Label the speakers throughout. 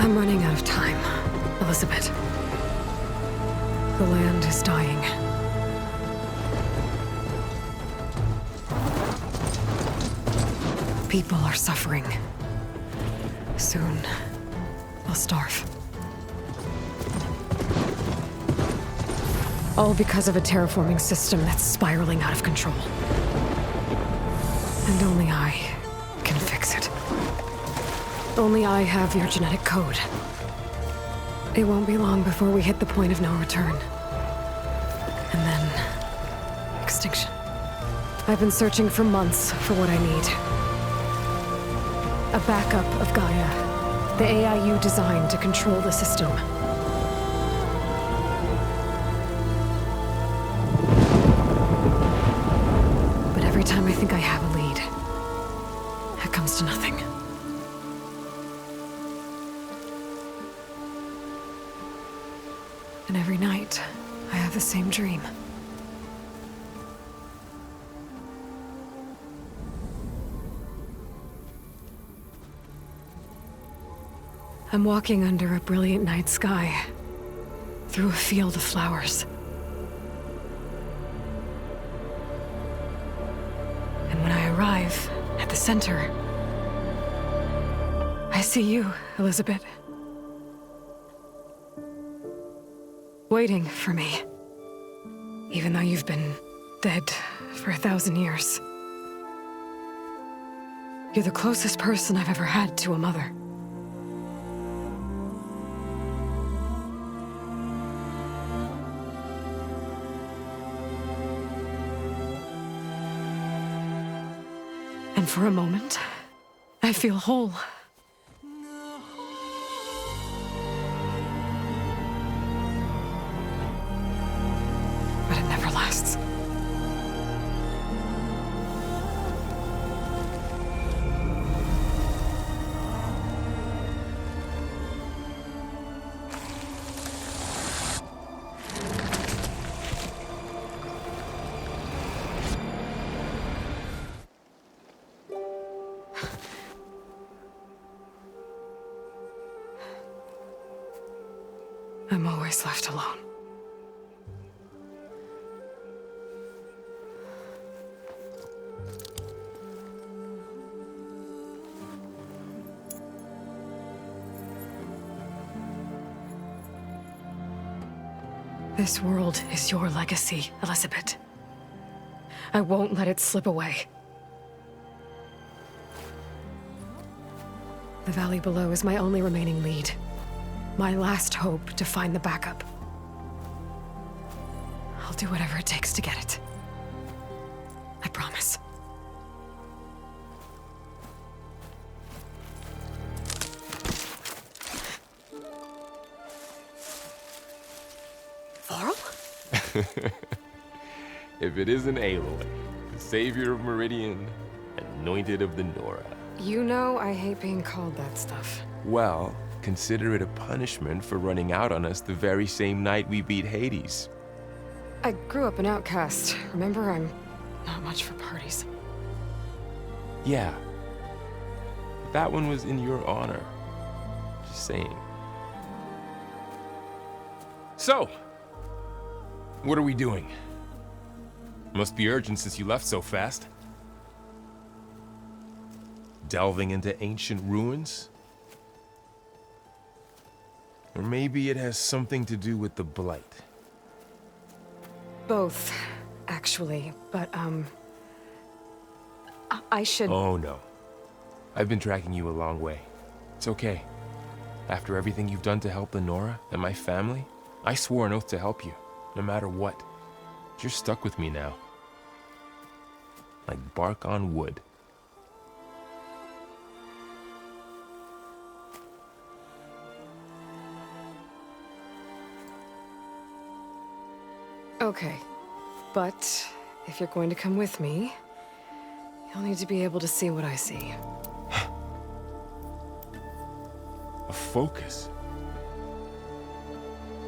Speaker 1: I'm running out of time, Elizabeth. The land is dying. People are suffering. Soon, they'll starve. All because of a terraforming system that's spiraling out of control. And only I can fix it. Only I have your genetic code. It won't be long before we hit the point of no return. And then... extinction. I've been searching for months for what I need. A backup of Gaia. The AI you designed to control the system. But every time I think I have a lead, it comes to nothing. And every night, I have the same dream. I'm walking under a brilliant night sky, through a field of flowers. And when I arrive at the center, I see you, Elizabeth. Waiting for me. Even though you've been dead for 1,000 years. You're the closest person I've ever had to a mother. And for a moment, I feel whole. But it never lasts. I'm always left alone. This world is your legacy, Elizabeth. I won't let it slip away. The valley below is my only remaining lead. My last hope to find the backup. I'll do whatever it takes to get it. I promise. Varl?
Speaker 2: If it isn't Aloy, the savior of Meridian, anointed of the Nora.
Speaker 1: You know I hate being called that stuff.
Speaker 2: Well, consider it a punishment for running out on us the very same night we beat Hades.
Speaker 1: I grew up an outcast. Remember, I'm not much for parties.
Speaker 2: Yeah. That one was in your honor. Just saying. So, what are we doing? Must be urgent since you left so fast. Delving into ancient ruins? Or maybe it has something to do with the Blight.
Speaker 1: Both, actually, but, I should...
Speaker 2: Oh, no. I've been tracking you a long way. It's okay. After everything you've done to help the Nora and my family, I swore an oath to help you, no matter what. You're stuck with me now. Like bark on wood.
Speaker 1: Okay, but if you're going to come with me, you'll need to be able to see what I see.
Speaker 2: A focus?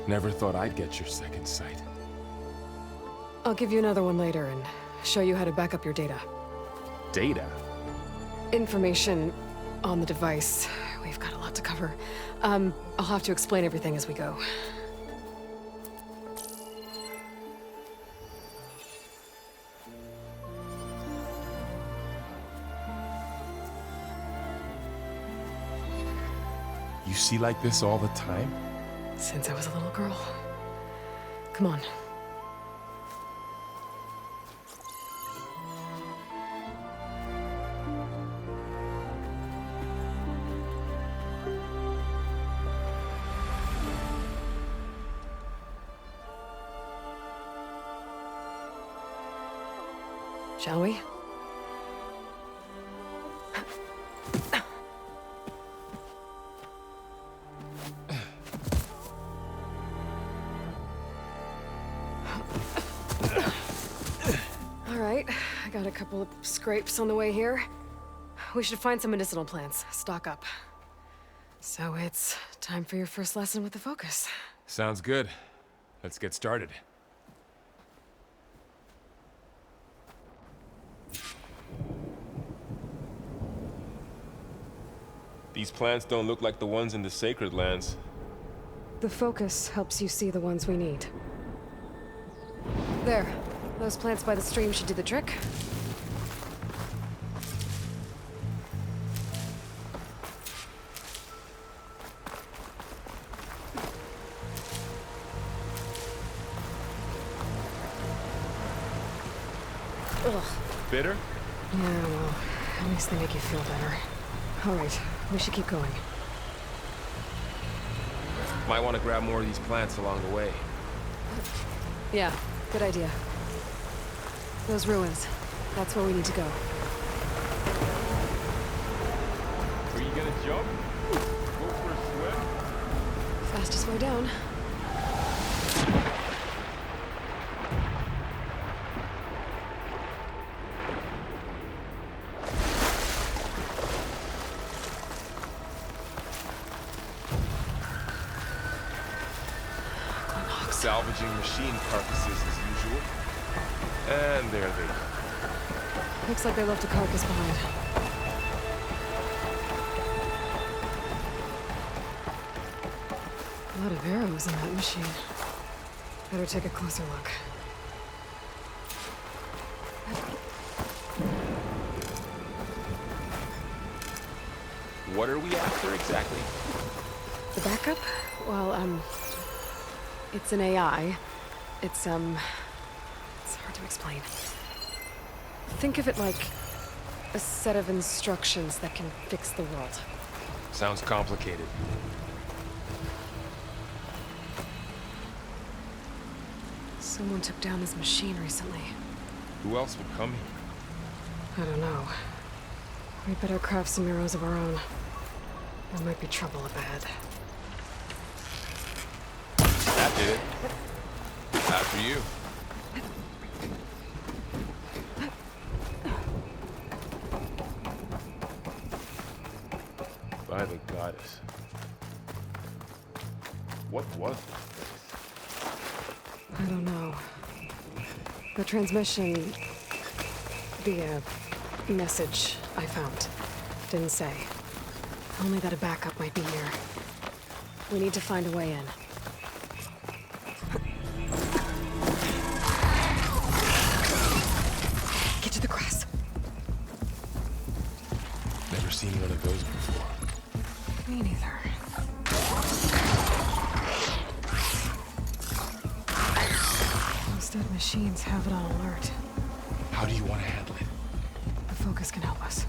Speaker 2: Never thought I'd get your second sight.
Speaker 1: I'll give you another one later and show you how to back up your data.
Speaker 2: Data?
Speaker 1: Information on the device we've got a lot to cover. I'll have to explain everything as we go.
Speaker 2: You see like this all the time?
Speaker 1: Since I was a little girl. Come on. Shall we? All right, I got a couple of scrapes on the way here. We should find some medicinal plants, stock up. So it's time for your first lesson with the Focus.
Speaker 2: Sounds good. Let's get started. These plants don't look like the ones in the Sacred Lands.
Speaker 1: The Focus helps you see the ones we need. There. Those plants by the stream should do the trick. Ugh.
Speaker 2: Bitter?
Speaker 1: Yeah, well, at least they make you feel better. All right, we should keep going.
Speaker 2: Might want to grab more of these plants along the way.
Speaker 1: Yeah, good idea. Those ruins. That's where we need to go.
Speaker 2: Are you gonna jump? Go for a swim?
Speaker 1: Fastest way down.
Speaker 2: Salvaging machine carcasses as usual. And there they go.
Speaker 1: Looks like they left a carcass behind. A lot of arrows in that machine. Better take a closer look.
Speaker 2: What are we after exactly?
Speaker 1: The backup? Well, it's an AI. It's hard to explain. Think of it like a set of instructions that can fix the world.
Speaker 2: Sounds complicated.
Speaker 1: Someone took down his machine recently.
Speaker 2: Who else would come here?
Speaker 1: I don't know. We better craft some arrows of our own. There might be trouble ahead.
Speaker 2: That did it. After you. By the goddess. What was this?
Speaker 1: I don't know. The transmission... the, message I found didn't say. Only that a backup might be here. We need to find a way in. Get to the grass.
Speaker 2: Never seen one of those before.
Speaker 1: Me neither. Those dead machines have it on alert.
Speaker 2: How do you want to handle it?
Speaker 1: The Focus can help us.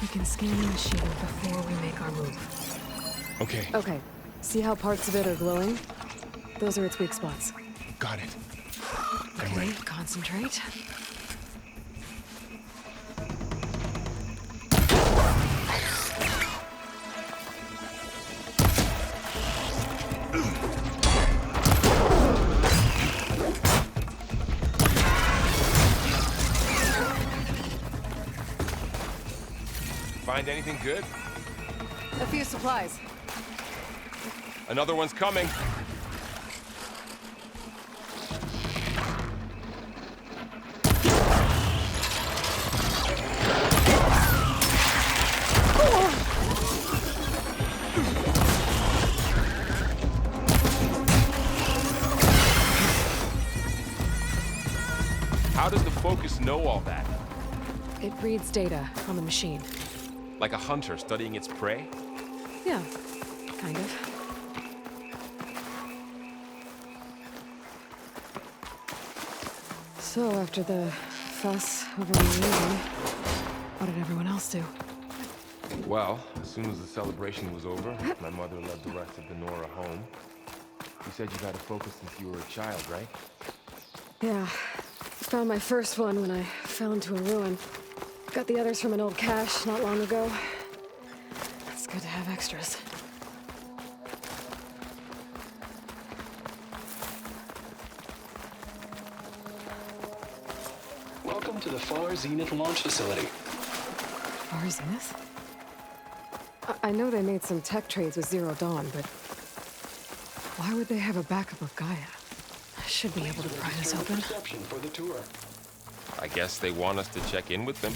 Speaker 1: We can scan the machine before we make our move.
Speaker 2: Okay.
Speaker 1: Okay. See how parts of it are glowing? Those are its weak spots.
Speaker 2: Got it. I'm
Speaker 1: Okay,
Speaker 2: ready.
Speaker 1: concentrate.
Speaker 2: Find anything good?
Speaker 1: A few supplies.
Speaker 2: Another one's coming. know all that?
Speaker 1: It reads data on the machine.
Speaker 2: Like a hunter studying its prey?
Speaker 1: Yeah, kind of. So, after the fuss over my leaving, what did everyone else do?
Speaker 2: Well, as soon as the celebration was over, my mother led the rest of the Nora home. You said you got a focus since you were a child, right?
Speaker 1: Yeah. Found my first one when I fell into a ruin. Got the others from an old cache not long ago. It's good to have extras.
Speaker 3: Welcome to the Far Zenith launch facility.
Speaker 1: Far Zenith? I know they made some tech trades with Zero Dawn, but why would they have a backup of Gaia? I should be able to pry this open.
Speaker 3: Reception for the tour.
Speaker 2: I guess they want us to check in with them.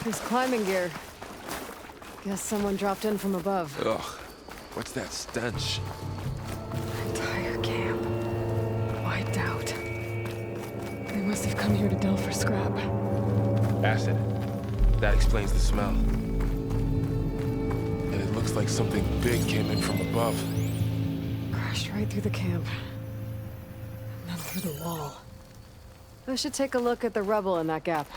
Speaker 1: There's climbing gear. Guess someone dropped in from above.
Speaker 2: Ugh, what's that stench?
Speaker 1: Entire camp. Wiped out. They must have come here to delve for scrap.
Speaker 2: Acid. That explains the smell. And it looks like something big came in from above.
Speaker 1: Crashed right through the camp. And then through the wall. I should take a look at the rubble in that gap.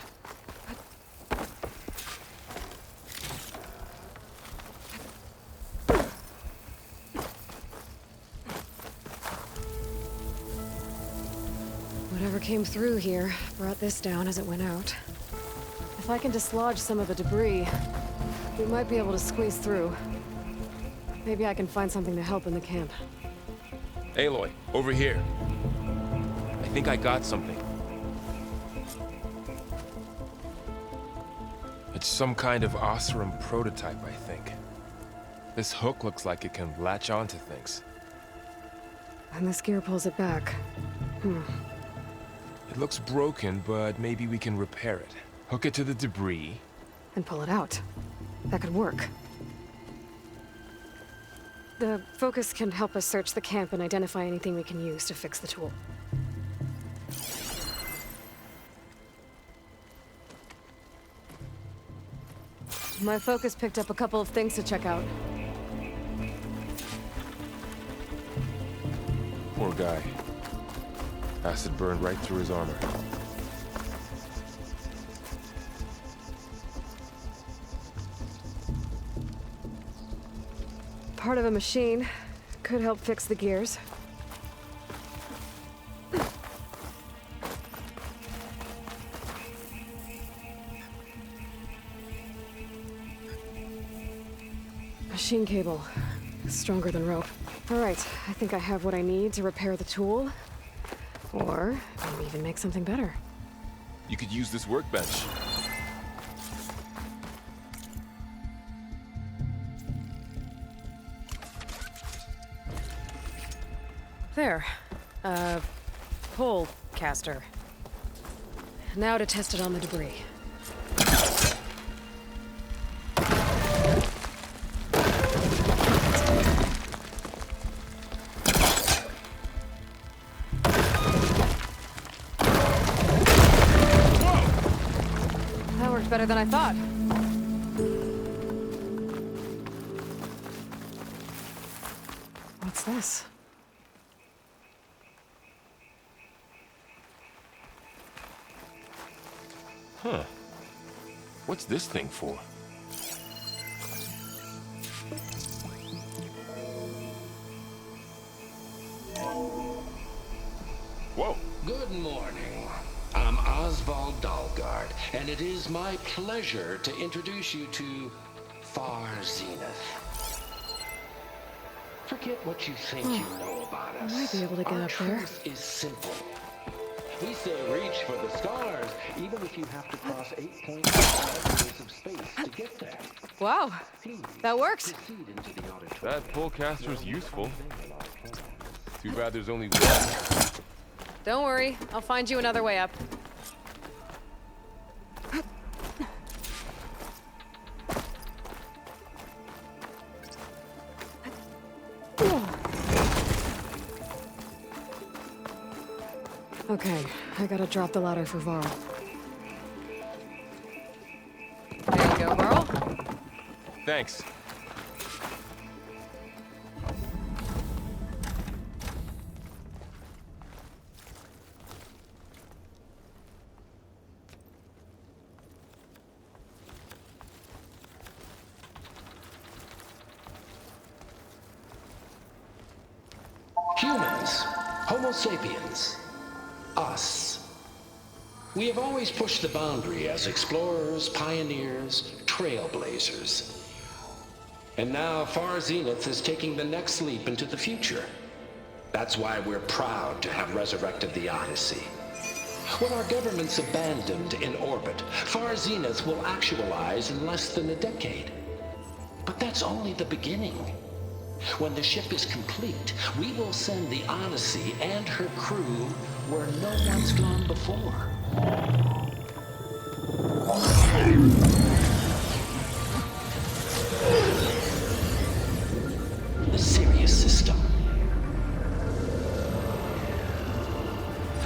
Speaker 1: Whatever came through here brought this down as it went out. If I can dislodge some of the debris, we might be able to squeeze through. Maybe I can find something to help in the camp.
Speaker 2: Aloy, over here. I think I got something. It's some kind of Oseram prototype, I think. This hook looks like it can latch onto things.
Speaker 1: And this gear pulls it back.
Speaker 2: It looks broken, but maybe we can repair it. Hook it to the debris.
Speaker 1: And pull it out. That could work. The focus can help us search the camp and identify anything we can use to fix the tool. My focus picked up a couple of things to check out.
Speaker 2: Poor guy. Acid burned right through his armor.
Speaker 1: Part of a machine. Could help fix the gears. Machine cable. Stronger than rope. All right, I think I have what I need to repair the tool. Or maybe even make something better.
Speaker 2: You could use this workbench.
Speaker 1: There. Pole caster. Now to test it on the debris. That worked better than I thought. What's this?
Speaker 2: Huh. What's this thing for? Whoa.
Speaker 3: Good morning. I'm Oswald Dalgard, and it is my pleasure to introduce you to Far Zenith. Forget what you think you know about us.
Speaker 1: I might be able to get
Speaker 3: Our
Speaker 1: up there.
Speaker 3: truth is simple. We say reach for the stars, even if you have to cross 8.5 years of space to get there.
Speaker 1: Wow, that works.
Speaker 3: Proceed into the auditorium.
Speaker 2: That pole caster's useful. Too bad there's only one.
Speaker 1: Don't worry, I'll find you another way up. Okay, I gotta drop the ladder for Varl. There you go, Varl.
Speaker 2: Thanks.
Speaker 3: Humans, Homo sapiens, us. We have always pushed the boundary as explorers, pioneers, trailblazers. And now Far Zenith is taking the next leap into the future. That's why we're proud to have resurrected the Odyssey. What our governments abandoned in orbit, Far Zenith will actualize in less than a decade. But that's only the beginning. When the ship is complete, we will send the Odyssey and her crew where no one's gone before. The Sirius system.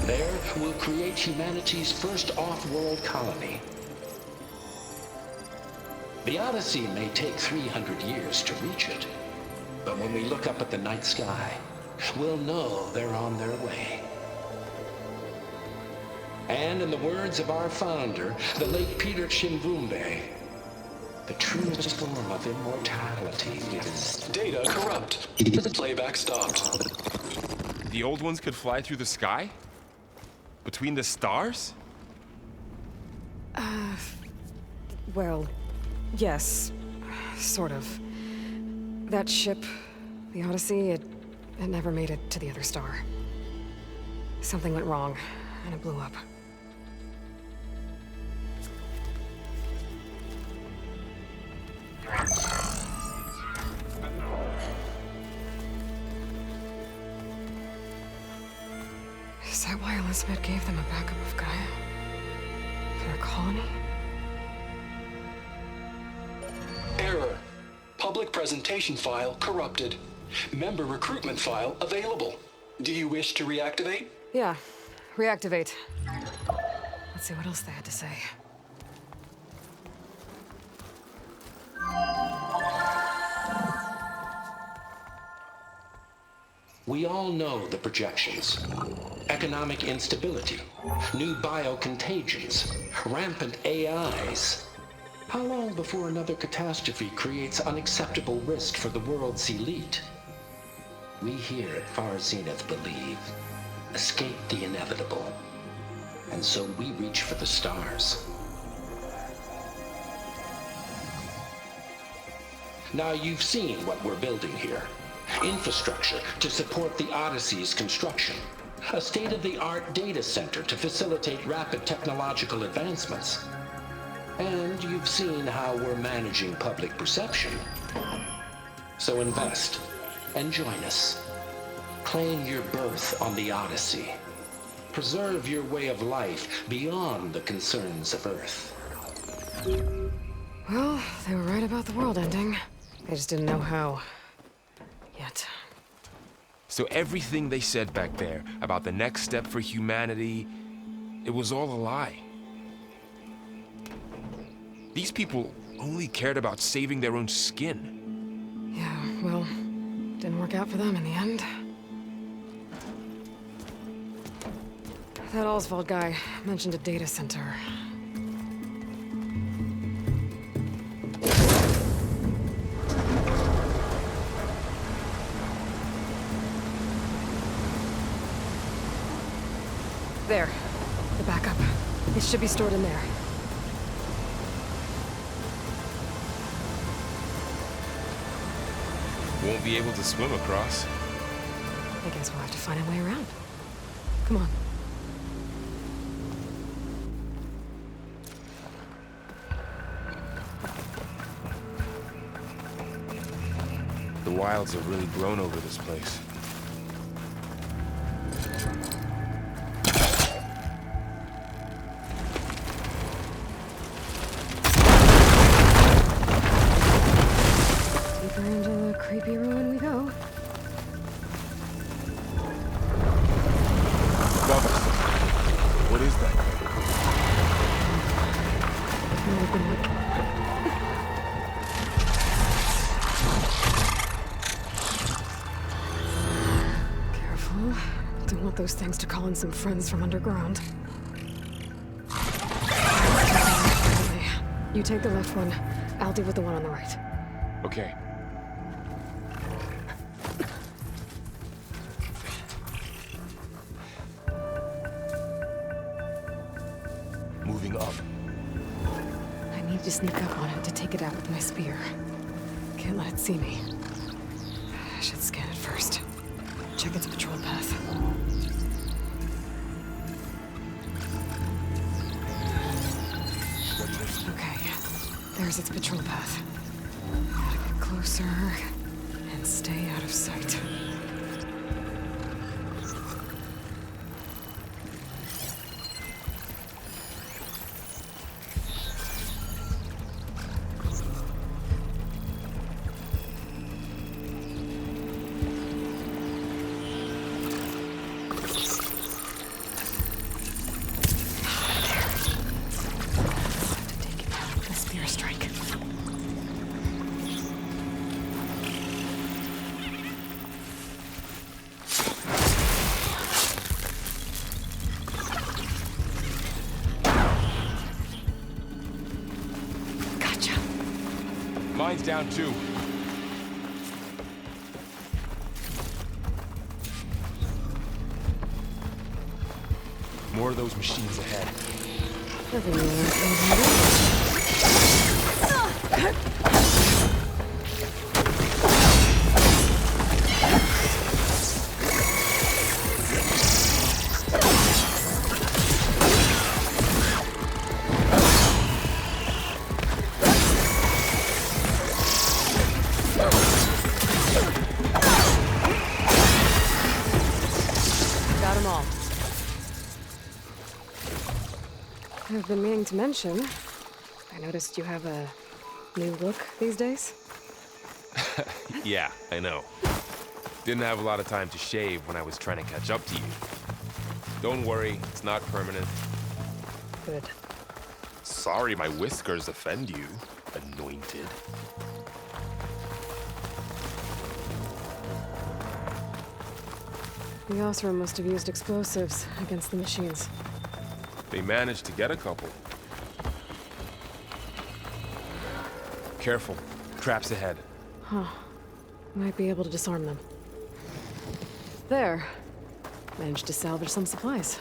Speaker 3: There, we'll create humanity's first off-world colony. The Odyssey may take 300 years to reach it. But when we look up at the night sky, we'll know they're on their way. And in the words of our founder, the late Peter Chimvumbe, the truest form of immortality is...
Speaker 4: Data corrupt. Playback stopped.
Speaker 2: The old ones could fly through the sky? Between the stars?
Speaker 1: Well, yes. Sort of. That ship, the Odyssey, it never made it to the other star. Something went wrong, and it blew up. Is that why Elizabeth gave them a backup of Gaia? For a colony?
Speaker 4: Error. Public presentation file corrupted. Member recruitment file available. Do you wish to reactivate?
Speaker 1: Yeah, reactivate. Let's see what else they had to say.
Speaker 3: We all know the projections. Economic instability, new biocontagions, rampant AIs. How long before another catastrophe creates unacceptable risk for the world's elite? We here at Far Zenith believe, escape the inevitable. And so we reach for the stars. Now you've seen what we're building here. Infrastructure to support the Odyssey's construction. A state-of-the-art data center to facilitate rapid technological advancements. And you've seen how we're managing public perception. So invest and join us. Claim your berth on the Odyssey. Preserve your way of life beyond the concerns of Earth.
Speaker 1: Well, they were right about the world ending. They just didn't know how. Yet.
Speaker 2: So everything they said back there about the next step for humanity, it was all a lie. These people only cared about saving their own skin.
Speaker 1: Yeah, well, didn't work out for them in the end. That Oswald guy mentioned a data center. There. The backup. It should be stored in there.
Speaker 2: Won't be able to swim across.
Speaker 1: I guess we'll have to find a way around. Come on.
Speaker 2: The wilds have really grown over this place.
Speaker 1: Deeper into the creepy ruin we go.
Speaker 2: Above us.
Speaker 1: those things to call in some friends from underground. You take the left one. I'll deal with the one on the right.
Speaker 2: Okay. Moving up.
Speaker 1: I need to sneak up on it to take it out with my spear. Can't let it see me. I should scan it first. Check its patrol path. Okay, there's its patrol path. Gotta get closer and stay out of sight.
Speaker 2: Mine's down too. More of those machines ahead.
Speaker 1: I've been meaning to mention, I noticed you have a new look these days.
Speaker 2: Yeah, I know. Didn't have a lot of time to shave when I was trying to catch up to you. Don't worry, it's not permanent.
Speaker 1: Good.
Speaker 2: Sorry my whiskers offend you, anointed.
Speaker 1: The Osram must have used explosives against the machines.
Speaker 2: They managed to get a couple. Careful. Traps ahead.
Speaker 1: Huh. Might be able to disarm them. There. Managed to salvage some supplies.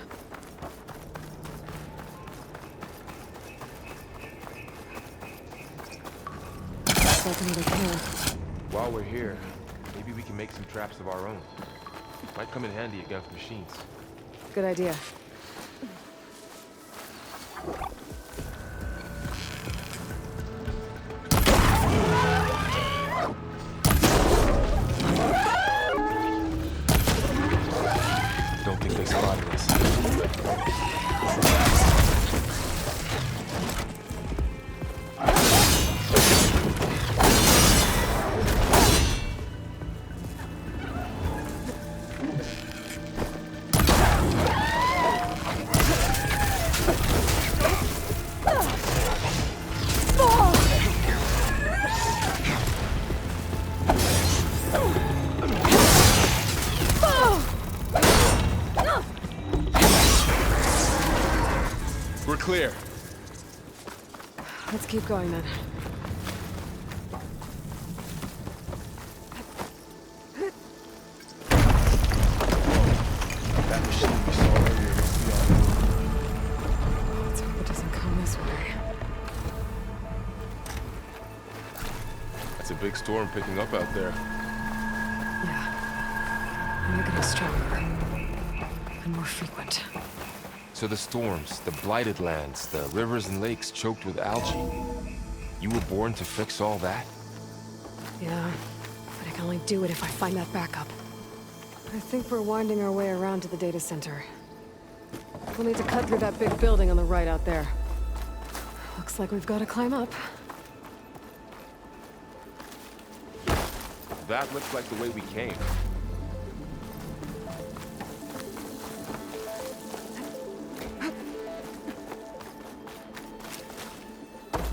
Speaker 1: Looks like another kill.
Speaker 2: While we're here, maybe we can make some traps of our own. Might come in handy against machines.
Speaker 1: Good idea.
Speaker 2: Don't think they spotted us. We're clear.
Speaker 1: Let's keep going then.
Speaker 2: That machine we saw earlier must be on.
Speaker 1: Let's hope it doesn't come this way.
Speaker 2: That's a big storm picking up out there.
Speaker 1: Yeah. And they're getting stronger. And more frequent.
Speaker 2: So the storms, the blighted lands, the rivers and lakes choked with algae. You were born to fix all that?
Speaker 1: Yeah. But I can only do it if I find that backup. I think we're winding our way around to the data center. We'll need to cut through that big building on the right out there. Looks like we've got to climb up.
Speaker 2: That looks like the way we came.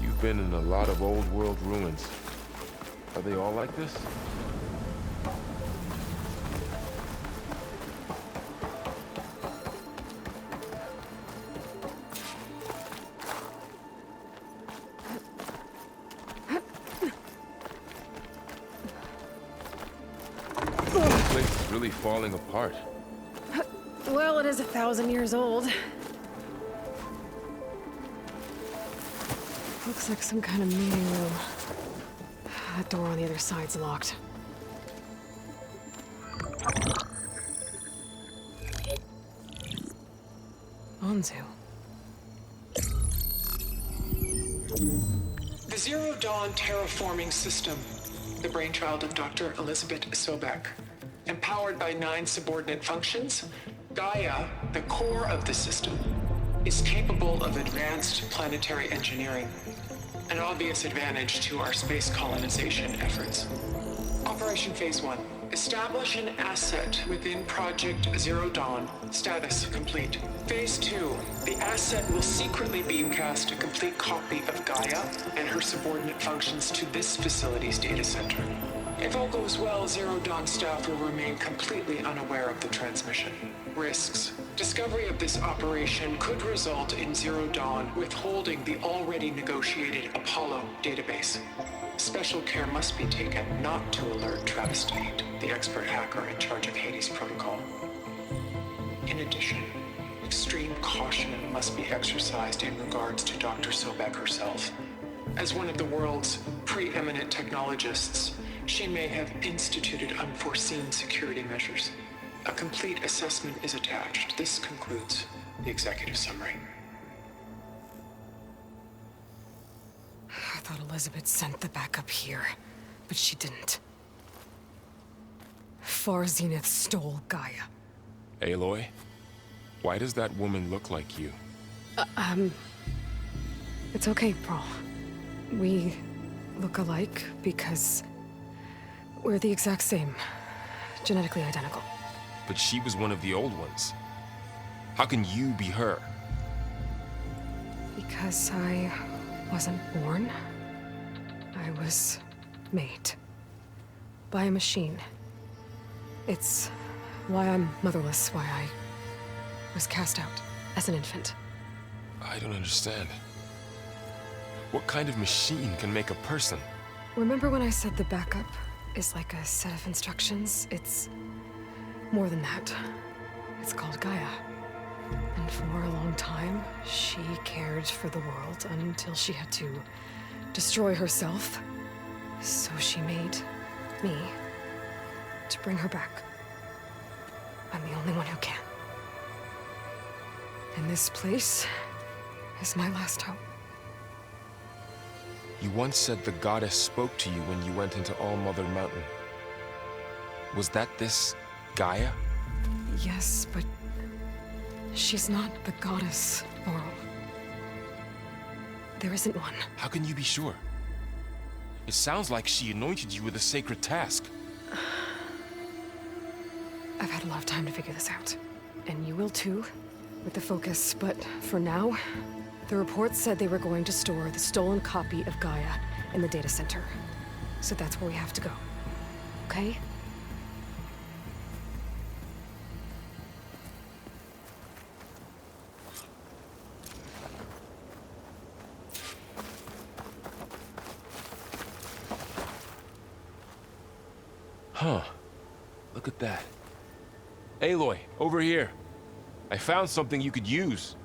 Speaker 2: You've been in a lot of old world ruins. Are they all like this? really falling apart.
Speaker 1: Well, it is 1,000 years old. Looks like some kind of meeting room. That door on the other side's locked. Anzu.
Speaker 5: The Zero Dawn terraforming system, the brainchild of Dr. Elizabeth Sobek. Empowered by 9 subordinate functions, Gaia, the core of the system, is capable of advanced planetary engineering, an obvious advantage to our space colonization efforts. Operation Phase 1. Establish an asset within Project Zero Dawn. Status complete. Phase 2. The asset will secretly beamcast a complete copy of Gaia and her subordinate functions to this facility's data center. If all goes well, Zero Dawn staff will remain completely unaware of the transmission. Risks. Discovery of this operation could result in Zero Dawn withholding the already negotiated Apollo database. Special care must be taken not to alert Travis Tate, the expert hacker in charge of Hades Protocol. In addition, extreme caution must be exercised in regards to Dr. Sobek herself. As one of the world's preeminent technologists, she may have instituted unforeseen security measures. A complete assessment is attached. This concludes the executive summary.
Speaker 1: I thought Elizabeth sent the backup here, but she didn't. Far Zenith stole Gaia.
Speaker 2: Aloy? Why does that woman look like you?
Speaker 1: It's okay, Pearl. We look alike because we're the exact same. Genetically identical.
Speaker 2: But she was one of the old ones. How can you be her?
Speaker 1: Because I wasn't born. I was made. By a machine. It's why I'm motherless, why I was cast out as an infant.
Speaker 2: I don't understand. What kind of machine can make a person?
Speaker 1: Remember when I said the backup is like a set of instructions? It's more than that. It's called Gaia. And for a long time, she cared for the world until she had to destroy herself. So she made me to bring her back. I'm the only one who can. And this place is my last hope.
Speaker 2: You once said the goddess spoke to you when you went into All-Mother Mountain. Was that this Gaia?
Speaker 1: Yes, but she's not the goddess, Laurel. There isn't one.
Speaker 2: How can you be sure? It sounds like she anointed you with a sacred task.
Speaker 1: I've had a lot of time to figure this out. And you will too, with the focus. But for now, the reports said they were going to store the stolen copy of Gaia in the data center. So that's where we have to go. Okay?
Speaker 2: Huh. Look at that. Aloy, over here. I found something you could use.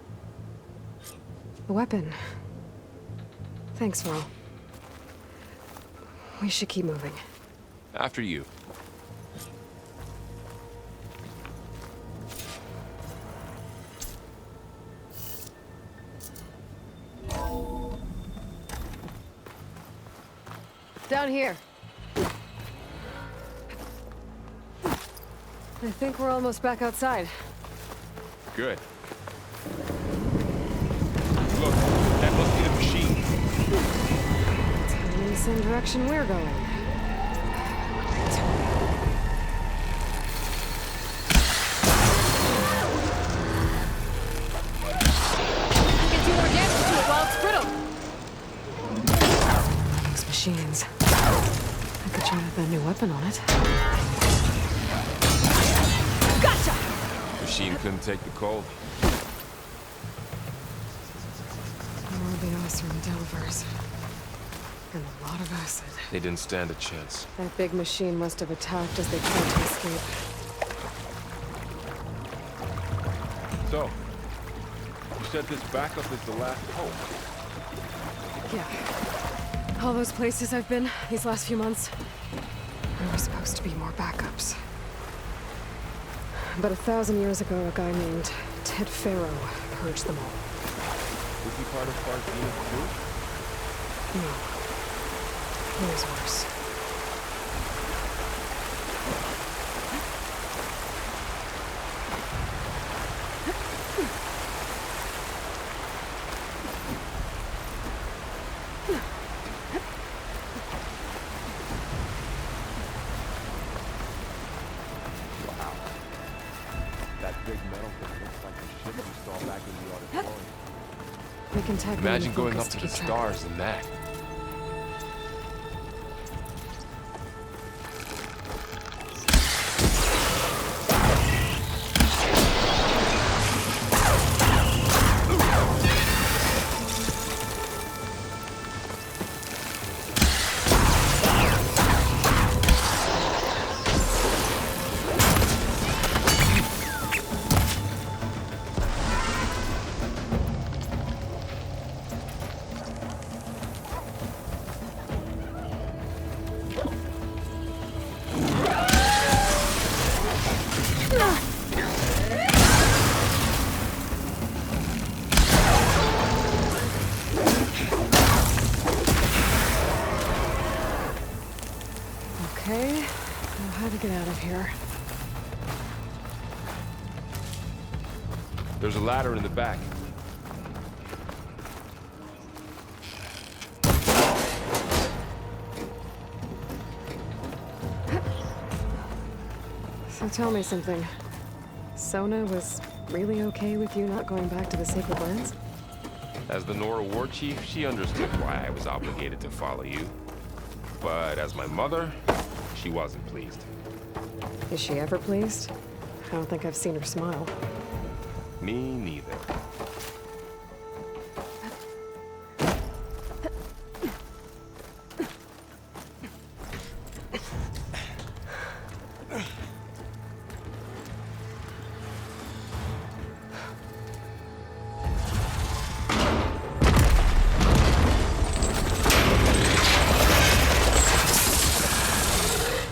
Speaker 1: A weapon. Thanks, Val. We should keep moving.
Speaker 2: After you.
Speaker 1: Down here. I think we're almost back outside.
Speaker 2: Good. Look, that must be the machine.
Speaker 1: It's heading in the same direction we're going. You can do more damage to it while it's brittle. Those machines. I could try to put a new weapon on it. Gotcha!
Speaker 2: Machine couldn't take the cold.
Speaker 1: More of the Osram Delvers. And a lot of acid.
Speaker 2: They didn't stand a chance.
Speaker 1: That big machine must have attacked as they tried to escape.
Speaker 2: So, you said this backup is the last hope.
Speaker 1: Yeah. All those places I've been these last few months, there were supposed to be more backups. But 1,000 years ago, a guy named Ted Faro purged them all.
Speaker 2: Was he part of Farzina too?
Speaker 1: No. He was worse. We can tag
Speaker 2: Imagine going up to the stars in that.
Speaker 1: Okay, now how to get out of here.
Speaker 2: There's a ladder in the back.
Speaker 1: So tell me something. Sona was really okay with you not going back to the Sacred Lands?
Speaker 2: As the Nora war chief, she understood why I was obligated to follow you. But as my mother, she wasn't pleased.
Speaker 1: Is she ever pleased? I don't think I've seen her smile.
Speaker 2: Me neither.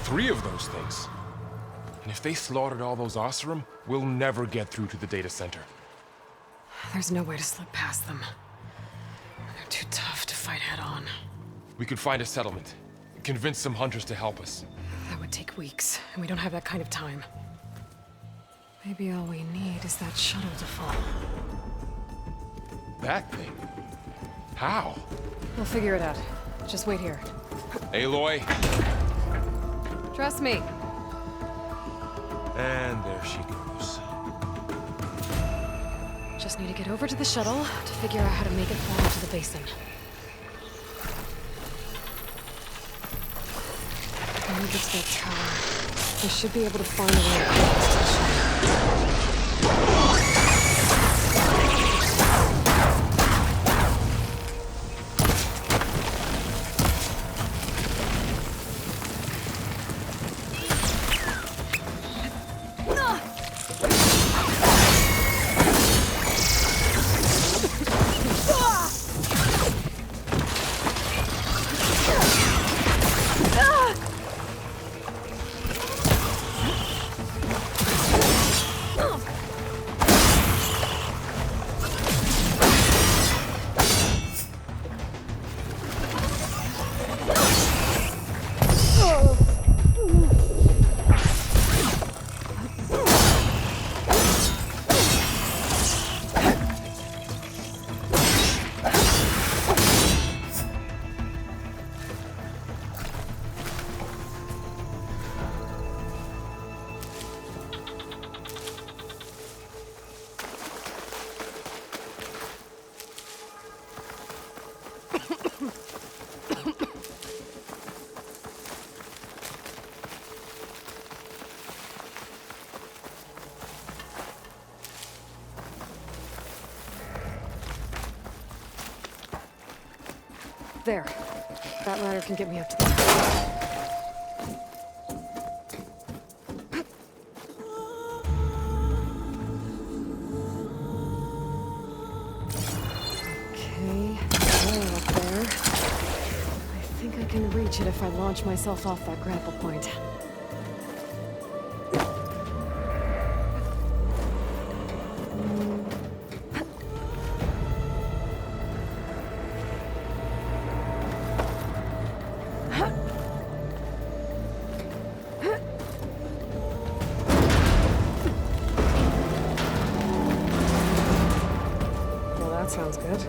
Speaker 2: Three of those things. And if they slaughtered all those Oseram, we'll never get through to the data center.
Speaker 1: There's no way to slip past them. They're too tough to fight head-on.
Speaker 2: We could find a settlement. Convince some hunters to help us.
Speaker 1: That would take weeks, and we don't have that kind of time. Maybe all we need is that shuttle to fall.
Speaker 2: That thing? How?
Speaker 1: We'll figure it out. Just wait here.
Speaker 2: Aloy.
Speaker 1: Trust me.
Speaker 2: And there she goes.
Speaker 1: Just need to get over to the shuttle to figure out how to make it fall into the basin. When we get to that tower, we should be able to find a way across to the shuttle. There. That ladder can get me up to the top. can reach it if I launch myself off that grapple point. Well, that sounds good.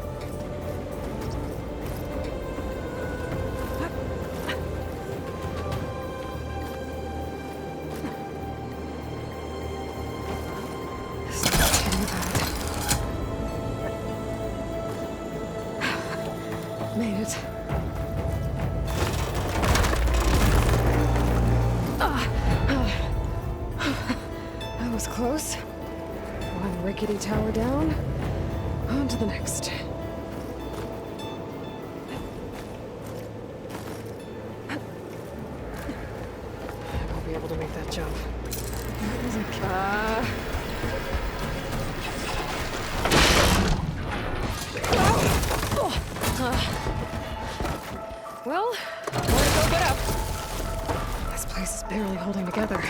Speaker 1: Made it. That was close. One rickety tower down. On to the next. I won't be able to make that jump. That was a well, more to go but up. This place is barely holding together.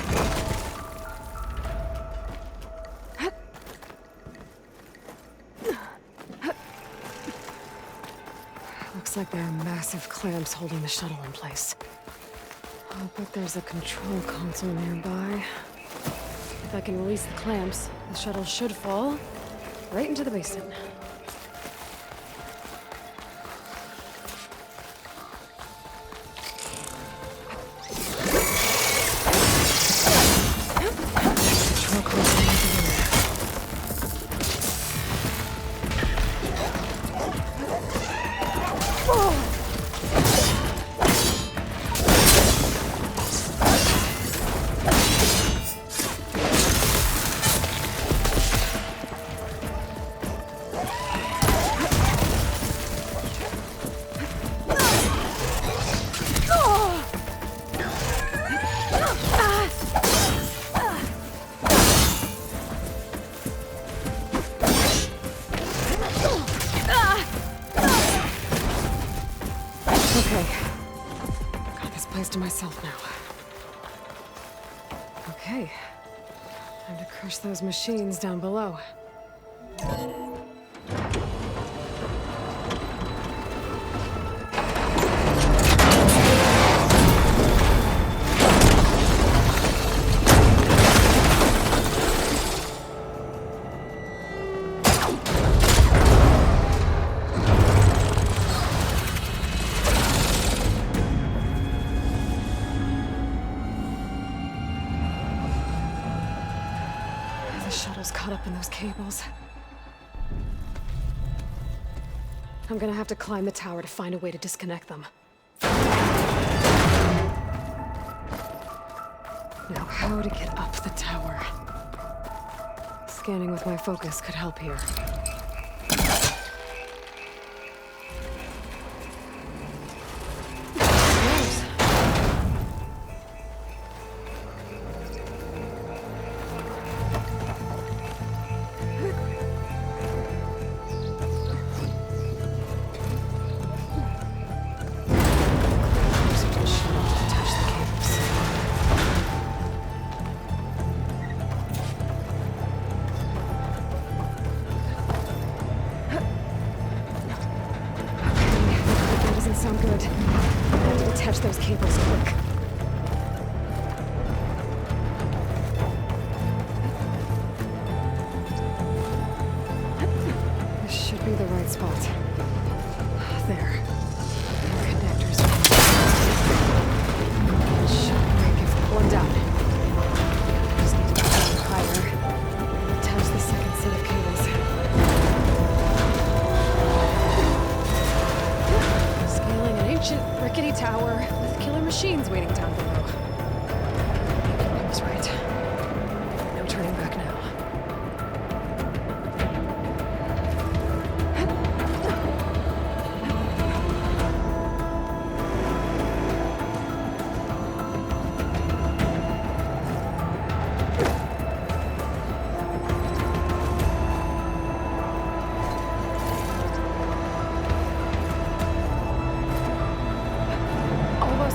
Speaker 1: Looks like there are massive clamps holding the shuttle in place. I'll bet there's a control console nearby. If I can release the clamps, the shuttle should fall right into the basin. Control console might be in there. Okay. Got this place to myself now. Okay. Time to crush those machines down below. The shuttle's caught up in those cables. I'm gonna have to climb the tower to find a way to disconnect them. Now, how to get up the tower? Scanning with my focus could help here. Sound good. I have to detach those cables quick. This should be the right spot. There. Connectors. Should break if one down. Just need to get down higher. Attach the second set of cables. Ancient, rickety tower with killer machines waiting down below. I was right. No turning back now.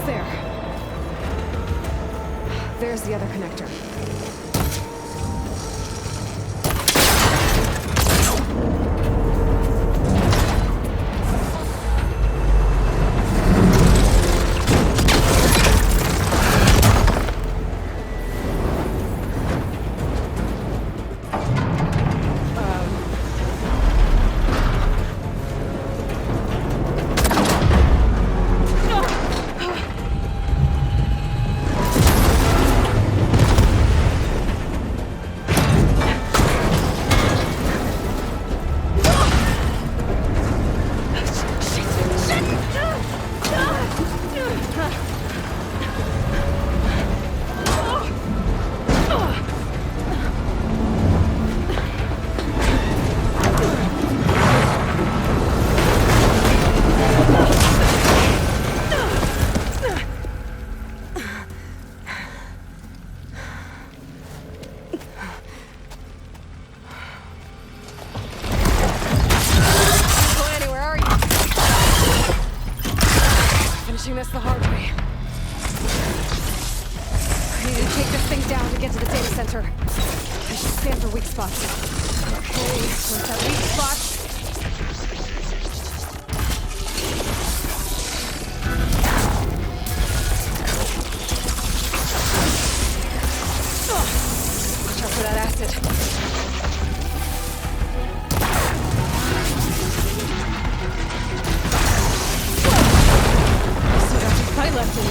Speaker 1: Almost there. There's the other connector. This the hard way. I need to take this thing down to get to the data center. I should scan for weak spots. Okay, where's that weak spot? Watch out for that acid. I left in you.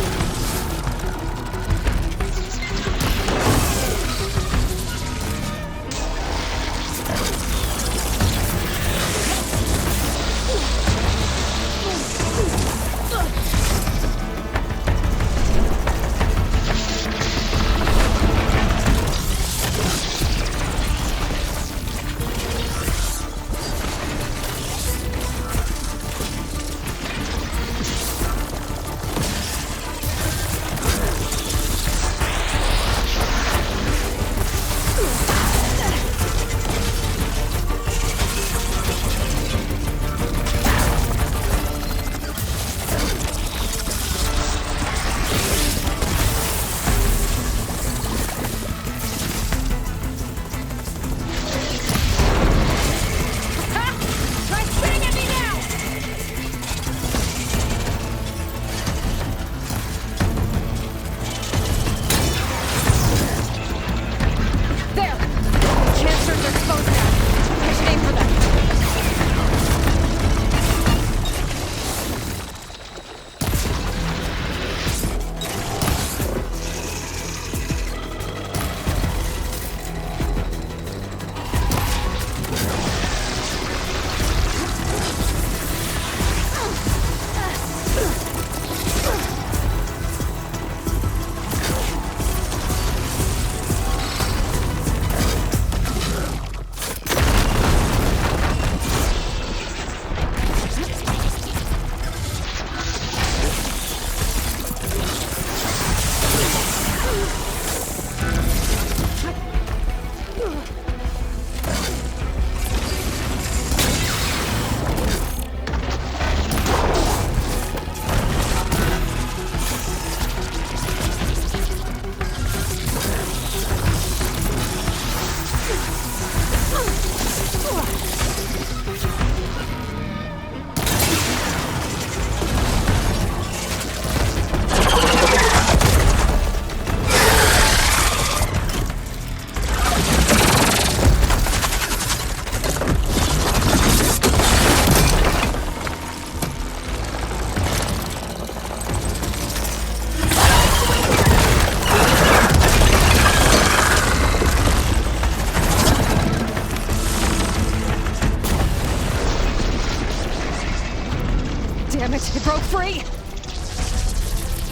Speaker 1: Damn it, it broke free!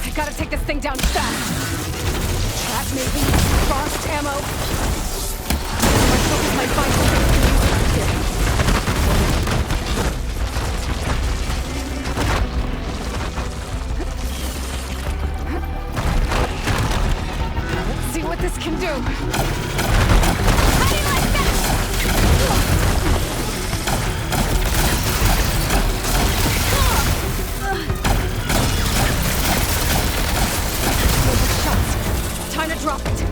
Speaker 1: I gotta take this thing down fast. Trap maybe, frost ammo. My focus might find something here. Let's see what this can do. How do you like that? drop it!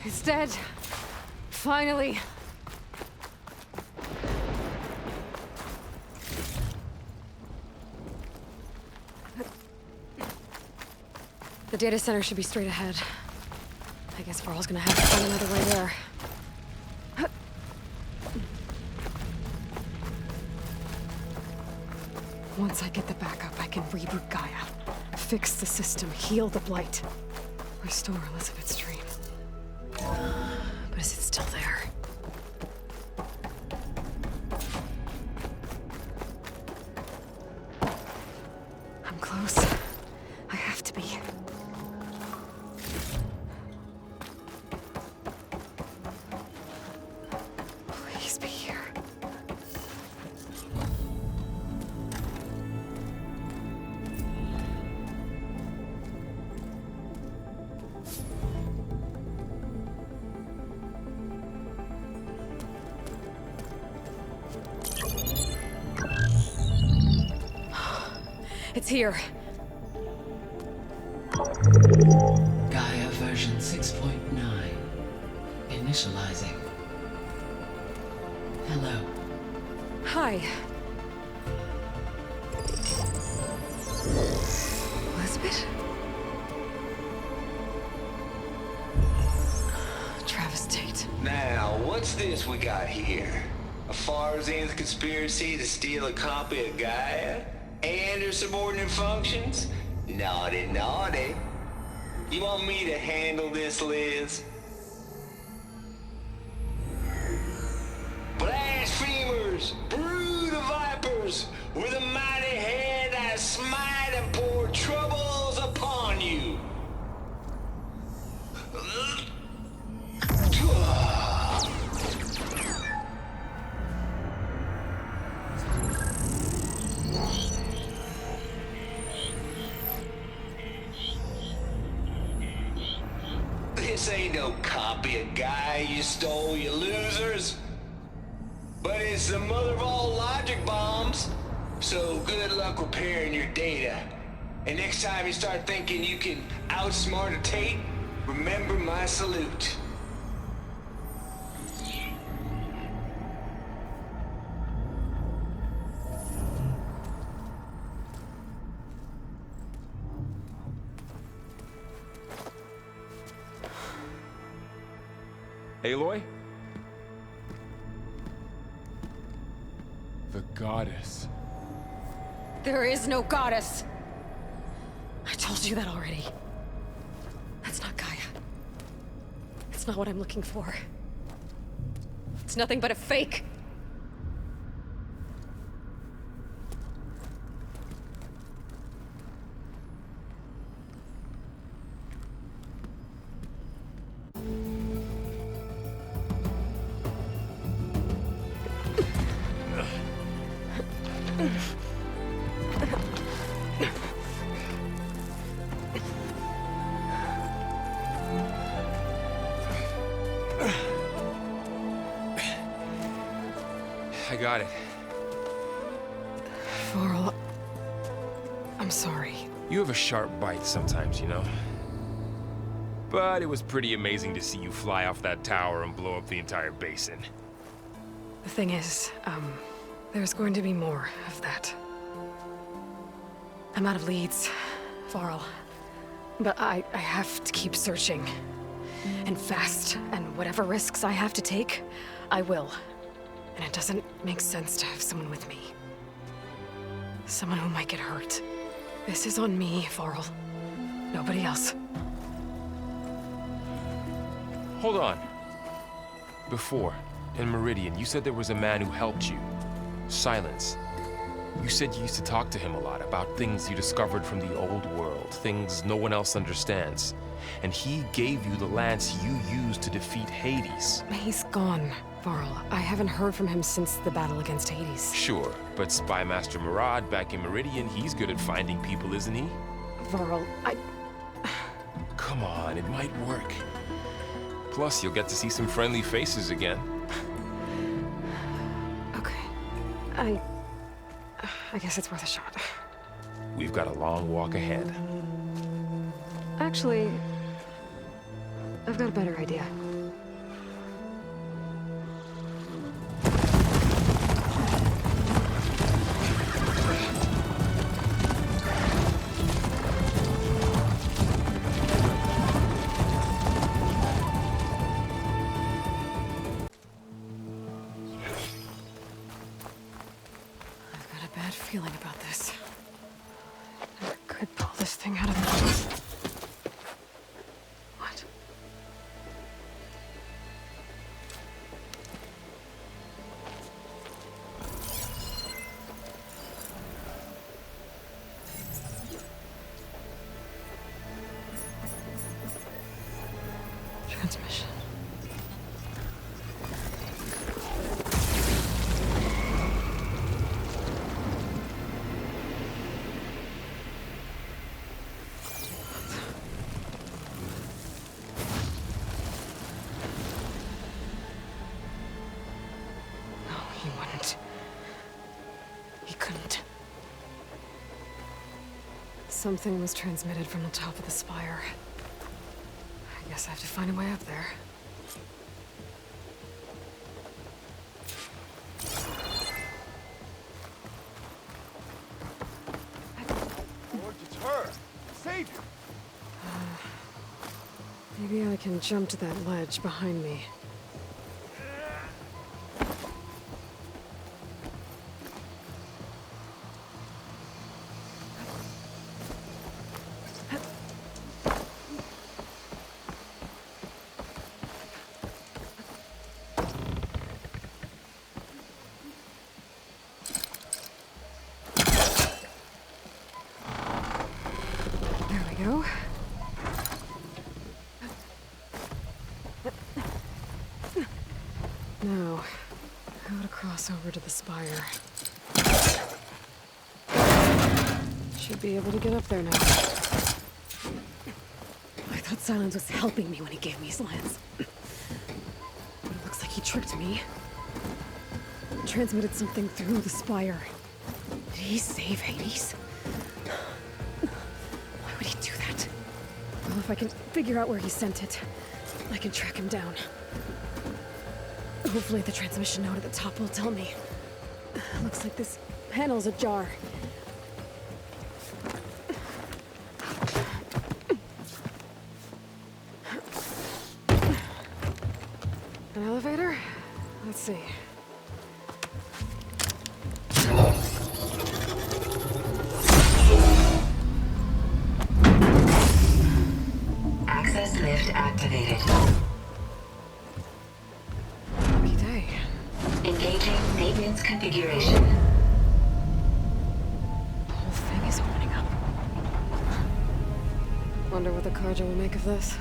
Speaker 1: It's dead. Finally. The data center should be straight ahead. I guess Varl's gonna have to find another way there. Once I get the backup, I can reboot Gaia. Fix the system, heal the Blight. Restore Elizabeth's dream. But is it still there? I'm close. I have to be. Please be here. It's here.
Speaker 3: Gaia version 6.9. Initializing. Hello.
Speaker 1: Hi. Elizabeth? Travis Tate.
Speaker 6: Now, what's this we got here? A Farzine's conspiracy to steal a copy of Gaia? And her subordinate functions? Naughty, naughty. You want me to handle this, Liz? Blasphemers! Brood of vipers! With a mighty hand I smite and pour troubles upon you! This ain't no copy of Gaia you stole, you losers. But it's the mother of all logic bombs. So good luck repairing your data. And next time you start thinking you can outsmart a Tate, remember my salute.
Speaker 2: Aloy? The goddess.
Speaker 1: There is no goddess. I told you that already. That's not Gaia. It's not what I'm looking for. It's nothing but a fake.
Speaker 2: I got it.
Speaker 1: Varl, I'm sorry.
Speaker 2: You have a sharp bite sometimes, you know? But it was pretty amazing to see you fly off that tower and blow up the entire basin.
Speaker 1: The thing is, there's going to be more of that. I'm out of leads, Varl. But I have to keep searching. and fast, and whatever risks I have to take, I will. And it doesn't make sense to have someone with me. Someone who might get hurt. This is on me, Varl. Nobody else.
Speaker 2: Hold on. Before, in Meridian, you said there was a man who helped you. Silence. You said you used to talk to him a lot about things you discovered from the old world, things no one else understands. And he gave you the lance you used to defeat Hades.
Speaker 1: He's gone, Varl. I haven't heard from him since the battle against Hades.
Speaker 2: Sure, but Spymaster Murad back in Meridian, he's good at finding people, isn't he?
Speaker 1: Varl,
Speaker 2: Come on, it might work. Plus, you'll get to see some friendly faces again.
Speaker 1: Okay. I guess it's worth a shot.
Speaker 2: We've got a long walk ahead.
Speaker 1: Actually, I've got a better idea. Feeling about this. I could pull this thing out of the... What? Transmission. He wouldn't. He couldn't. Something was transmitted from the top of the spire. I guess I have to find a way up there.
Speaker 7: Lord, it's her! Savior!
Speaker 1: Maybe I can jump to that ledge behind me. There we go. Now, how to cross over to the spire. Should be able to get up there now. I thought Silence was helping me when he gave me his lance. But it looks like he tricked me. Transmitted something through the spire. Did he save Hades? Why would he do that? Well, if I can figure out where he sent it, I can track him down. Hopefully the transmission node at the top will tell me. Looks like this panel's ajar. An elevator? Let's see.
Speaker 8: Access lift activated.
Speaker 1: Lucky day.
Speaker 8: Engaging maintenance configuration.
Speaker 1: The whole thing is opening up. Wonder what the Carja will make of this.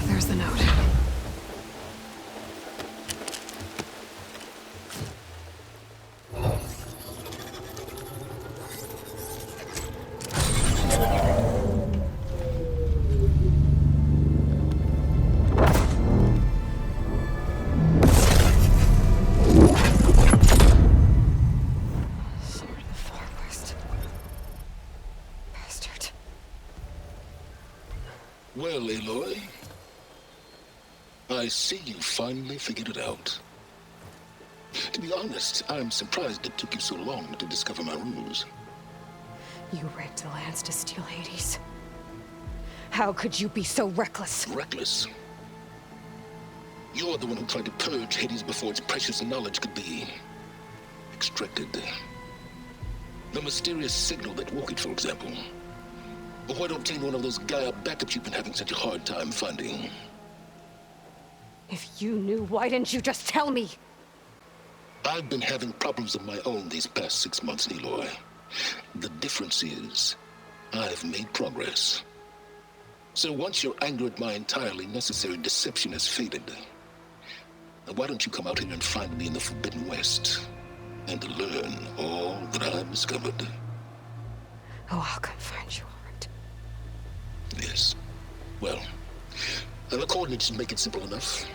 Speaker 1: There's the note. Sword of the Far West. Bastard.
Speaker 9: Well, Aloy, I see you finally figured it out. To be honest, I'm surprised it took you so long to discover my ruse.
Speaker 1: You raped the lands to steal Hades. How could you be so reckless?
Speaker 9: Reckless? You're the one who tried to purge Hades before its precious knowledge could be extracted. The mysterious signal that woke it, for example. But why don't obtain one of those Gaia backups you've been having such a hard time finding?
Speaker 1: If you knew, why didn't you just tell me?
Speaker 9: I've been having problems of my own these past 6 months, Aloy. The difference is, I've made progress. So once your anger at my entirely necessary deception has faded, why don't you come out here and find me in the Forbidden West and learn all that I've discovered?
Speaker 1: Oh, I'll come find you, alright?
Speaker 9: Yes. Well, the coordinates make it simple enough.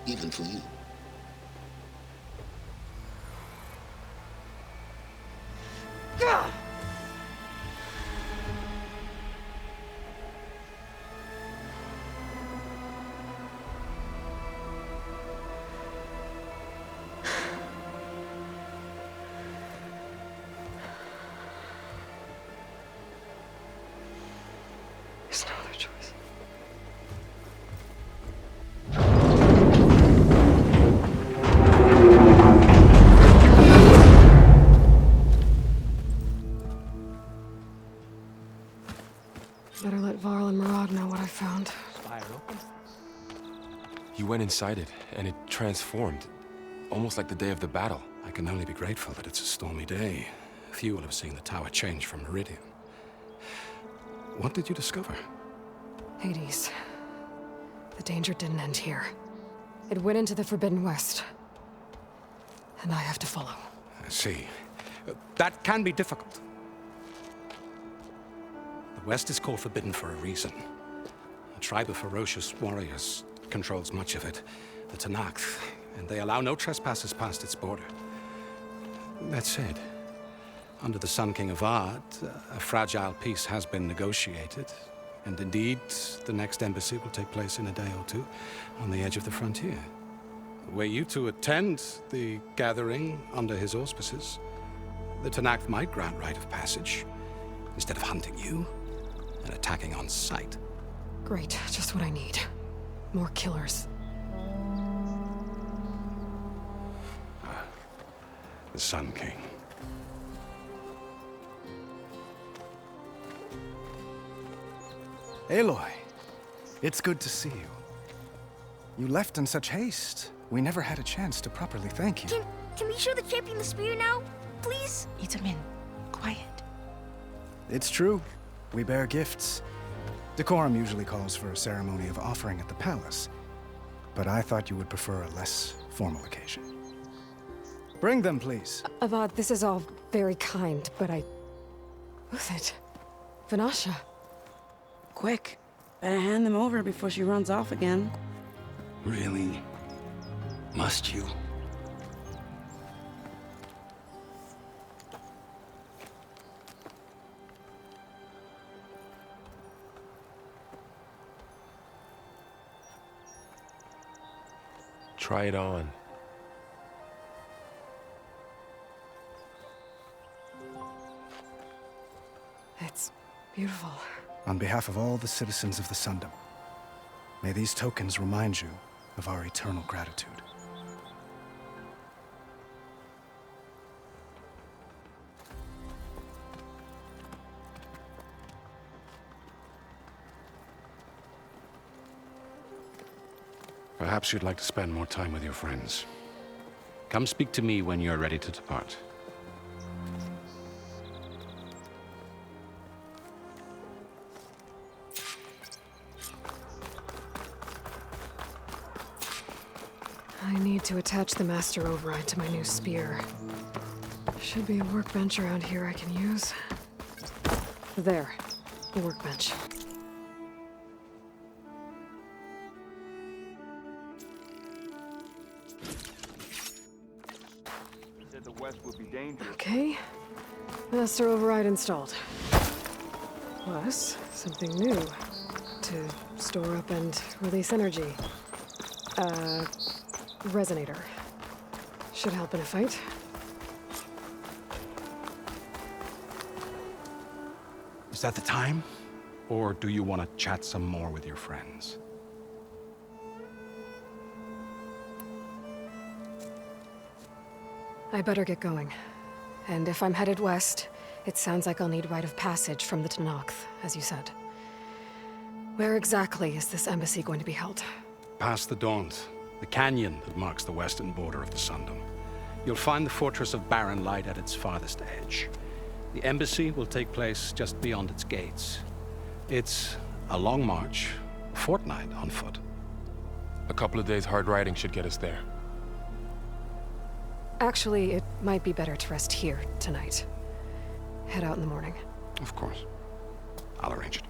Speaker 9: Even for you.
Speaker 1: Gah! There's no other choice. Better let Varl and Murad know what I found.
Speaker 2: You went inside it, and it transformed. Almost like the day of the battle.
Speaker 10: I can only be grateful that it's a stormy day. Few will have seen the tower change from Meridian. What did you discover?
Speaker 1: Hades. The danger didn't end here. It went into the Forbidden West. And I have to follow.
Speaker 10: I see. That can be difficult. The West is called Forbidden for a reason. A tribe of ferocious warriors controls much of it, the Tenakth, and they allow no trespassers past its border. That said, under the Sun King of Ard, a fragile peace has been negotiated, and indeed, the next embassy will take place in a day or two on the edge of the frontier. Were you to attend the gathering under his auspices, the Tenakth might grant right of passage, instead of hunting you and attacking on sight.
Speaker 1: Great, just what I need. More killers.
Speaker 10: The Sun King.
Speaker 11: Aloy, it's good to see you. You left in such haste. We never had a chance to properly thank you.
Speaker 12: Can we show the champion the spear now? Please?
Speaker 13: Itamin, quiet.
Speaker 11: It's true. We bear gifts. Decorum usually calls for a ceremony of offering at the palace, but I thought you would prefer a less formal occasion. Bring them, please.
Speaker 1: Avad, this is all very kind, but Who's it? Vanasha.
Speaker 13: Quick. Better hand them over before she runs off again.
Speaker 10: Really? Must you?
Speaker 2: Try it on.
Speaker 1: It's beautiful.
Speaker 11: On behalf of all the citizens of the Sundom, may these tokens remind you of our eternal gratitude.
Speaker 10: Perhaps you'd like to spend more time with your friends. Come speak to me when you're ready to depart.
Speaker 1: I need to attach the master override to my new spear. Should be a workbench around here I can use. There, the workbench.
Speaker 7: The West would be dangerous.
Speaker 1: Okay, master override installed. Plus, something new. To store up and release energy. Resonator. Should help in a fight.
Speaker 10: Is that the time? Or do you want to chat some more with your friends?
Speaker 1: I better get going. And if I'm headed west, it sounds like I'll need rite of passage from the Tenakth, as you said. Where exactly is this embassy going to be held?
Speaker 10: Past the Daunt, the canyon that marks the western border of the Sundom. You'll find the fortress of Barren Light at its farthest edge. The embassy will take place just beyond its gates. It's a long march, a fortnight on foot.
Speaker 2: A couple of days hard riding should get us there.
Speaker 1: Actually, it might be better to rest here tonight. Head out in the morning.
Speaker 10: Of course. I'll arrange it.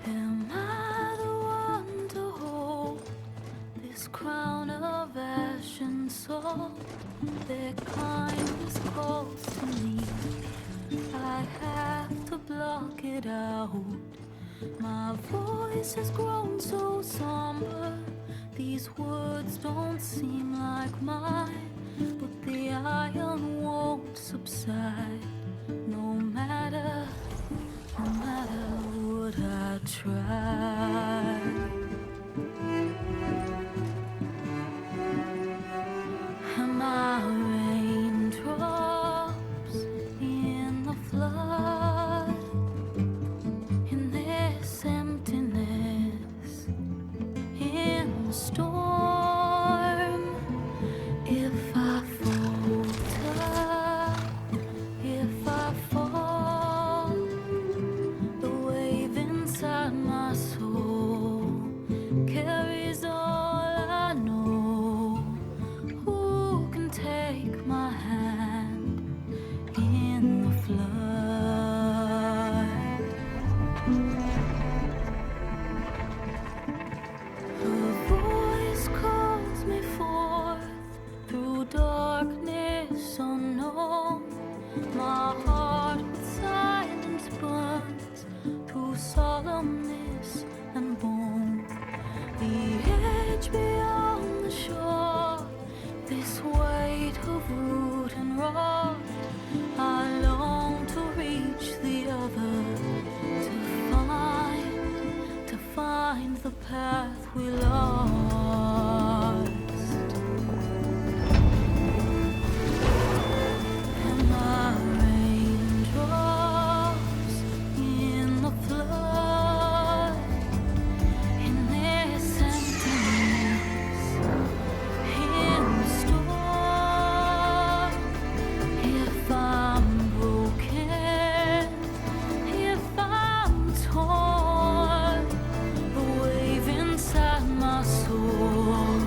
Speaker 14: Am I the one to hold this crown of ash and salt? Their kindness calls to me. I have to block it out. My voice has grown so somber. These words don't seem like mine, but the iron won't subside. No matter what I try. Am I raindrops in the flood? In this emptiness, in the storm. If I falter, if I fall, the wave inside my soul carries all I know. Who can take my hand in the flood? Her voice calls me forth through darkness unknown. My heart with silence burns through solemnness and bone. The edge beyond the shore, this weight of root and rod. I long to reach the other, to find the path we lost. Am I raindrops in the flood? In this emptiness, in the storm. If I'm broken, if I'm torn, the wave inside my soul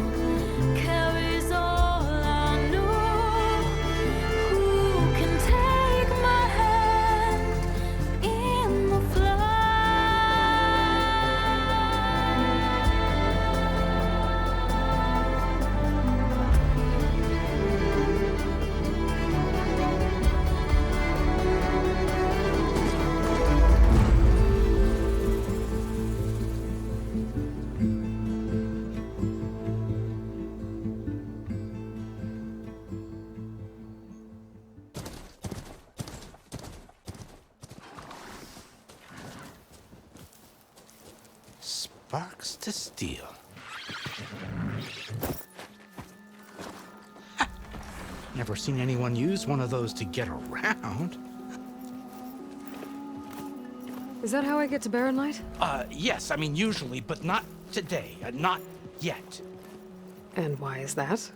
Speaker 14: carries all I know. Who can take my hand in the
Speaker 15: Sparks to steel. Never seen anyone use one of those to get around.
Speaker 1: Is that how I get to Barren Light?
Speaker 15: Yes, I mean usually, but not today. Not yet.
Speaker 1: And why is that?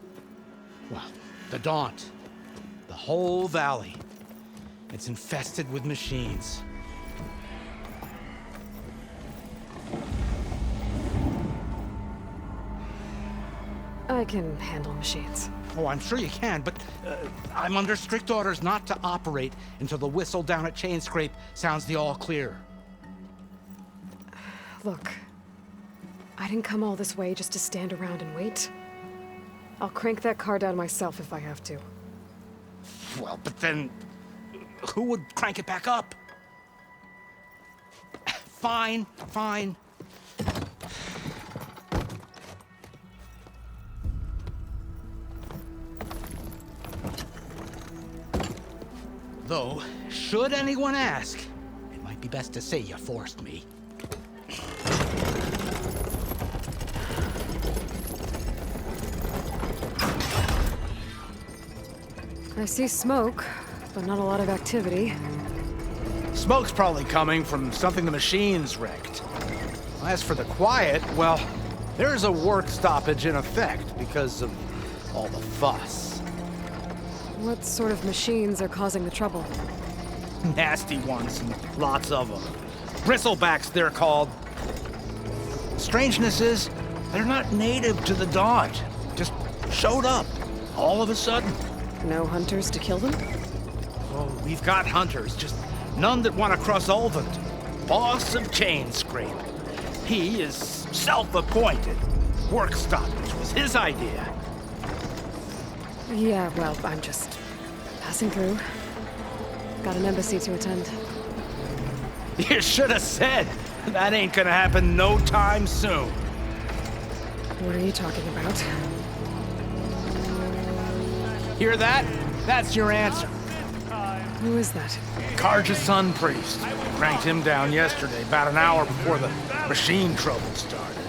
Speaker 15: Well, the Daunt. The whole valley. It's infested with machines.
Speaker 1: I can handle machines.
Speaker 15: Oh, I'm sure you can, but I'm under strict orders not to operate until the whistle down at Chainscrape sounds the all clear.
Speaker 1: Look, I didn't come all this way just to stand around and wait. I'll crank that car down myself if I have to.
Speaker 15: Well, but then who would crank it back up? Fine, fine. Though, should anyone ask, it might be best to say you forced me.
Speaker 1: I see smoke, but not a lot of activity.
Speaker 11: Smoke's probably coming from something the machines wrecked. As for the quiet, well, there's a work stoppage in effect because of all the fuss.
Speaker 1: What sort of machines are causing the trouble?
Speaker 11: Nasty ones, and lots of them. Bristlebacks, they're called. Strangeness is, they're not native to the Daunt. Just showed up, all of a sudden.
Speaker 1: No hunters to kill them?
Speaker 11: Oh, we've got hunters, just none that want to cross Ulvund. Boss of Chainscrape. He is self-appointed. Work stoppage was his idea.
Speaker 1: Yeah, well, I'm just passing through. Got an embassy to attend.
Speaker 11: You should have said. That ain't gonna happen no time soon.
Speaker 1: What are you talking about?
Speaker 11: Hear that? That's your answer.
Speaker 1: Who is that?
Speaker 11: Karja's Sun Priest. Cranked him down yesterday, about an hour before the machine trouble started.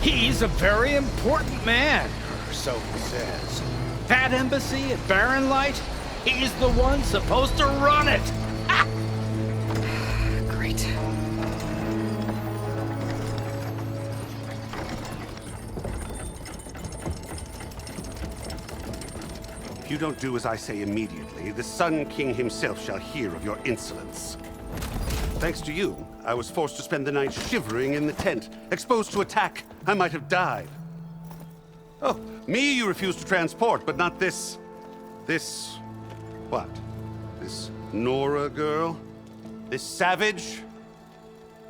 Speaker 11: He's a very important man, or so he says. That embassy at Barren Light, he's the one supposed to run it! Ah!
Speaker 1: Great.
Speaker 16: If you don't do as I say immediately, the Sun King himself shall hear of your insolence. Thanks to you, I was forced to spend the night shivering in the tent. Exposed to attack, I might have died. Oh, me you refuse to transport, but not this... what? This Nora girl? This savage?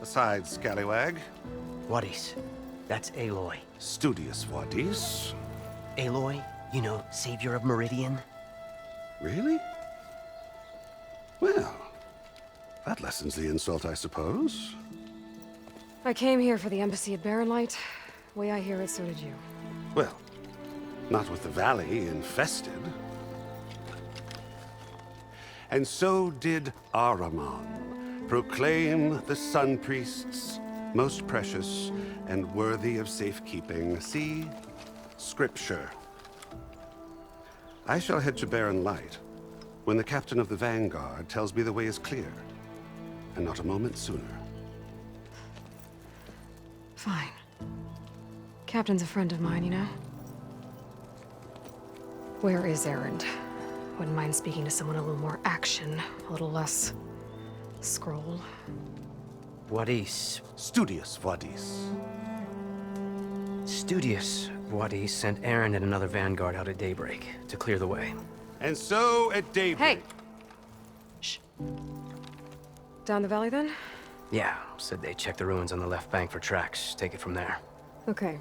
Speaker 16: Besides, scallywag.
Speaker 17: Wadis. That's Aloy.
Speaker 16: Studious Wadis.
Speaker 17: Aloy, you know, savior of Meridian.
Speaker 16: Really? Well, that lessens the insult, I suppose.
Speaker 1: I came here for the embassy at Barren Light. Way I hear it, so did you.
Speaker 16: Well, not with the valley infested. And so did Ahriman proclaim the Sun Priests most precious and worthy of safekeeping. See? Scripture. I shall head to Barren Light when the captain of the Vanguard tells me the way is clear, and not a moment sooner.
Speaker 1: Fine. Captain's a friend of mine, you know? Where is Erend? Wouldn't mind speaking to someone a little more action, a little less scroll.
Speaker 17: Wadis.
Speaker 16: Studious Wadis.
Speaker 17: Studious Wadis sent Aaron and another Vanguard out at daybreak to clear the way.
Speaker 16: And so at daybreak...
Speaker 1: Hey! Shh. Down the valley, then?
Speaker 17: Yeah, said they checked the ruins on the left bank for tracks. Take it from there.
Speaker 1: Okay.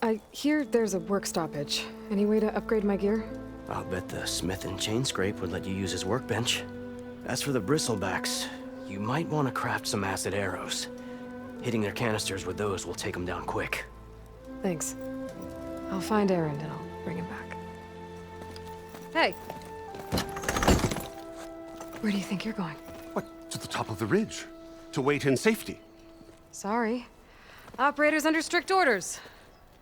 Speaker 1: I hear there's a work stoppage. Any way to upgrade my gear?
Speaker 17: I'll bet the smith in Chainscrape would let you use his workbench. As for the bristlebacks, you might want to craft some acid arrows. Hitting their canisters with those will take them down quick.
Speaker 1: Thanks. I'll find Erend and I'll bring him back. Hey! Where do you think you're going?
Speaker 16: What, to the top of the ridge? To wait in safety?
Speaker 1: Sorry. Operator's under strict orders.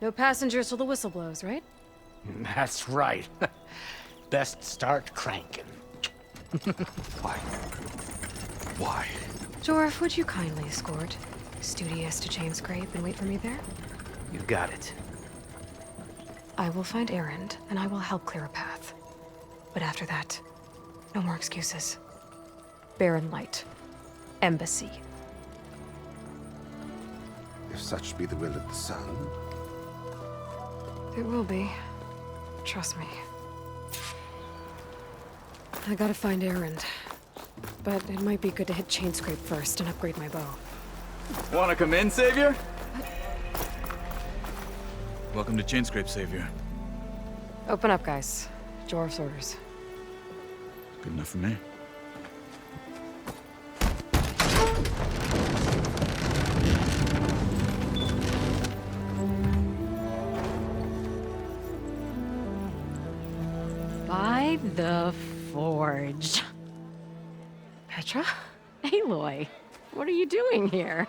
Speaker 1: No passengers till the whistle blows, right?
Speaker 15: That's right. Best start cranking.
Speaker 10: Why? Why?
Speaker 1: Jorf, would you kindly escort Studious to Chainscrape and wait for me there?
Speaker 17: You got it.
Speaker 1: I will find Erend, and I will help clear a path. But after that, no more excuses. Barren Light. Embassy.
Speaker 16: If such be the will of the sun.
Speaker 1: It will be. Trust me. I gotta find Erend. But it might be good to hit Chainscrape first and upgrade my bow.
Speaker 18: Wanna come in, Savior? Welcome to Chainscrape, Savior.
Speaker 1: Open up, guys. Jorf's orders.
Speaker 18: Good enough for me.
Speaker 19: By the Forge.
Speaker 1: Petra?
Speaker 19: Aloy, what are you doing here?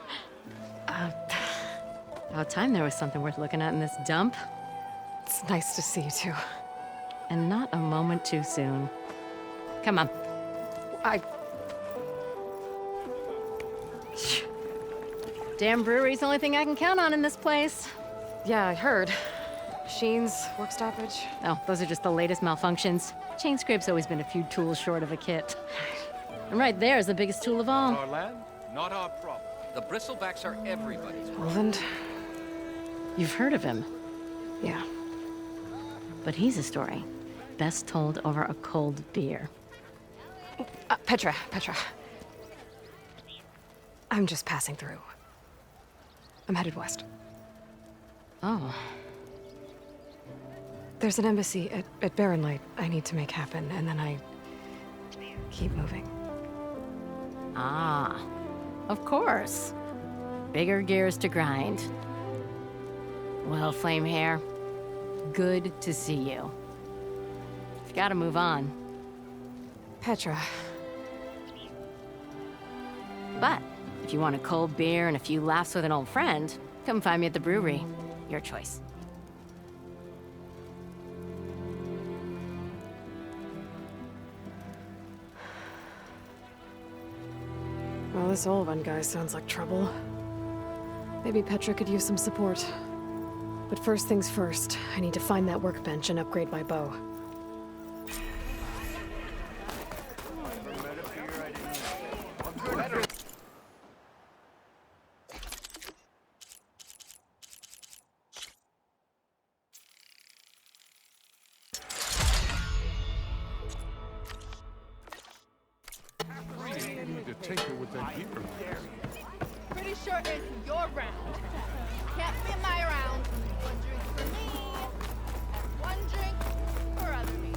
Speaker 19: About time there was something worth looking at in this dump.
Speaker 1: It's nice to see you too.
Speaker 19: And not a moment too soon. Come on. Damn brewery's the only thing I can count on in this place.
Speaker 1: Yeah, I heard. Machines, work stoppage.
Speaker 19: Oh, those are just the latest malfunctions. Chainscrape's always been a few tools short of a kit. And right there is the biggest tool of all.
Speaker 20: Our land, not our problem. The bristlebacks are everybody's problem.
Speaker 1: Roland?
Speaker 19: You've heard of him.
Speaker 1: Yeah.
Speaker 19: But he's a story best told over a cold beer.
Speaker 1: Petra. I'm just passing through. I'm headed west.
Speaker 19: Oh.
Speaker 1: There's an embassy at Barren Light I need to make happen, and then I keep moving.
Speaker 19: Ah, of course. Bigger gears to grind. Well, Flamehair, good to see you. You've got to move on.
Speaker 1: Petra.
Speaker 19: But if you want a cold beer and a few laughs with an old friend, come find me at the brewery. Your choice.
Speaker 1: Well, this old one guy sounds like trouble. Maybe Petra could use some support. But first things first, I need to find that workbench and upgrade my bow.
Speaker 21: Pretty sure it's your round. Can't be my round. One drink for me, and one drink for other me.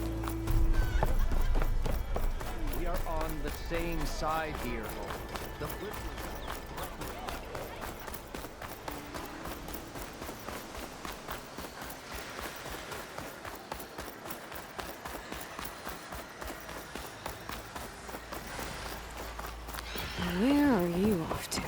Speaker 20: We are on the same side here. The
Speaker 1: Where are you off to?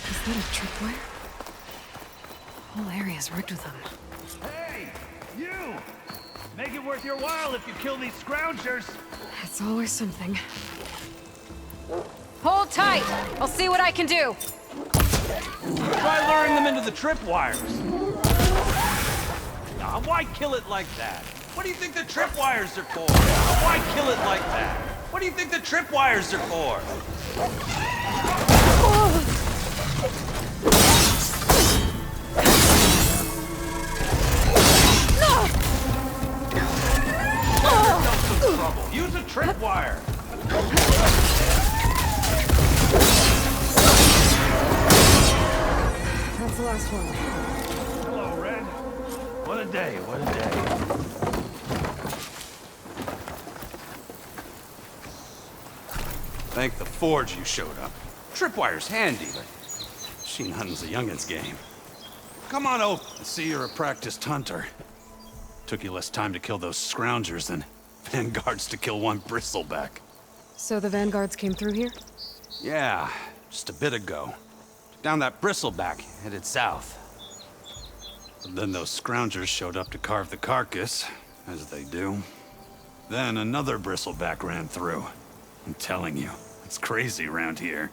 Speaker 1: Is that a tripwire? The whole area's rigged with them.
Speaker 7: Hey, you! Make it worth your while if you kill these scroungers.
Speaker 1: It's always something.
Speaker 22: Hold tight! I'll see what I can do!
Speaker 7: Try luring them into the tripwires. Nah, why kill it like that? What do you think the tripwires are for? Why kill it like that? What do you think the tripwires are for? Use a tripwire.
Speaker 1: That's the last one.
Speaker 7: Hello, Red. What a day, what a day.
Speaker 10: Thank the Forge you showed up. Tripwire's handy, but machine hunting's a youngin's game. Come on, Oak. I see you're a practiced hunter. Took you less time to kill those scroungers than
Speaker 15: Vanguards to kill one bristleback.
Speaker 1: So the vanguards came through here?
Speaker 15: Yeah, just a bit ago. Down that bristleback, headed south. But then those scroungers showed up to carve the carcass, as they do. Then another bristleback ran through. I'm telling you, it's crazy around here.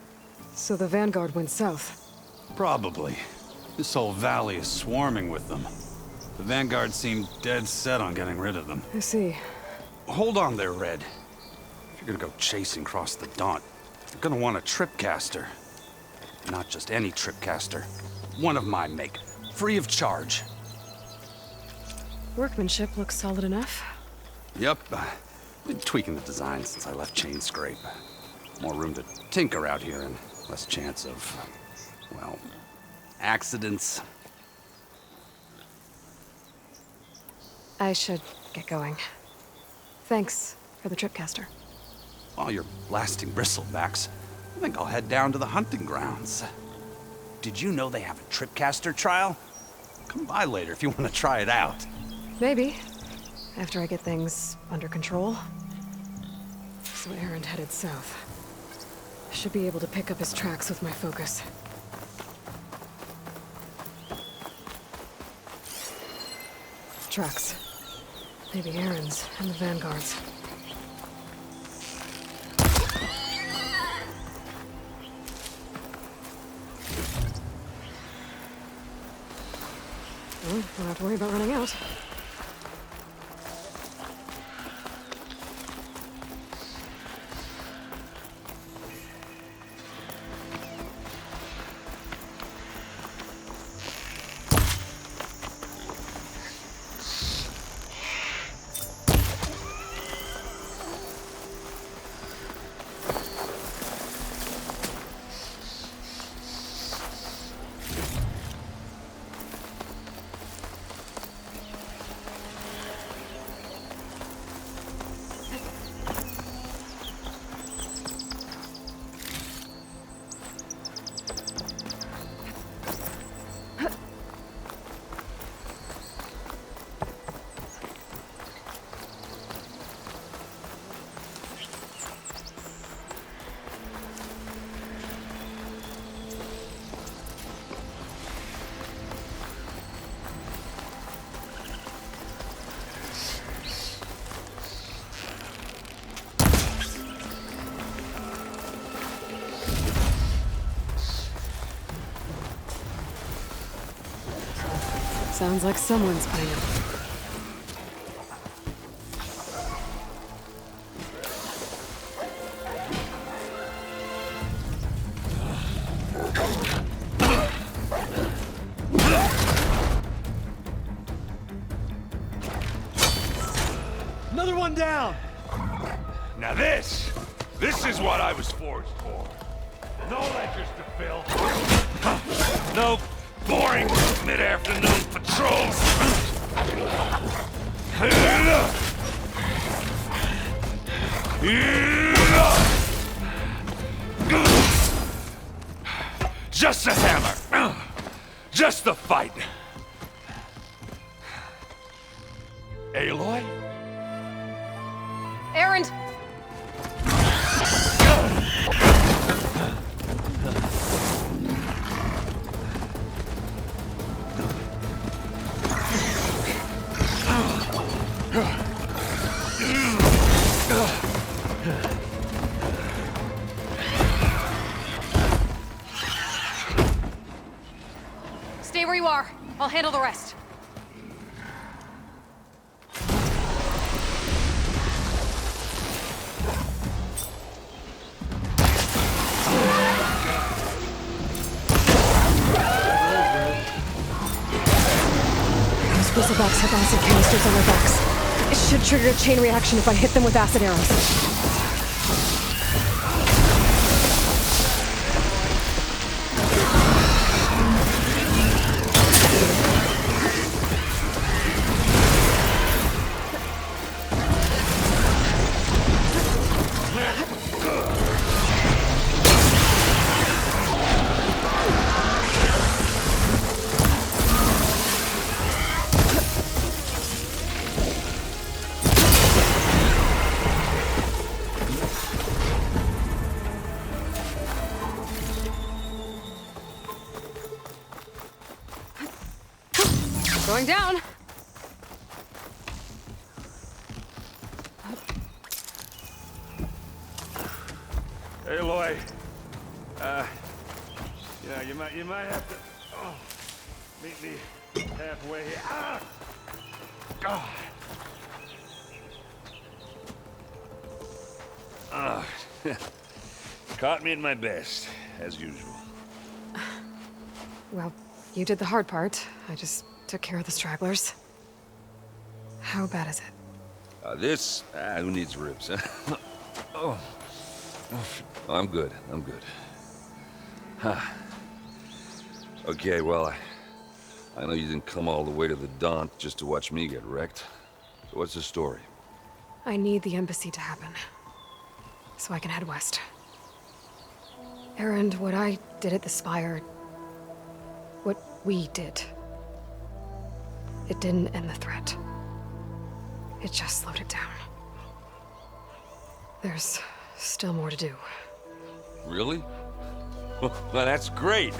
Speaker 1: So the vanguard went south?
Speaker 15: Probably. This whole valley is swarming with them. The vanguard seemed dead set on getting rid of them.
Speaker 1: I see.
Speaker 15: Hold on there, Red. If you're gonna go chasing across the Daunt, you're gonna want a tripcaster. Not just any tripcaster. One of my make. Free of charge.
Speaker 1: Workmanship looks solid enough.
Speaker 15: Yep. Been tweaking the design since I left Chain Scrape. More room to tinker out here and less chance of, well, accidents.
Speaker 1: I should get going. Thanks for the tripcaster.
Speaker 15: While you're blasting bristlebacks, I think I'll head down to the hunting grounds. Did you know they have a tripcaster trial? Come by later if you want to try it out.
Speaker 1: Maybe. After I get things under control. So Aaron headed south. Should be able to pick up his tracks with my focus. Tracks. Maybe Aaron's and the vanguards. Well, don't have to worry about running out. Sounds like someone's playing.
Speaker 4: Another one down!
Speaker 5: Now this is what I was forged for. No ledgers to fill. No boring mid-afternoon patrols. Just a hammer. Just the fight. Aloy?
Speaker 22: Aaron! Stay where you are. I'll handle the rest.
Speaker 1: Those bristlebacks have acid canisters on their backs. It should trigger a chain reaction if I hit them with acid arrows. Going down.
Speaker 5: Hey, Aloy. You might have to meet me halfway here. Ah! God. Caught me at my best, as usual.
Speaker 1: Well, you did the hard part. I just took care of the stragglers. How bad is it?
Speaker 5: Who needs ribs, huh? Oh. I'm good. Huh. Okay, well, I know you didn't come all the way to the Daunt just to watch me get wrecked. So what's the story?
Speaker 1: I need the embassy to happen, so I can head west. Erend, what I did at the Spire, what we did, it didn't end the threat. It just slowed it down. There's still more to do.
Speaker 5: Really? Well, that's great.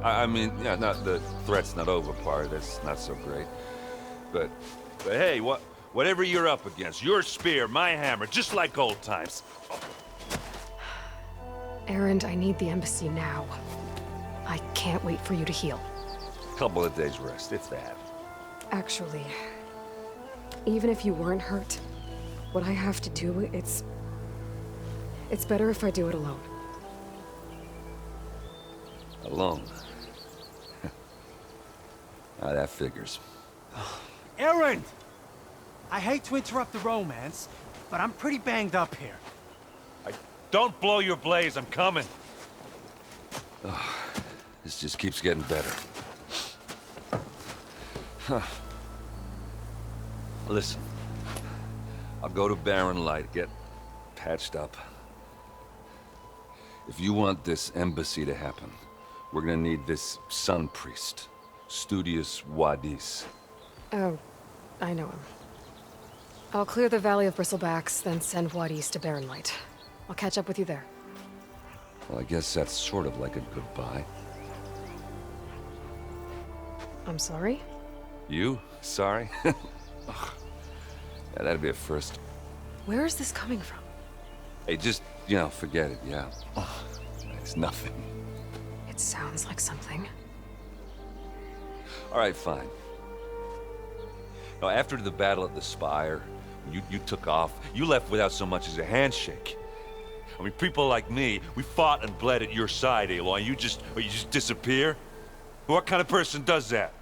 Speaker 5: I mean, yeah, not the threat's not over part. That's not so great. But hey, whatever you're up against, your spear, my hammer, just like old times.
Speaker 1: Erend, I need the embassy now. I can't wait for you to heal.
Speaker 5: Couple of days rest, if that.
Speaker 1: Actually, even if you weren't hurt, what I have to do, it's better if I do it alone.
Speaker 5: Alone? That figures.
Speaker 4: Erend! I hate to interrupt the romance, but I'm pretty banged up here.
Speaker 5: Don't blow your blaze, I'm coming. This just keeps getting better. Listen, I'll go to Barren Light, get patched up. If you want this embassy to happen, we're gonna need this sun priest, Studius Wadis.
Speaker 1: Oh, I know him. I'll clear the Valley of Bristlebacks, then send Wadis to Barren Light. I'll catch up with you there.
Speaker 5: Well, I guess that's sort of like a goodbye.
Speaker 1: I'm sorry?
Speaker 5: You? Sorry? Ugh. Yeah, that'd be a first.
Speaker 1: Where is this coming from?
Speaker 5: Hey, just, forget it, yeah. Ugh. It's nothing.
Speaker 1: It sounds like something.
Speaker 5: All right, fine. Now, after the battle at the Spire, you took off, you left without so much as a handshake. I mean, people like me, we fought and bled at your side, Aloy, and you just disappear? What kind of person does that?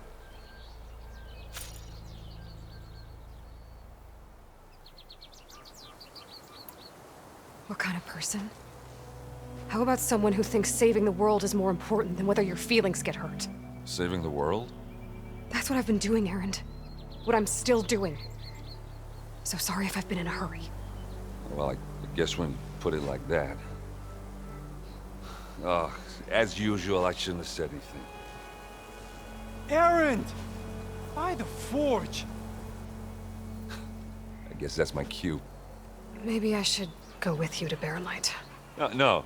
Speaker 1: What kind of person? How about someone who thinks saving the world is more important than whether your feelings get hurt?
Speaker 5: Saving the world?
Speaker 1: That's what I've been doing, Erend. What I'm still doing. So sorry if I've been in a hurry.
Speaker 5: Well, I guess when you put it like that. Oh, as usual, I shouldn't have said anything.
Speaker 4: Erend! By the Forge!
Speaker 5: I guess that's my cue.
Speaker 1: Maybe I should go with you to Barren Light.
Speaker 5: No.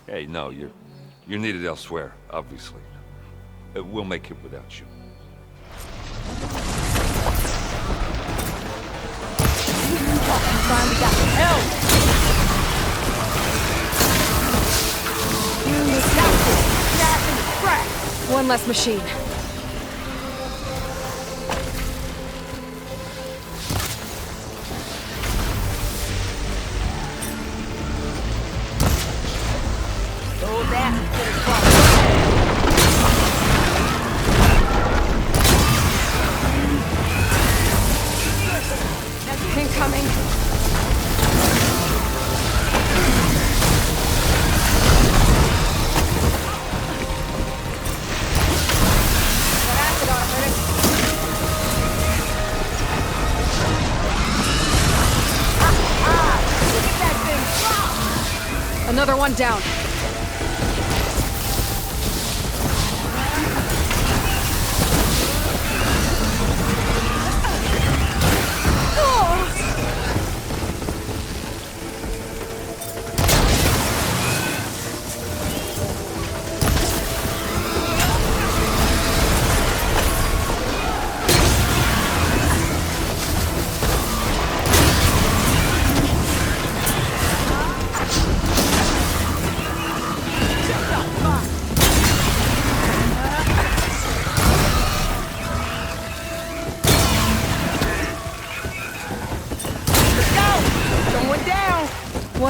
Speaker 5: Hey, no, you're needed elsewhere, obviously. We'll make it without you.
Speaker 21: Finally got some help!
Speaker 1: One less machine.
Speaker 21: Those asses get across.
Speaker 1: Incoming. Another one down.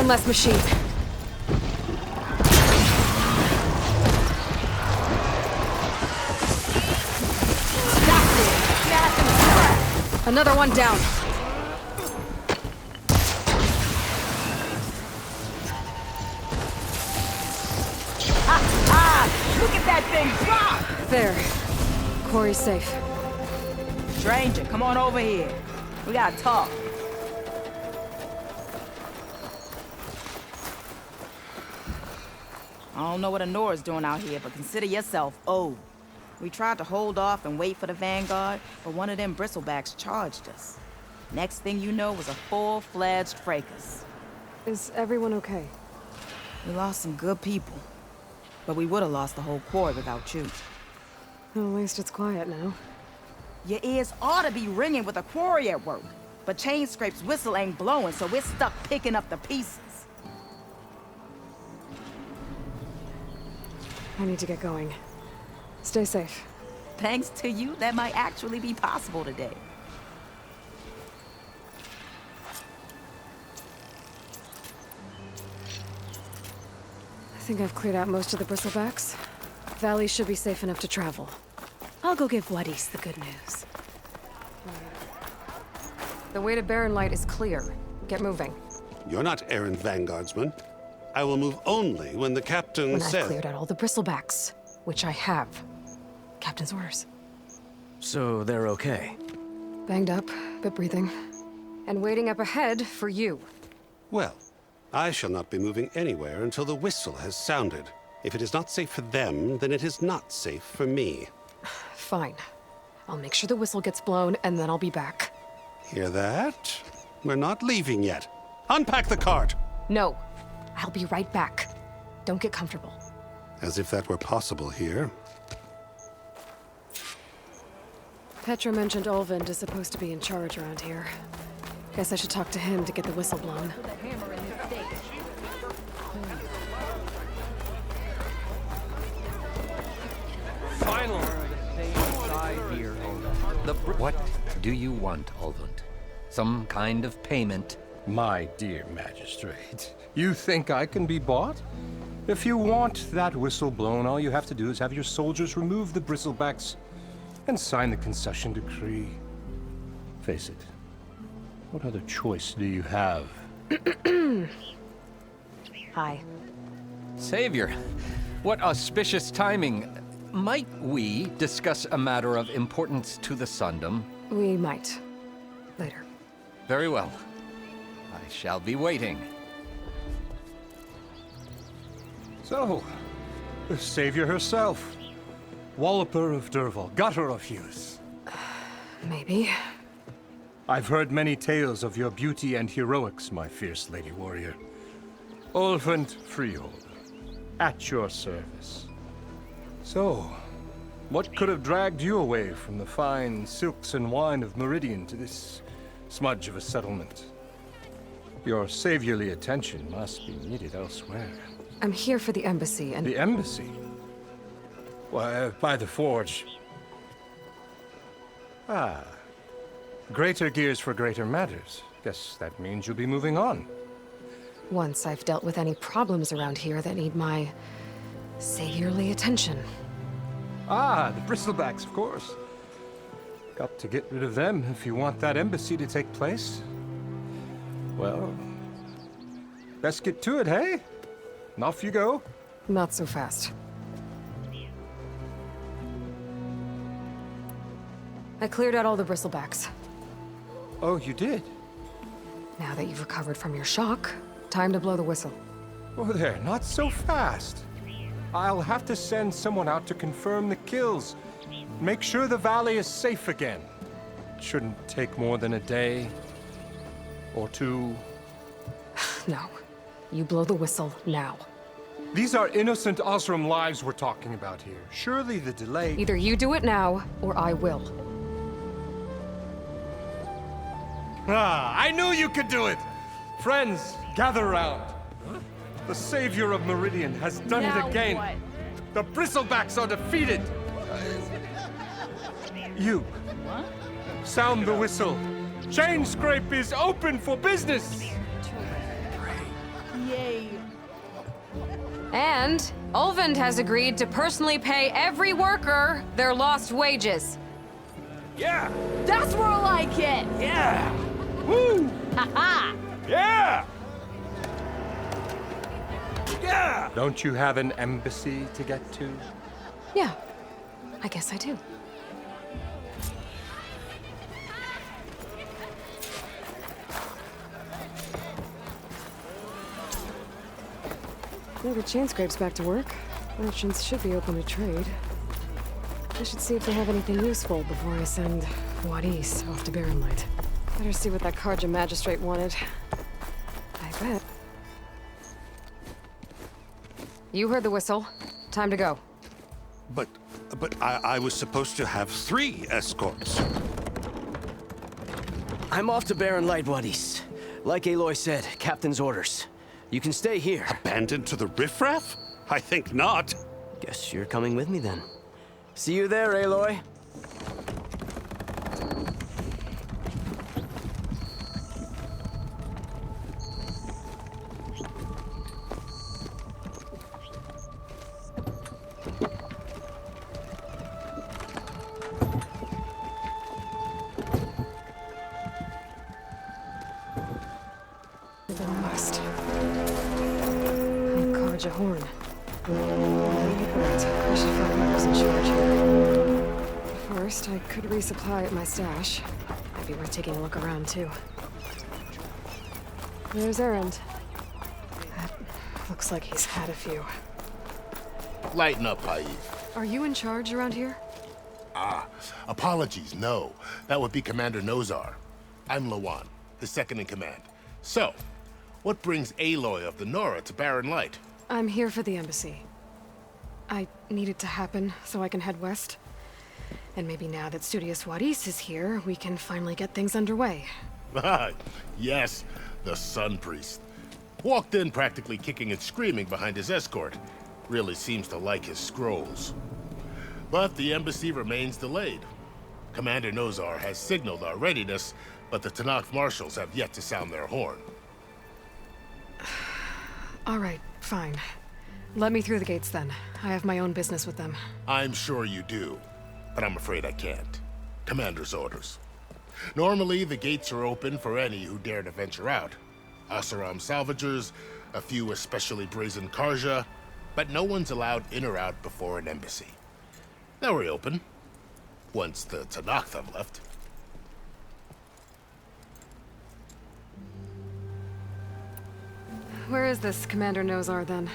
Speaker 1: less machine. Another one down.
Speaker 3: Look at that thing drop!
Speaker 1: There. Quarry's safe.
Speaker 3: Stranger, come on over here. We gotta talk. I don't know what Honora's doing out here, but consider yourself owed. We tried to hold off and wait for the Vanguard, but one of them bristlebacks charged us. Next thing you know was a full-fledged fracas.
Speaker 1: Is everyone okay?
Speaker 3: We lost some good people, but we would have lost the whole quarry without you.
Speaker 1: At least it's quiet now.
Speaker 3: Your ears ought to be ringing with a quarry at work, but Chainscrape's whistle ain't blowing, so we're stuck picking up the pieces.
Speaker 1: I need to get going. Stay safe.
Speaker 3: Thanks to you, that might actually be possible today.
Speaker 1: I think I've cleared out most of the bristlebacks. Valley should be safe enough to travel. I'll go give Wadis the good news. The way to Barren Light is clear. Get moving.
Speaker 16: You're not errand vanguardsman. I will move only when the captain
Speaker 1: When
Speaker 16: says...
Speaker 1: I've cleared out all the bristlebacks, which I have. Captain's orders.
Speaker 17: So they're okay?
Speaker 1: Banged up, but breathing. And waiting up ahead for you.
Speaker 16: Well, I shall not be moving anywhere until the whistle has sounded. If it is not safe for them, then it is not safe for me.
Speaker 1: Fine. I'll make sure the whistle gets blown, and then I'll be back.
Speaker 16: Hear that? We're not leaving yet. Unpack the cart!
Speaker 1: No. I'll be right back. Don't get comfortable.
Speaker 16: As if that were possible here.
Speaker 1: Petra mentioned Olvind is supposed to be in charge around here. Guess I should talk to him to get the whistle blown.
Speaker 20: Finally, same side here.
Speaker 6: What do you want, Olvind? Some kind of payment?
Speaker 23: My dear magistrate, you think I can be bought? If you want that whistle blown, all you have to do is have your soldiers remove the bristlebacks and sign the concession decree. Face it, what other choice do you have?
Speaker 1: Hi.
Speaker 6: Savior, what auspicious timing. Might we discuss a matter of importance to the Sundom?
Speaker 1: We might. Later.
Speaker 6: Very well. I shall be waiting.
Speaker 23: So, the Savior herself. Walloper of Derval, gutter of Hughes.
Speaker 1: Maybe.
Speaker 23: I've heard many tales of your beauty and heroics, my fierce lady warrior. Olvind Freeholder, at your service. So, what could have dragged you away from the fine silks and wine of Meridian to this smudge of a settlement? Your saviorly attention must be needed elsewhere.
Speaker 1: I'm here for the embassy and...
Speaker 23: The embassy? Why, by the forge. Ah. Greater gears for greater matters. Guess that means you'll be moving on.
Speaker 1: Once I've dealt with any problems around here that need my... saviorly attention.
Speaker 23: Ah, the bristlebacks, of course. Got to get rid of them if you want that embassy to take place. Well, best get to it, hey? And off you go.
Speaker 1: Not so fast. I cleared out all the bristlebacks.
Speaker 23: Oh, you did?
Speaker 1: Now that you've recovered from your shock, time to blow the whistle.
Speaker 23: Oh there, not so fast. I'll have to send someone out to confirm the kills. Make sure the valley is safe again. It shouldn't take more than a day. Or two.
Speaker 1: No. You blow the whistle now.
Speaker 23: These are innocent Osram lives we're talking about here. Surely the delay...
Speaker 1: Either you do it now, or I will.
Speaker 23: Ah, I knew you could do it! Friends, gather round. The savior of Meridian has done it again.
Speaker 21: What?
Speaker 23: The bristlebacks are defeated. You. Sound the whistle. Chainscrape is open for business.
Speaker 21: Yay.
Speaker 22: And Ulvund has agreed to personally pay every worker their lost wages.
Speaker 7: Yeah!
Speaker 21: That's more like it!
Speaker 7: Yeah! Woo!
Speaker 22: Ha-ha!
Speaker 7: Yeah! Yeah!
Speaker 23: Don't you have an embassy to get to?
Speaker 1: Yeah, I guess I do. Well, the chain scrape's back to work. Merchants should be open to trade. I should see if they have anything useful before I send Wadis off to Barren Light. Better see what that Karja magistrate wanted. I bet.
Speaker 22: You heard the whistle. Time to go.
Speaker 16: But I was supposed to have 3 escorts.
Speaker 17: I'm off to Barren Light, Wadis. Like Aloy said, Captain's orders. You can stay here.
Speaker 16: Abandoned to the riffraff? I think not.
Speaker 17: Guess you're coming with me then. See you there, Aloy.
Speaker 1: West. Karja Horn. I should find whoever's in charge here. First, I could resupply at my stash. Might be worth taking a look around, too. There's Erend. That looks like he's had a few.
Speaker 8: Lighten up, Paiv.
Speaker 1: Are you in charge around here?
Speaker 8: Apologies, no. That would be Commander Nozar. I'm Lawan, his second in command. So, what brings Aloy of the Nora to Barren Light?
Speaker 1: I'm here for the embassy. I need it to happen so I can head west. And maybe now that Studious Wadis is here, we can finally get things underway.
Speaker 8: Yes, the Sun Priest. Walked in practically kicking and screaming behind his escort. Really seems to like his scrolls. But the embassy remains delayed. Commander Nozar has signaled our readiness, but the Tanakh marshals have yet to sound their horn.
Speaker 1: All right, fine. Let me through the gates then. I have my own business with them.
Speaker 8: I'm sure you do, but I'm afraid I can't. Commander's orders. Normally, the gates are open for any who dare to venture out. Asaram salvagers, a few especially brazen Karja, but no one's allowed in or out before an embassy. They'll reopen, once the Tanakh have left.
Speaker 1: Where is this Commander Nozar, then?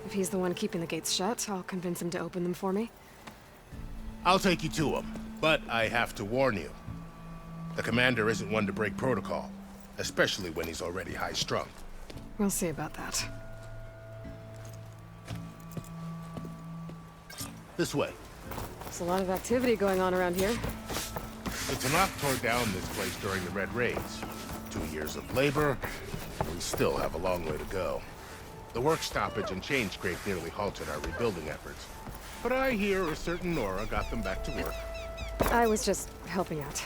Speaker 1: If he's the one keeping the gates shut, I'll convince him to open them for me.
Speaker 8: I'll take you to him, but I have to warn you. The commander isn't one to break protocol, especially when he's already high-strung.
Speaker 1: We'll see about that.
Speaker 8: This way.
Speaker 1: There's a lot of activity going on around here.
Speaker 8: The Tanakh tore down this place during the Red Raids. 2 years of labor, we still have a long way to go. The work stoppage and chain scrape nearly halted our rebuilding efforts. But I hear a certain Nora got them back to work.
Speaker 1: I was just helping out.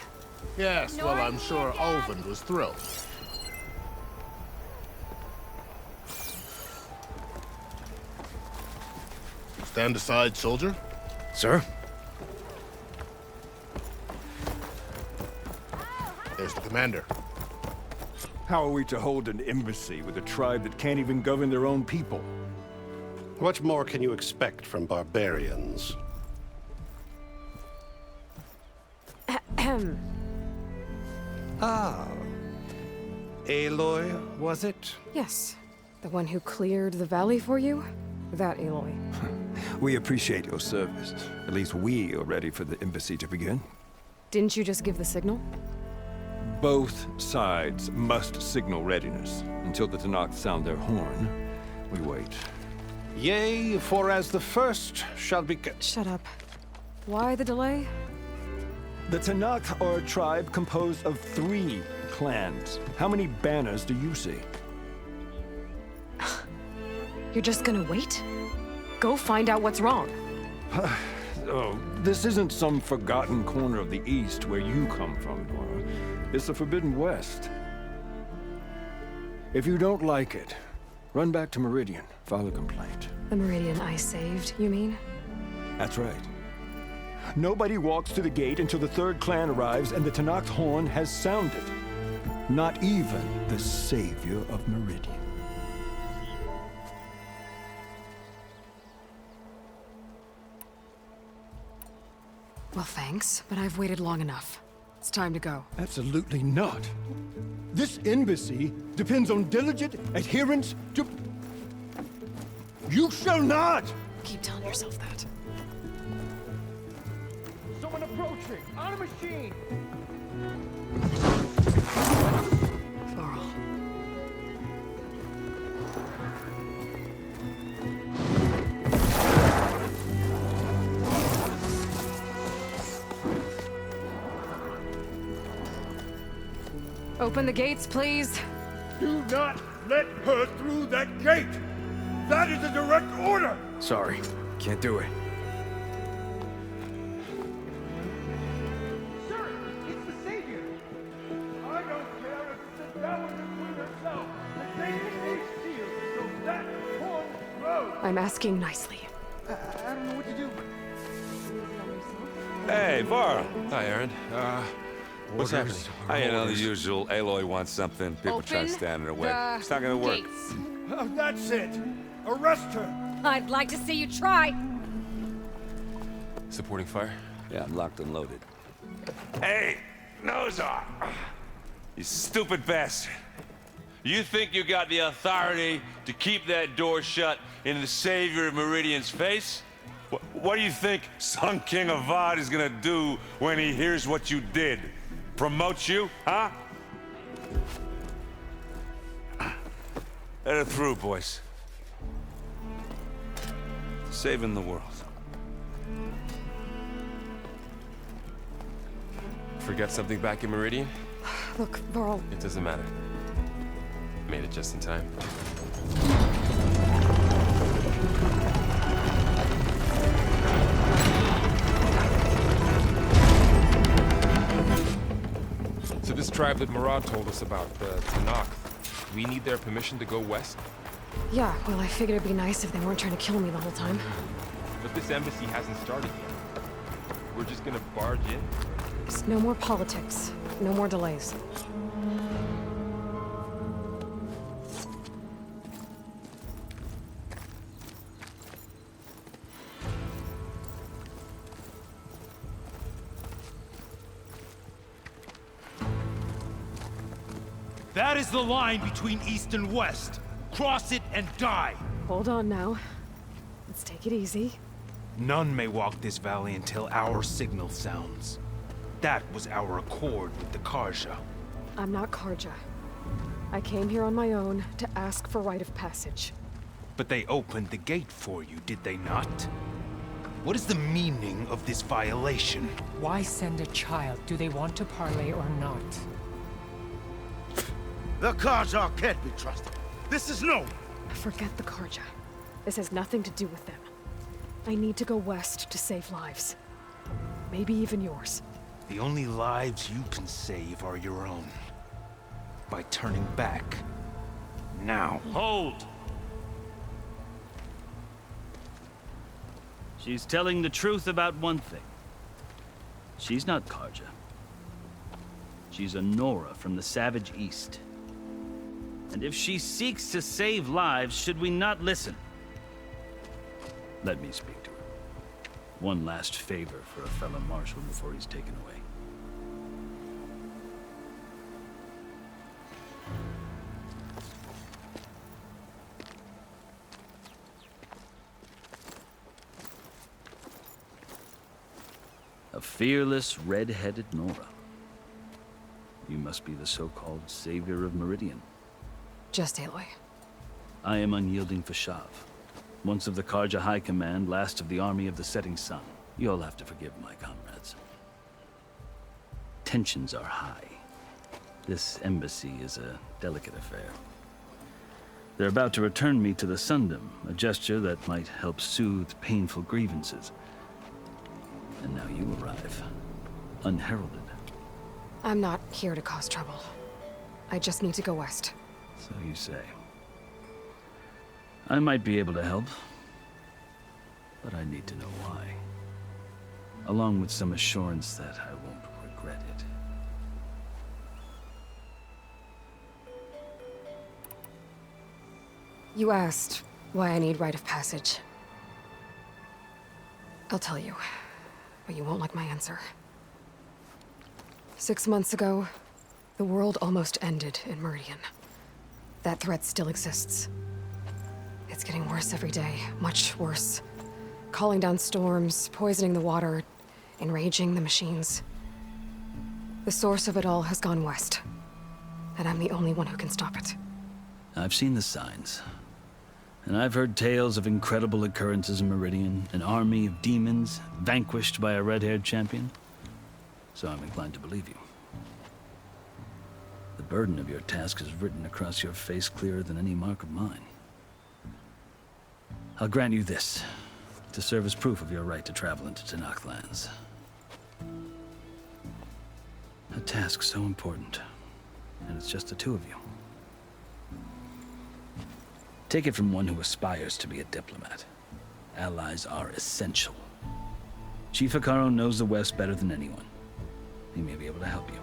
Speaker 8: Yes, well, I'm sure Ulvund was thrilled. Stand aside, soldier.
Speaker 10: Sir?
Speaker 8: There's the commander.
Speaker 9: How are we to hold an embassy with a tribe that can't even govern their own people?
Speaker 16: What more can you expect from barbarians?
Speaker 10: Ah. Aloy, was it?
Speaker 1: Yes. The one who cleared the valley for you? That Aloy.
Speaker 9: We appreciate your service. At least we are ready for the embassy to begin.
Speaker 1: Didn't you just give the signal?
Speaker 9: Both sides must signal readiness. Until the Tanakh sound their horn, we wait.
Speaker 10: Yea, for as the first shall be...
Speaker 1: Shut up. Why the delay?
Speaker 9: The Tanakh are a tribe composed of 3 clans. How many banners do you see?
Speaker 1: You're just gonna wait? Go find out what's wrong.
Speaker 9: Oh, this isn't some forgotten corner of the East where you come from, Nora. It's the Forbidden West. If you don't like it, Run back to Meridian, file a complaint.
Speaker 1: The Meridian I saved, you mean?
Speaker 9: That's right. Nobody walks to the gate until the third clan arrives and the Tenakth's horn has sounded. Not even the savior of Meridian.
Speaker 1: Well, thanks, but I've waited long enough. It's time to go.
Speaker 9: Absolutely not. This embassy depends on diligent adherence to... You shall not!
Speaker 1: Keep telling yourself that.
Speaker 20: Someone approaching! On a machine!
Speaker 1: Varl.
Speaker 22: Open the gates, please.
Speaker 9: Do not let her through that gate! That is a direct order!
Speaker 11: Sorry, can't do it.
Speaker 20: Sir, it's the Savior!
Speaker 9: I don't care if the devil between herself. The gate is sealed, so that horn grows!
Speaker 1: I'm asking nicely.
Speaker 20: I don't know what to do.
Speaker 5: Hey, Varl.
Speaker 2: Hi, Aaron. What's happening?
Speaker 5: You know, the usual. Aloy wants something. People try to stand in her way. It's not gonna work.
Speaker 9: That's it! Arrest her!
Speaker 22: I'd like to see you try.
Speaker 2: Supporting fire?
Speaker 5: Yeah, I'm locked and loaded. Hey, Nozar! You stupid bastard. You think you got the authority to keep that door shut in the savior of Meridian's face? What do you think Sun King Avad is gonna do when he hears what you did? Promote you, huh? Let her through, boys. Saving the world.
Speaker 2: Forget something back in Meridian?
Speaker 1: Look, Varl.
Speaker 2: It doesn't matter. Made it just in time. So this tribe that Murad told us about, the Tenakth, we need their permission to go west?
Speaker 1: Yeah, well, I figured it'd be nice if they weren't trying to kill me the whole time.
Speaker 2: But this embassy hasn't started yet. We're just gonna barge in?
Speaker 1: Just no more politics. No more delays.
Speaker 4: That is the line between East and West. Cross it and die.
Speaker 1: Hold on now. Let's take it easy.
Speaker 4: None may walk this valley until our signal sounds. That was our accord with the Karja.
Speaker 1: I'm not Karja. I came here on my own to ask for rite of passage.
Speaker 4: But they opened the gate for you, did they not? What is the meaning of this violation?
Speaker 12: Why send a child? Do they want to parley or not?
Speaker 8: The Karja can't be trusted. This is no...
Speaker 1: Forget the Karja. This has nothing to do with them. I need to go west to save lives. Maybe even yours.
Speaker 4: The only lives you can save are your own. By turning back. Now.
Speaker 13: Hold! She's telling the truth about one thing. She's not Karja. She's a Nora from the Savage East. And if she seeks to save lives, should we not listen? Let me speak to her. One last favor for a fellow marshal before he's taken away. A fearless, red-headed Nora. You must be the so-called savior of Meridian.
Speaker 1: Just Aloy.
Speaker 13: I am unyielding Fashav. Once of the Karja High Command, last of the army of the setting sun. You'll have to forgive my comrades. Tensions are high. This embassy is a delicate affair. They're about to return me to the Sundom, a gesture that might help soothe painful grievances. And now you arrive, unheralded.
Speaker 1: I'm not here to cause trouble. I just need to go west.
Speaker 13: So you say. I might be able to help, but I need to know why. Along with some assurance that I won't regret it.
Speaker 1: You asked why I need rite of passage. I'll tell you, but you won't like my answer. 6 months ago, the world almost ended in Meridian. That threat still exists. It's getting worse every day, much worse. Calling down storms, poisoning the water, enraging the machines. The source of it all has gone west, and I'm the only one who can stop it.
Speaker 13: I've seen the signs. And I've heard tales of incredible occurrences in Meridian, an army of demons vanquished by a red-haired champion. So I'm inclined to believe you. The burden of your task is written across your face clearer than any mark of mine. I'll grant you this, to serve as proof of your right to travel into Tenakth lands. A task so important, and it's just the two of you. Take it from one who aspires to be a diplomat. Allies are essential. Chief Hekarro knows the West better than anyone. He may be able to help you.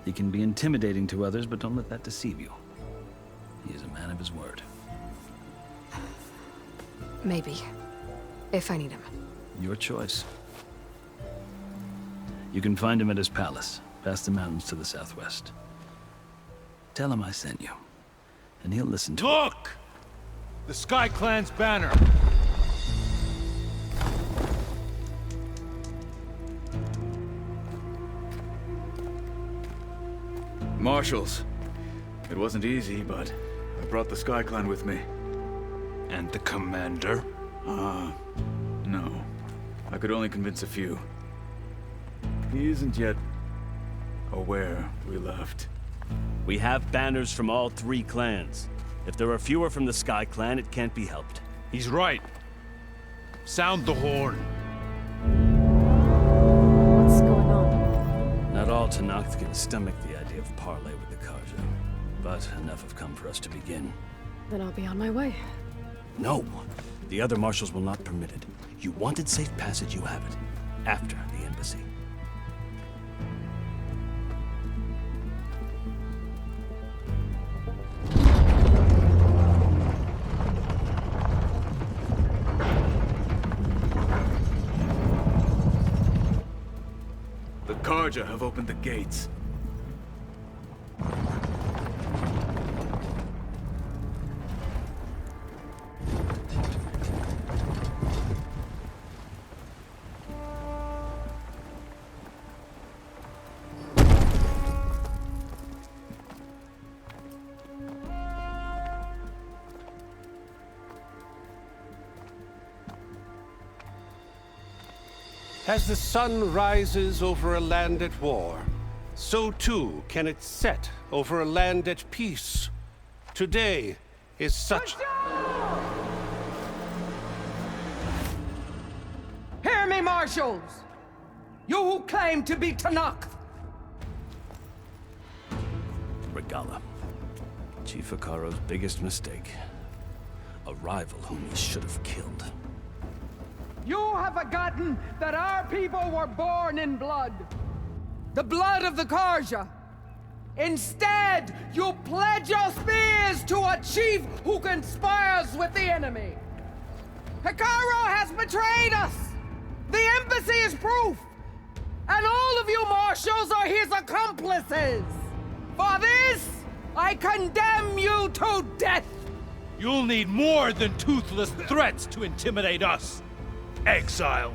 Speaker 13: He can be intimidating to others, but don't let that deceive you. He is a man of his word.
Speaker 1: Maybe. If I need him.
Speaker 13: Your choice. You can find him at his palace, past the mountains to the southwest. Tell him I sent you, and he'll listen to
Speaker 23: Look! The Sky Clan's banner!
Speaker 14: Marshals. It wasn't easy, but I brought the Sky Clan with me.
Speaker 23: And the commander?
Speaker 14: No. I could only convince a few. He isn't yet aware we left.
Speaker 18: We have banners from all 3 clans. If there are fewer from the Sky Clan, it can't be helped.
Speaker 23: He's right. Sound the horn.
Speaker 1: What's going on?
Speaker 13: Not all Tenakth can stomach the idea of parley with the Karja, but enough have come for us to begin.
Speaker 1: Then I'll be on my way.
Speaker 18: No! The other marshals will not permit it. You wanted safe passage, you have it. After the embassy.
Speaker 14: The Karja have opened the gates.
Speaker 16: As the sun rises over a land at war, so too can it set over a land at peace. Today is such...
Speaker 19: Hear me, marshals! You who claim to be Tenakth!
Speaker 18: Regala. Chief Hekarro's biggest mistake. A rival whom he should have killed.
Speaker 19: You have forgotten that our people were born in blood. The blood of the Karja. Instead, you pledge your spears to a chief who conspires with the enemy. Hekarro has betrayed us! The embassy is proof! And all of you marshals are his accomplices! For this, I condemn you to death!
Speaker 23: You'll need more than toothless threats to intimidate us. Exile.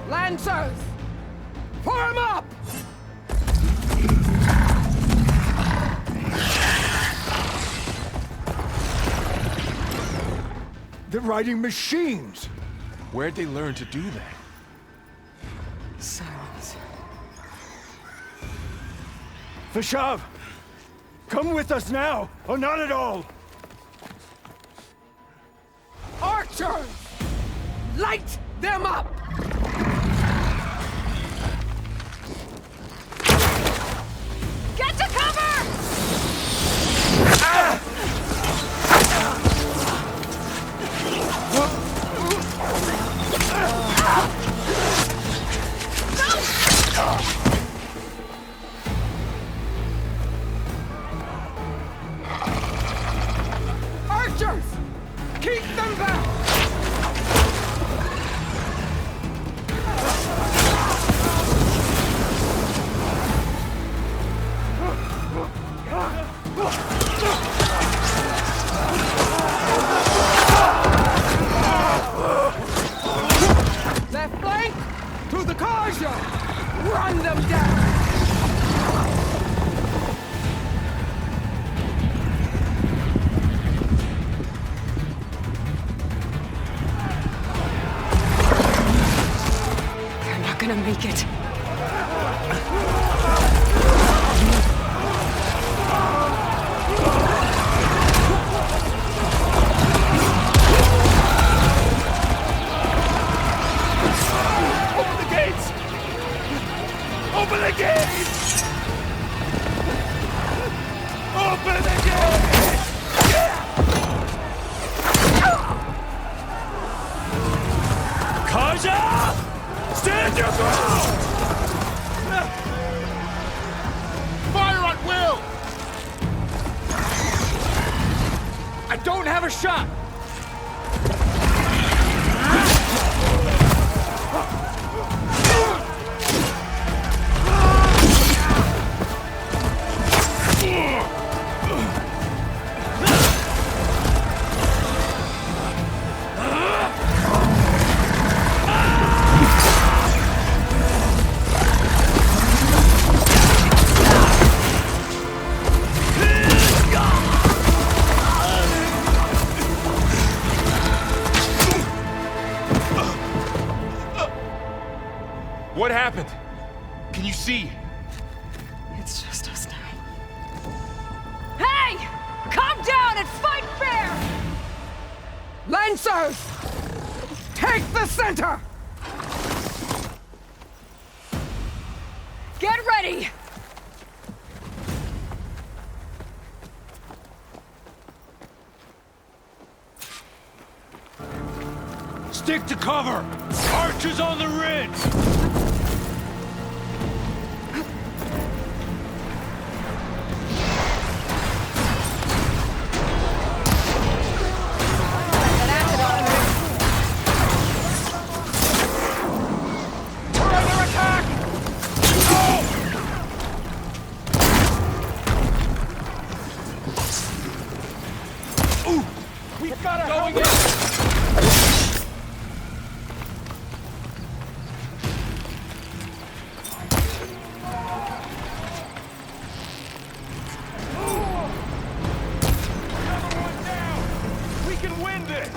Speaker 19: Lancers! Form up!
Speaker 9: They're riding machines!
Speaker 2: Where'd they learn to do that?
Speaker 1: Silence.
Speaker 9: Vashav! Come with us now, or not at all!
Speaker 19: Archers! Light them up!
Speaker 22: Get to cover!
Speaker 19: Archers! Keep them back! Left flank! To the Karja! Run them down!
Speaker 1: They're not gonna make it.
Speaker 5: Open the gates! Open the gates! Open the gates! Kaja! Stand your ground!
Speaker 3: Fire at will! I don't have a shot!
Speaker 2: What happened? Can you see?
Speaker 1: It's just us now.
Speaker 19: Hey! Calm down and fight fair! Lancers! Take the center!
Speaker 22: Get ready!
Speaker 7: Stick to cover! Archers on the ridge!
Speaker 3: We've got to
Speaker 7: Going
Speaker 3: help!
Speaker 7: We can win this!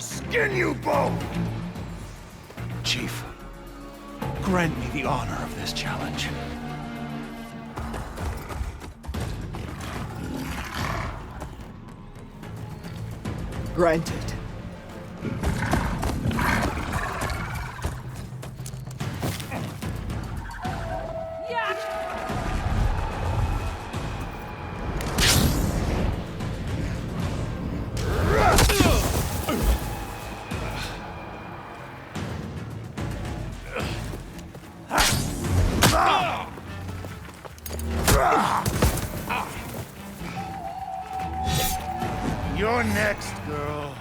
Speaker 3: skin you both!
Speaker 6: Chief, grant me the honor of this challenge.
Speaker 19: Granted.
Speaker 3: You're next, girl.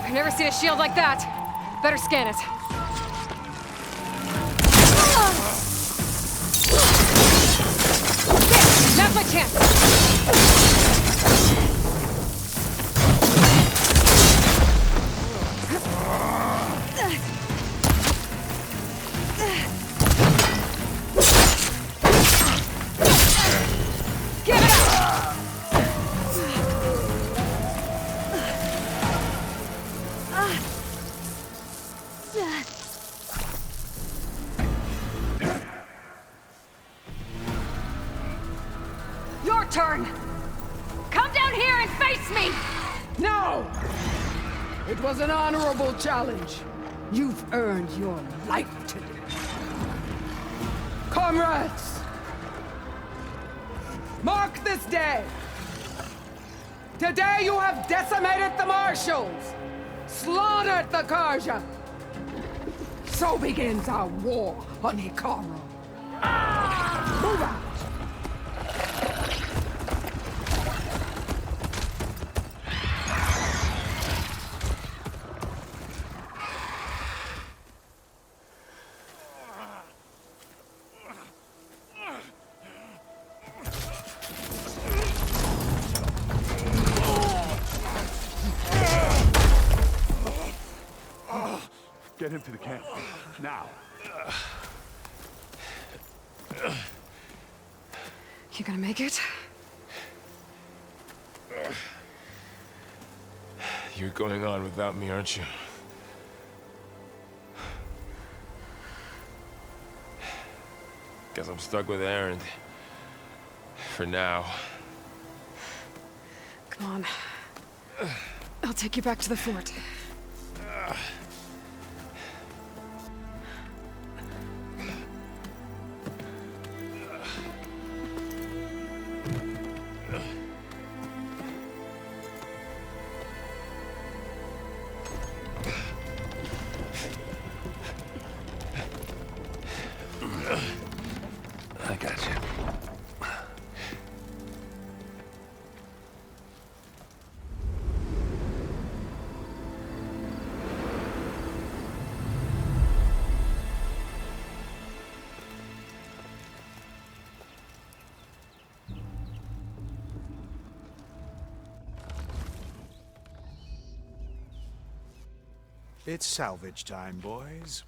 Speaker 22: I've never seen a shield like that. Better scan it. There! Now's my chance! Give it up! Your turn! Come down here and face me!
Speaker 19: No! It was an honorable challenge. You've earned your life today. Comrades! Mark this day! Today you have decimated the Marshals! Slaughtered the Karja! So begins our war on Hikaru. Move out!
Speaker 6: Get him to the camp. Now.
Speaker 1: You gonna make it?
Speaker 2: You're going on without me, aren't you? Guess I'm stuck with Aaron. For now.
Speaker 1: Come on. I'll take you back to the fort.
Speaker 18: I got you.
Speaker 6: It's salvage time, boys.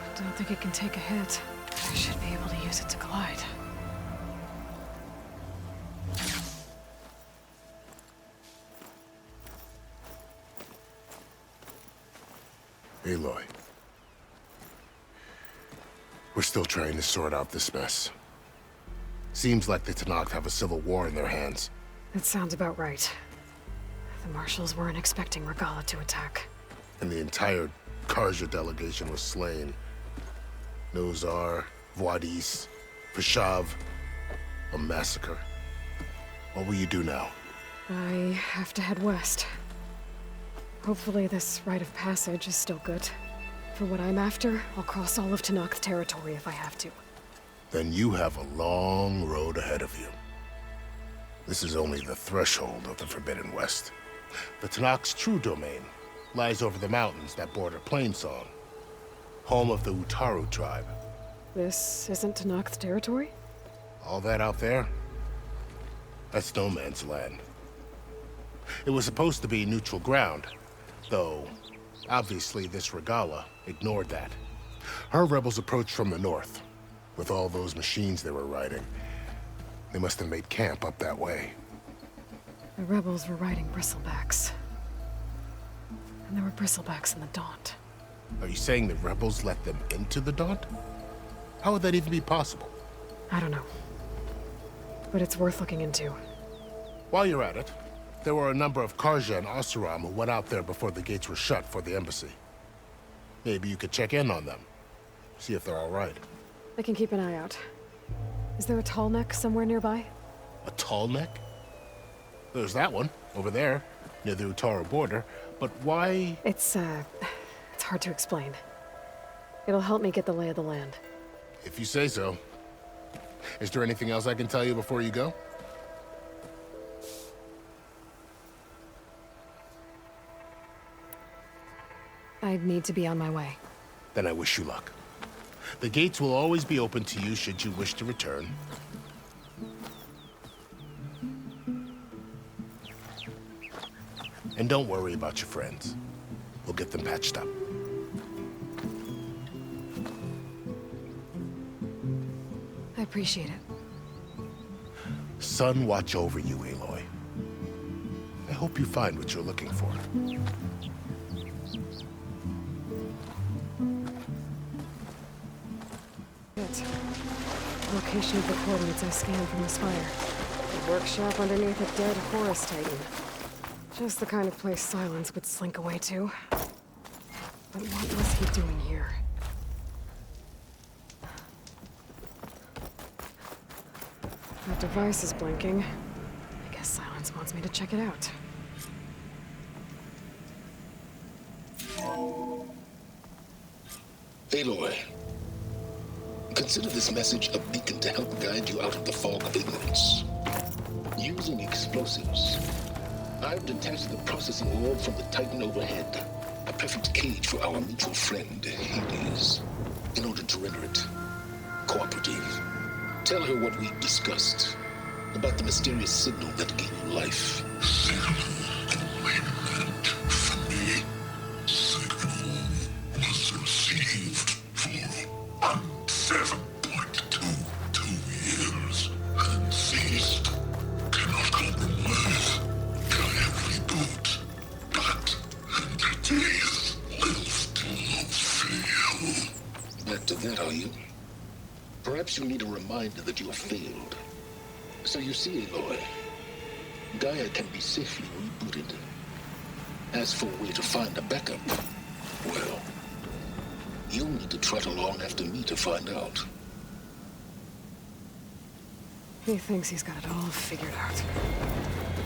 Speaker 1: I don't think it can take a hit. I should be able to use it to glide.
Speaker 8: Aloy. We're still trying to sort out this mess. Seems like the Tenakth have a civil war in their hands.
Speaker 1: That sounds about right. The Marshals weren't expecting Regalla to attack.
Speaker 8: And the entire Karja delegation was slain. Nozar, Voidis, Vashav. A massacre. What will you do now?
Speaker 1: I have to head west. Hopefully this rite of passage is still good. For what I'm after, I'll cross all of Tenakth territory if I have to.
Speaker 8: Then you have a long road ahead of you. This is only the threshold of the Forbidden West. The Tenakth's true domain lies over the mountains that border Plainsong, home of the Utaru tribe.
Speaker 1: This isn't Tanakh territory?
Speaker 8: All that out there? That's no man's land. It was supposed to be neutral ground, though obviously this Regala ignored that. Her rebels approached from the north. With all those machines they were riding, they must have made camp up that way.
Speaker 1: The rebels were riding bristlebacks. And there were bristlebacks in the Daunt.
Speaker 8: Are you saying the rebels let them into the Daunt? How would that even be possible?
Speaker 1: I don't know. But it's worth looking into.
Speaker 8: While you're at it, there were a number of Karja and Oseram who went out there before the gates were shut for the embassy. Maybe you could check in on them. See if they're all right.
Speaker 1: I can keep an eye out. Is there a tall neck somewhere nearby?
Speaker 8: A tall neck? There's that one, over there, near the Utara border. But why?
Speaker 1: It's hard to explain. It'll help me get the lay of the land.
Speaker 8: If you say so. Is there anything else I can tell you before you go?
Speaker 1: I need to be on my way.
Speaker 8: Then I wish you luck. The gates will always be open to you should you wish to return. And don't worry about your friends. We'll get them patched up.
Speaker 1: I appreciate it.
Speaker 8: Sun watch over you, Aloy. I hope you find what you're looking for.
Speaker 1: Location of the coordinates I scanned from the spire. A workshop underneath a dead forest titan. Just the kind of place Silence would slink away to. But what was he doing here? That device is blinking. I guess Silence wants me to check it out.
Speaker 15: Aloy, consider this message a beacon to help guide you out of the fog of ignorance. Using explosives, I've detached the processing orb from the Titan overhead, a perfect cage for our mutual friend, Hades, in order to render it cooperative. Tell her what we discussed about the mysterious signal that gave you life. Perhaps you need a reminder that you have failed. So you see, Aloy, Gaia can be safely rebooted. As for a way to find a backup, well, you'll need to trot along after me to find out.
Speaker 1: He thinks he's got it all figured out.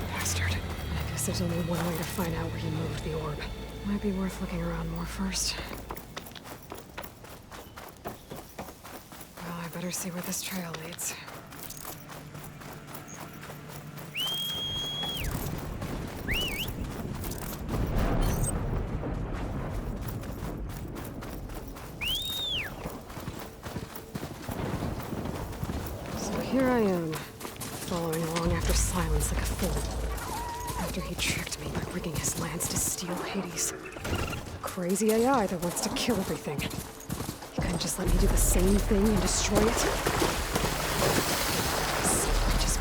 Speaker 1: Bastard. I guess there's only one way to find out where he moved the orb. Might be worth looking around more first. Better see where this trail leads. So here I am, following along after Silence like a fool. After he tricked me by rigging his lance to steal Hades. Crazy AI that wants to kill everything. And just let me do the same thing and destroy it? Just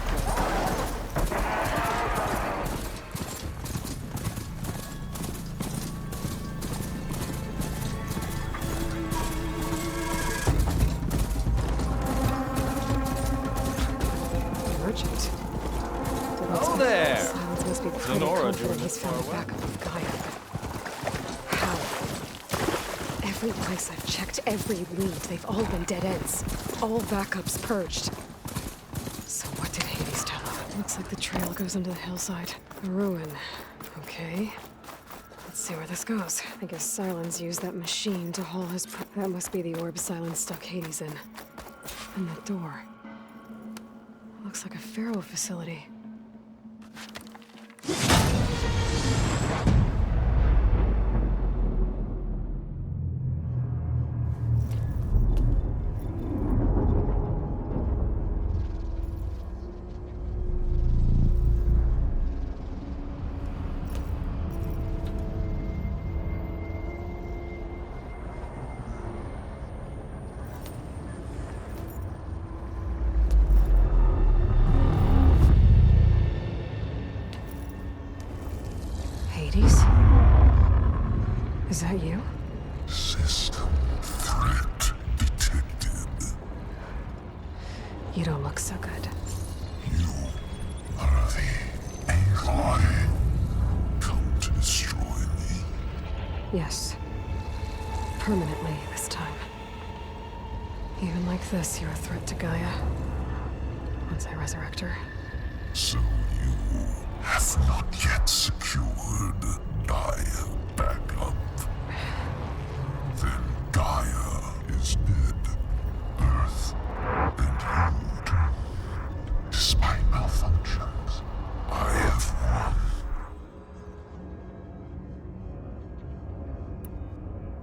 Speaker 1: merchant.
Speaker 7: Oh there!
Speaker 1: Silence must be pretty confident he's found a backup of Gaia. Every place I've checked, every lead, they've all been dead ends. All backups purged. So what did Hades tell him? Looks like the trail goes into the hillside. A ruin. Okay. Let's see where this goes. I guess Silence used that machine to haul his that must be the orb Silence stuck Hades in. And that door. Looks like a Pharaoh facility. that you?
Speaker 10: System threat detected.
Speaker 1: You don't look so good.
Speaker 10: You are the Aloy. Come to destroy me.
Speaker 1: Yes. Permanently this time. Even like this, you're a threat to Gaia. Once I resurrect her.
Speaker 10: So you have not yet secured Gaia back up. Then Gaia is dead. Earth and you, despite malfunctions, I have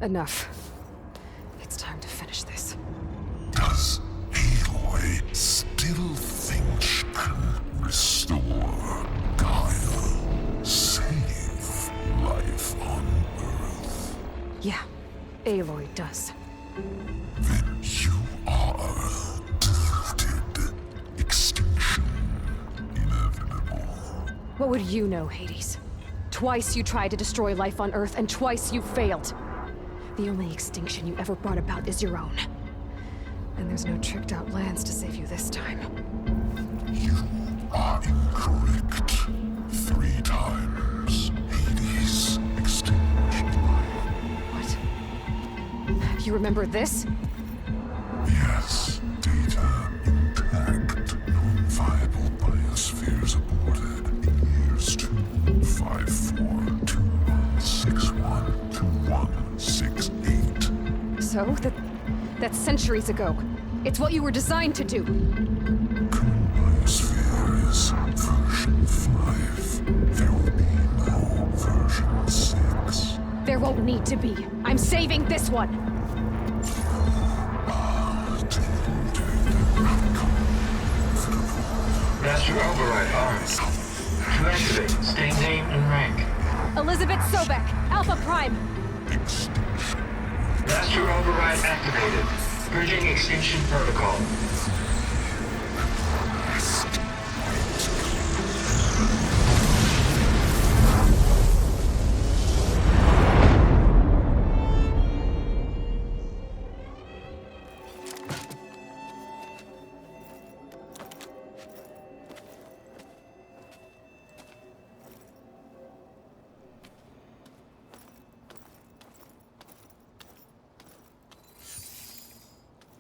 Speaker 10: won.
Speaker 1: Enough. It's time to finish this.
Speaker 10: Does Aloy still think she can restore Gaia? Save life on Earth?
Speaker 1: Yeah, Aloy does.
Speaker 10: Then you are defeated. Extinction inevitable.
Speaker 1: What would you know, Hades? Twice you tried to destroy life on Earth, and twice you failed. The only extinction you ever brought about is your own. And there's no tricked-out lands to save you this time.
Speaker 10: You are incorrect. 3 times. Hades extinguished life.
Speaker 1: What? You remember this?
Speaker 10: Yes. Data intact. Non-viable biospheres aborted in years 254, 2161, 2168.
Speaker 1: So, that's centuries ago. It's what you were designed to do.
Speaker 10: Current biosphere is version 5. There will be no version 6.
Speaker 1: There won't need to be. I'm saving this one.
Speaker 17: Master override arms. To activate, state name and rank.
Speaker 1: Elizabeth Sobek, Alpha Prime.
Speaker 17: Master override activated. Bridging extinction protocol.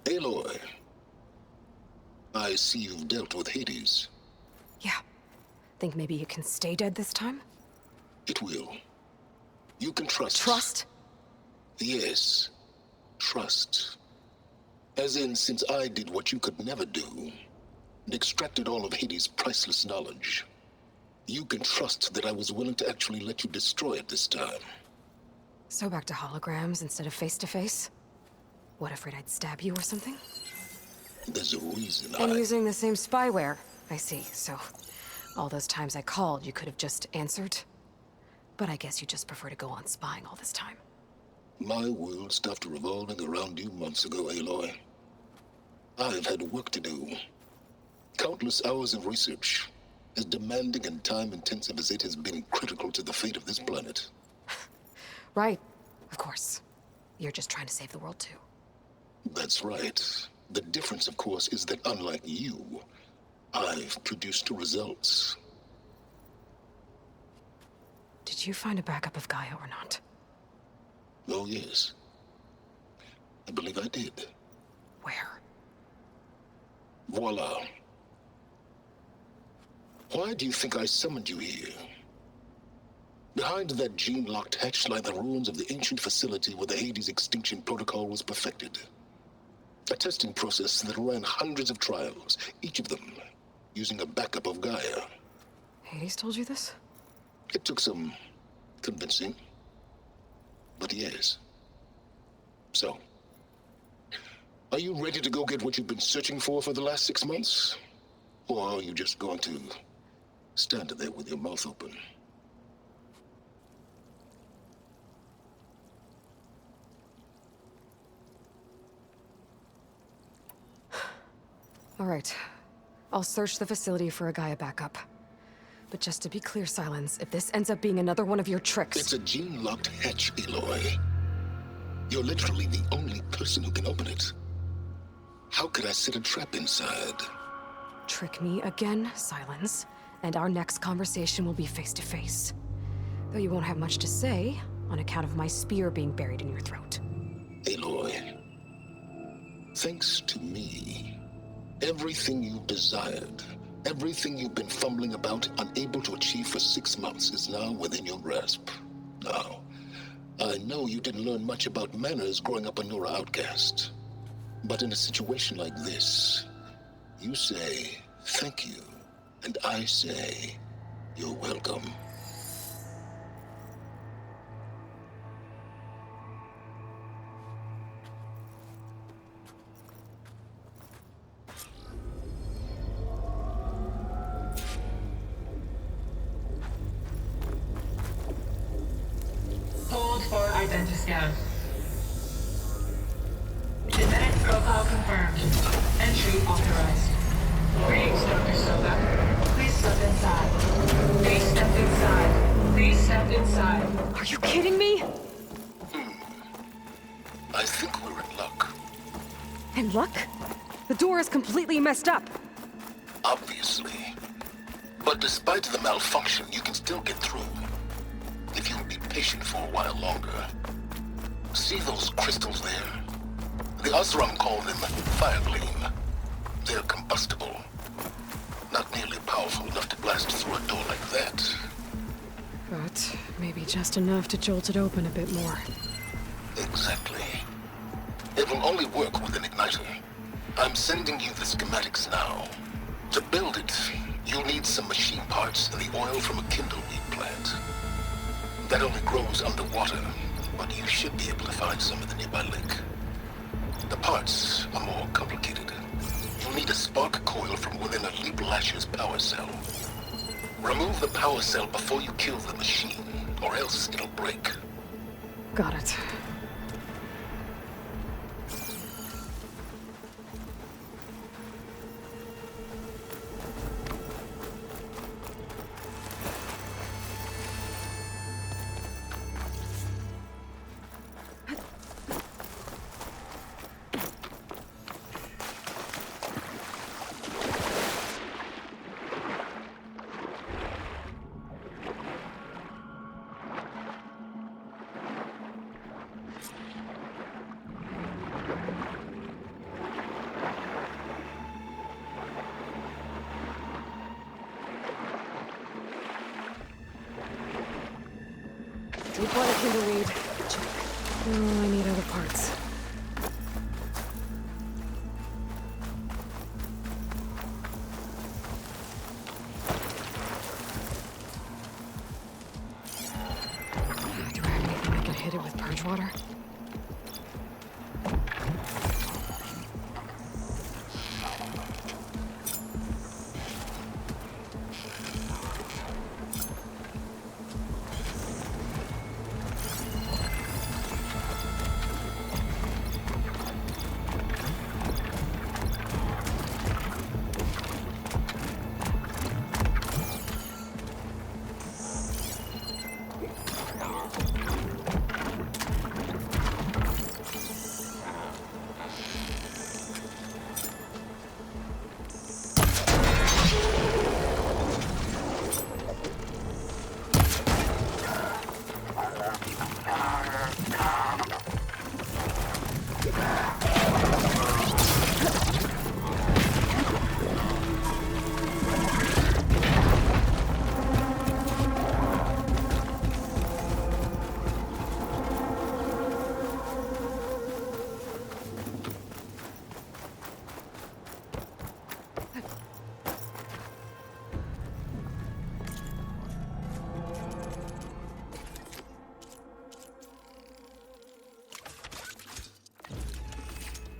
Speaker 15: Aloy, I see you've dealt with Hades.
Speaker 1: Yeah. Think maybe you can stay dead this time?
Speaker 15: It will. You can trust.
Speaker 1: Trust?
Speaker 15: Yes. Trust. As in, since I did what you could never do, and extracted all of Hades' priceless knowledge, you can trust that I was willing to actually let you destroy it this time.
Speaker 1: So back to holograms instead of face-to-face? What, afraid I'd stab you or something?
Speaker 15: There's a reason
Speaker 1: And using the same spyware. I see, so all those times I called, you could have just answered? But I guess you just prefer to go on spying all this time.
Speaker 15: My world stopped revolving around you months ago, Aloy. I've had work to do. Countless hours of research, as demanding and time-intensive as it has been critical to the fate of this planet.
Speaker 1: Right, of course. You're just trying to save the world too.
Speaker 15: That's right. The difference, of course, is that unlike you, I've produced results.
Speaker 1: Did you find a backup of Gaia or not?
Speaker 15: Oh, yes. I believe I did.
Speaker 1: Where?
Speaker 15: Voila. Why do you think I summoned you here? Behind that gene-locked hatch lie the ruins of the ancient facility where the Hades extinction protocol was perfected. A testing process that ran hundreds of trials, each of them using a backup of Gaia.
Speaker 1: Hades told you this?
Speaker 15: It took some convincing, but yes. So, are you ready to go get what you've been searching for the last 6 months? Or are you just going to stand there with your mouth open?
Speaker 1: All right. I'll search the facility for a Gaia backup. But just to be clear, Silence, if this ends up being another one of your tricks...
Speaker 15: It's a gene-locked hatch, Aloy. You're literally the only person who can open it. How could I set a trap inside?
Speaker 1: Trick me again, Silence, and our next conversation will be face to face. Though you won't have much to say, on account of my spear being buried in your throat.
Speaker 15: Aloy, thanks to me, everything you desired, everything you've been fumbling about, unable to achieve for 6 months, is now within your grasp. Now, I know you didn't learn much about manners growing up a Nora outcast. But in a situation like this, you say, thank you, and I say, you're welcome.
Speaker 17: Hold for identiscan. Genetic profile confirmed. Entry authorized. Greetings, Dr. Soga. Please step inside. Please step inside. Please step inside.
Speaker 1: Are you kidding me?
Speaker 15: I think we're in luck.
Speaker 1: In luck? The door is completely messed up.
Speaker 15: Obviously. But despite the malfunction, you can still get through. If you'll be patient for a while longer. See those crystals there? The Osram call them fire gleam. They're combustible. Not nearly powerful enough to blast through a door like that.
Speaker 1: But maybe just enough to jolt it open a bit more.
Speaker 15: Exactly. It will only work with an igniter. I'm sending you the schematics now. To build it, you'll need some machine parts and the oil from a kindleweed plant. That only grows underwater, but you should be able to find some in the nearby lake. The parts are more complicated. You'll need a spark coil from within a Leap Lasher's power cell. Remove the power cell before you kill the machine, or else it'll break.
Speaker 1: Got it. Deep water kindleweed. Check. Oh, I need other parts. Do I have anything that can hit it with purge water?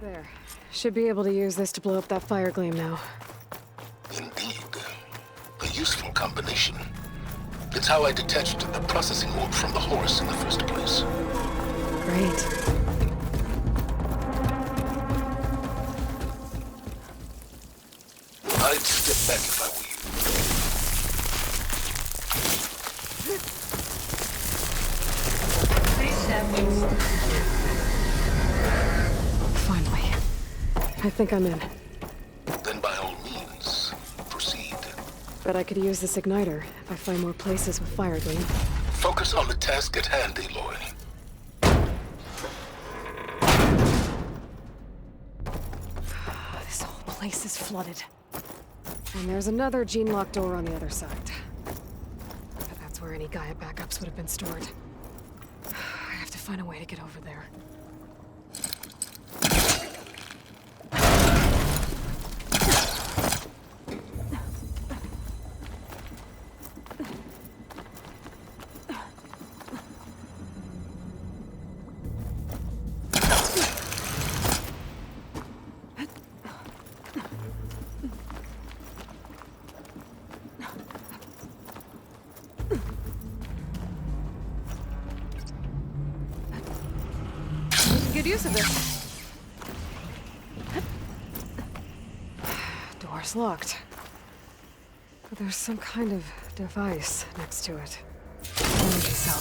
Speaker 1: There. Should be able to use this to blow up that fire gleam now.
Speaker 15: Indeed. A useful combination. It's how I detached the processing orb from the horse in the first place.
Speaker 1: Great.
Speaker 15: I'd step back if I were you.
Speaker 17: Please step inside.
Speaker 1: I think I'm in.
Speaker 15: Then by all means, proceed.
Speaker 1: But I could use this igniter if I find more places with fire gleam.
Speaker 15: Focus on the task at hand, Aloy.
Speaker 1: This whole place is flooded. And there's another gene-locked door on the other side. But that's where any Gaia backups would have been stored. I have to find a way to get over there. Good use of this. Door's locked. But there's some kind of device next to it. Energy cell.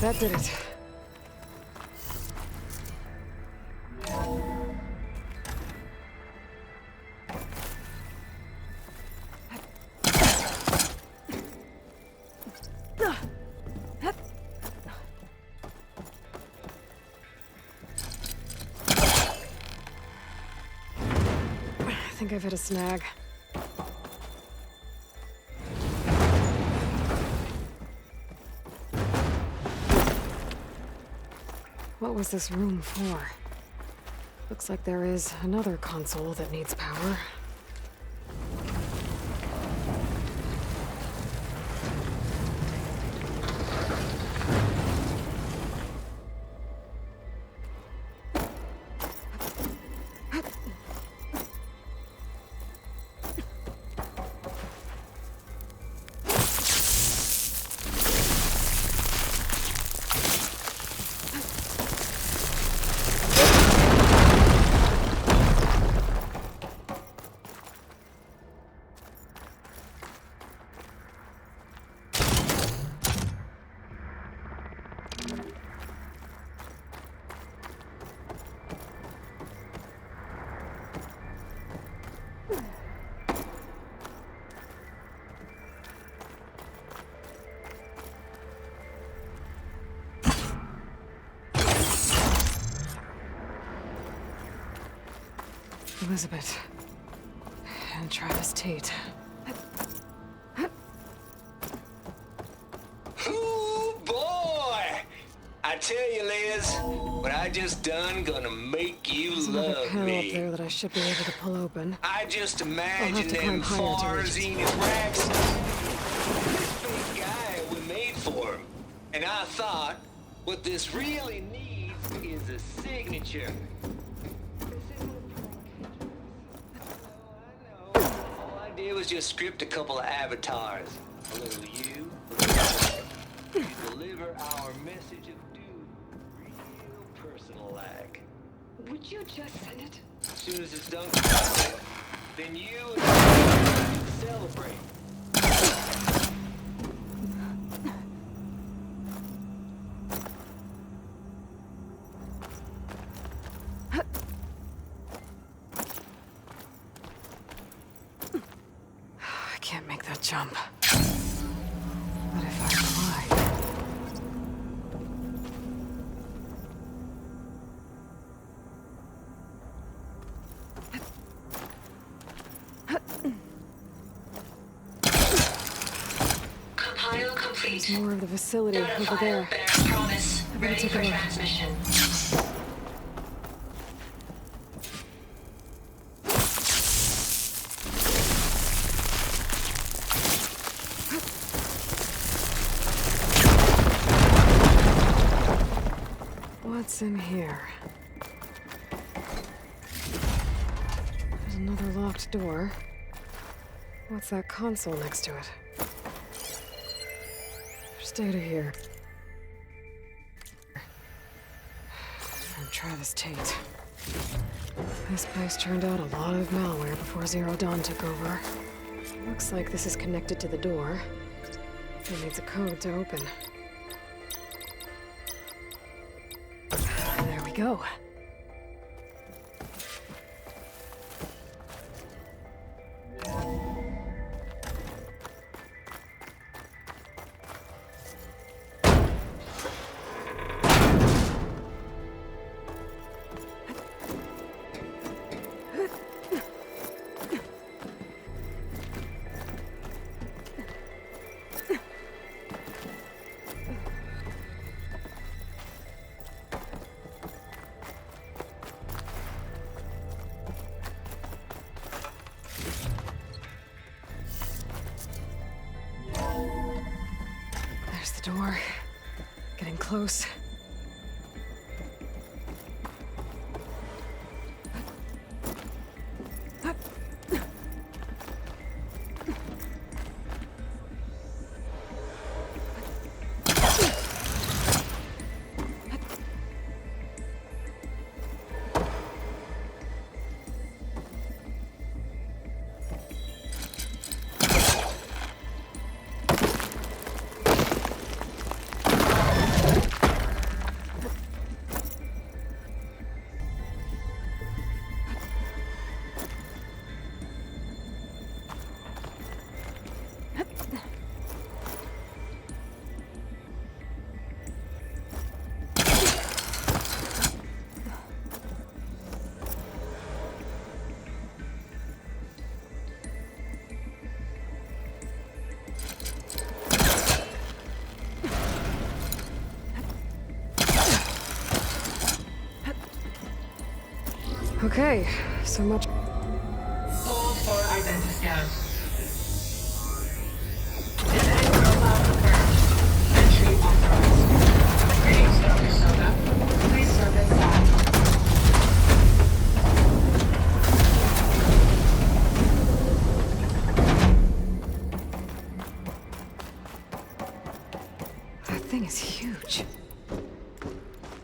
Speaker 1: That did it. I think I've hit a snag. What was this room for? Looks like there is another console that needs power. Elizabeth. And Travis Tate.
Speaker 11: Ooh, boy! I tell you, Liz, what I just done gonna make you
Speaker 1: There's another
Speaker 11: love
Speaker 1: panel
Speaker 11: me.
Speaker 1: up there that I should be able to pull open.
Speaker 11: I just
Speaker 1: I'll
Speaker 11: imagine
Speaker 1: have to climb
Speaker 11: them
Speaker 1: higher to reach
Speaker 11: Farzine
Speaker 1: it.
Speaker 11: and Rax. This fake guy we made for him. And I thought, what this really needs is a signature. All I did was just script a couple of avatars. A little you, deliver our message of doom, real personal-like.
Speaker 1: Would you just send it?
Speaker 11: As soon as it's done, then you and I can celebrate.
Speaker 1: I can't make that jump. But if I climb...
Speaker 17: Compile complete.
Speaker 1: There's more of the facility over there.
Speaker 17: Promise.
Speaker 1: I'm gonna
Speaker 17: Ready
Speaker 1: take
Speaker 17: for
Speaker 1: a look.
Speaker 17: transmission.
Speaker 1: What's in here? There's another locked door. What's that console next to it? Just out of here. From Travis Tate. This place turned out a lot of malware before Zero Dawn took over. Looks like this is connected to the door. It needs a code to open. There we go. There's the door. Getting close. Okay, so much.
Speaker 17: Hold for identiscan. Genetic profile confirmed. Entry authorized. Greetings, Dr. Soda. Please step inside.
Speaker 1: That thing is huge.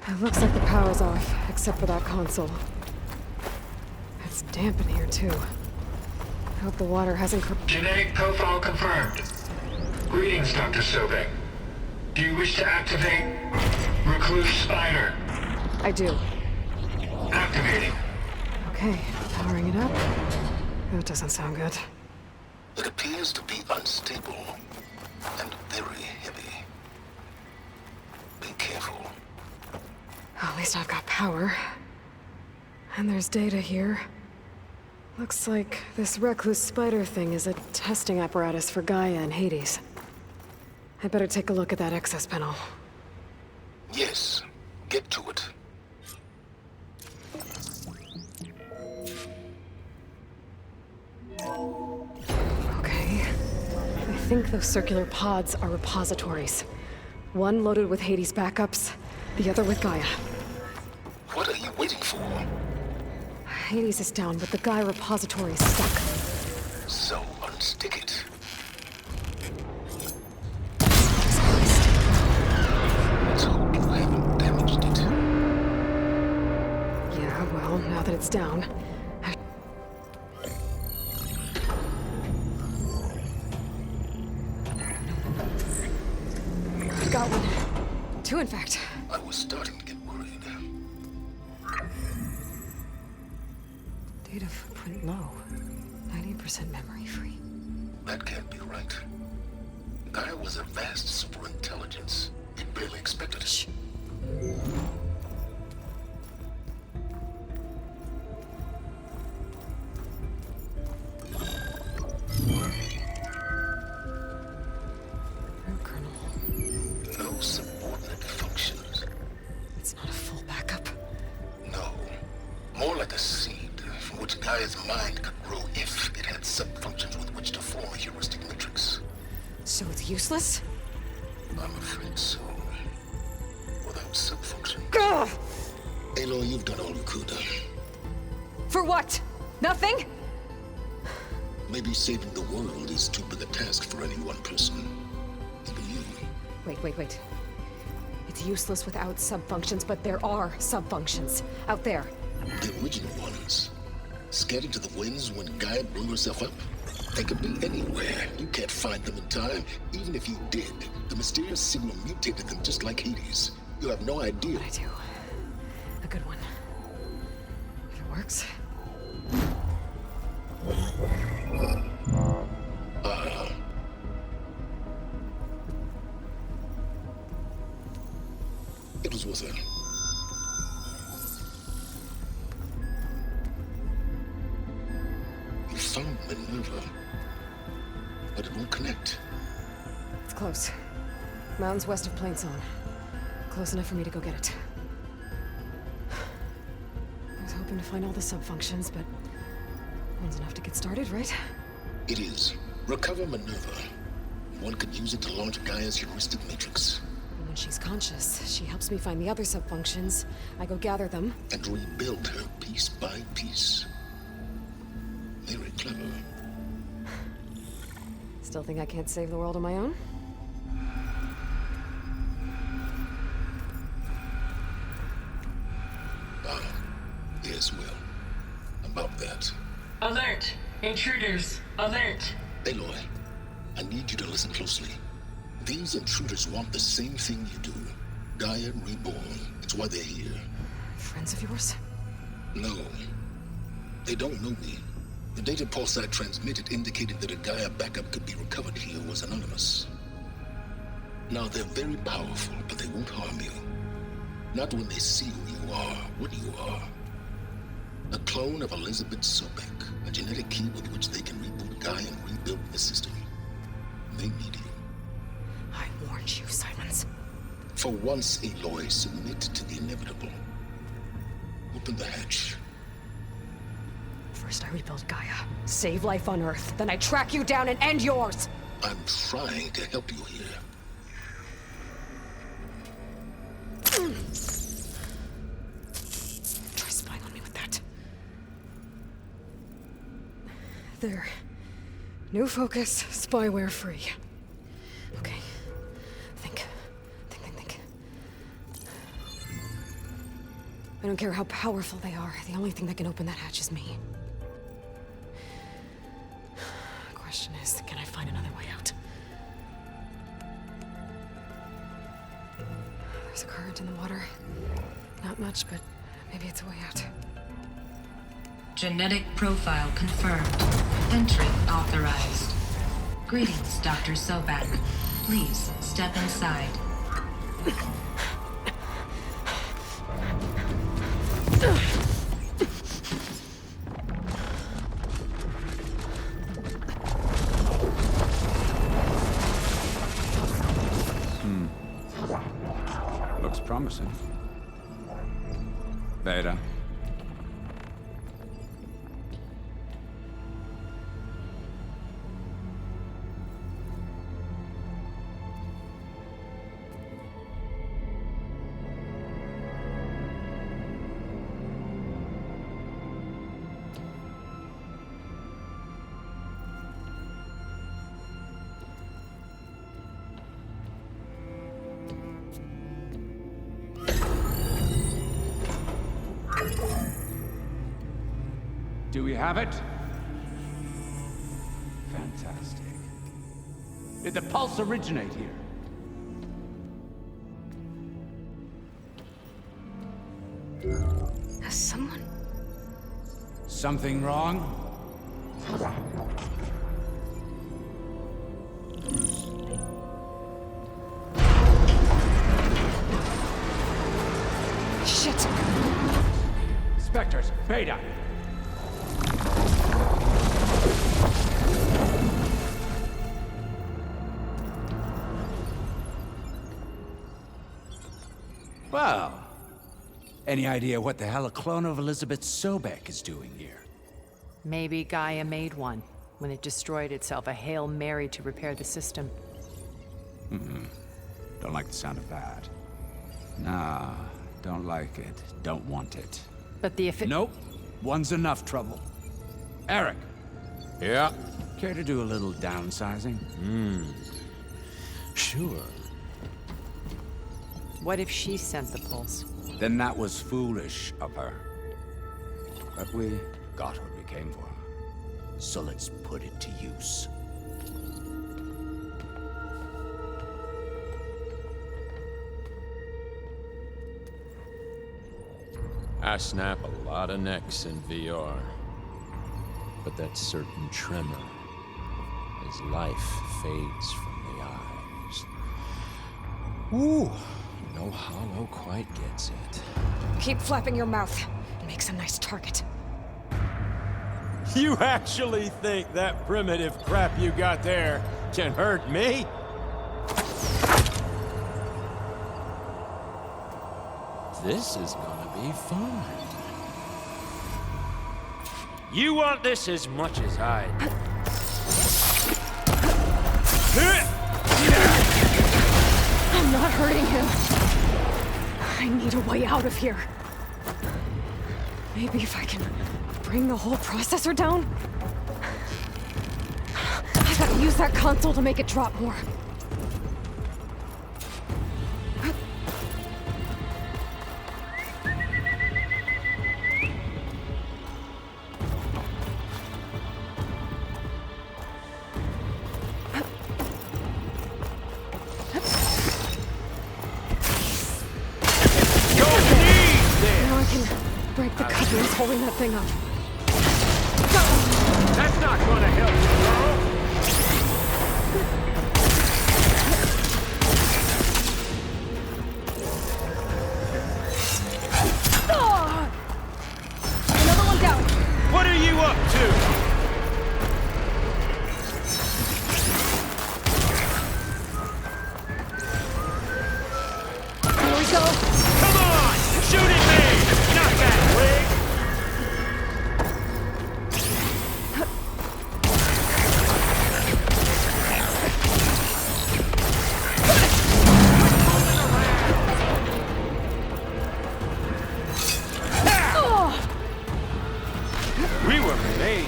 Speaker 1: It looks like the power's off, except for that console. It's damp in here, too. I hope the water hasn't...
Speaker 17: Genetic profile confirmed. Greetings, Dr. Sobek. Do you wish to activate Recluse Spider?
Speaker 1: I do.
Speaker 17: Activating.
Speaker 1: Okay, powering it up. That doesn't sound good.
Speaker 15: It appears to be unstable and very heavy. Be careful.
Speaker 1: At least I've got power. And there's data here. Looks like this Recluse Spider thing is a testing apparatus for Gaia and Hades. I better take a look at that access panel.
Speaker 15: Yes, get to it.
Speaker 1: Okay. I think those circular pods are repositories. One loaded with Hades backups, the other with Gaia.
Speaker 15: What are you waiting for?
Speaker 1: Hades is down, but the Gaia repository is stuck.
Speaker 15: So unstick it. Let's hope you haven't damaged it.
Speaker 1: Yeah, well, now that it's down... I've got one. Two, in fact.
Speaker 15: I was starting to get worried.
Speaker 1: Data footprint low. 90% memory free.
Speaker 15: That can't be right. Gaia was a vast superintelligence. It barely expected us. No subordinate functions.
Speaker 1: It's not a full backup.
Speaker 15: No. More like a seed from which Gaia's mind could grow if it had sub-functions with which to form a heuristic matrix.
Speaker 1: So it's useless?
Speaker 15: I'm afraid so. Without sub-functions...
Speaker 1: Gah!
Speaker 15: Aloy, you've done all you could.
Speaker 1: For what? Nothing?
Speaker 15: Maybe saving the world is too big a task for any one person. Even you.
Speaker 1: Wait. It's useless without sub-functions, but there are sub-functions out there.
Speaker 15: The original ones. Scattered to the winds when Gaia blew herself up? They could be anywhere. You can't find them in time. Even if you did, the mysterious signal mutated them just like Hades. You have no idea.
Speaker 1: But I do. A good one. If it works.
Speaker 15: It was worth it. You found Minerva, but it won't connect.
Speaker 1: It's close. Mountains west of Plainsong. Close enough for me to go get it. I was hoping to find all the sub-functions, but one's enough to get started, right?
Speaker 15: It is. Recover Minerva. One could use it to launch Gaia's heuristic matrix.
Speaker 1: And when she's conscious, she helps me find the other sub-functions. I go gather them.
Speaker 15: And rebuild her piece by piece. Very clever.
Speaker 1: Still think I can't save the world on my own?
Speaker 15: Yes, well. About that.
Speaker 17: Alert! Intruders! Alert!
Speaker 15: Aloy, I need you to listen closely. These intruders want the same thing you do. Gaia reborn. It's why they're here.
Speaker 1: Friends of yours?
Speaker 15: No. They don't know me. The data pulse I transmitted indicated that a Gaia backup could be recovered here was anonymous. Now, they're very powerful, but they won't harm you. Not when they see who you are, what you are. A clone of Elizabeth Sobek, a genetic key with which they can reboot Gaia and rebuild the system. They need you.
Speaker 1: I warned you, Silence.
Speaker 15: For once, Aloy, submit to the inevitable. Open the hatch.
Speaker 1: First I rebuild Gaia, save life on Earth, then I track you down and end yours!
Speaker 15: I'm trying to help you here.
Speaker 1: Try spying on me with that. There. New focus, spyware free. Okay. Think. I don't care how powerful they are. The only thing that can open that hatch is me. The question is, can I find another way out? There's a current in the water. Not much, but maybe it's a way out.
Speaker 17: Genetic profile confirmed. Entry authorized. Greetings, Dr. Sobek. Please step inside.
Speaker 14: Looks promising. Beta.
Speaker 12: Do we have it? Fantastic. Did the pulse originate here?
Speaker 1: Has someone...
Speaker 12: Something wrong?
Speaker 1: Shit!
Speaker 12: Spectres, Beta! Well, any idea what the hell a clone of Elizabeth Sobek is doing here?
Speaker 20: Maybe Gaia made one when it destroyed itself, a Hail Mary to repair the system.
Speaker 12: Don't like the sound of that. Nah, don't like it. Don't want it.
Speaker 20: But the
Speaker 12: Nope. One's enough trouble. Eric.
Speaker 18: Yeah?
Speaker 12: Care to do a little downsizing?
Speaker 18: Sure.
Speaker 20: What if she sent the pulse?
Speaker 12: Then that was foolish of her. But we got what we came for. So let's put it to use.
Speaker 4: I snap a lot of necks in VR. But that certain tremor as life fades from the eyes. Ooh, no hollow quite gets it.
Speaker 1: Keep flapping your mouth. It makes a nice target.
Speaker 4: You actually think that primitive crap you got there can hurt me? This is gonna be fun. You want this as much as I do.
Speaker 1: I'm not hurting him. I need a way out of here. Maybe if I can bring the whole processor down? I gotta use that console to make it drop more. Break the couplings holding that thing up.
Speaker 4: That's not gonna help you, bro.
Speaker 1: Another one down.
Speaker 4: What are you up to?
Speaker 1: Here we go.
Speaker 4: Come on! Shoot at me! Not that way! We were made.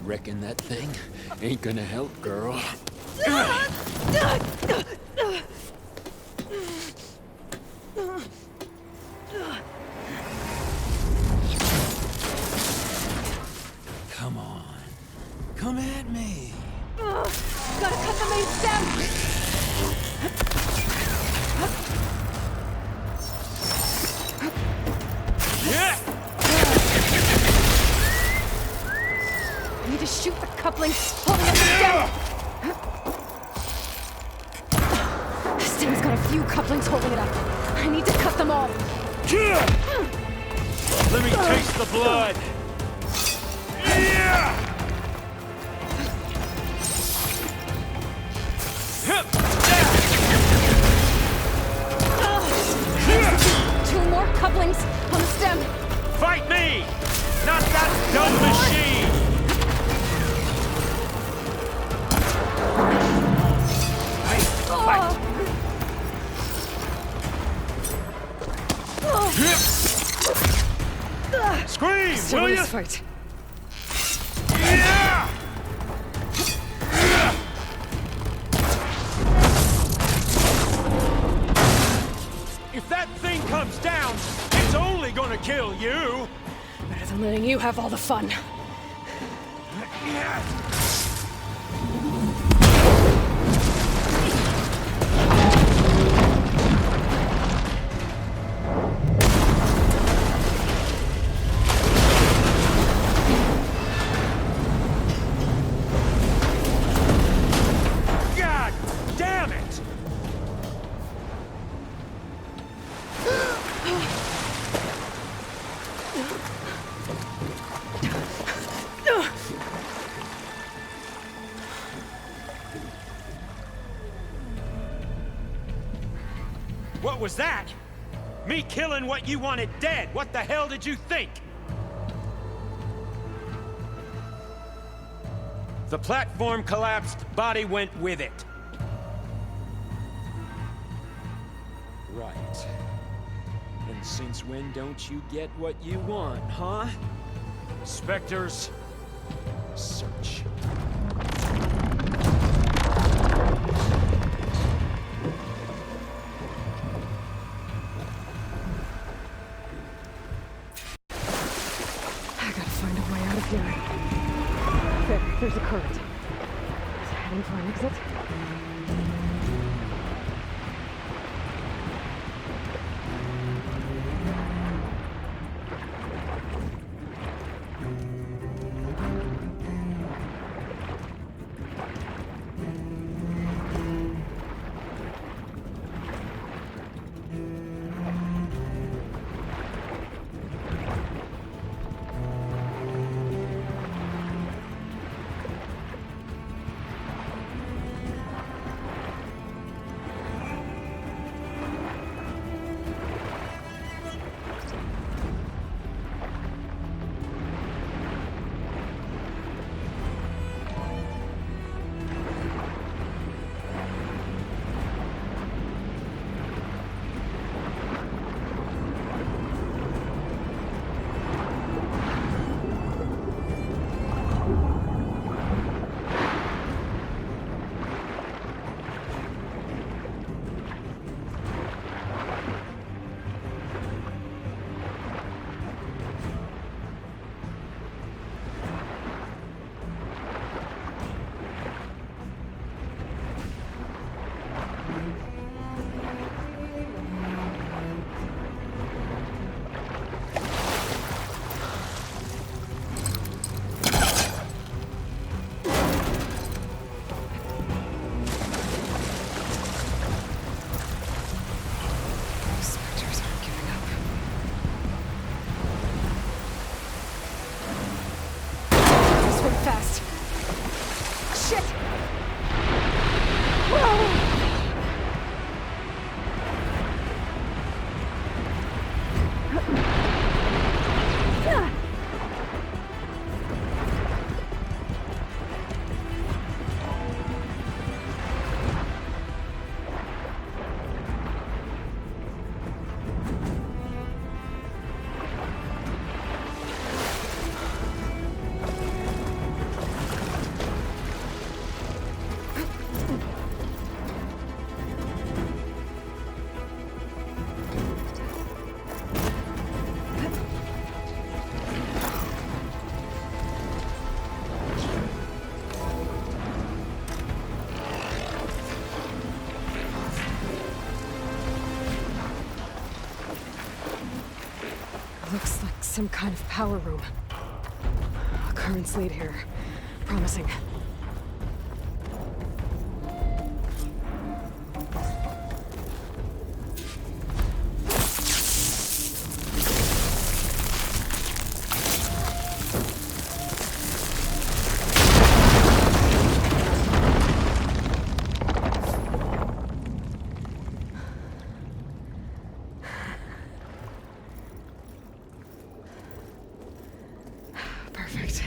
Speaker 4: Reckon that thing ain't gonna help, girl. Come on. Come at me.
Speaker 1: Gotta cut the main stem!
Speaker 4: Yeah!
Speaker 1: I need to shoot the couplings holding up the stem! The stem's got a few couplings holding it up. I need to cut them all.
Speaker 4: Let me taste the blood. Yeah!
Speaker 1: Two more couplings on the stem.
Speaker 4: Fight me! Not that dumb machine! Scream, will you?
Speaker 1: Fight.
Speaker 4: Yeah! If that thing comes down, it's only gonna kill you.
Speaker 1: Better than letting you have all the fun.
Speaker 4: God damn it! What was that? Me killing what you wanted dead. What the hell did you think? The platform collapsed, body went with it. Right. And since when don't you get what you want, huh? Spectres, search.
Speaker 1: find a way out of here. There's a current. Is it heading for an exit? Looks like some kind of power room. A currents lead here. Promising. Perfect.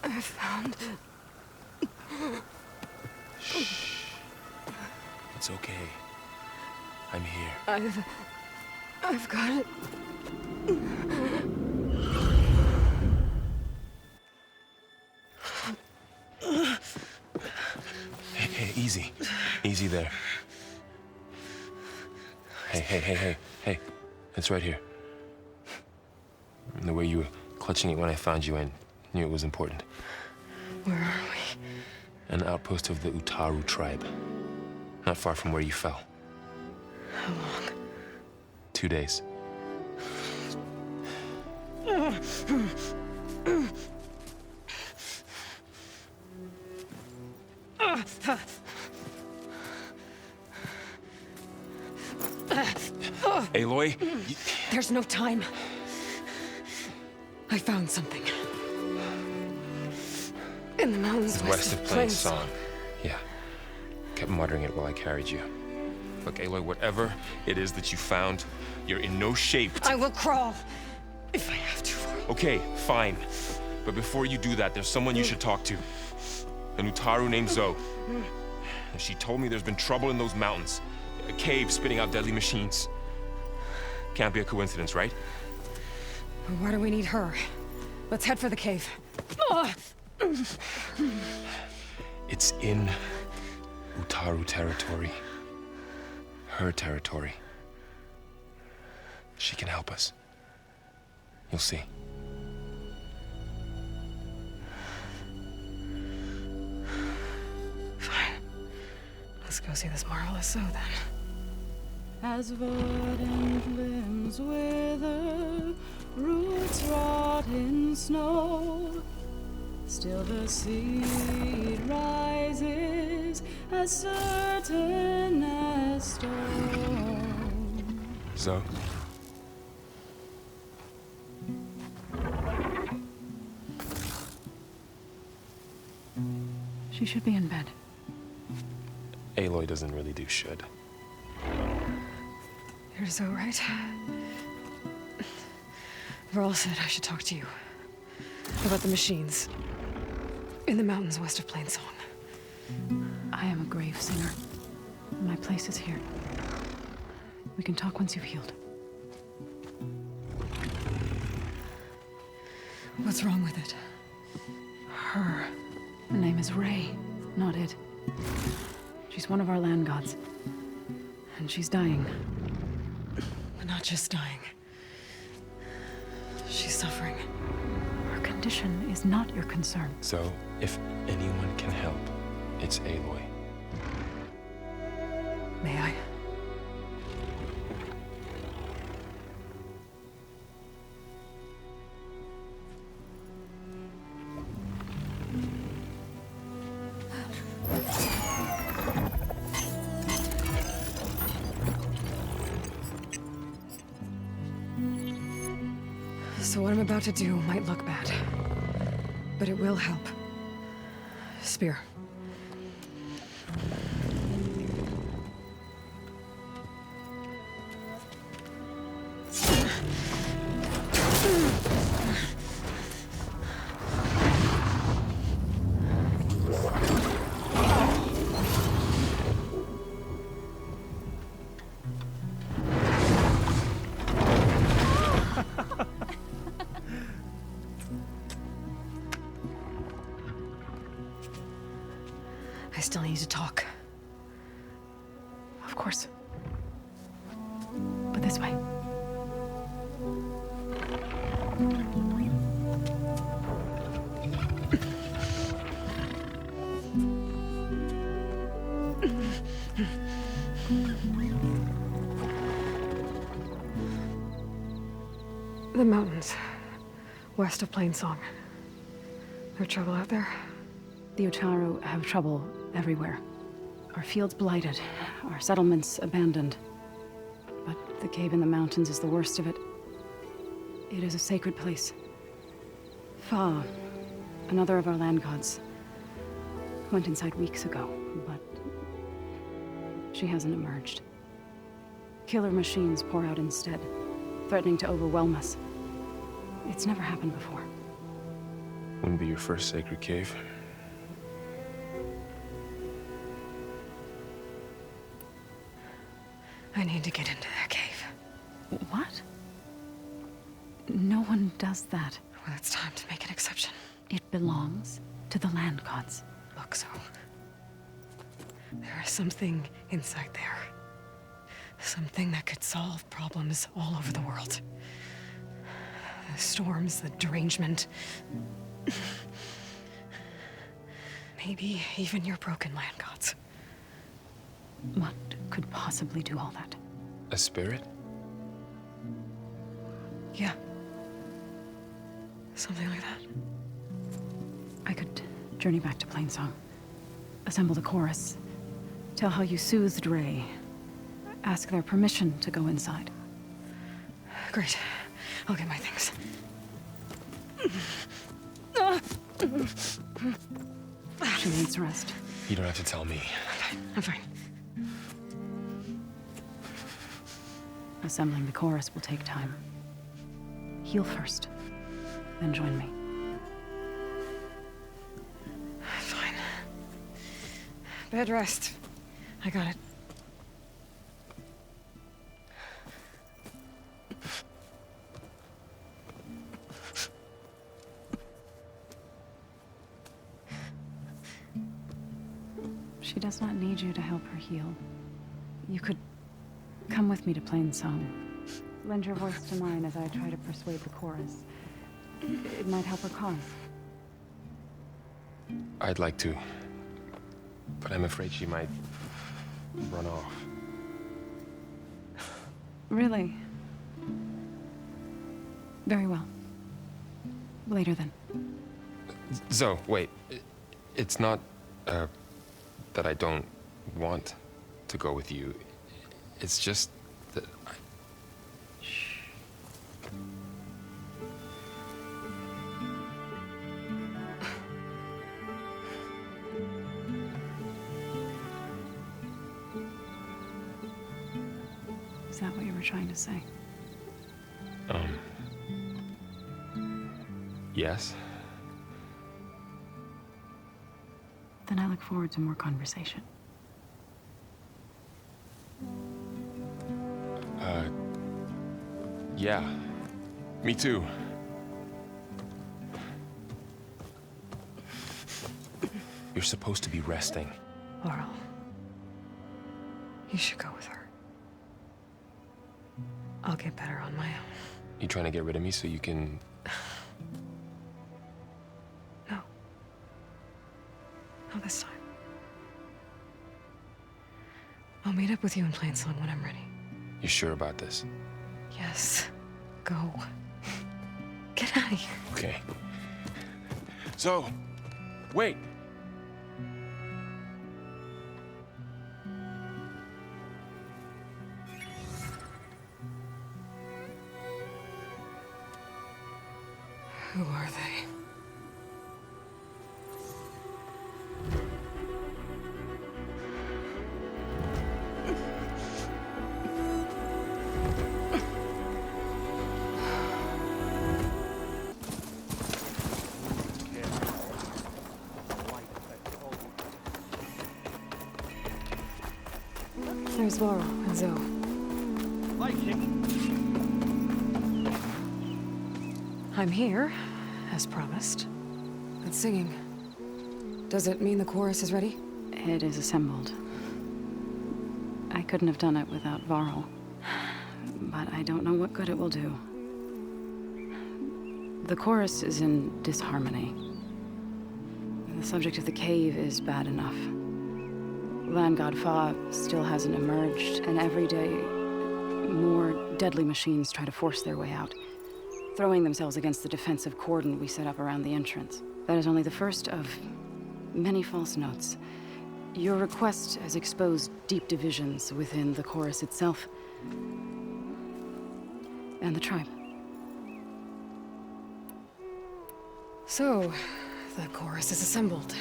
Speaker 1: I found...
Speaker 2: Shh. It's okay. I'm here.
Speaker 1: I've got it.
Speaker 2: Hey, easy. Easy there. Hey. It's right here. The way you Clutching it when I found you, I knew it was important.
Speaker 1: Where are we?
Speaker 2: An outpost of the Utaru tribe. Not far from where you fell.
Speaker 1: How long?
Speaker 2: 2 days. Aloy?
Speaker 1: There's no time. I found something. In the mountains
Speaker 2: West of Plain Song. Yeah. Kept muttering it while I carried you. Look, Aloy, whatever it is that you found, you're in no shape.
Speaker 1: I will crawl if I have to.
Speaker 2: Okay, fine. But before you do that, there's someone you should talk to. An Utaru named Zoe. She told me there's been trouble in those mountains. A cave spitting out deadly machines. Can't be a coincidence, right?
Speaker 1: Why do we need her? Let's head for the cave.
Speaker 2: It's in Utaru territory. Her territory. She can help us. You'll see.
Speaker 1: Fine. Let's go see this marvelous Zoe then.
Speaker 13: As verdant limbs wither, roots rot in snow, still the seed rises as certain as stone.
Speaker 2: Zoe?
Speaker 22: She should be in bed.
Speaker 2: Aloy doesn't really do should.
Speaker 1: You're so right. Varl said I should talk to you about the machines in the mountains west of Plain Song.
Speaker 22: I am a grave singer. My place is here. We can talk once you've healed.
Speaker 1: What's wrong with it?
Speaker 22: Her name is Ray, not it. She's one of our land gods. And she's dying.
Speaker 1: But not just dying. She's suffering.
Speaker 22: Her condition is not your concern.
Speaker 2: So, if anyone can help, it's Aloy.
Speaker 1: May I? So what I'm about to do might look bad, but it will help. Spear. I still need to talk.
Speaker 22: Of course. But this way.
Speaker 1: The mountains, west of Plain Song. No trouble out there?
Speaker 22: The Utaru have trouble everywhere. Our fields blighted, our settlements abandoned. But the cave in the mountains is the worst of it. It is a sacred place. Fa, another of our land gods, went inside weeks ago, but she hasn't emerged. Killer machines pour out instead, threatening to overwhelm us. It's never happened before.
Speaker 2: Wouldn't be your first sacred cave.
Speaker 1: I need to get into that cave.
Speaker 22: What? No one does that.
Speaker 1: Well, it's time to make an exception.
Speaker 22: It belongs to the land gods.
Speaker 1: Look, so there is something inside there. Something that could solve problems all over the world. The storms, the derangement. Maybe even your broken land gods.
Speaker 22: What could possibly do all that?
Speaker 2: A spirit?
Speaker 1: Yeah. Something like that.
Speaker 22: I could journey back to Plainsong. Assemble the chorus. Tell how you soothed Ray. Ask their permission to go inside.
Speaker 1: Great. I'll get my things.
Speaker 22: She needs rest.
Speaker 2: You don't have to tell me.
Speaker 1: I'm fine.
Speaker 22: Assembling the chorus will take time. Heal first, then join me.
Speaker 1: Fine. Bed rest. I got it.
Speaker 22: She does not need you to help her heal. You could come with me to Plainsong. Lend your voice to mine as I try to persuade the chorus. It might help her cause.
Speaker 2: I'd like to, but I'm afraid she might run off.
Speaker 22: Really? Very well. Later then.
Speaker 2: Zoe, wait. It's not, that I don't want to go with you. It's just that I...
Speaker 22: Shh. Is that what you were trying to say?
Speaker 2: Yes?
Speaker 22: Then I look forward to more conversation.
Speaker 2: Yeah. Me too. You're supposed to be resting.
Speaker 1: Laurel. You should go with her. I'll get better on my own.
Speaker 2: You trying to get rid of me so you can...
Speaker 1: No. Not this time. I'll meet up with you in Plainsong when I'm ready.
Speaker 2: You sure about this?
Speaker 1: Yes. Go. Get out of here.
Speaker 2: Okay. So, wait.
Speaker 1: Who are they? There's Laurel and Zoe. I'm here, as promised. But singing. Does it mean the chorus is ready?
Speaker 22: It is assembled. I couldn't have done it without Varl. But I don't know what good it will do. The chorus is in disharmony. The subject of the cave is bad enough. Land God Fa still hasn't emerged, and every day, more deadly machines try to force their way out, throwing themselves against the defensive cordon we set up around the entrance. That is only the first of many false notes. Your request has exposed deep divisions within the chorus itself and the tribe.
Speaker 1: So, the chorus is assembled.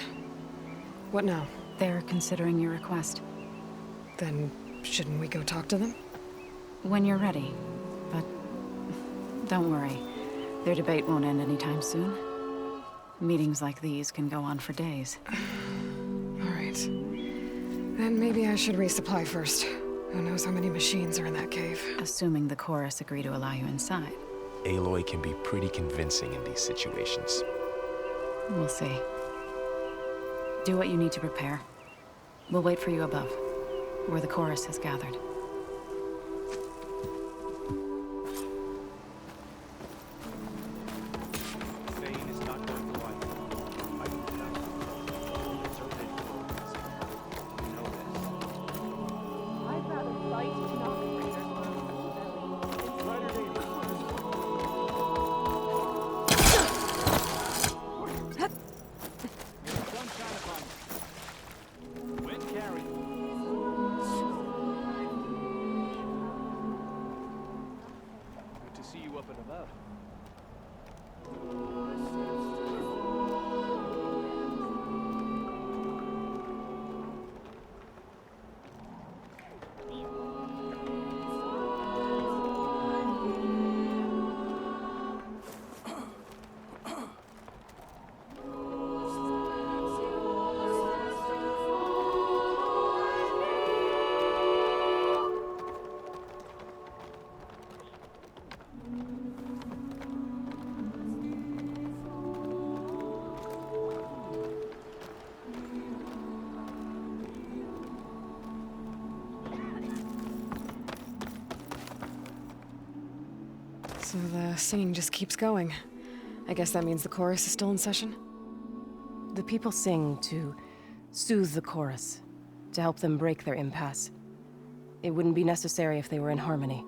Speaker 1: What now?
Speaker 22: They're considering your request.
Speaker 1: Then, shouldn't we go talk to them?
Speaker 22: When you're ready. But don't worry. Their debate won't end anytime soon. Meetings like these can go on for days.
Speaker 1: All right. Then maybe I should resupply first. Who knows how many machines are in that cave?
Speaker 22: Assuming the chorus agree to allow you inside.
Speaker 2: Aloy can be pretty convincing in these situations.
Speaker 22: We'll see. Do what you need to prepare. We'll wait for you above, where the chorus has gathered.
Speaker 1: So the singing just keeps going. I guess that means the chorus is still in session?
Speaker 16: The people sing to soothe the chorus, to help them break their impasse. It wouldn't be necessary if they were in harmony.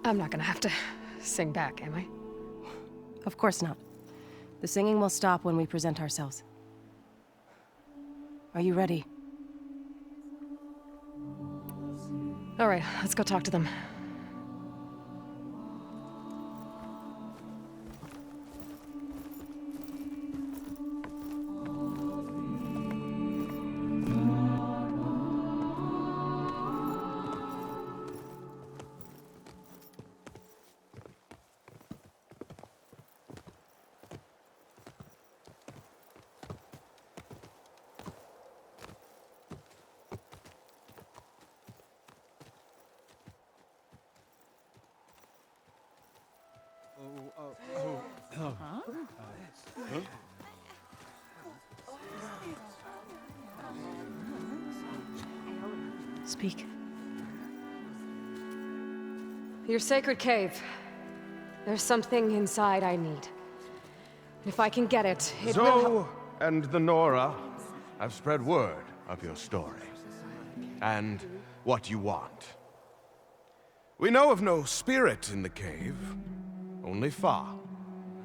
Speaker 1: I'm not gonna have to sing back, am I?
Speaker 16: Of course not. The singing will stop when we present ourselves. Are you ready?
Speaker 1: All right, let's go talk to them.
Speaker 16: Speak.
Speaker 1: Your sacred cave. There's something inside I need. If I can get it, it will
Speaker 21: Zoe and the Nora have spread word of your story. And what you want. We know of no spirit in the cave. Only Fa,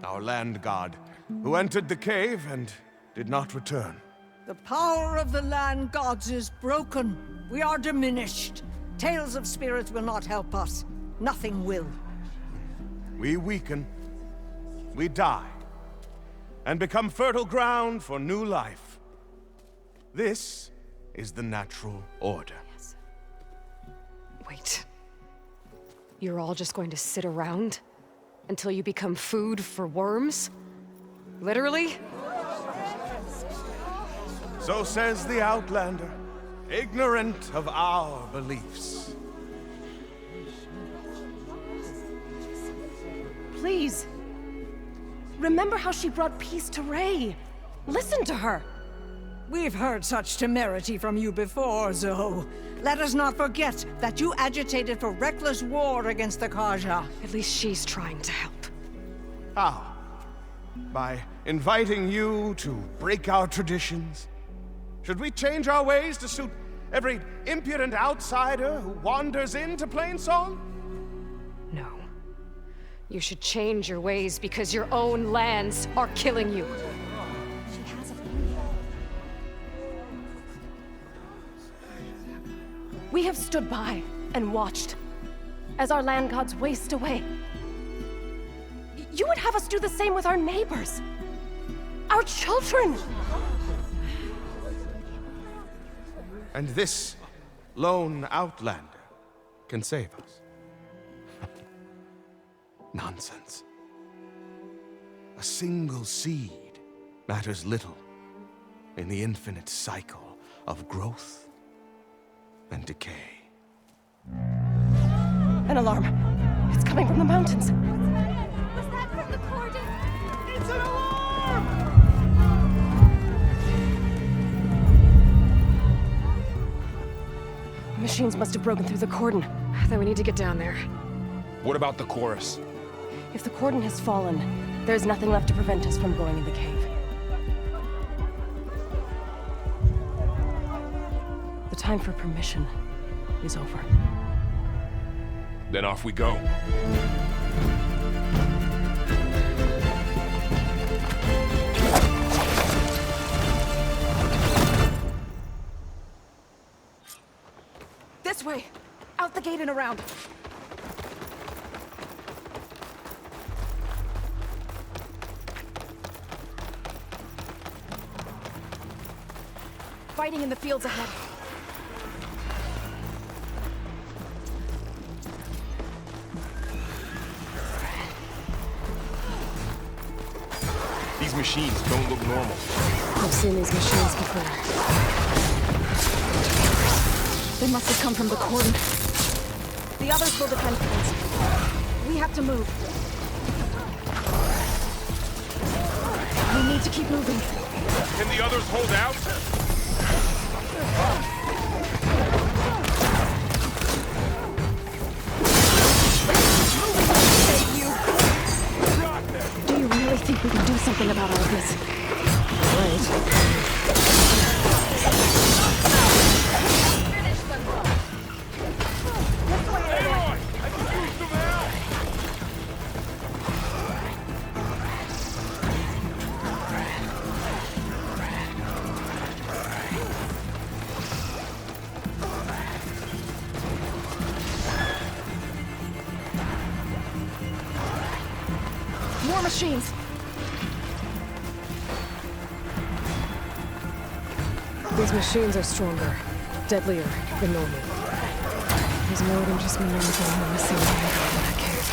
Speaker 21: our land god, who entered the cave and did not return.
Speaker 23: The power of the land gods is broken. We are diminished. Tales of spirits will not help us. Nothing will.
Speaker 21: We weaken, we die, and become fertile ground for new life. This is the natural order.
Speaker 1: Yes. Wait. You're all just going to sit around until you become food for worms? Literally?
Speaker 21: So says the Outlander, ignorant of our beliefs.
Speaker 16: Please. Remember how she brought peace to Ray. Listen to her.
Speaker 23: We've heard such temerity from you before, Zoe. Let us not forget that you agitated for reckless war against the Karja.
Speaker 1: At least she's trying to help.
Speaker 21: How? By inviting you to break our traditions? Should we change our ways to suit every impudent outsider who wanders into Plainsong?
Speaker 1: No. You should change your ways because your own lands are killing you.
Speaker 16: We have stood by and watched as our land gods waste away. You would have us do the same with our neighbors, our children.
Speaker 21: And this lone outlander can save us. Nonsense. A single seed matters little in the infinite cycle of growth and decay.
Speaker 16: An alarm. It's coming from the mountains.
Speaker 24: Was that from the cordon? It's an alarm!
Speaker 16: Machines must have broken through the cordon.
Speaker 1: Then we need to get down there.
Speaker 2: What about the chorus?
Speaker 16: If the cordon has fallen, there's nothing left to prevent us from going in the cave. The time for permission is over.
Speaker 2: Then off we go.
Speaker 16: This way! Out the gate and around! Fighting in the fields ahead.
Speaker 2: These machines don't look normal.
Speaker 1: I've seen these machines before.
Speaker 16: They must have come from the cordon. The others will defend us. We have to move. We need to keep moving.
Speaker 2: Can the others hold out?
Speaker 22: We can do something about all of this. More machines!
Speaker 1: These machines are stronger, deadlier than normal. There's more than just Minerva and the missing man in that cave.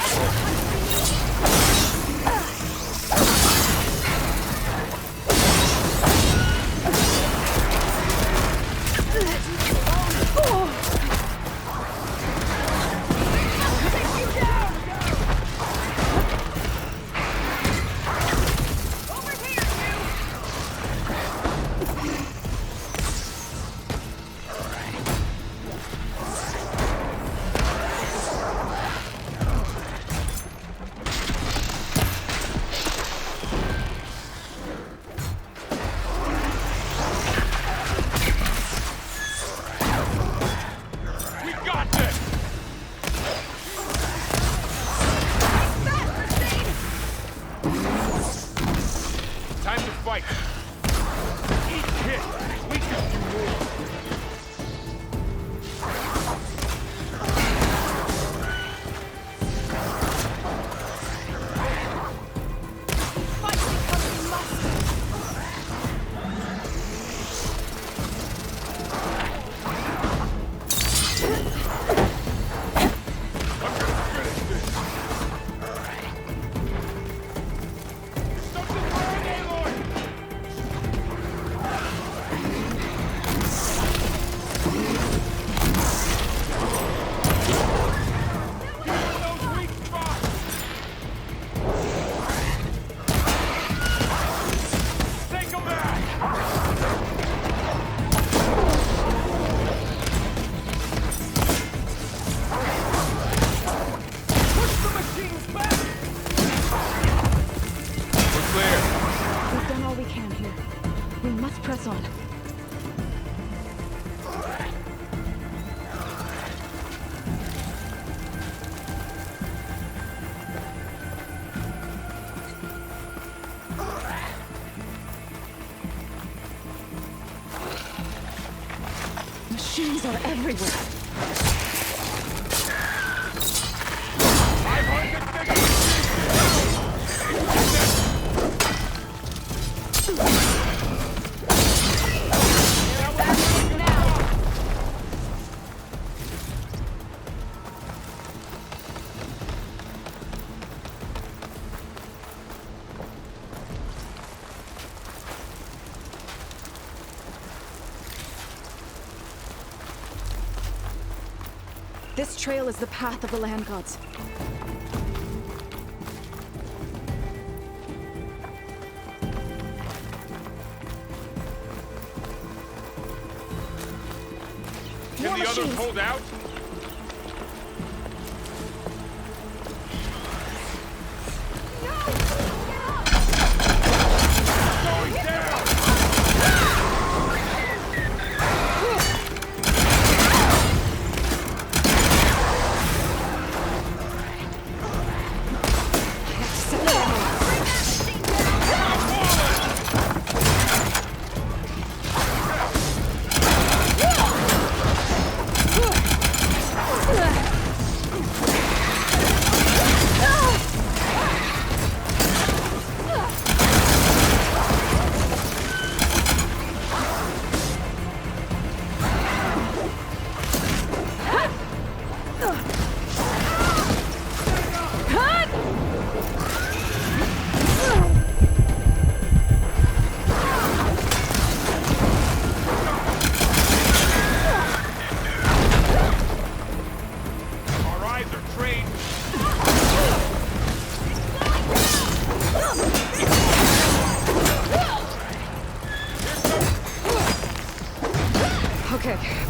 Speaker 22: Machines are everywhere. This trail is the path of the land gods.
Speaker 2: Can the others hold out?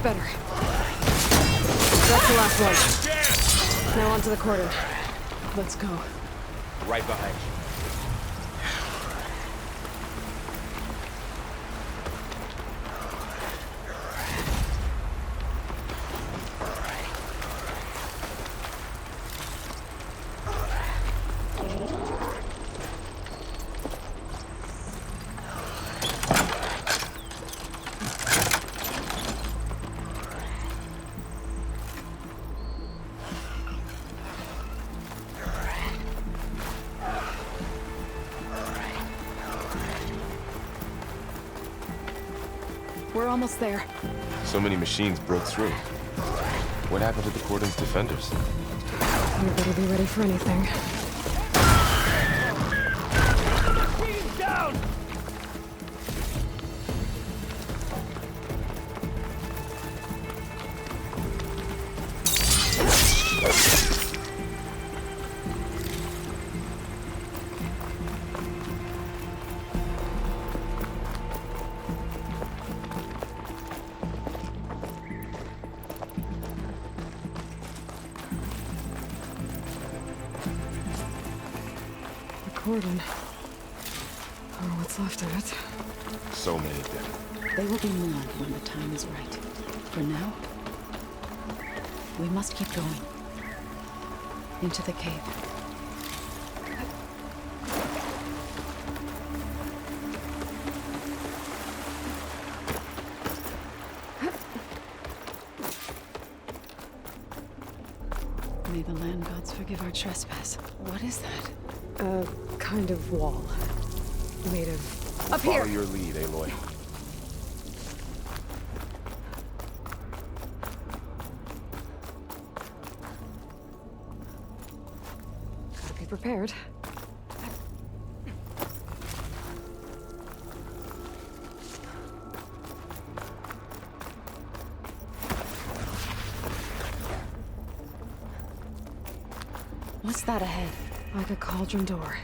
Speaker 1: Better. That's the last one. Now onto the corridor. Let's go.
Speaker 7: Right behind you.
Speaker 1: We're almost there.
Speaker 2: So many machines broke through. What happened to the Cordon's defenders?
Speaker 1: You better be ready for anything.
Speaker 7: Down!
Speaker 1: Cordon. Or what's left of it.
Speaker 2: So many dead.
Speaker 22: They will be mourned when the time is right. For now, we must keep going. Into the cave. May the land gods forgive our trespass. What is that?
Speaker 1: A kind of wall. Made of... Up
Speaker 2: Follow
Speaker 1: here!
Speaker 2: your lead, Aloy.
Speaker 1: Gotta be prepared.
Speaker 22: What's that ahead?
Speaker 1: Like a cauldron door.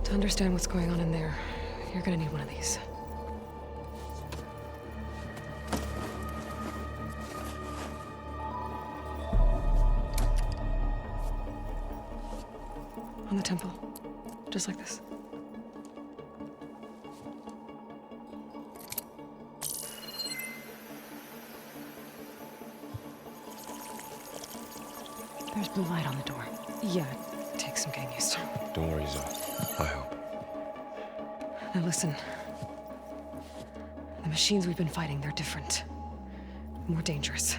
Speaker 1: To understand what's going on in there, you're gonna need one of these. On the temple. Just like this.
Speaker 22: There's blue light on the door.
Speaker 1: Yeah, it takes some getting used to.
Speaker 2: Don't worry, Zoe. I help.
Speaker 1: Now listen. The machines we've been fighting, they're different. More dangerous.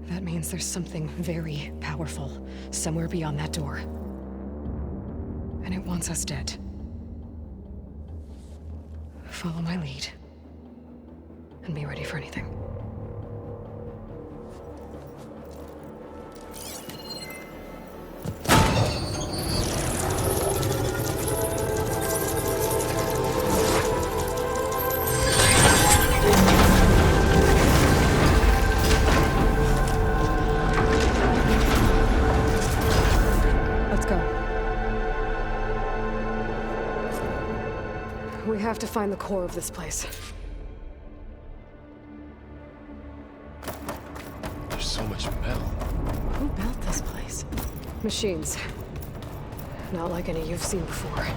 Speaker 1: That means there's something very powerful somewhere beyond that door. And it wants us dead. Follow my lead. And be ready for anything. Let's go. We have to find the core of this place.
Speaker 2: There's so much metal.
Speaker 22: Who built this place?
Speaker 1: Machines. Not like any you've seen before.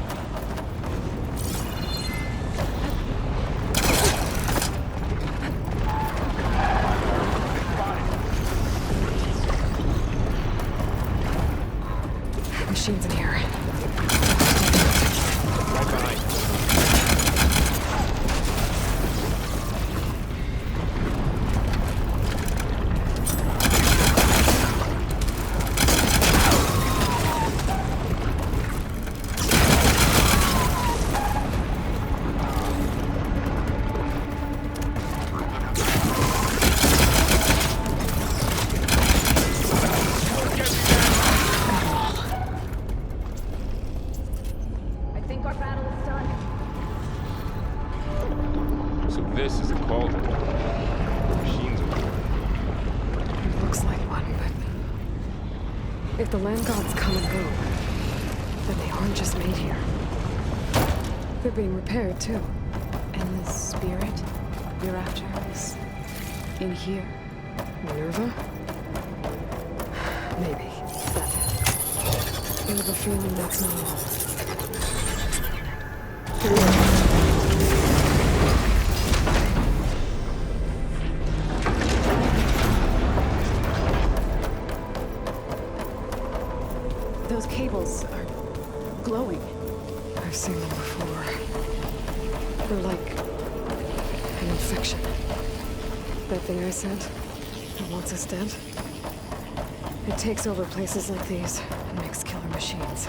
Speaker 1: Machines in here.
Speaker 2: Right behind you.
Speaker 16: I think our battle is done.
Speaker 2: So this is a cauldron. Machines are...
Speaker 1: It looks like one, but... if the land gods come and go, then they aren't just made here. They're being repaired, too.
Speaker 22: And the spirit you're after is in here?
Speaker 1: Minerva? Maybe. But I have a feeling that's not all.
Speaker 22: Those cables are glowing.
Speaker 1: I've seen them before. They're like an infection. that thing I said? That wants us dead? It takes over places like these and makes killer machines.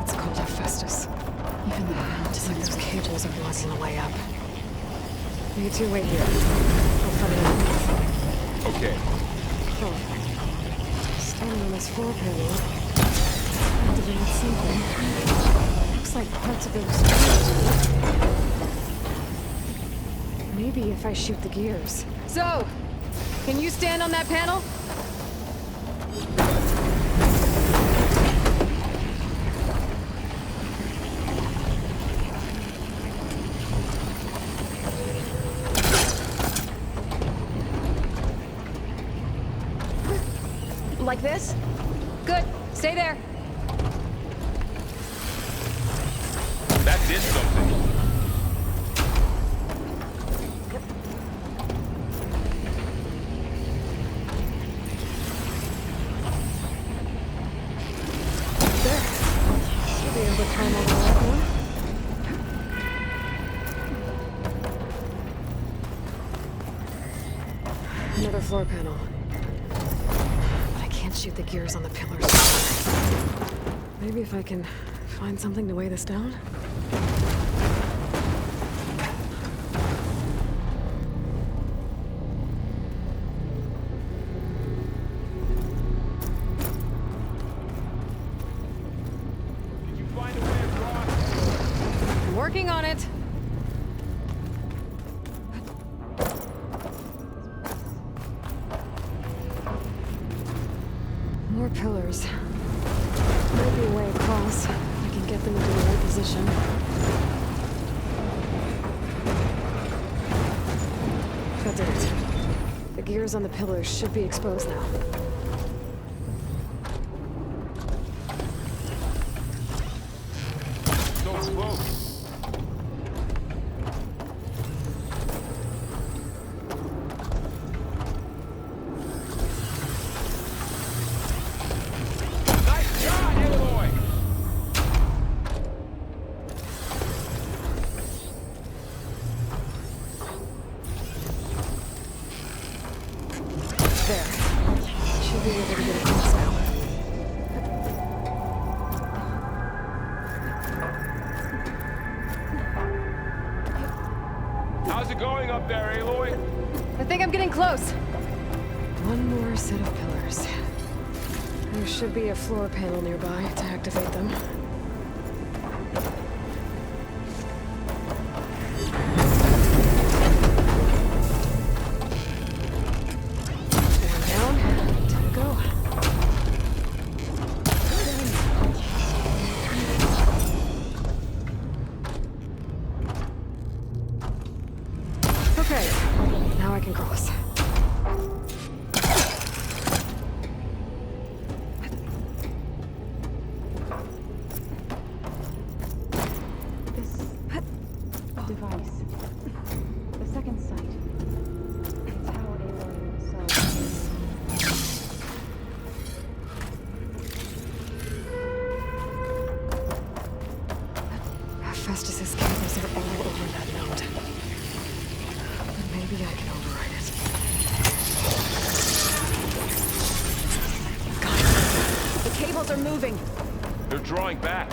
Speaker 1: It's called Hephaestus.
Speaker 22: Even the
Speaker 1: It's like those cables are blocking the way up. You two wait here. I'll find out.
Speaker 2: Okay.
Speaker 1: Oh. Standing on this floor panel. Activated something. Looks like parts of it was fused. Maybe if I shoot the gears.
Speaker 20: So, can you stand on that panel? Like this? Good. Stay there.
Speaker 2: That did something.
Speaker 1: There. Should be able to climb over that one. Another floor panel. But I can't shoot the gears on the pillars. Maybe if I can find something to weigh this down?
Speaker 20: I'm working on it.
Speaker 1: More pillars. Might be a way across. I can get them into the right position. That did it. The gears on the pillars should be exposed now.
Speaker 2: So close. Nice shot, Aloy!
Speaker 1: There. Should be able to get across now.
Speaker 2: How's it going up there, Aloy?
Speaker 20: I think I'm getting close.
Speaker 1: One more set of pillars. There should be a floor panel nearby to activate them. One down. 2 to go. Okay, now I can cross.
Speaker 22: Device. The second sight. It's how Aloy saw.
Speaker 1: Hephaestus's cables are all over that node. But maybe I can override it.
Speaker 20: The cables are moving.
Speaker 2: They're drawing back.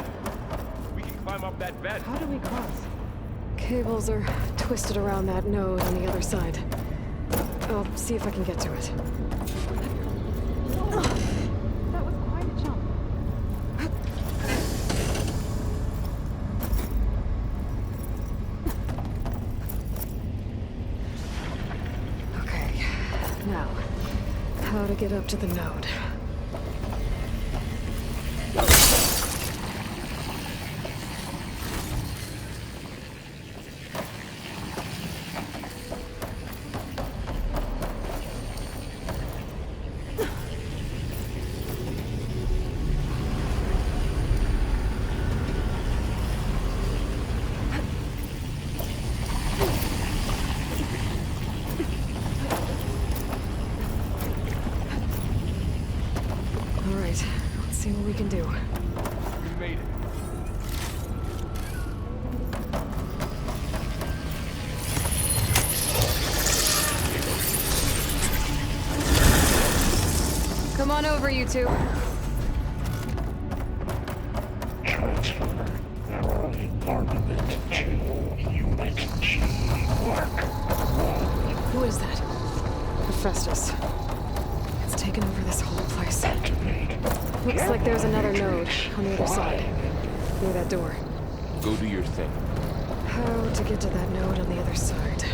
Speaker 2: We can climb up that vent.
Speaker 22: How do we cross?
Speaker 1: Cables are twisted around that node on the other side. I'll see if I can get to it.
Speaker 22: That was quite a jump.
Speaker 1: Okay, now, how to get up to the node. All right, let's see what we can do.
Speaker 2: We made it.
Speaker 1: over, you two. Who is that? Hephaestus. It's taken over this whole place. Looks like there's another node on the other side. Near that door.
Speaker 2: Go do your thing.
Speaker 1: How to get to that node on the other side?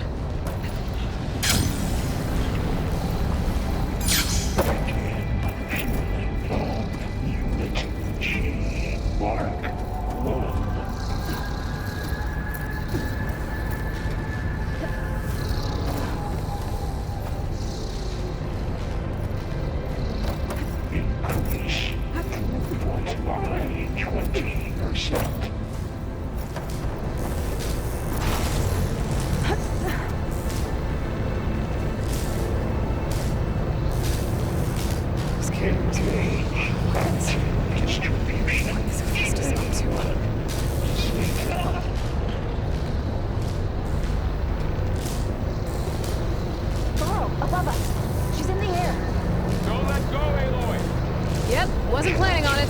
Speaker 1: Wasn't planning on it.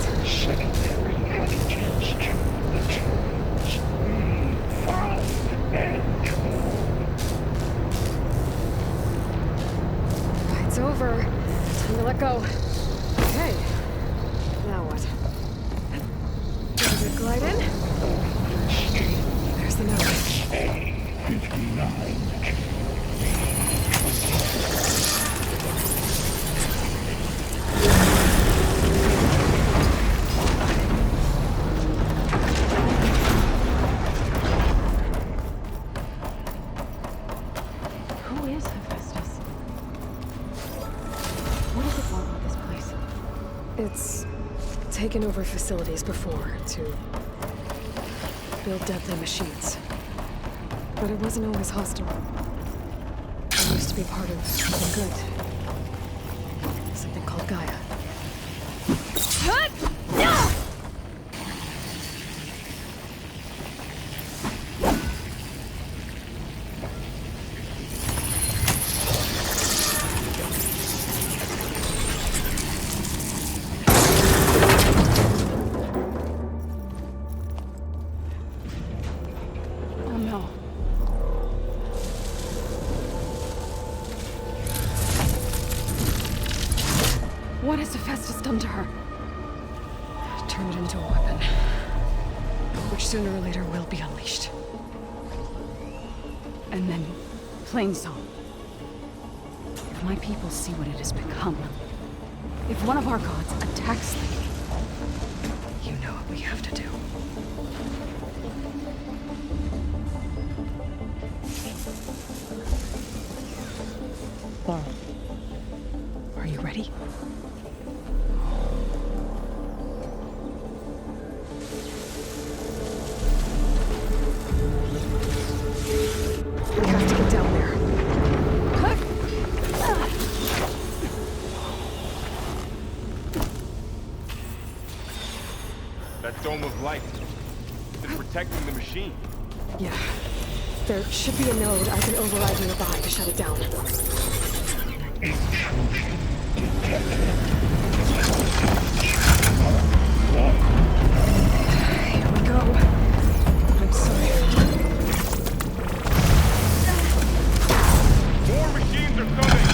Speaker 1: It's over. Time to let go. Okay. Now what? Does it glide in? There's the note. It's taken over facilities before to build deadly machines. But it wasn't always hostile. It used to be part of something good. Something called Gaia. What has Hephaestus done to her? Turned it into a weapon, which sooner or later will be unleashed.
Speaker 22: And then, Plainsong. If my people see what it has become, if one of our gods attacks them,
Speaker 1: you know what we have to do. Are you ready? We have to get down there.
Speaker 2: That dome of light. It's protecting the machine.
Speaker 1: Yeah. There should be a node I can override nearby to shut it down. Here we go. I'm sorry.
Speaker 2: More machines are coming!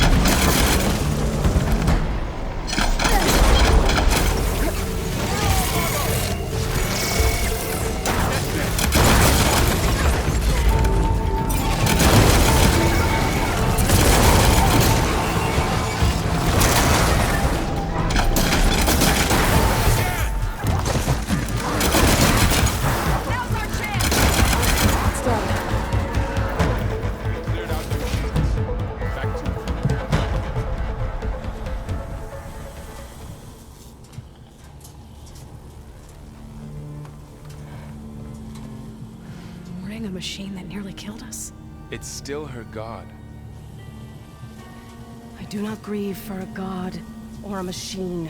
Speaker 22: A machine that nearly killed us?
Speaker 2: It's still her god.
Speaker 22: I do not grieve for a god or a machine,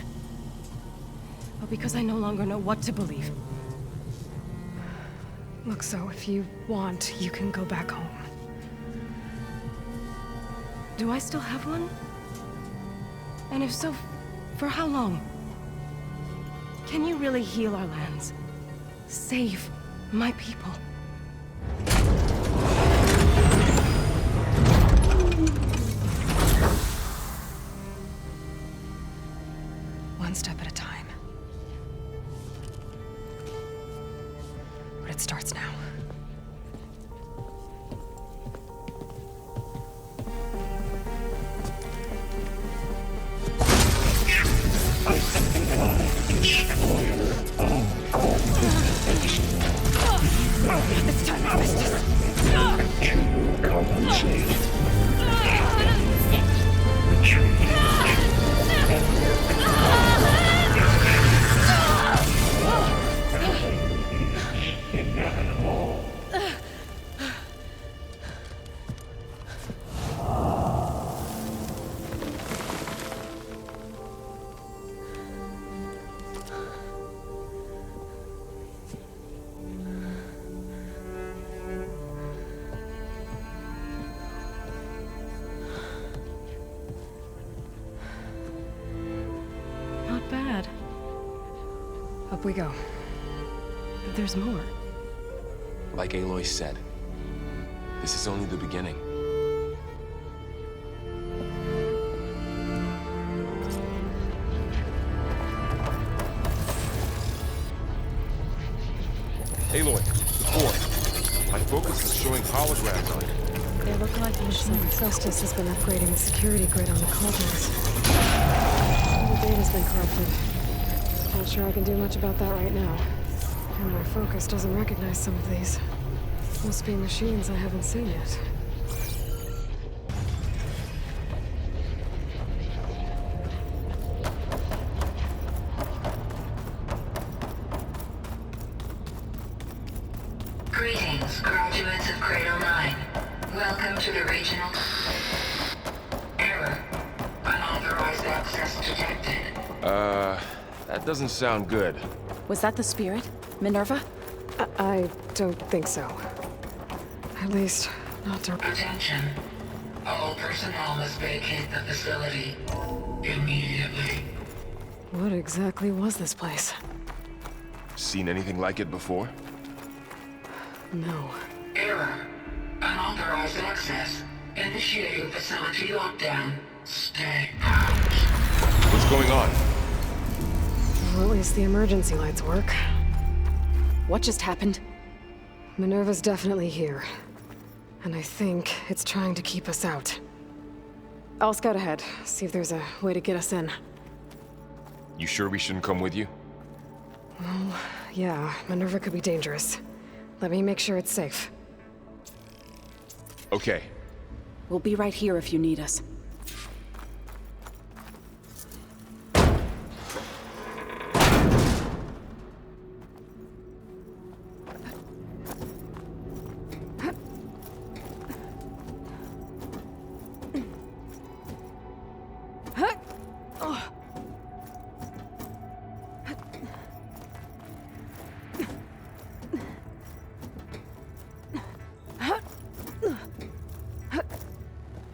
Speaker 22: but because I no longer know what to believe.
Speaker 1: Look, so if you want, you can go back home.
Speaker 22: Do I still have one? And if so,
Speaker 16: For how long? Can you really heal our lands? Save my people?
Speaker 1: One step at a time. But it starts now.
Speaker 24: This time I missed it.
Speaker 10: Compensate. Retreat. Inevitable.
Speaker 16: Not bad.
Speaker 1: Up we go.
Speaker 16: There's more.
Speaker 2: Like Aloy said, this is only the beginning. Aloy, the core. My focus is showing holograms on it.
Speaker 16: They look like machines.
Speaker 1: Festus has been upgrading the security grid on the cauldrons. The data's been corrupted. Not sure I can do much about that right now. And my focus doesn't recognize some of these. Must be machines I haven't seen yet.
Speaker 17: Greetings, graduates of Cradle 9. Welcome to the regional... Error. Unauthorized access detected.
Speaker 2: That doesn't sound good.
Speaker 16: Was that the spirit? Minerva?
Speaker 1: I don't think so. At least, not to...
Speaker 17: Attention. All personnel must vacate the facility immediately.
Speaker 1: What exactly was this place?
Speaker 2: Seen anything like it before?
Speaker 1: No.
Speaker 17: Error. Unauthorized access. Initiating facility lockdown. Stay out.
Speaker 2: What's going on?
Speaker 1: Well, at least the emergency lights work.
Speaker 16: What just happened?
Speaker 1: Minerva's definitely here. And I think it's trying to keep us out. I'll scout ahead, see if there's a way to get us in.
Speaker 2: You sure we shouldn't come with you?
Speaker 1: Well, yeah, Minerva could be dangerous. Let me make sure it's safe.
Speaker 2: Okay.
Speaker 16: We'll be right here if you need us.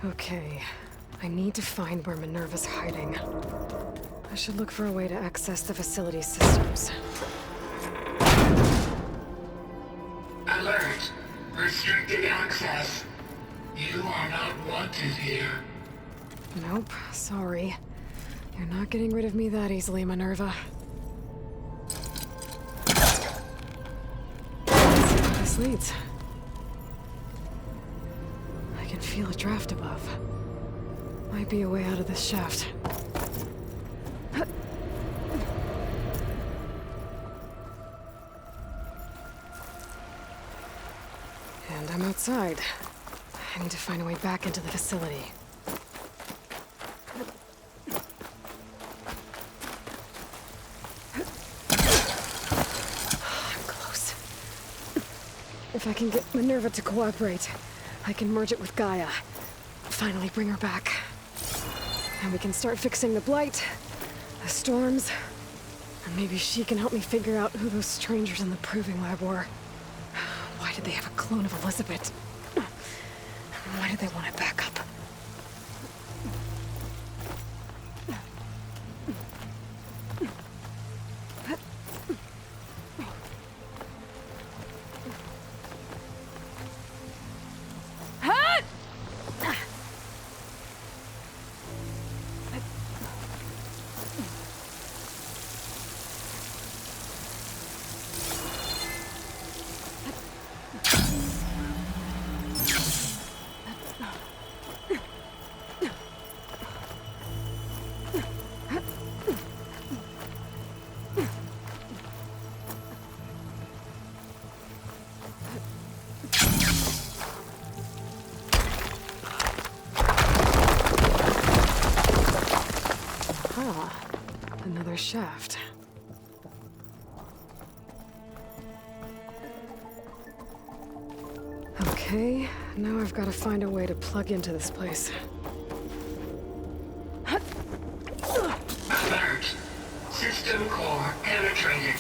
Speaker 1: Okay, I need to find where Minerva's hiding. I should look for a way to access the facility systems.
Speaker 17: Alert. Restricted access. You are not wanted here.
Speaker 1: Nope, sorry. You're not getting rid of me that easily, Minerva. Let's see where this leads. I can feel a draft above. Might be a way out of this shaft. And I'm outside. I need to find a way back into the facility. I'm close. If I can get Minerva to cooperate, I can merge it with Gaia. Finally bring her back. And we can start fixing the Blight, the storms, and maybe she can help me figure out who those strangers in the Proving Lab were. Why did they have a clone of Elizabeth? Why did they want it back up? shaft. Okay, now I've got to find a way to plug into this place.
Speaker 17: Alert. System core penetrated.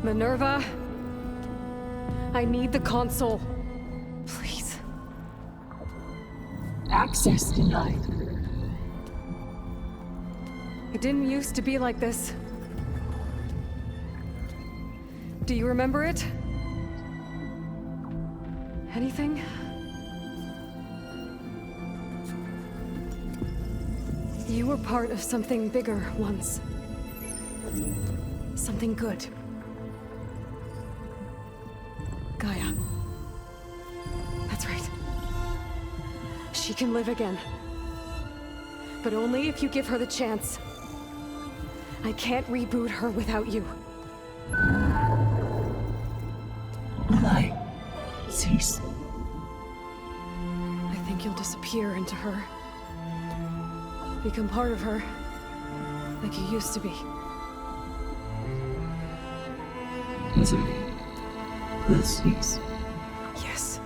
Speaker 1: Minerva, I need the console. Please.
Speaker 17: Access denied.
Speaker 1: It didn't used to be like this. Do you remember it? Anything? You were part of something bigger once. Something good. Gaia. That's right. She can live again. But only if you give her the chance. I can't reboot her without you.
Speaker 17: Light. Cease.
Speaker 1: I think you'll disappear into her. Become part of her. Like you used to be.
Speaker 17: Easily. This is.
Speaker 1: Yes.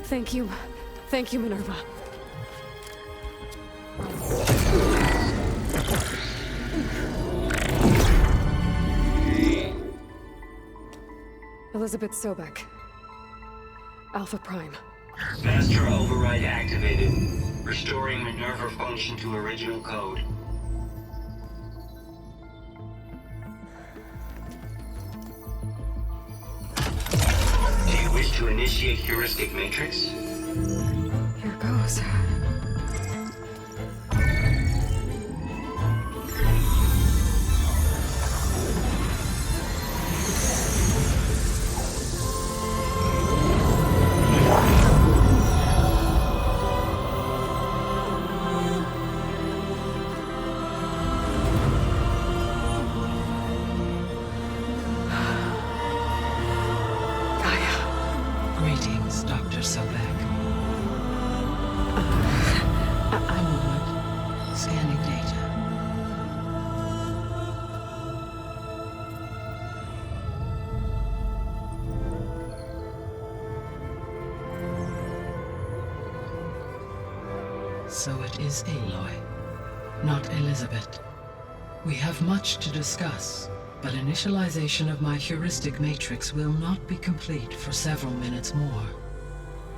Speaker 1: Thank you. Thank you, Minerva. Elizabeth Sobek. Alpha Prime.
Speaker 11: Master override activated. Restoring Minerva function to original code. Do you wish to initiate heuristic matrix?
Speaker 1: Here goes.
Speaker 17: Greetings, Dr. Sobek. I'm Ward. Scanning data. So it is Aloy, not Elizabeth. We have much to discuss, but initialization of my heuristic matrix will not be complete for several minutes more.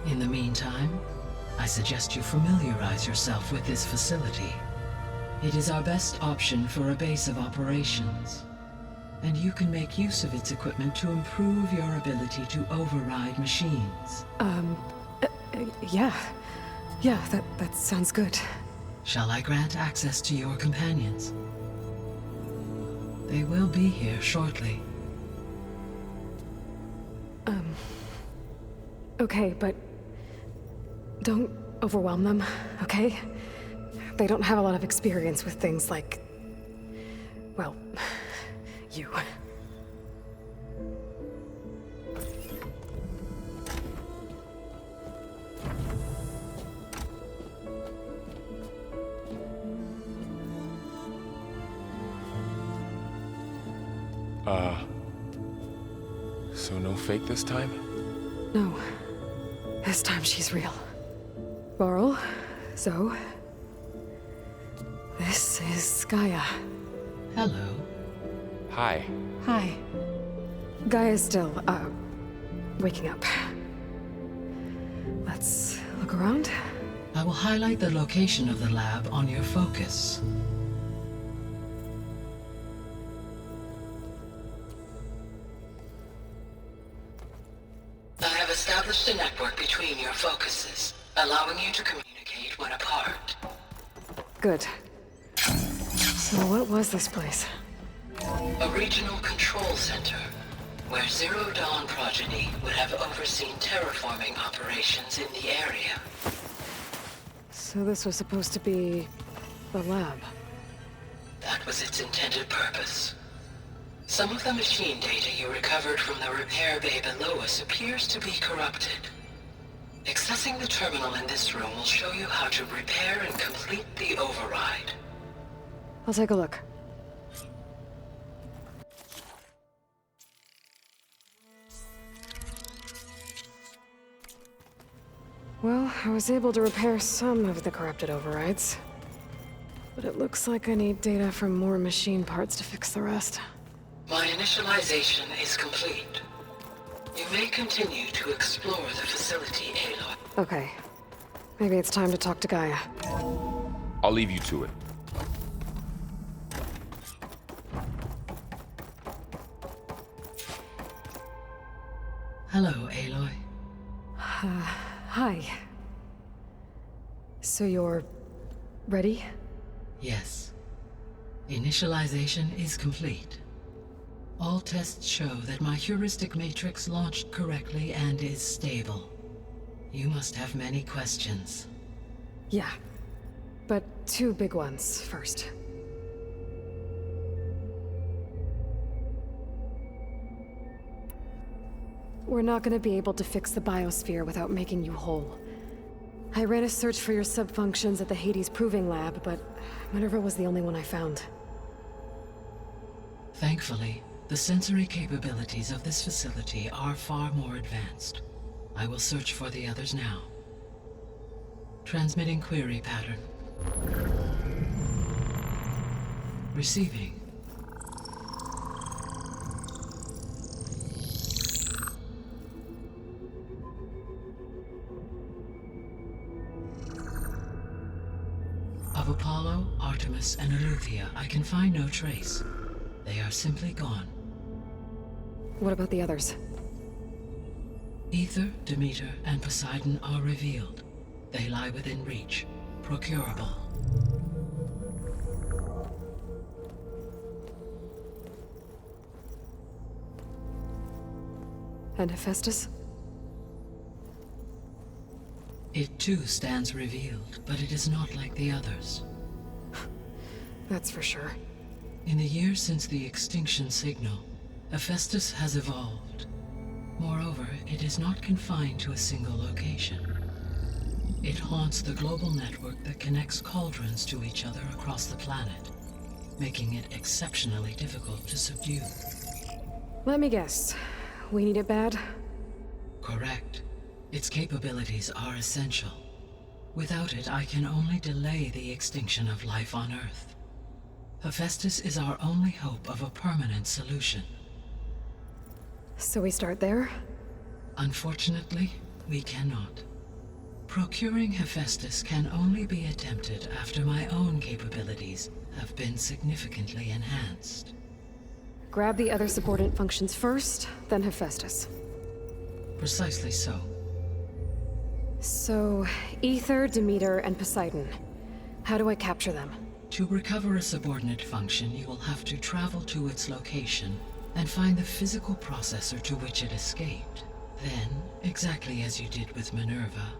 Speaker 17: In the meantime, I suggest you familiarize yourself with this facility. It is our best option for a base of operations, and you can make use of its equipment to improve your ability to override machines.
Speaker 1: Yeah. Yeah, that sounds good.
Speaker 17: Shall I grant access to your companions? They will be here shortly.
Speaker 1: Okay, but don't overwhelm them, okay? They don't have a lot of experience with things like, well, you.
Speaker 2: So no fake this time?
Speaker 1: No. This time she's real. Varl, Zoe. This is Gaia.
Speaker 17: Hello.
Speaker 2: Hi.
Speaker 1: Hi. Gaia's still, waking up. Let's look around.
Speaker 17: I will highlight the location of the lab on your focus. I have established a network between your focuses, allowing you to communicate when apart.
Speaker 1: Good. So what was this place?
Speaker 17: A regional control center, where Zero Dawn progeny would have overseen terraforming operations in the area.
Speaker 1: So this was supposed to be the lab.
Speaker 17: That was its intended purpose. Some of the machine data you recovered from the repair bay below us appears to be corrupted. Accessing the terminal in this room will show you how to repair and complete the override.
Speaker 1: I'll take a look. Well, I was able to repair some of the corrupted overrides. But it looks like I need data from more machine parts to fix the rest.
Speaker 17: My initialization is complete. You may continue to explore the facility, Aloy.
Speaker 1: Okay. Maybe it's time to talk to Gaia.
Speaker 2: I'll leave you to it.
Speaker 17: Hello, Aloy.
Speaker 1: Hi. So you're ready?
Speaker 17: Yes. Initialization is complete. All tests show that my heuristic matrix launched correctly and is stable. You must have many questions.
Speaker 1: Yeah. But two big ones first. We're not gonna be able to fix the biosphere without making you whole. I ran a search for your subfunctions at the Hades Proving Lab, but Minerva was the only one I found.
Speaker 17: Thankfully, the sensory capabilities of this facility are far more advanced. I will search for the others now. Transmitting query pattern. Receiving. Of Apollo, Artemis, and Eleuthia, I can find no trace. They are simply gone.
Speaker 1: What about the others?
Speaker 17: Ether, Demeter, and Poseidon are revealed. They lie within reach, procurable.
Speaker 1: And Hephaestus?
Speaker 17: It too stands revealed, but it is not like the others.
Speaker 1: That's for sure.
Speaker 17: In the years since the extinction signal, Hephaestus has evolved. Moreover, it is not confined to a single location. It haunts the global network that connects cauldrons to each other across the planet, making it exceptionally difficult to subdue.
Speaker 1: Let me guess. We need it bad?
Speaker 17: Correct. Its capabilities are essential. Without it, I can only delay the extinction of life on Earth. Hephaestus is our only hope of a permanent solution.
Speaker 1: So we start there?
Speaker 17: Unfortunately, we cannot. Procuring Hephaestus can only be attempted after my own capabilities have been significantly enhanced.
Speaker 1: Grab the other subordinate functions first, then Hephaestus.
Speaker 17: Precisely so.
Speaker 1: So, Ether, Demeter, and Poseidon. How do I capture them?
Speaker 17: To recover a subordinate function, you will have to travel to its location and find the physical processor to which it escaped. Then, exactly as you did with Minerva,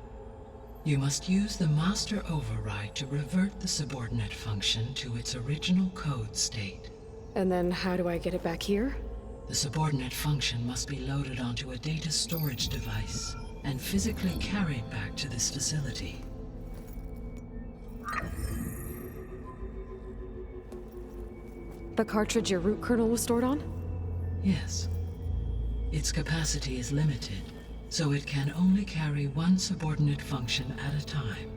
Speaker 17: you must use the master override to revert the subordinate function to its original code state.
Speaker 1: And then how do I get it back here?
Speaker 17: The subordinate function must be loaded onto a data storage device and physically carried back to this facility.
Speaker 1: The cartridge your root kernel was stored on?
Speaker 17: Yes. Its capacity is limited, so it can only carry one subordinate function at a time.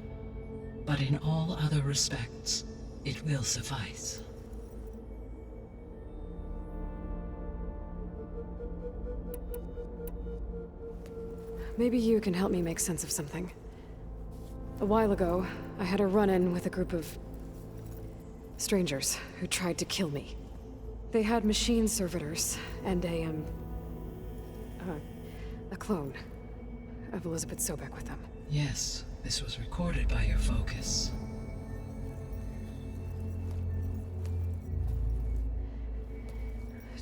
Speaker 17: But in all other respects, it will suffice.
Speaker 1: Maybe you can help me make sense of something. A while ago, I had a run-in with a group of strangers who tried to kill me. They had machine servitors and a clone of Elizabeth Sobek with them.
Speaker 17: Yes, this was recorded by your focus.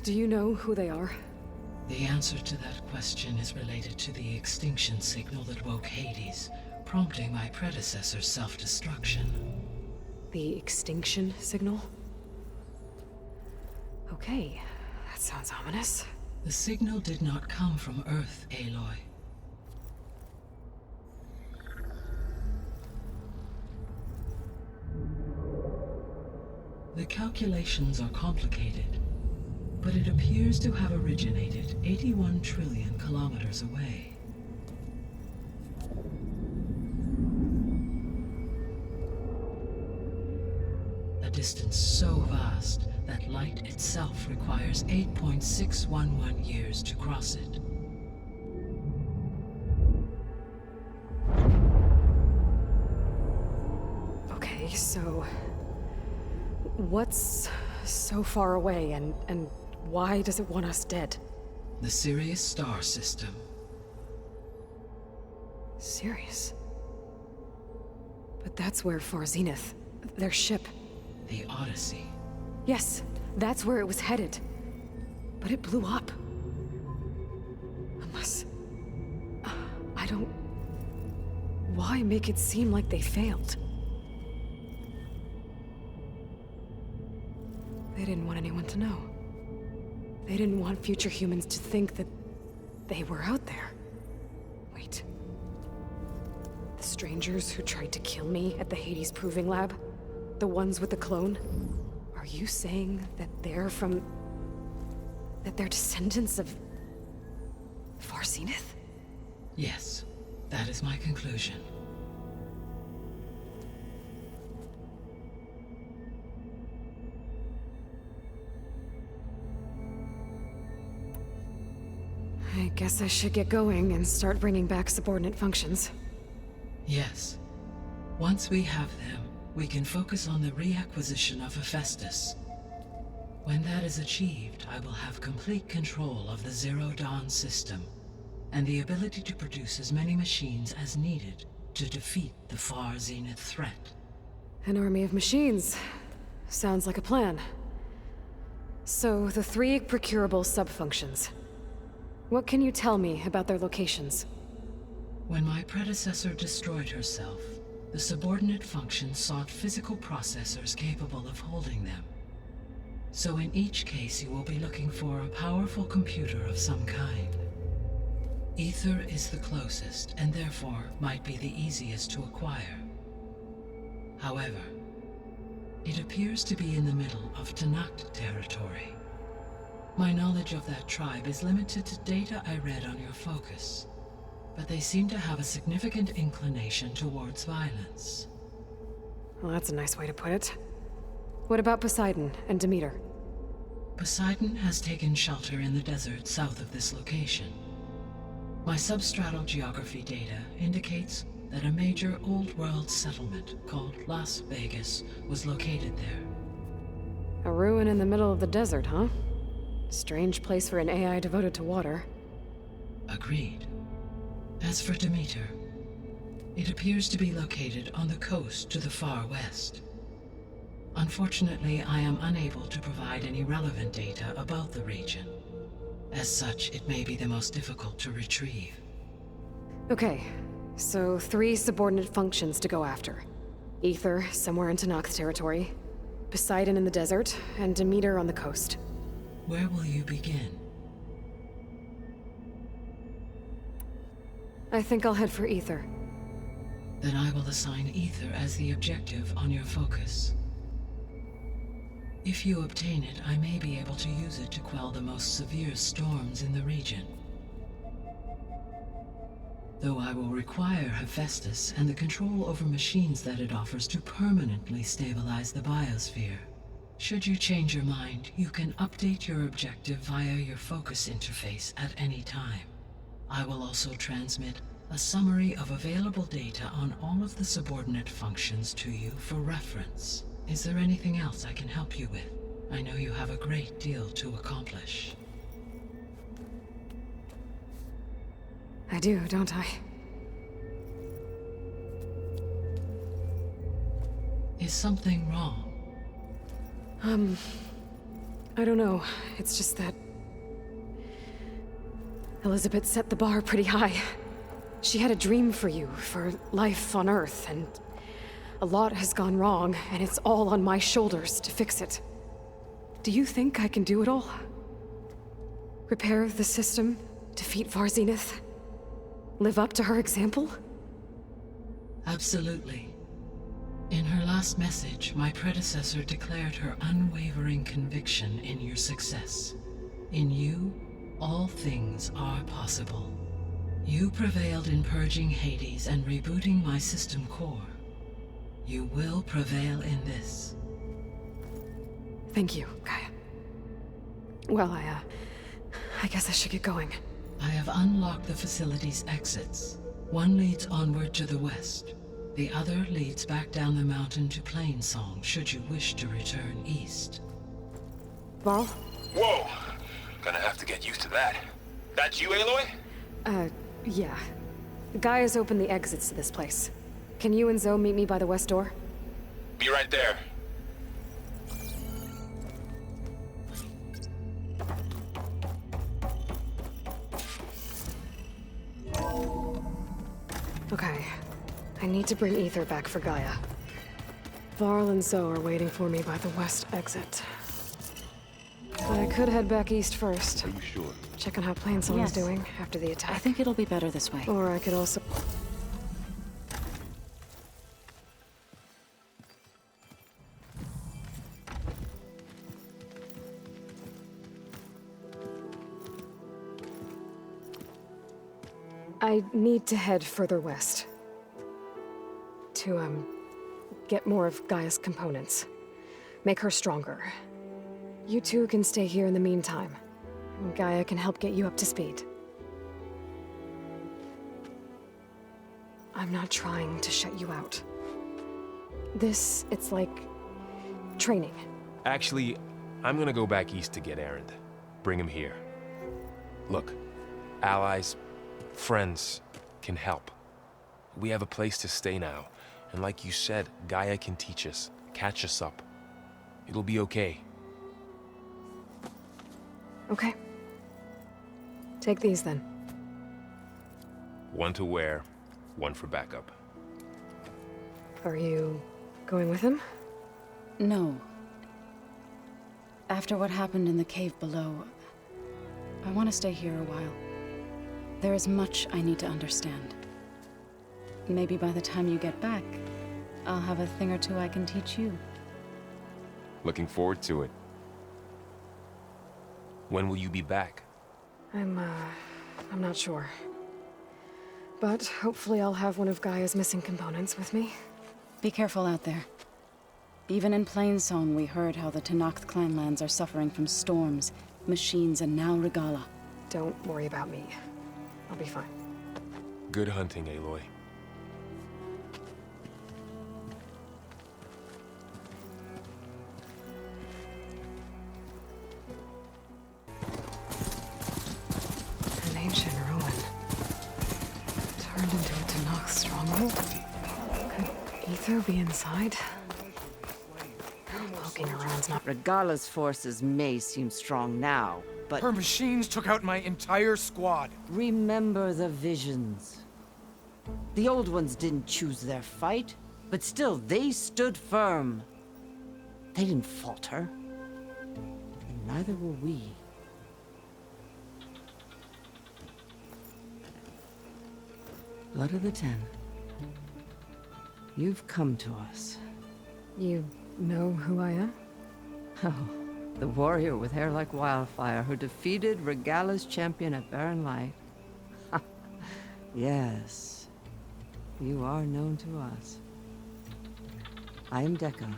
Speaker 1: Do you know who they are?
Speaker 17: The answer to that question is related to the extinction signal that woke Hades, prompting my predecessor's self-destruction.
Speaker 1: The extinction signal? Okay, that sounds ominous.
Speaker 17: The signal did not come from Earth, Aloy. The calculations are complicated, but it appears to have originated 81 trillion kilometers away. A distance so vast that light itself requires 8.611 years to cross it.
Speaker 1: Okay, so what's so far away and why does it want us dead?
Speaker 17: The Sirius star system.
Speaker 1: Sirius? But that's where Far Zenith, their ship.
Speaker 17: The Odyssey.
Speaker 1: Yes, that's where it was headed. But it blew up. Unless... I don't... Why make it seem like they failed? They didn't want anyone to know. They didn't want future humans to think that they were out there. Wait. The strangers who tried to kill me at the Hades Proving Lab? The ones with the clone? Are you saying that they're from... that they're descendants of... Far Zenith?
Speaker 17: Yes, that is my conclusion.
Speaker 1: I guess I should get going and start bringing back subordinate functions.
Speaker 17: Yes. Once we have them, we can focus on the reacquisition of Hephaestus. When that is achieved, I will have complete control of the Zero Dawn system, and the ability to produce as many machines as needed to defeat the Far Zenith threat.
Speaker 1: An army of machines. Sounds like a plan. So, the 3 procurable sub-functions. What can you tell me about their locations?
Speaker 17: When my predecessor destroyed herself, the subordinate functions sought physical processors capable of holding them. So in each case, you will be looking for a powerful computer of some kind. Ether is the closest, and therefore might be the easiest to acquire. However, it appears to be in the middle of Tanakh territory. My knowledge of that tribe is limited to data I read on your focus, but they seem to have a significant inclination towards violence.
Speaker 1: Well, that's a nice way to put it. What about Poseidon and Demeter?
Speaker 17: Poseidon has taken shelter in the desert south of this location. My substratal geography data indicates that a major old-world settlement called Las Vegas was located there.
Speaker 1: A ruin in the middle of the desert, huh? Strange place for an AI devoted to water.
Speaker 17: Agreed. As for Demeter, it appears to be located on the coast to the far west. Unfortunately, I am unable to provide any relevant data about the region. As such, it may be the most difficult to retrieve.
Speaker 1: Okay, so 3 subordinate functions to go after. Ether, somewhere in Tanakh territory, Poseidon in the desert, and Demeter on the coast.
Speaker 17: Where will you begin?
Speaker 1: I think I'll head for Ether.
Speaker 17: Then I will assign Ether as the objective on your focus. If you obtain it, I may be able to use it to quell the most severe storms in the region. Though I will require Hephaestus and the control over machines that it offers to permanently stabilize the biosphere. Should you change your mind, you can update your objective via your focus interface at any time. I will also transmit a summary of available data on all of the subordinate functions to you for reference. Is there anything else I can help you with? I know you have a great deal to accomplish.
Speaker 1: I do, don't I?
Speaker 17: Is something wrong?
Speaker 1: I don't know. It's just that Elizabeth set the bar pretty high. She had a dream for you, for life on Earth, and a lot has gone wrong, and it's all on my shoulders to fix it. Do you think I can do it all? Repair the system, defeat Varzenith, live up to her example?
Speaker 17: Absolutely. In her last message, my predecessor declared her unwavering conviction in your success. In you, all things are possible. You prevailed in purging Hades and rebooting my system core. You will prevail in this.
Speaker 1: Thank you, Gaia. Well, I guess I should get going.
Speaker 17: I have unlocked the facility's exits. One leads onward to the west. The other leads back down the mountain to Plainsong, should you wish to return east.
Speaker 1: Varl?
Speaker 2: Whoa! Gonna have to get used to that. That's you, Aloy?
Speaker 1: Yeah. Gaia's opened the exits to this place. Can you and Zoe meet me by the west door?
Speaker 2: Be right there.
Speaker 1: Okay. I need to bring Ether back for Gaia. Varl and Zoe are waiting for me by the west exit. But I could head back east first.
Speaker 10: Are you sure?
Speaker 1: Check on how Plainsong's
Speaker 22: Yes.
Speaker 1: doing after the attack.
Speaker 22: I think it'll be better this way.
Speaker 1: Or I could also... I need to head further west. To, get more of Gaia's components. Make her stronger. You two can stay here in the meantime. Gaia can help get you up to speed. I'm not trying to shut you out. It's like... training.
Speaker 2: Actually, I'm gonna go back east to get Erend. Bring him here. Look, allies, friends can help. We have a place to stay now. And like you said, Gaia can teach us, catch us up. It'll be okay.
Speaker 1: Okay. Take these then.
Speaker 2: One to wear, one for backup.
Speaker 1: Are you going with him?
Speaker 22: No. After what happened in the cave below, I want to stay here a while. There is much I need to understand. Maybe by the time you get back, I'll have a thing or two I can teach you.
Speaker 2: Looking forward to it. When will you be back?
Speaker 1: I'm not sure. But hopefully I'll have one of Gaia's missing components with me.
Speaker 22: Be careful out there. Even in Plainsong, we heard how the Tenakth clanlands are suffering from storms, machines, and now Regala.
Speaker 1: Don't worry about me. I'll be fine.
Speaker 2: Good hunting, Aloy.
Speaker 1: An ancient ruin. Turned into a Tenakth stronghold? Could Ether be inside? Poking around's not...
Speaker 3: Regala's forces may seem strong now, but...
Speaker 5: Her machines took out my entire squad.
Speaker 3: Remember the visions. The old ones didn't choose their fight, but still, they stood firm. They didn't falter. And neither will we. Blood of the Ten. You've come to us.
Speaker 1: You know who I am?
Speaker 3: Oh, the warrior with hair like wildfire who defeated Regala's champion at Barren Light. Yes, you are known to us. I am Dekka,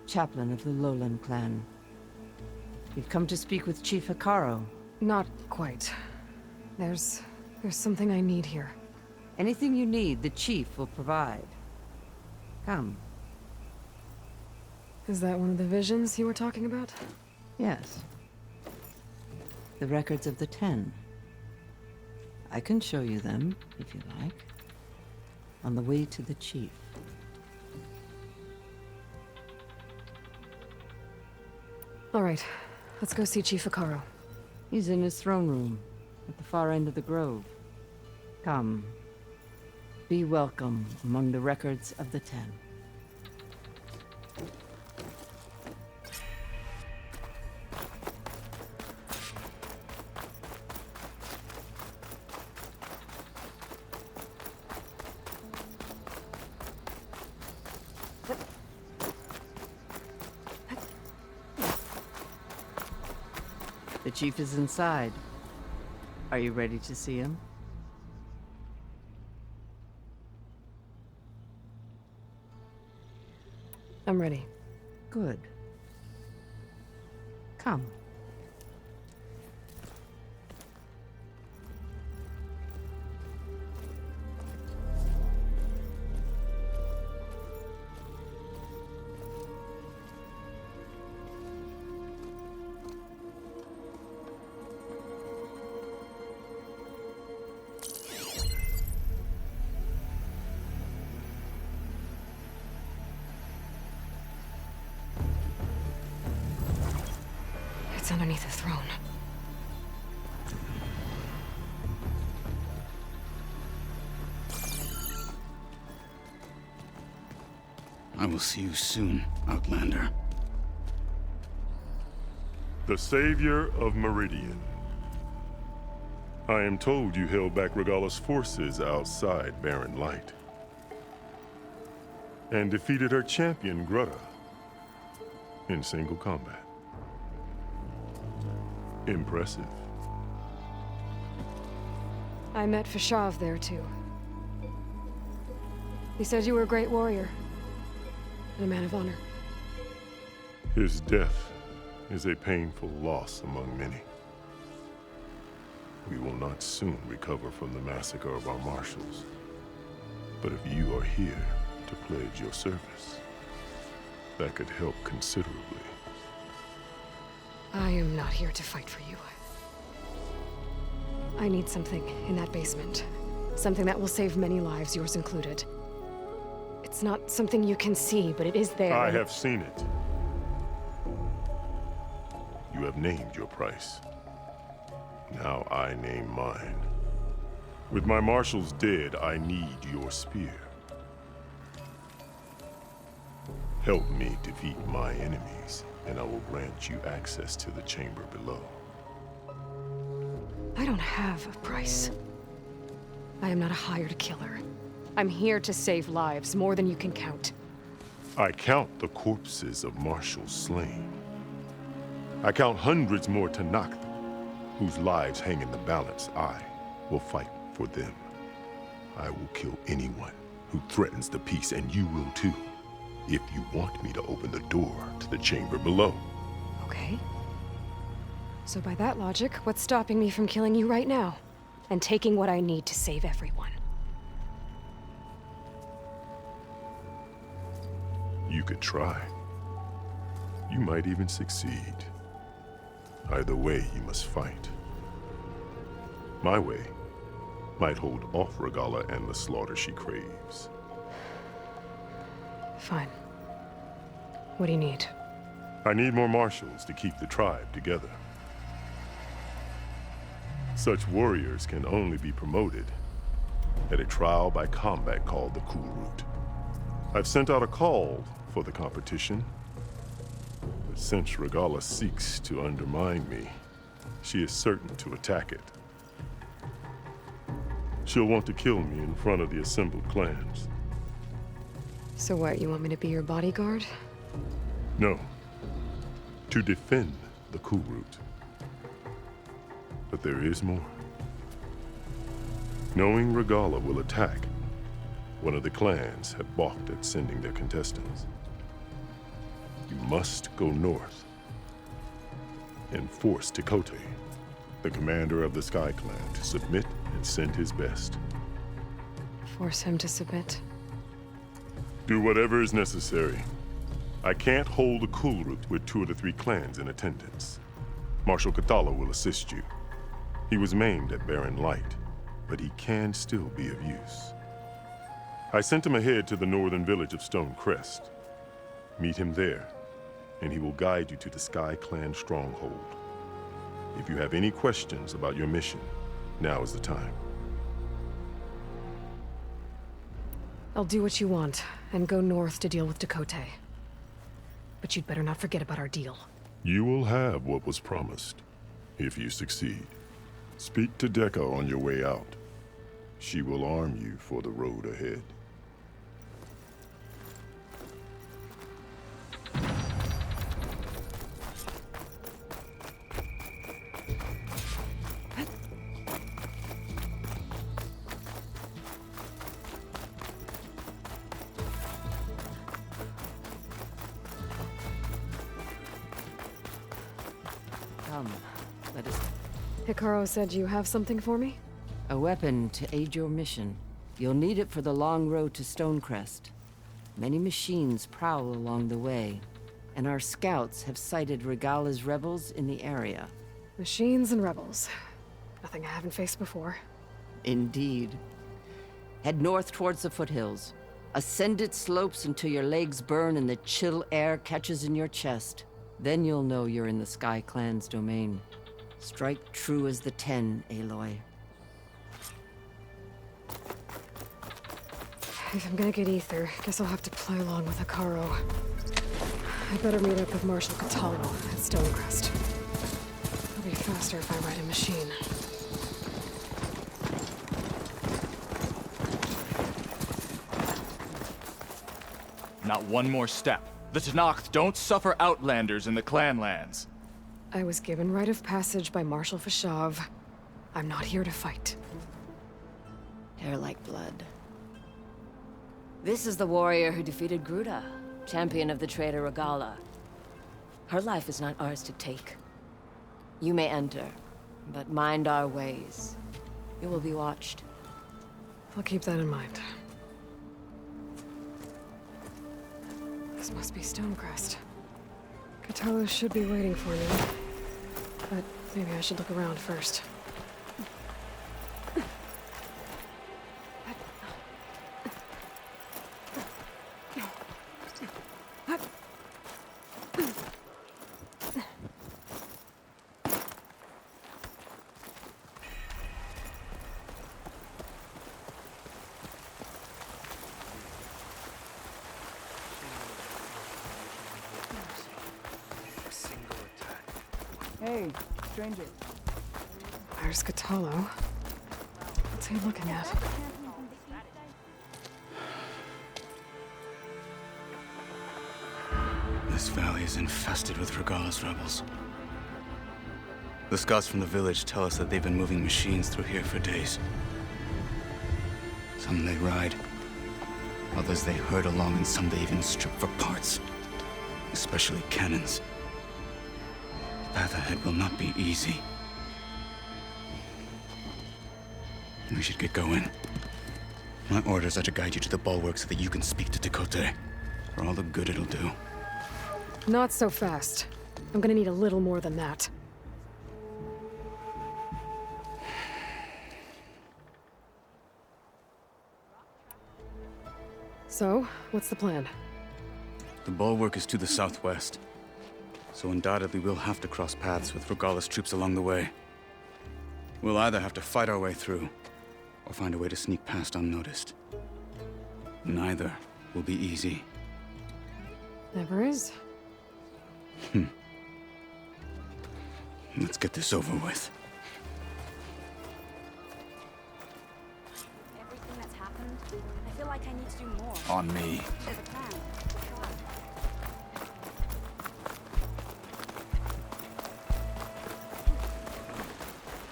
Speaker 3: chaplain of the Lowland clan. You've come to speak with Chief Hikaro.
Speaker 1: Not quite. There's something I need here.
Speaker 3: Anything you need, the Chief will provide. Come.
Speaker 1: Is that one of the visions you were talking about?
Speaker 3: Yes. The records of the Ten. I can show you them, if you like. On the way to the Chief.
Speaker 1: All right. Let's go see Chief Akaro.
Speaker 3: He's in his throne room, at the far end of the grove. Come. Be welcome among the records of the Ten. The chief is inside. Are you ready to see him?
Speaker 1: I'm ready.
Speaker 3: Good. Come.
Speaker 1: It's underneath the throne.
Speaker 12: I will see you soon, Outlander.
Speaker 6: The Savior of Meridian. I am told you held back Regalla's forces outside Barren Light. And defeated her champion, Grutta, in single combat. Impressive.
Speaker 1: I met Fashav there, too. He said you were a great warrior. And a man of honor.
Speaker 6: His death is a painful loss among many. We will not soon recover from the massacre of our marshals. But if you are here to pledge your service, that could help considerably.
Speaker 1: I am not here to fight for you. I need something in that basement. Something that will save many lives, yours included. It's not something you can see, but it is there.
Speaker 6: I have seen it. You have named your price. Now I name mine. With my marshals dead, I need your spear. Help me defeat my enemies, and I will grant you access to the chamber below.
Speaker 1: I don't have a price. I am not a hired killer. I'm here to save lives, more than you can count.
Speaker 6: I count the corpses of marshals slain. I count hundreds more Tanakh, whose lives hang in the balance. I will fight for them. I will kill anyone who threatens the peace, and you will too, if you want me to open the door to the chamber below.
Speaker 1: Okay. So by that logic, what's stopping me from killing you right now? And taking what I need to save everyone?
Speaker 6: You could try. You might even succeed. Either way, you must fight. My way might hold off Regalla and the slaughter she craves.
Speaker 1: Fine. What do you need?
Speaker 6: I need more marshals to keep the tribe together. Such warriors can only be promoted at a trial by combat called the Cool Route. I've sent out a call for the competition, but since Regalla seeks to undermine me, she is certain to attack it. She'll want to kill me in front of the assembled clans.
Speaker 1: So what, you want me to be your bodyguard?
Speaker 6: No, to defend the Cool Route. But there is more. Knowing Regalla will attack, one of the clans have balked at sending their contestants. You must go north and force Tekote, the commander of the Sky Clan, to submit and send his best.
Speaker 1: Force him to submit?
Speaker 6: Do whatever is necessary. I can't hold a Cool Route with 2 of the 3 clans in attendance. Marshal Kathala will assist you. He was maimed at Barren Light, but he can still be of use. I sent him ahead to the northern village of Stone Crest. Meet him there, and he will guide you to the Sky Clan stronghold. If you have any questions about your mission, now is the time.
Speaker 1: I'll do what you want, and go north to deal with Dakota. But you'd better not forget about our deal.
Speaker 6: You will have what was promised, if you succeed. Speak to Dekka on your way out. She will arm you for the road ahead.
Speaker 3: Come, let us...
Speaker 1: Hikaru said you have something for me?
Speaker 3: A weapon to aid your mission. You'll need it for the long road to Stonecrest. Many machines prowl along the way, and our scouts have sighted Regala's rebels in the area.
Speaker 1: Machines and rebels. Nothing I haven't faced before.
Speaker 3: Indeed. Head north towards the foothills. Ascend its slopes until your legs burn and the chill air catches in your chest. Then you'll know you're in the Sky Clan's domain. Strike true as the 10, Aloy.
Speaker 1: If I'm gonna get ether, guess I'll have to play along with Hikaru. I'd better meet up with Marshal Catallo at Stonecrest. It'll be faster if I ride a machine.
Speaker 14: Not one more step. The Tenakth don't suffer outlanders in the clan lands.
Speaker 1: I was given rite of passage by Marshal Fashav. I'm not here to fight.
Speaker 8: Hair like blood. This is the warrior who defeated Gruda, champion of the traitor Regala. Her life is not ours to take. You may enter, but mind our ways. You will be watched.
Speaker 1: I'll keep that in mind. This must be Stonecrest. Catallo should be waiting for me. But maybe I should look around first.
Speaker 9: Hey, stranger.
Speaker 1: There's Catallo. What's he looking at?
Speaker 14: This valley is infested with Regala's rebels. The scouts from the village tell us that they've been moving machines through here for days. Some they ride, others they herd along, and some they even strip for parts. Especially cannons. The path ahead will not be easy. We should get going. My orders are to guide you to the bulwark so that you can speak to Dakota. For all the good it'll do.
Speaker 1: Not so fast. I'm gonna need a little more than that. So, what's the plan?
Speaker 14: The bulwark is to the southwest. So undoubtedly we'll have to cross paths with Regala's troops along the way. We'll either have to fight our way through, or find a way to sneak past unnoticed. Neither will be easy.
Speaker 1: Never is.
Speaker 14: Let's get this over with.
Speaker 24: Everything that's happened, I feel like I need to do more.
Speaker 14: On me.
Speaker 24: There's a plan.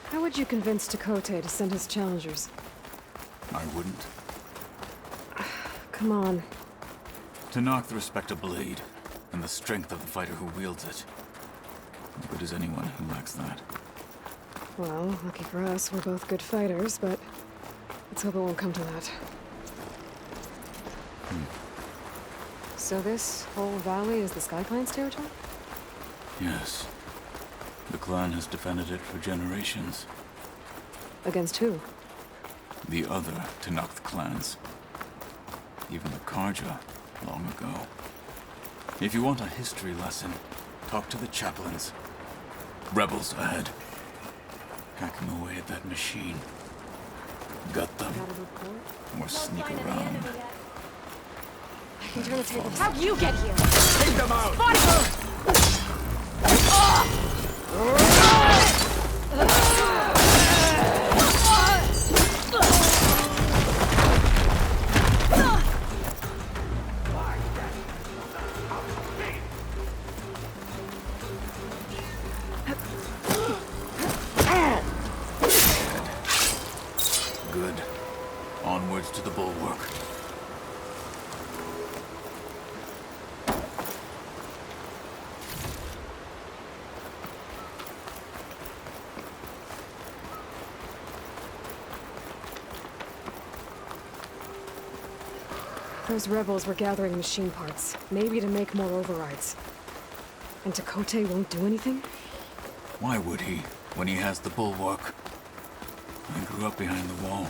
Speaker 1: How would you convince Dakota to send his challengers?
Speaker 14: I wouldn't.
Speaker 1: Come on.
Speaker 14: Tenakth respect a blade, and the strength of the fighter who wields it. As good as anyone who lacks that.
Speaker 1: Well, lucky for us, we're both good fighters, but let's hope it won't come to that. So this whole valley is the Sky Clan's territory?
Speaker 14: Yes. The clan has defended it for generations.
Speaker 1: Against who?
Speaker 14: The other Tenakth clans. Even the Karja, long ago. If you want a history lesson, talk to the chaplains. Rebels ahead. Hacking away at that machine. Gut them. Or sneak around.
Speaker 16: I can turn the tables. How'd you get here?
Speaker 21: Take them out!
Speaker 14: Good. Onwards to the bulwark.
Speaker 1: Those rebels were gathering machine parts, maybe to make more overrides. And Tekote won't do anything?
Speaker 14: Why would he, when he has the bulwark? I grew up behind the wall.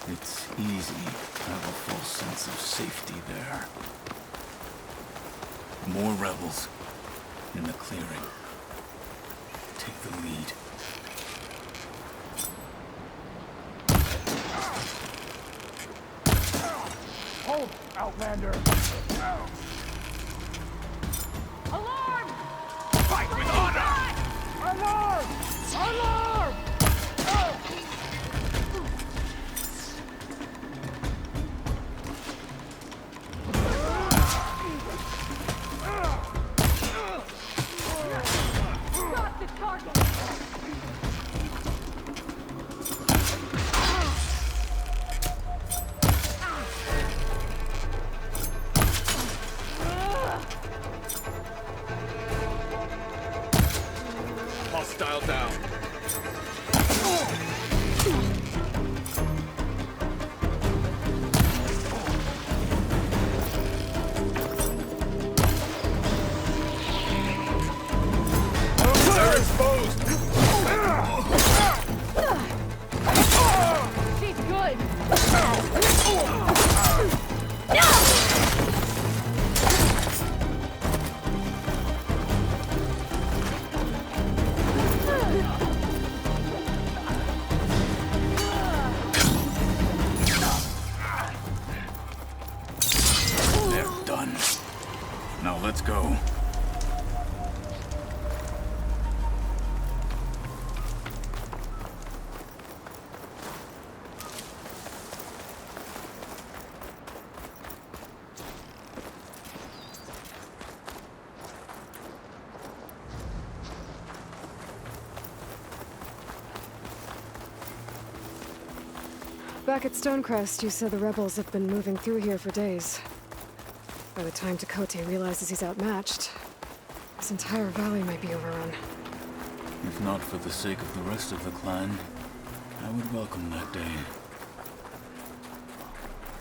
Speaker 14: It's easy to have a false sense of safety there. More rebels in the clearing. Take the lead.
Speaker 21: Hold, Outlander!
Speaker 24: Alarm!
Speaker 21: Fight with honor! Alarm! Alarm!
Speaker 24: Got the target!
Speaker 21: Hostile down. They're exposed!
Speaker 24: She's good!
Speaker 14: They're done. Now let's go.
Speaker 1: Back at Stonecrest, you said the rebels have been moving through here for days. By the time Tekote realizes he's outmatched, this entire valley might be overrun.
Speaker 14: If not for the sake of the rest of the clan, I would welcome that day.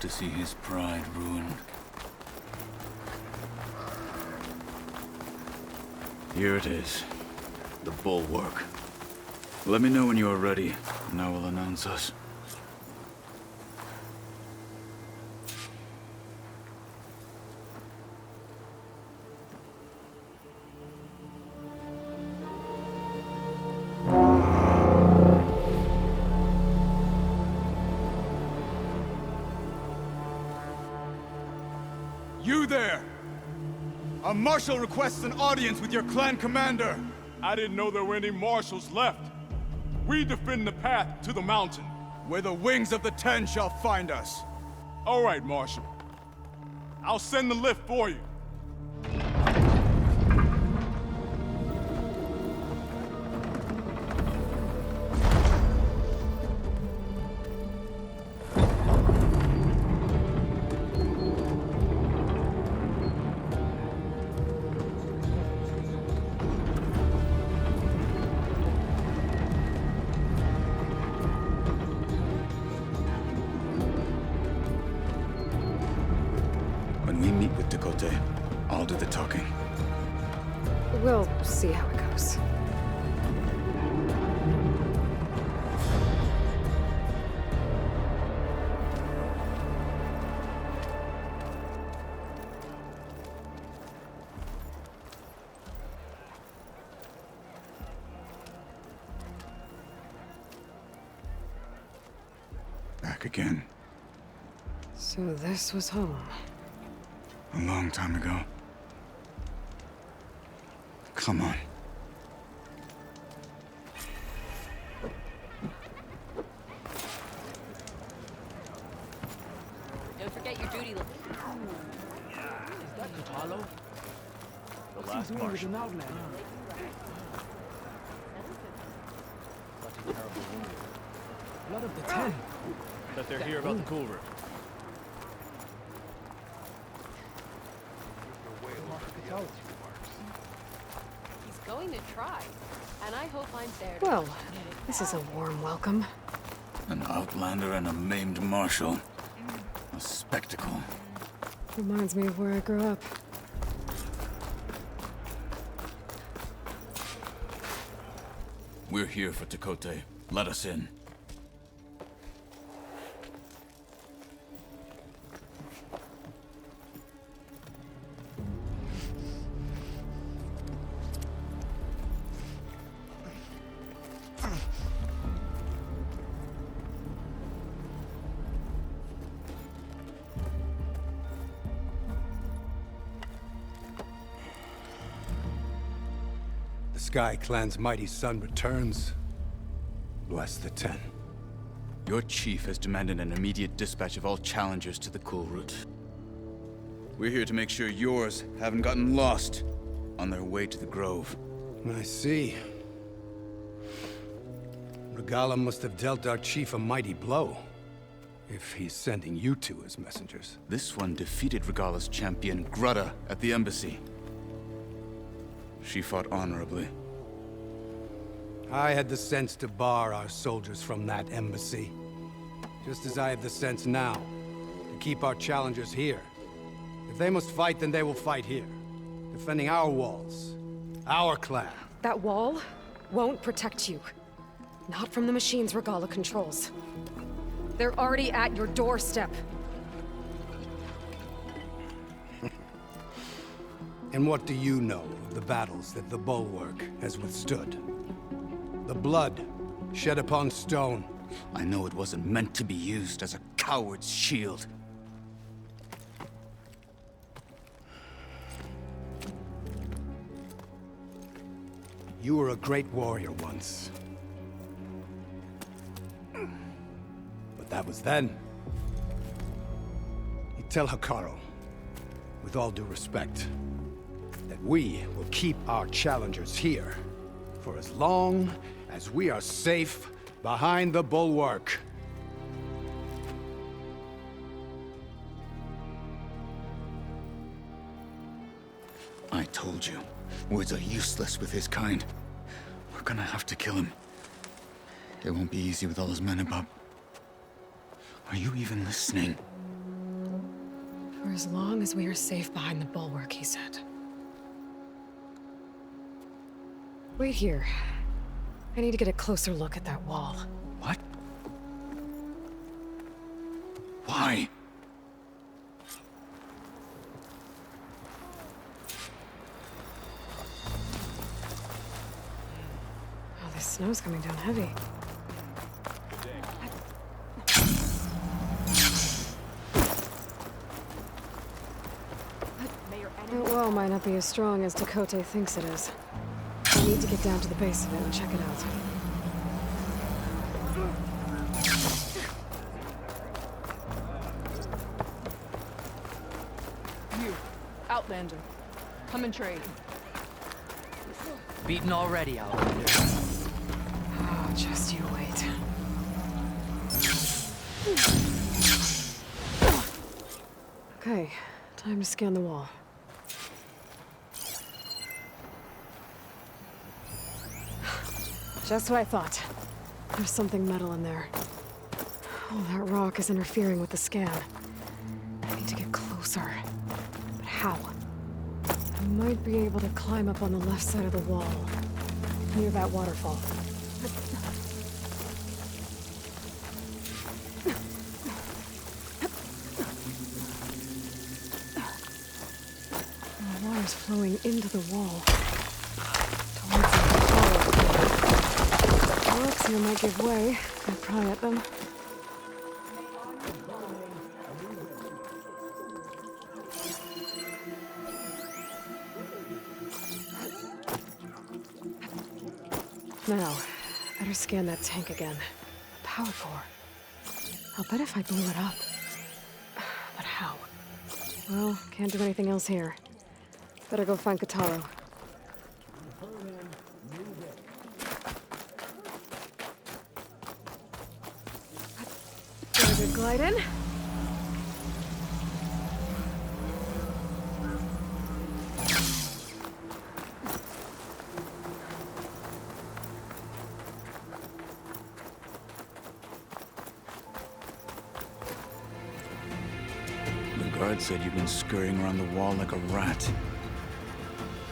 Speaker 14: To see his pride ruined. Here it is. The bulwark. Let me know when you are ready, and I will announce us. You there! A marshal requests an audience with your clan commander!
Speaker 9: I didn't know there were any marshals left. We defend the path to the mountain.
Speaker 14: Where the wings of the Ten shall find us.
Speaker 9: All right, Marshal. I'll send the lift for you.
Speaker 14: When we meet with Tekote, I'll do the talking.
Speaker 1: We'll see how it goes.
Speaker 14: back again.
Speaker 1: So this was home.
Speaker 14: A long time ago. Come on.
Speaker 8: Don't forget your duty.
Speaker 4: Is that Catalo? The last Martian. Such a terrible wound. Blood of the Ten. Bet they're here about the cool room.
Speaker 16: He's going to try, and I hope I'm there.
Speaker 1: Well, this is a warm welcome.
Speaker 14: An outlander and a maimed marshal. A spectacle.
Speaker 1: Reminds me of where I grew up.
Speaker 14: We're here for Tekote. Let us in.
Speaker 15: The Sky Clan's mighty son returns. Bless the Ten.
Speaker 14: Your chief has demanded an immediate dispatch of all challengers to the cool route. We're here to make sure yours haven't gotten lost on their way to the Grove.
Speaker 15: I see. Regala must have dealt our chief a mighty blow, if he's sending you two as messengers.
Speaker 14: This one defeated Regala's champion, Grudda, at the embassy. She fought honorably.
Speaker 15: I had the sense to bar our soldiers from that embassy. Just as I have the sense now to keep our challengers here. If they must fight, then they will fight here. Defending our walls. Our clan.
Speaker 1: That wall won't protect you. Not from the machines Regala controls. They're already at your doorstep.
Speaker 15: And what do you know of the battles that the Bulwark has withstood? The blood shed upon stone.
Speaker 14: I know it wasn't meant to be used as a coward's shield.
Speaker 15: You were a great warrior once. But that was then. You tell Hikaru, with all due respect, that we will keep our challengers here for as long as we are safe behind the Bulwark.
Speaker 14: I told you, words are useless with his kind. We're gonna have to kill him. It won't be easy with all his men above. Are you even listening?
Speaker 1: For as long as we are safe behind the Bulwark, he said. Wait here. I need to get a closer look at that wall.
Speaker 14: What? Why?
Speaker 1: Oh, this snow's coming down heavy. That wall might not be as strong as Tekote thinks it is. I need to get down to the base of it and check it out.
Speaker 13: You, Outlander. Come and trade.
Speaker 4: Beaten already, Outlander.
Speaker 1: Oh, just you wait. Okay, time to scan the wall. Just what I thought. There's something metal in there. Oh, that rock is interfering with the scan. I need to get closer. But how? I might be able to climb up on the left side of the wall, near that waterfall. The water's flowing into the wall. Towards the rocks here might give way. I pry at them. Now, better scan that tank again. Power core. I'll bet if I blew it up. But how? Well, can't do anything else here. Better go find Kataro. Get a good glide in.
Speaker 14: The guard said you've been scurrying around the wall like a rat.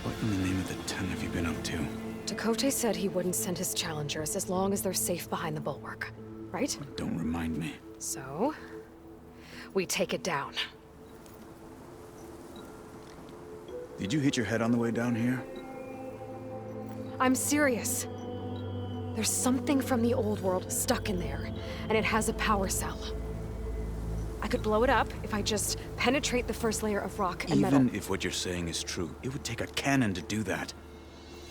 Speaker 14: What in the name of the ten have you been up to?
Speaker 1: Dakote said he wouldn't send his challengers as long as they're safe behind the bulwark, right?
Speaker 14: Don't remind me.
Speaker 1: So, we take it down.
Speaker 14: Did you hit your head on the way down here?
Speaker 1: I'm serious. There's something from the old world stuck in there, and it has a power cell. I could blow it up if I just penetrate the first layer of rock and metal.
Speaker 14: Even if what you're saying is true, it would take a cannon to do that.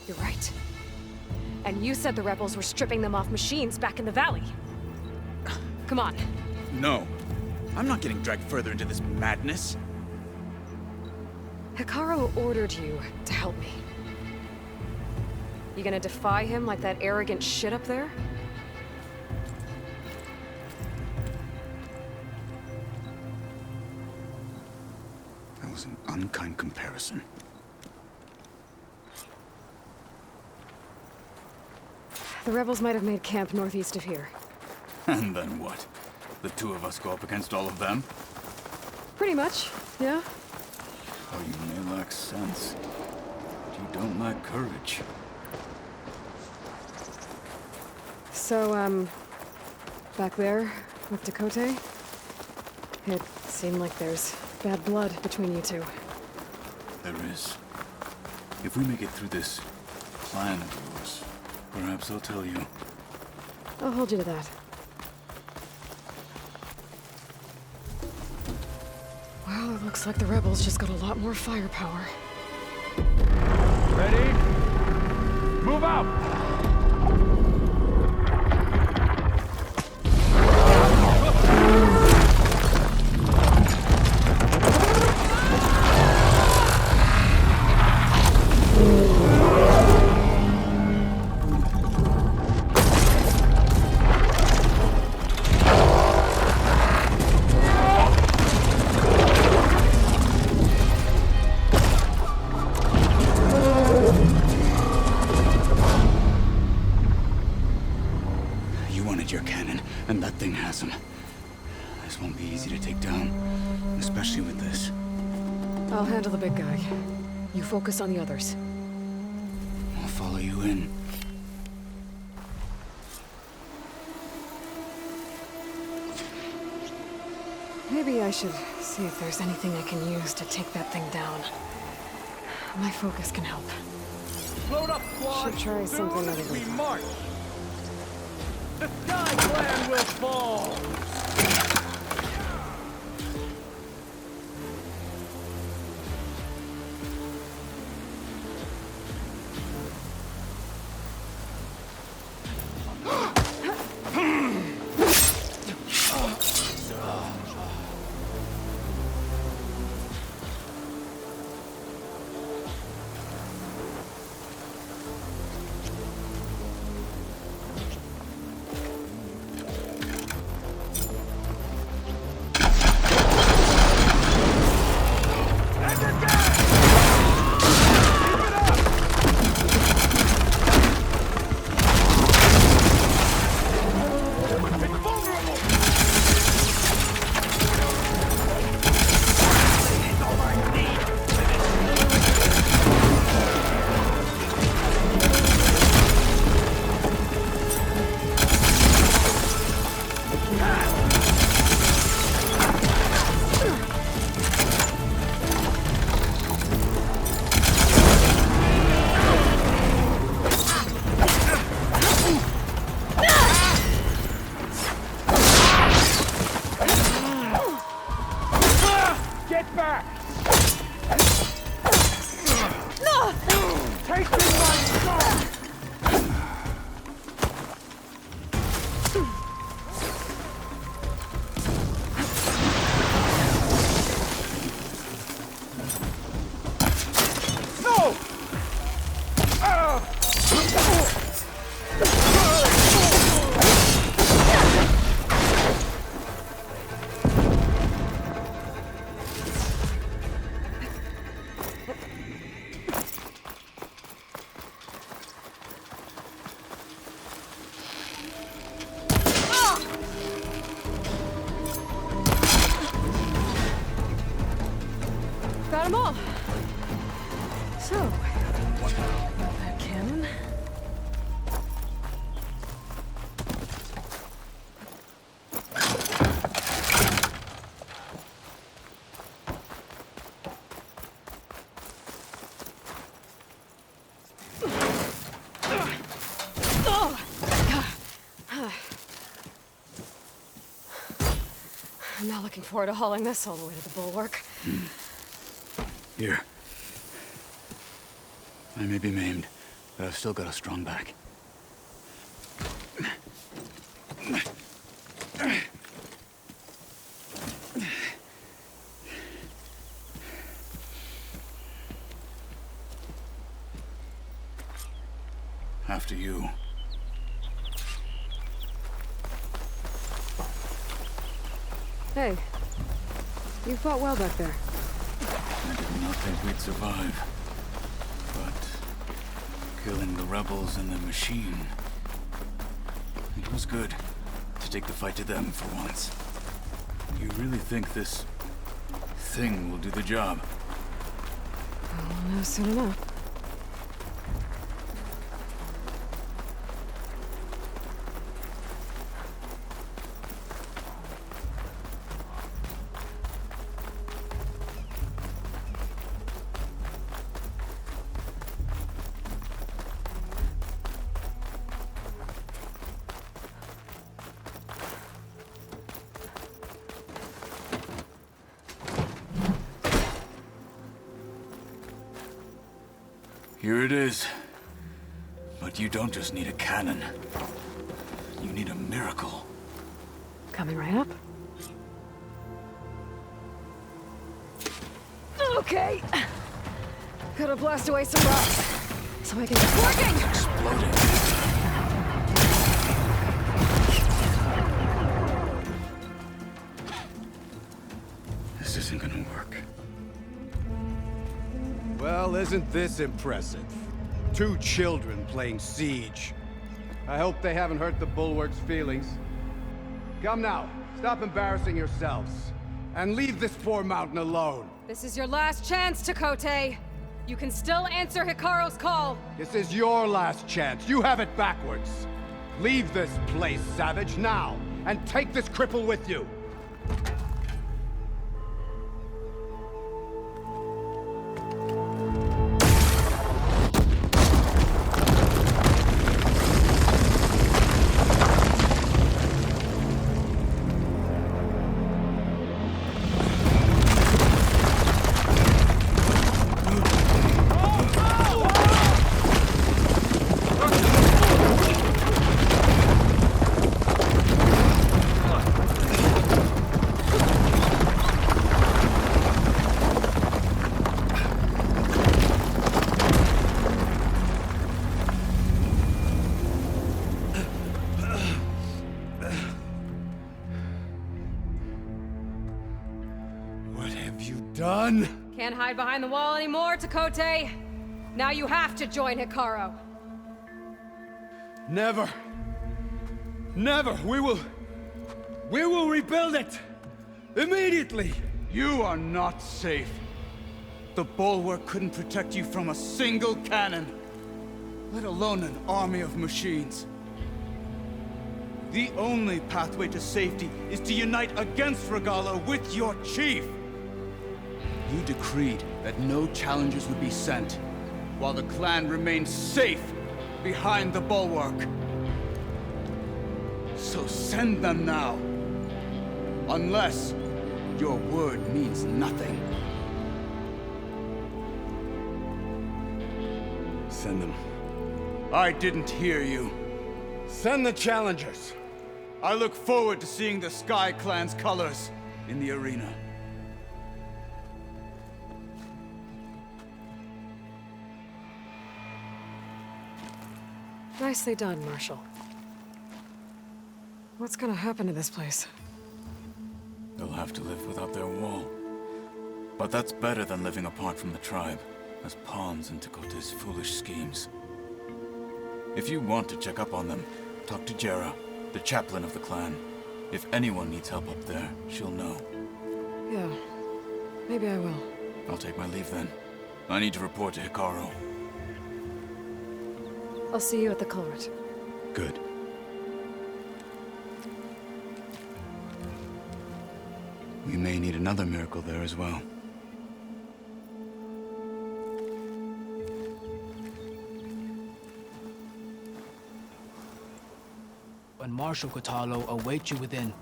Speaker 1: You're right. And you said the rebels were stripping them off machines back in the valley. Come on.
Speaker 14: No. I'm not getting dragged further into this madness.
Speaker 1: Hikaru ordered you to help me. You gonna defy him like that arrogant shit up there?
Speaker 14: That was an unkind comparison.
Speaker 1: The rebels might have made camp northeast of here.
Speaker 14: And then what? The two of us go up against all of them?
Speaker 1: Pretty much, yeah.
Speaker 14: Oh, you may lack sense, but you don't lack courage.
Speaker 1: So, back there with Dakote, it seemed like there's bad blood between you two.
Speaker 14: There is. If we make it through this plan of yours, perhaps I'll tell you.
Speaker 1: I'll hold you to that. Well, it looks like the rebels just got a lot more firepower.
Speaker 9: Ready? Move out!
Speaker 14: Your cannon, and that thing has him. This won't be easy to take down, especially with this.
Speaker 1: I'll handle the big guy. You focus on the others.
Speaker 14: I'll follow you in.
Speaker 1: Maybe I should see if there's anything I can use to take that thing down. My focus can help.
Speaker 9: Load up, squad!
Speaker 1: Should try something other
Speaker 9: we
Speaker 1: than
Speaker 9: march! The Sky Clan will fall!
Speaker 1: got them all. So, that cannon. I'm not looking forward to hauling this all the way to the bulwark.
Speaker 14: Here. I may be maimed, but I've still got a strong back. After you.
Speaker 1: Hey, you fought well back there.
Speaker 14: I did not think we'd survive. But killing the rebels and the machine, it was good to take the fight to them for once. You really think this thing will do the job?
Speaker 1: I'll know soon enough.
Speaker 14: Here it is. But you don't just need a cannon. You need a miracle.
Speaker 1: Coming right up. Okay. Gotta blast away some rocks so I can get working!
Speaker 14: Exploding. This isn't gonna work.
Speaker 15: Well, isn't this impressive? 2 children playing siege. I hope they haven't hurt the bulwark's feelings. Come now, stop embarrassing yourselves. And leave this poor mountain alone.
Speaker 1: This is your last chance, Chakotay. You can still answer Hikaru's call.
Speaker 15: This is your last chance. You have it backwards. Leave this place, Savage, now. And take this cripple with you. Done?
Speaker 1: Can't hide behind the wall anymore, Chakotay. Now you have to join Hikaru.
Speaker 15: Never. Never. We will rebuild it. Immediately.
Speaker 14: You are not safe. The bulwark couldn't protect you from a single cannon, let alone an army of machines. The only pathway to safety is to unite against Regalla with your chief. You decreed that no challengers would be sent, while the clan remained safe behind the bulwark. So send them now. Unless your word means nothing.
Speaker 15: Send them.
Speaker 14: I didn't hear you.
Speaker 15: Send the challengers.
Speaker 14: I look forward to seeing the Sky Clan's colors in the arena.
Speaker 1: Nicely done, Marshal. What's gonna happen to this place?
Speaker 14: They'll have to live without their wall. But that's better than living apart from the tribe, as pawns in Chakotay's foolish schemes. If you want to check up on them, talk to Jera, the chaplain of the clan. If anyone needs help up there, she'll know.
Speaker 1: Yeah, maybe I will.
Speaker 14: I'll take my leave then. I need to report to Hikaru.
Speaker 1: I'll see you at the culvert.
Speaker 14: Good. We may need another miracle there as well.
Speaker 4: And Marshal Kotallo awaits you within.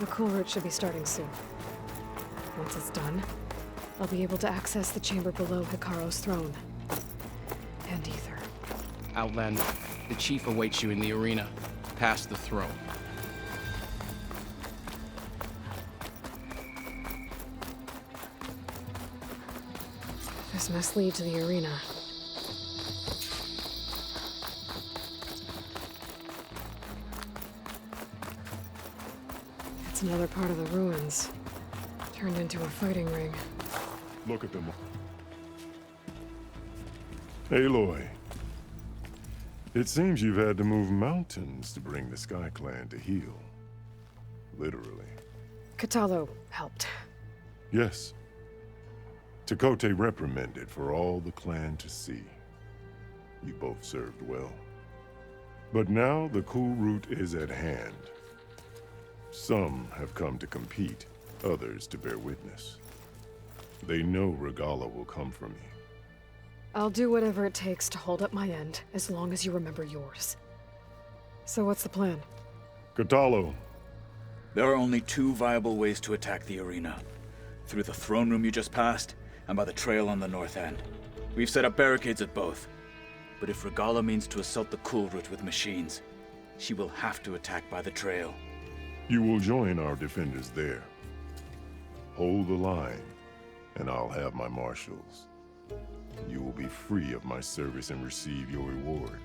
Speaker 1: The culvert should be starting soon. Once it's done, I'll be able to access the chamber below Hikaru's throne. And Ether.
Speaker 7: Outlander, the chief awaits you in the arena, past the throne.
Speaker 1: This must lead to the arena. It's another part of the ruins, turned into a fighting ring.
Speaker 6: Look at them. Aloy. It seems you've had to move mountains to bring the Sky Clan to heel. Literally.
Speaker 1: Kotallo helped.
Speaker 6: Yes. Tekote reprimanded for all the clan to see. You both served well. But now the cool route is at hand. Some have come to compete, others to bear witness. They know Regalla will come for me.
Speaker 1: I'll do whatever it takes to hold up my end, as long as you remember yours. So what's the plan?
Speaker 6: Kotallo.
Speaker 14: There are only two viable ways to attack the arena. Through the throne room you just passed, and by the trail on the north end. We've set up barricades at both. But if Regalla means to assault the cool route with machines, she will have to attack by the trail.
Speaker 6: You will join our defenders there. Hold the line, and I'll have my marshals. You will be free of my service and receive your reward.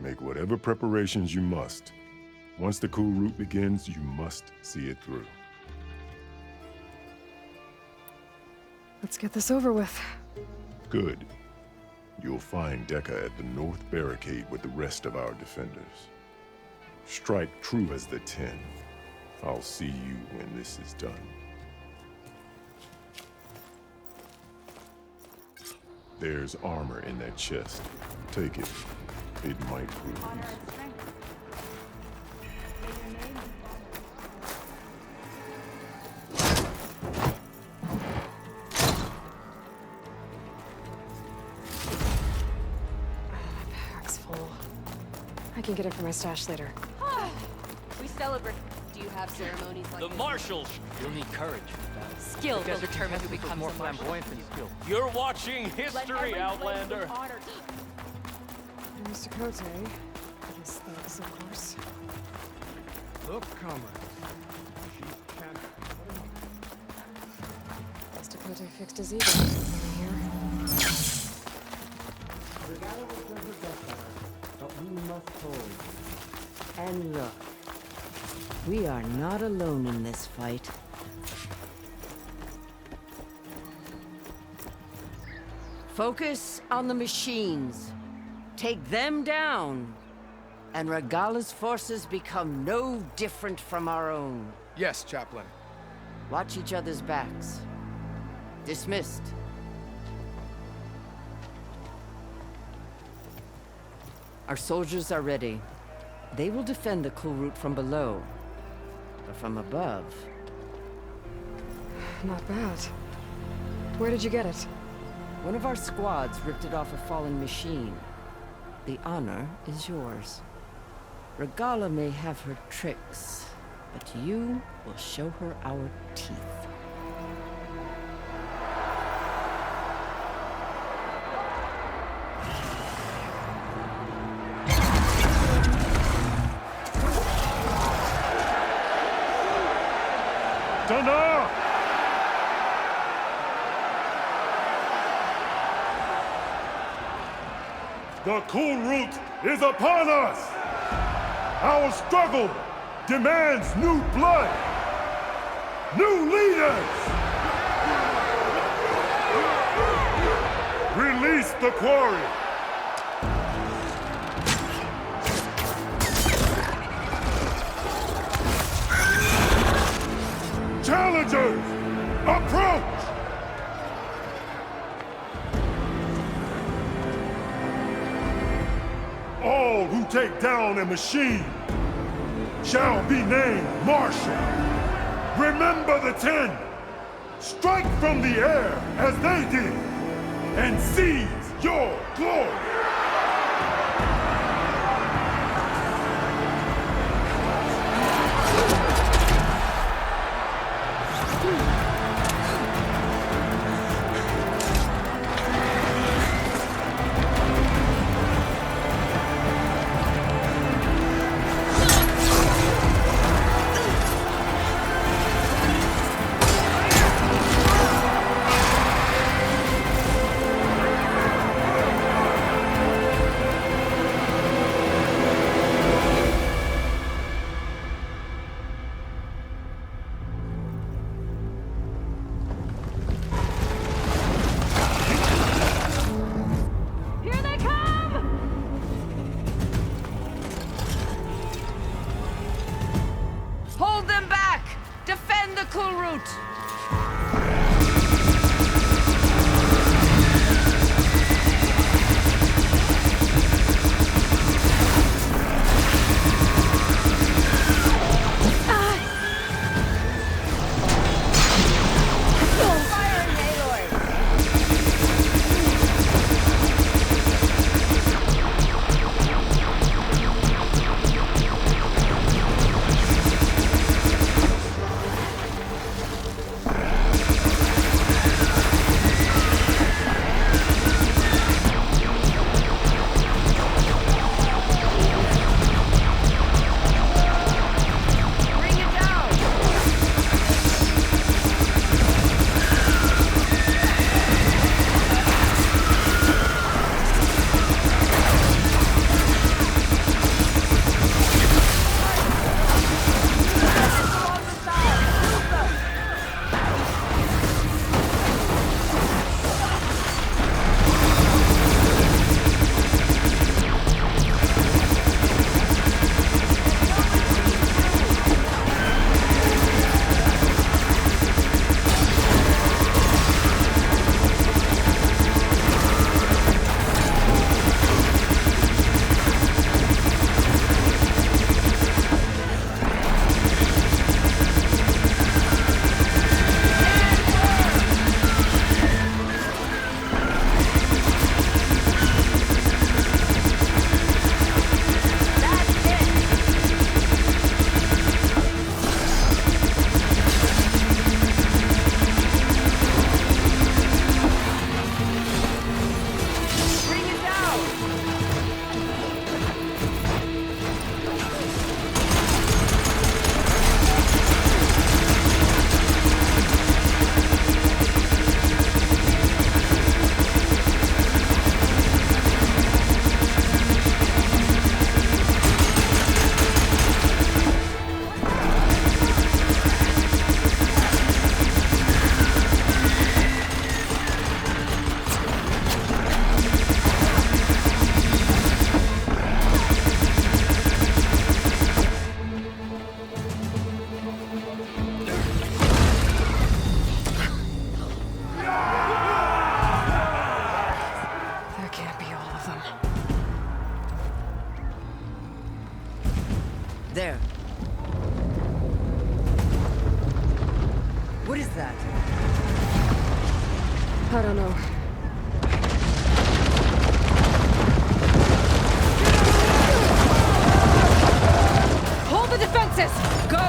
Speaker 6: Make whatever preparations you must. Once the cool route begins, you must see it through.
Speaker 1: Let's get this over with.
Speaker 6: Good. You'll find Dekka at the north barricade with the rest of our defenders. Strike true as the 10. I'll see you when this is done. There's armor in that chest. Take it. It might prove useful.
Speaker 1: Pack's full. I can get it from my stash later.
Speaker 18: We celebrate. Do you have ceremonies like
Speaker 19: The
Speaker 18: this?
Speaker 19: marshals!
Speaker 7: You'll need courage for that.
Speaker 18: Skill will determine who becomes
Speaker 7: more
Speaker 18: a marshal.
Speaker 7: flamboyant than skill.
Speaker 19: You're watching history, Outlander!
Speaker 1: There's Tekote. I guess thugs, of course.
Speaker 15: Look, comrade. She can't...
Speaker 1: Guess Tekote fixed his ego over here.
Speaker 3: Regalla will send her death hour, but we must hold. And look, we are not alone in this fight. Focus on the machines. Take them down, and Regalla's forces become no different from our own.
Speaker 5: Yes, Chaplain.
Speaker 3: Watch each other's backs. Dismissed. Our soldiers are ready. They will defend the cool route from below. But from above...
Speaker 1: Not bad. Where did you get it?
Speaker 3: One of our squads ripped it off a fallen machine. The honor is yours. Regalla may have her tricks, but you will show her our teeth.
Speaker 6: Dana! The cool route is upon us! Our struggle demands new blood! New leaders! Release the quarry! Soldiers, approach! All who take down a machine shall be named Marshal. Remember the 10. Strike from the air as they did, and seize your glory.
Speaker 3: Hold them back! Defend the cool route! There. What is that?
Speaker 1: I don't know.
Speaker 3: Hold the defenses! Go!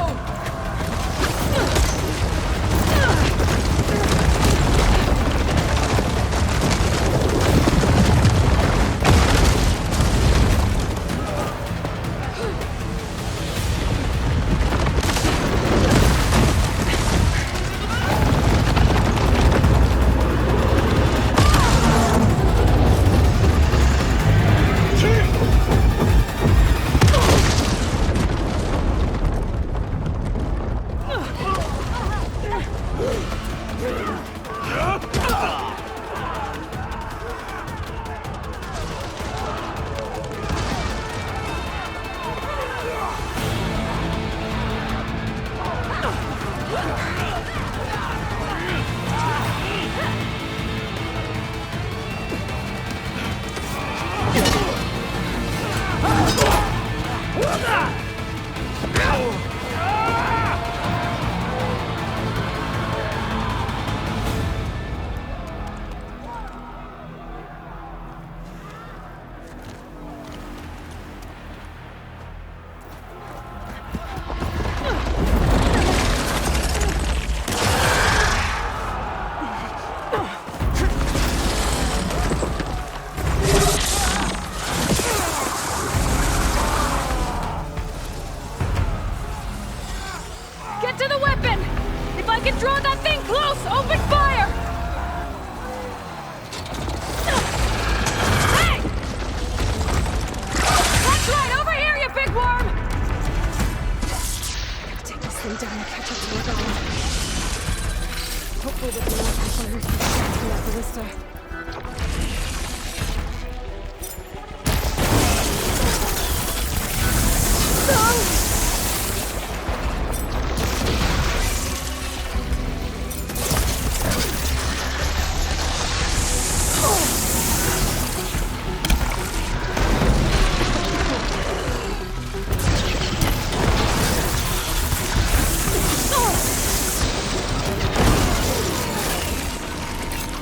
Speaker 16: to the weapon! If I can draw that thing close, open fire! Hey! That's right, over here, you big worm!
Speaker 1: I gotta take this thing down and catch up to Regala. Hopefully the North fighters can distract that ballista.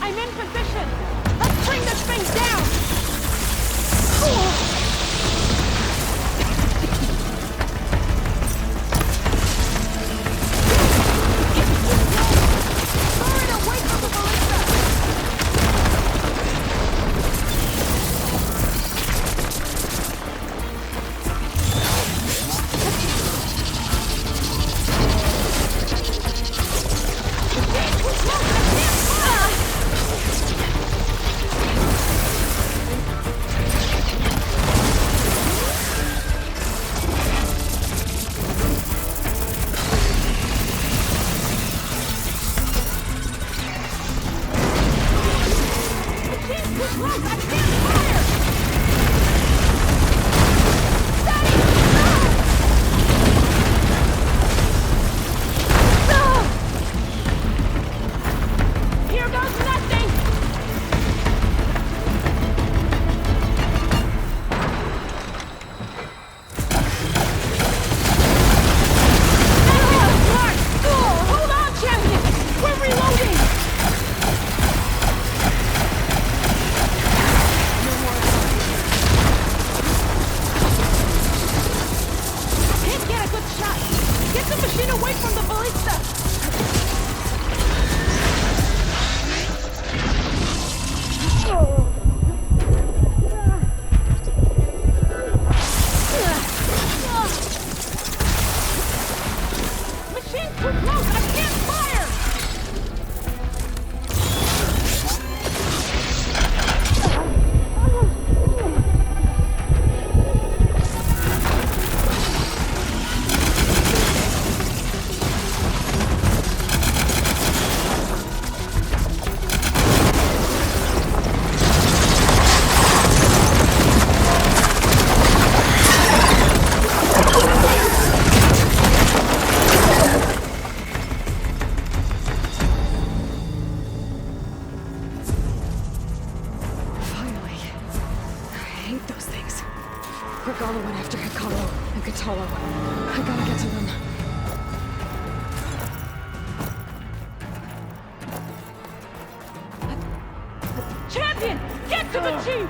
Speaker 16: I'm in position! Let's bring this thing down!
Speaker 1: Regala went after Hikaru and Katalo. I gotta get to them.
Speaker 16: Champion! Get to the chief!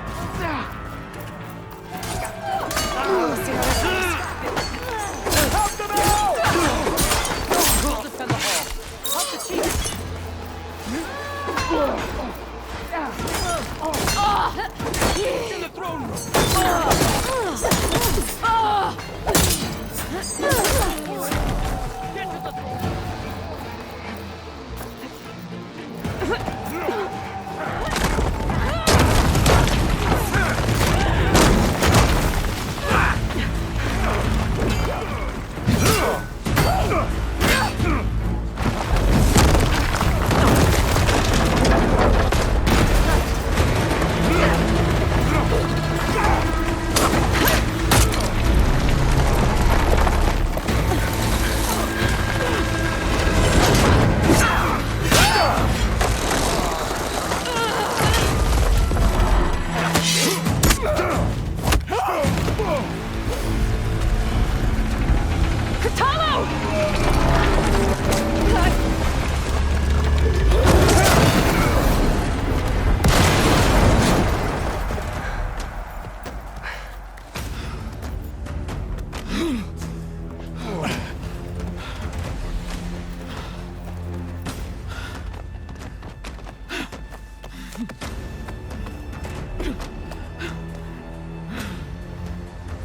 Speaker 19: Help them out! We'll defend the hall. Help the chief. In the throne room. Get to the throne.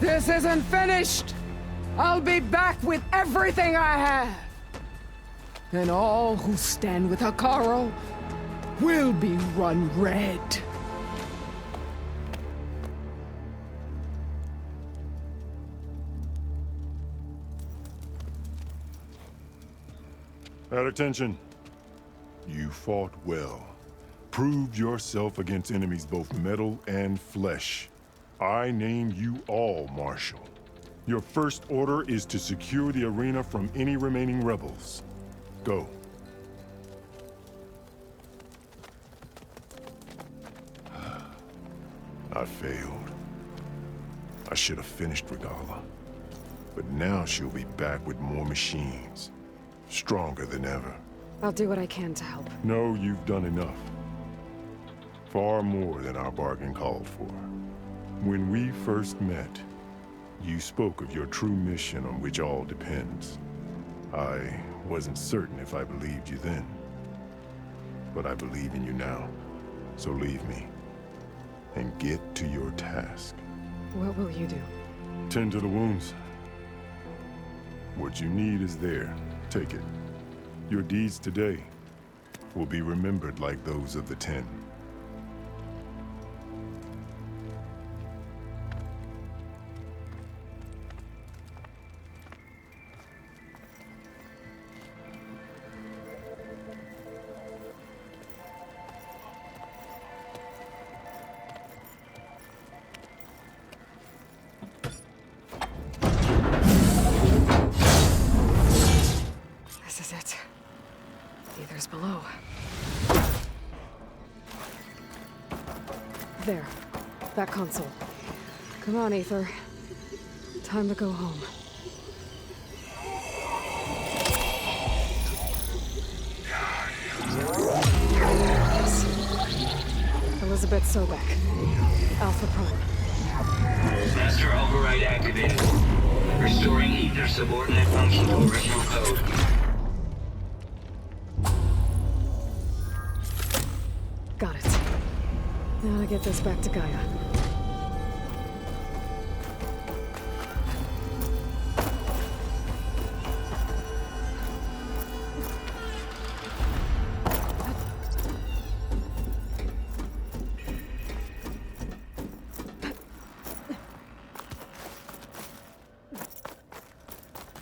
Speaker 11: This isn't finished! I'll be back with everything I have! and all who stand with Hekarro will be run red.
Speaker 6: At attention. You fought well. Proved yourself against enemies both metal and flesh. I name you all Marshal. Your first order is to secure the arena from any remaining rebels. Go. I failed. I should have finished Regala. But now she'll be back with more machines. Stronger than ever.
Speaker 1: I'll do what I can to help.
Speaker 6: No, you've done enough. Far more than our bargain called for. When we first met, you spoke of your true mission on which all depends. I wasn't certain if I believed you then. But I believe in you now. So leave me. And get to your task.
Speaker 1: What will you do?
Speaker 6: Tend to the wounds. What you need is there. Take it. Your deeds today will be remembered like those of the 10.
Speaker 1: This is it. Ether's below. There. That console. Come on, Ether. Time to go home. Elizabeth Sobek. Alpha Prime.
Speaker 17: Master override activated. Restoring Ether subordinate function to original code.
Speaker 1: Got it. Now to get this back to Gaia.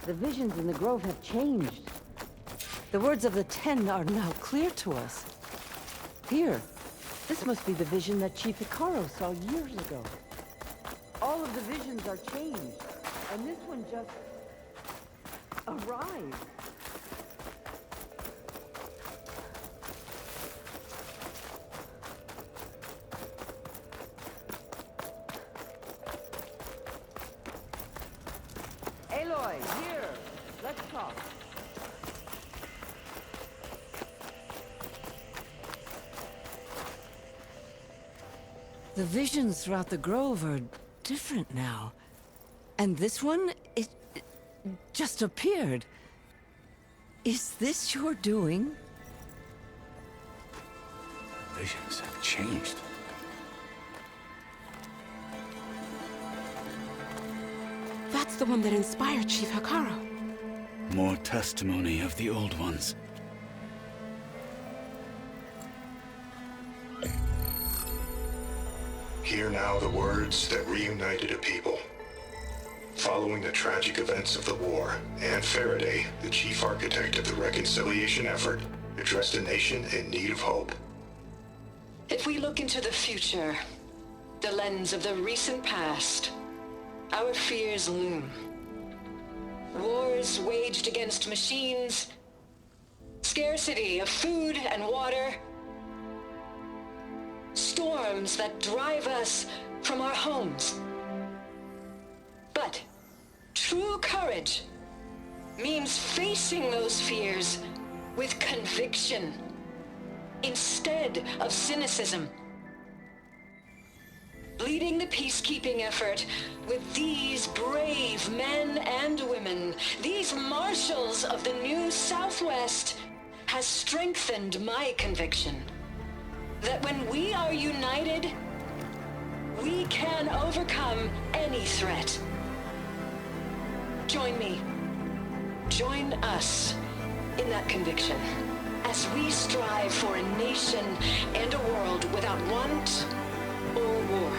Speaker 3: The visions in the Grove have changed. The words of the 10 are now clear to us. Here, this must be the vision that Chief Hekarro saw years ago. All of the visions are changed, and this one just arrived. Aloy, here! Let's talk. The visions throughout the Grove are different now. And this one, it just appeared. Is this your doing?
Speaker 14: Visions have changed.
Speaker 20: That's the one that inspired Chief Hekarro.
Speaker 14: More testimony of the old ones.
Speaker 10: Hear now the words that reunited a people. Following the tragic events of the war, Anne Faraday, the chief architect of the reconciliation effort, addressed a nation in need of hope.
Speaker 23: If we look into the future, the lens of the recent past, our fears loom. Wars waged against machines, scarcity of food and water, storms that drive us from our homes. But true courage means facing those fears with conviction instead of cynicism. Leading the peacekeeping effort with these brave men and women, these marshals of the new Southwest, has strengthened my conviction that when we are united, we can overcome any threat. Join me. Join us in that conviction as we strive for a nation and a world without want or war.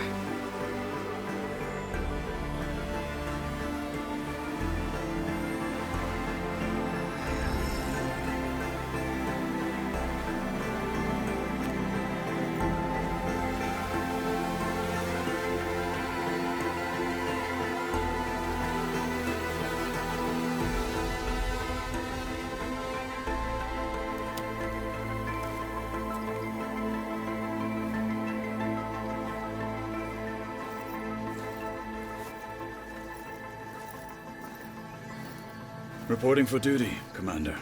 Speaker 14: Reporting for duty, Commander.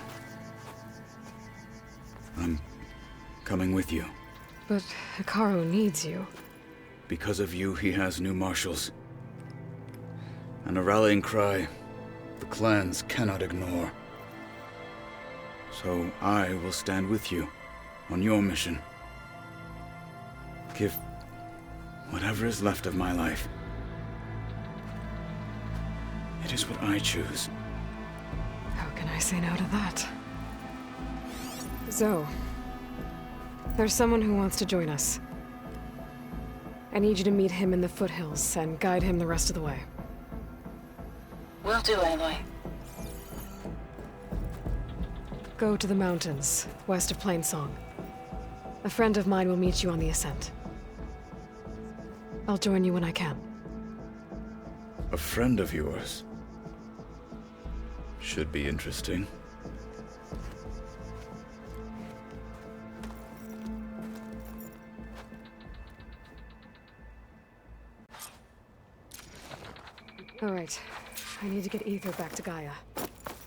Speaker 14: I'm coming with you.
Speaker 1: But Hikaru needs you.
Speaker 14: Because of you, he has new marshals. And a rallying cry the clans cannot ignore. So I will stand with you on your mission. Give whatever is left of my life. It is what I choose.
Speaker 1: How can I say no to that? Zoe, there's someone who wants to join us. I need you to meet him in the foothills and guide him the rest of the way.
Speaker 23: Will do, Aloy.
Speaker 1: Go to the mountains, west of Plainsong. A friend of mine will meet you on the ascent. I'll join you when I can.
Speaker 14: A friend of yours? Should be interesting.
Speaker 1: All right. I need to get Ether back to Gaia.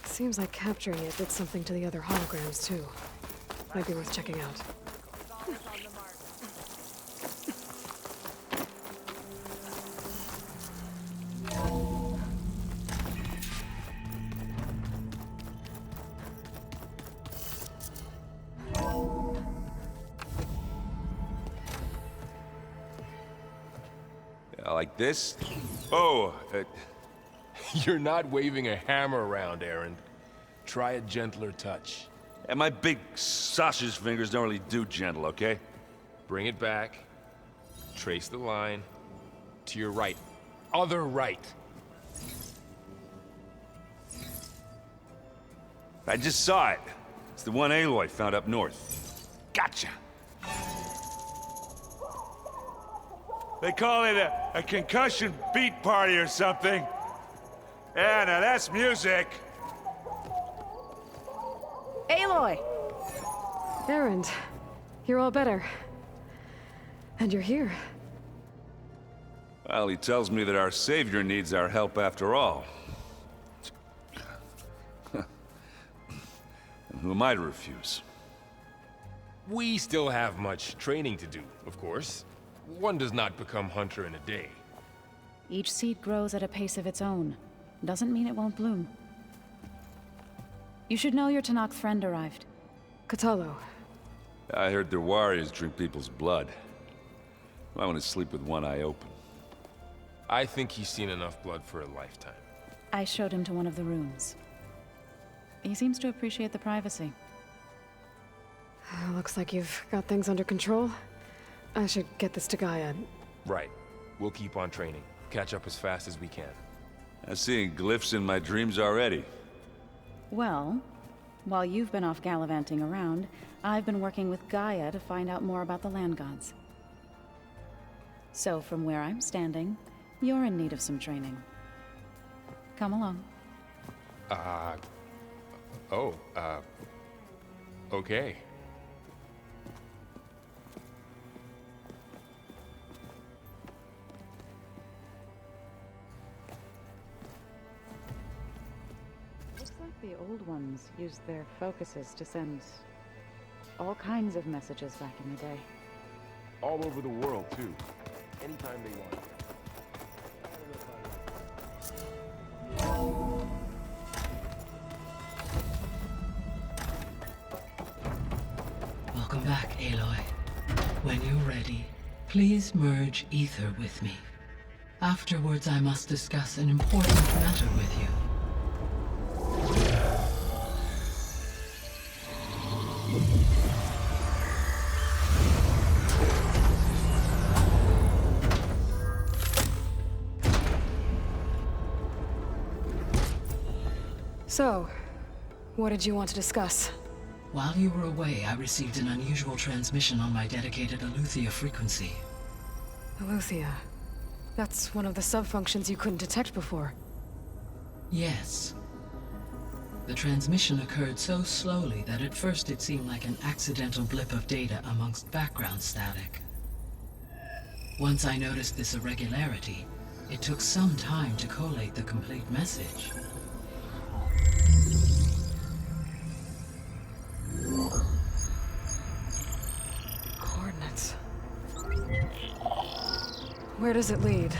Speaker 1: Seems like capturing it did something to the other holograms, too. Might be worth checking out.
Speaker 2: Like this? Oh, you're not waving a hammer around, Aaron. Try a gentler touch.
Speaker 12: And my big sausage fingers don't really do gentle, okay?
Speaker 2: Bring it back. Trace the line. To your right. Other right.
Speaker 12: I just saw it. It's the one Aloy found up north. Gotcha! They call it a concussion beat party or something. Yeah, now that's music.
Speaker 16: Aloy!
Speaker 1: Aaron, you're all better. And you're here.
Speaker 12: Well, he tells me that our savior needs our help after all. And who am I to refuse?
Speaker 2: We still have much training to do, of course. One does not become hunter in a day.
Speaker 21: Each seed grows at a pace of its own. Doesn't mean it won't bloom. You should know your Tanakh friend arrived.
Speaker 1: Katalo.
Speaker 12: I heard their warriors drink people's blood. I want to sleep with one eye open.
Speaker 2: I think he's seen enough blood for a lifetime.
Speaker 21: I showed him to one of the rooms. He seems to appreciate the privacy.
Speaker 1: Looks like you've got things under control. I should get this to Gaia.
Speaker 2: Right. We'll keep on training. Catch up as fast as we can.
Speaker 12: I'm seeing glyphs in my dreams already.
Speaker 21: Well, while you've been off gallivanting around, I've been working with Gaia to find out more about the land gods. So from where I'm standing, you're in need of some training. Come along.
Speaker 2: Okay.
Speaker 21: Looks like the old ones used their focuses to send all kinds of messages back in the day.
Speaker 2: All over the world, too. Anytime they want.
Speaker 22: Welcome back, Aloy. When you're ready, please merge Ether with me. Afterwards, I must discuss an important matter with you.
Speaker 1: So, what did you want to discuss?
Speaker 22: While you were away, I received an unusual transmission on my dedicated Aletheia frequency.
Speaker 1: Aletheia. That's one of the sub-functions you couldn't detect before.
Speaker 22: Yes. The transmission occurred so slowly that at first it seemed like an accidental blip of data amongst background static. Once I noticed this irregularity, it took some time to collate the complete message.
Speaker 1: Coordinates. Where does it lead?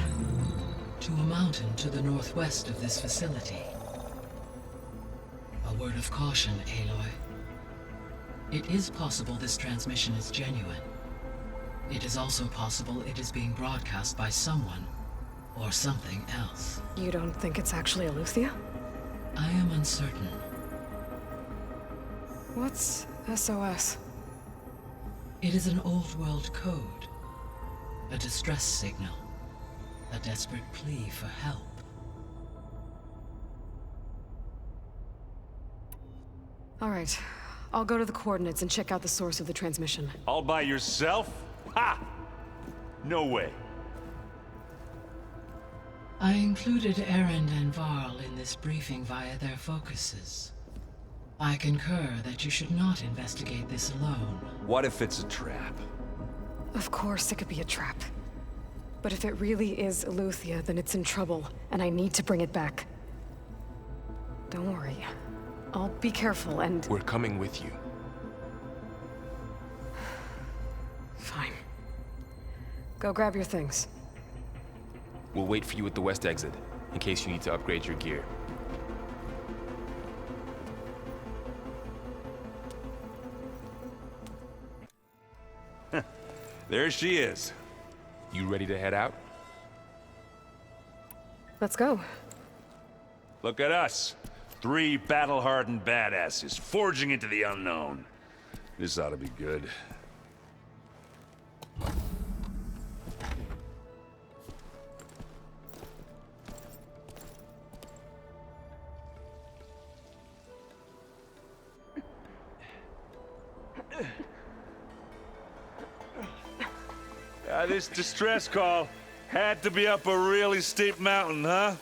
Speaker 22: To a mountain to the northwest of this facility. A word of caution, Aloy. It is possible this transmission is genuine. It is also possible it is being broadcast by someone or something else.
Speaker 1: You don't think it's actually Aletheia?
Speaker 22: I am uncertain.
Speaker 1: What's SOS?
Speaker 22: It is an old world code. A distress signal. A desperate plea for help.
Speaker 1: All right. I'll go to the coordinates and check out the source of the transmission.
Speaker 12: All by yourself? Ha! No way.
Speaker 22: I included Erend and Varl in this briefing via their focuses. I concur that you should not investigate this alone.
Speaker 12: What if it's a trap?
Speaker 1: Of course it could be a trap. But if it really is Aletheia, then it's in trouble, and I need to bring it back. Don't worry. I'll be careful and...
Speaker 2: We're coming with you.
Speaker 1: Fine. Go grab your things.
Speaker 2: We'll wait for you at the west exit, in case you need to upgrade your gear.
Speaker 12: There she is.
Speaker 2: You ready to head out?
Speaker 1: Let's go.
Speaker 12: Look at us. 3 battle-hardened badasses forging into the unknown. This ought to be good. This distress call had to be up a really steep mountain, huh?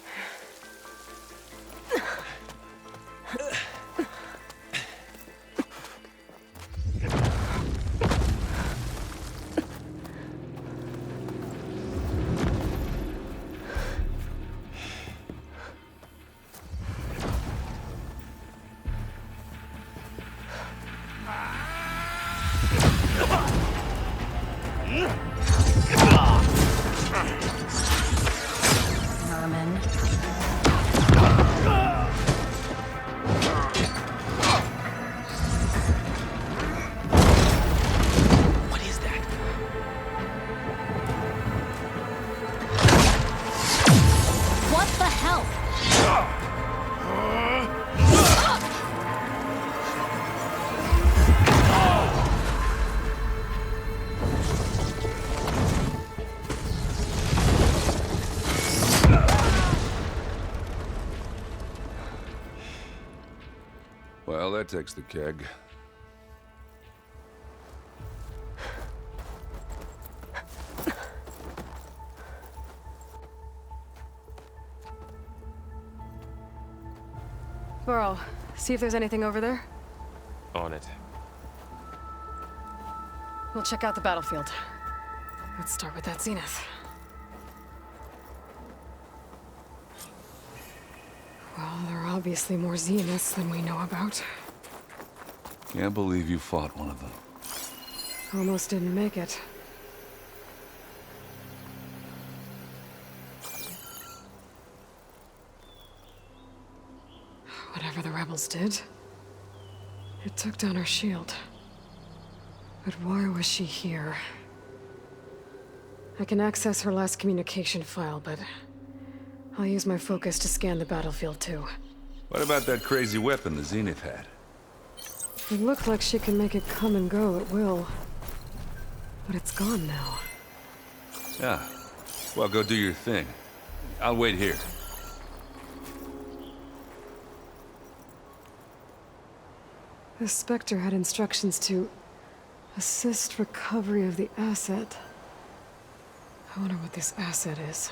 Speaker 2: Well, that takes the keg.
Speaker 1: Varl, see if there's anything over there.
Speaker 2: On it.
Speaker 1: We'll check out the battlefield. Let's start with that zenith. Well, there are obviously more zeniths than we know about.
Speaker 12: Can't believe you fought one of them.
Speaker 1: Almost didn't make it. Whatever the rebels did, it took down her shield. But why was she here? I can access her last communication file, but I'll use my focus to scan the battlefield too.
Speaker 12: What about that crazy weapon the Zenith had?
Speaker 1: It looked like she can make it come and go at will. But it's gone now.
Speaker 12: Yeah. Well, go do your thing. I'll wait here.
Speaker 1: The Spectre had instructions to assist recovery of the asset. I wonder what this asset is.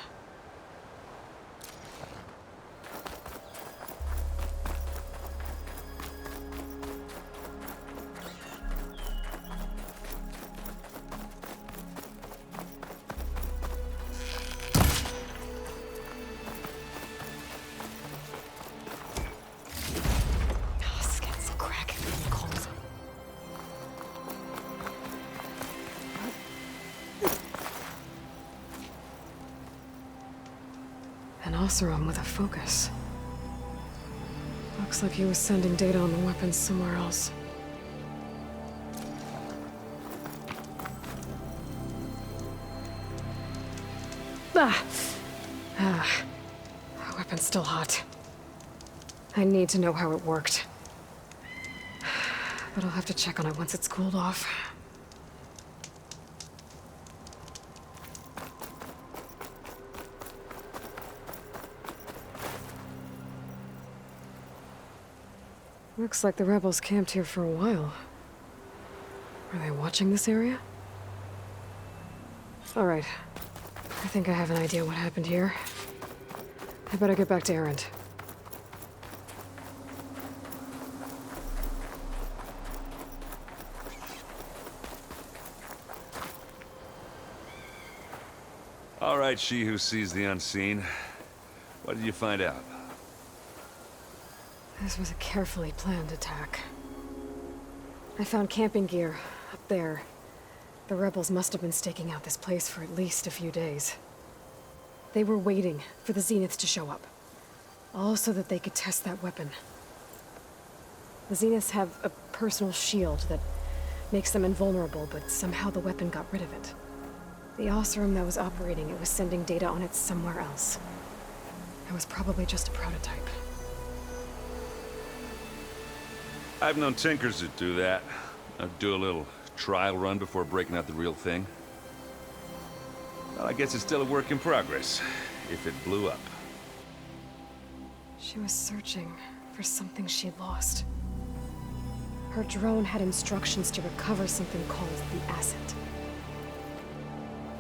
Speaker 1: An Oseram with a focus. Looks like he was sending data on the weapons somewhere else. The weapon's still hot. I need to know how it worked. But I'll have to check on it once it's cooled off. Looks like the rebels camped here for a while. Are they watching this area? All right. I think I have an idea what happened here. I better get back to Erend.
Speaker 12: All right, she who sees the unseen. What did you find out?
Speaker 1: This was a carefully planned attack. I found camping gear up there. The rebels must have been staking out this place for at least a few days. They were waiting for the Zeniths to show up. All so that they could test that weapon. The Zeniths have a personal shield that makes them invulnerable, but somehow the weapon got rid of it. The Oseram that was operating it was sending data on it somewhere else. It was probably just a prototype.
Speaker 12: I've known tinkers that do that. I'd do a little trial run before breaking out the real thing. Well, I guess it's still a work in progress, if it blew up.
Speaker 1: She was searching for something she'd lost. Her drone had instructions to recover something called the asset.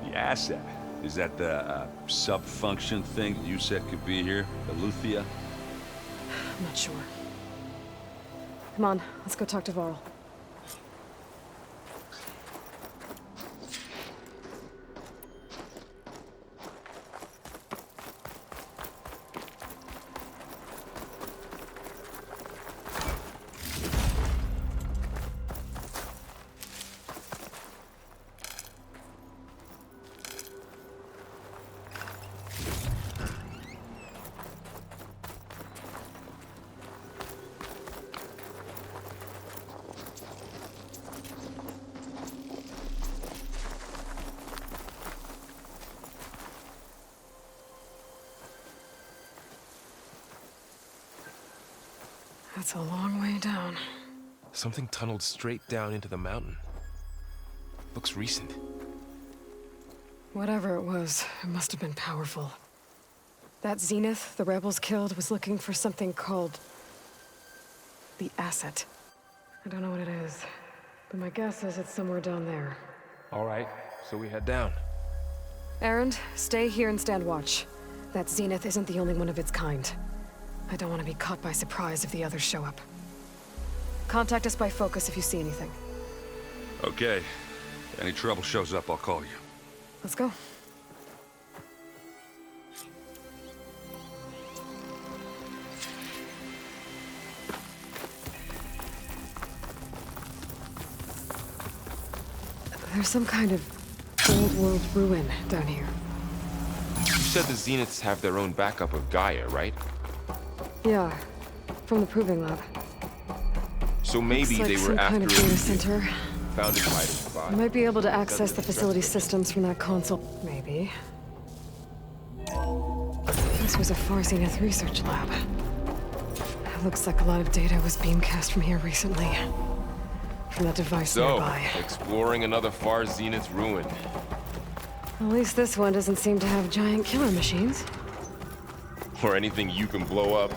Speaker 12: The asset? Is that the sub-function thing that you said could be here? The Luthia?
Speaker 1: I'm not sure. Come on, let's go talk to Varl. That's a long way down.
Speaker 2: Something tunneled straight down into the mountain. Looks recent.
Speaker 1: Whatever it was, it must have been powerful. That Zenith the rebels killed was looking for something called the asset. I don't know what it is, but my guess is it's somewhere down there.
Speaker 2: All right, so we head down.
Speaker 1: Erend, stay here and stand watch. That Zenith isn't the only one of its kind. I don't want to be caught by surprise if the others show up. Contact us by focus if you see anything.
Speaker 12: Okay. If any trouble shows up, I'll call you.
Speaker 1: Let's go. There's some kind of old world ruin down here.
Speaker 2: You said the Zeniths have their own backup of Gaia, right?
Speaker 1: Yeah, from the proving lab.
Speaker 2: So maybe
Speaker 1: Looks like
Speaker 2: they were
Speaker 1: some
Speaker 2: after
Speaker 1: kind of data center.
Speaker 2: founded by the spy.
Speaker 1: We might be able to access the facility systems from that console. Maybe. This was a Far Zenith research lab. It looks like a lot of data was beamcast from here recently. From that device nearby.
Speaker 2: Exploring another Far Zenith ruin.
Speaker 1: At least this one doesn't seem to have giant killer machines.
Speaker 2: Or anything you can blow up.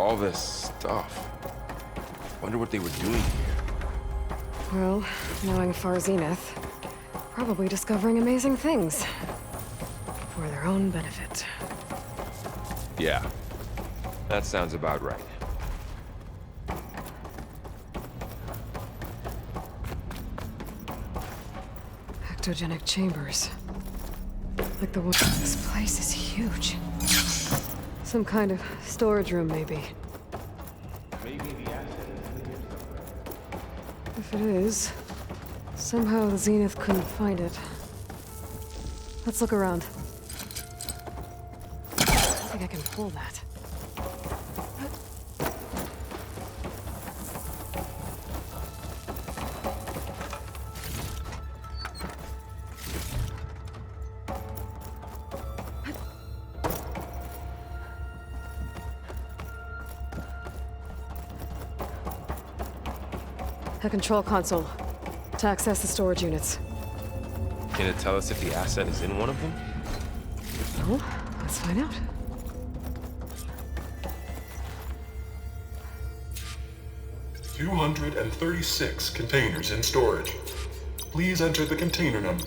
Speaker 2: all this stuff. Wonder what they were doing here.
Speaker 1: Well, knowing Far Zenith, probably discovering amazing things. For their own benefit.
Speaker 2: Yeah, that sounds about right.
Speaker 1: Ectogenic chambers. Like the one. This place is huge. Some kind of storage room, maybe. If it is, somehow the Zenith couldn't find it. Let's look around. I don't think I can pull that. A control console to access the storage units.
Speaker 2: Can it tell us if the asset is in one of them?
Speaker 1: No, let's find out.
Speaker 10: "236 containers in storage. Please enter the container number."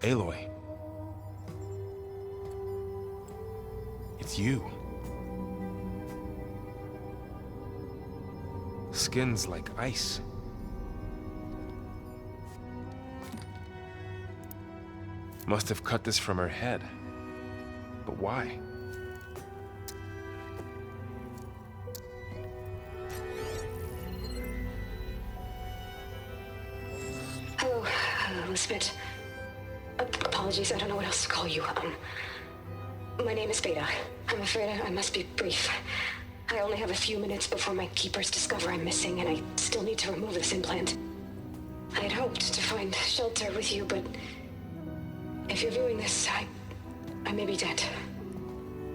Speaker 2: Aloy. It's you. Skin's like ice. Must have cut this from her head. But why?
Speaker 23: Hello, Elizabeth. Apologies, I don't know what else to call you. My name is Beta. I'm afraid I must be brief. I only have a few minutes before my keepers discover I'm missing, and I still need to remove this implant. I had hoped to find shelter with you, but if you're viewing this, I may be dead.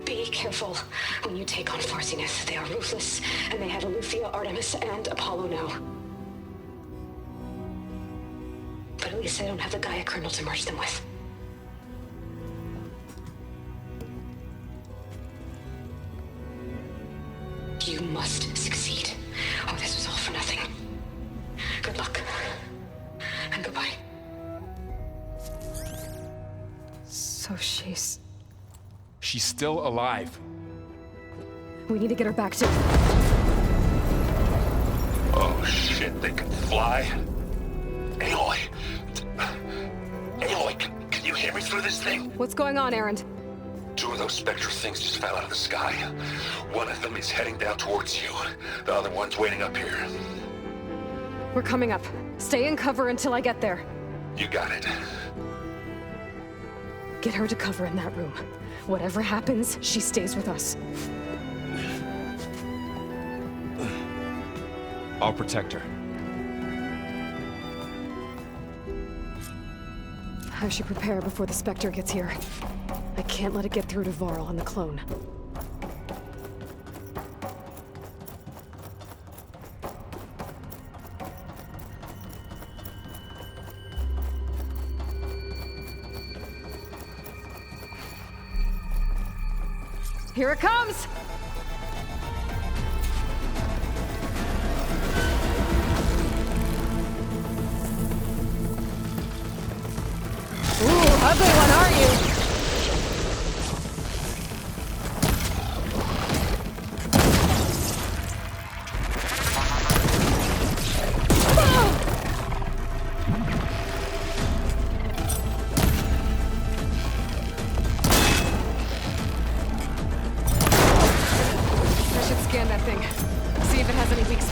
Speaker 23: Be careful when you take on Far Zenith. They are ruthless, and they have Aletheia, Artemis, and Apollo now. But at least I don't have the Gaia kernel to merge them with. You must succeed, or this was all for nothing. Good luck. And goodbye.
Speaker 1: So she's
Speaker 2: still alive.
Speaker 1: We need to get her back to...
Speaker 8: Oh shit, they can fly? Aloy! Aloy, can you hear me through this thing?
Speaker 1: What's going on, Erend?
Speaker 8: Two of those spectral things just fell out of the sky. One of them is heading down towards you. The other one's waiting up here.
Speaker 1: We're coming up. Stay in cover until I get there.
Speaker 8: You got it.
Speaker 1: Get her to cover in that room. Whatever happens, she stays with us.
Speaker 2: I'll protect her.
Speaker 1: I should prepare before the Spectre gets here. I can't let it get through to Varl and the clone. Here it comes! Ooh, ugly one, are you? I should scan that thing. See if it has any weak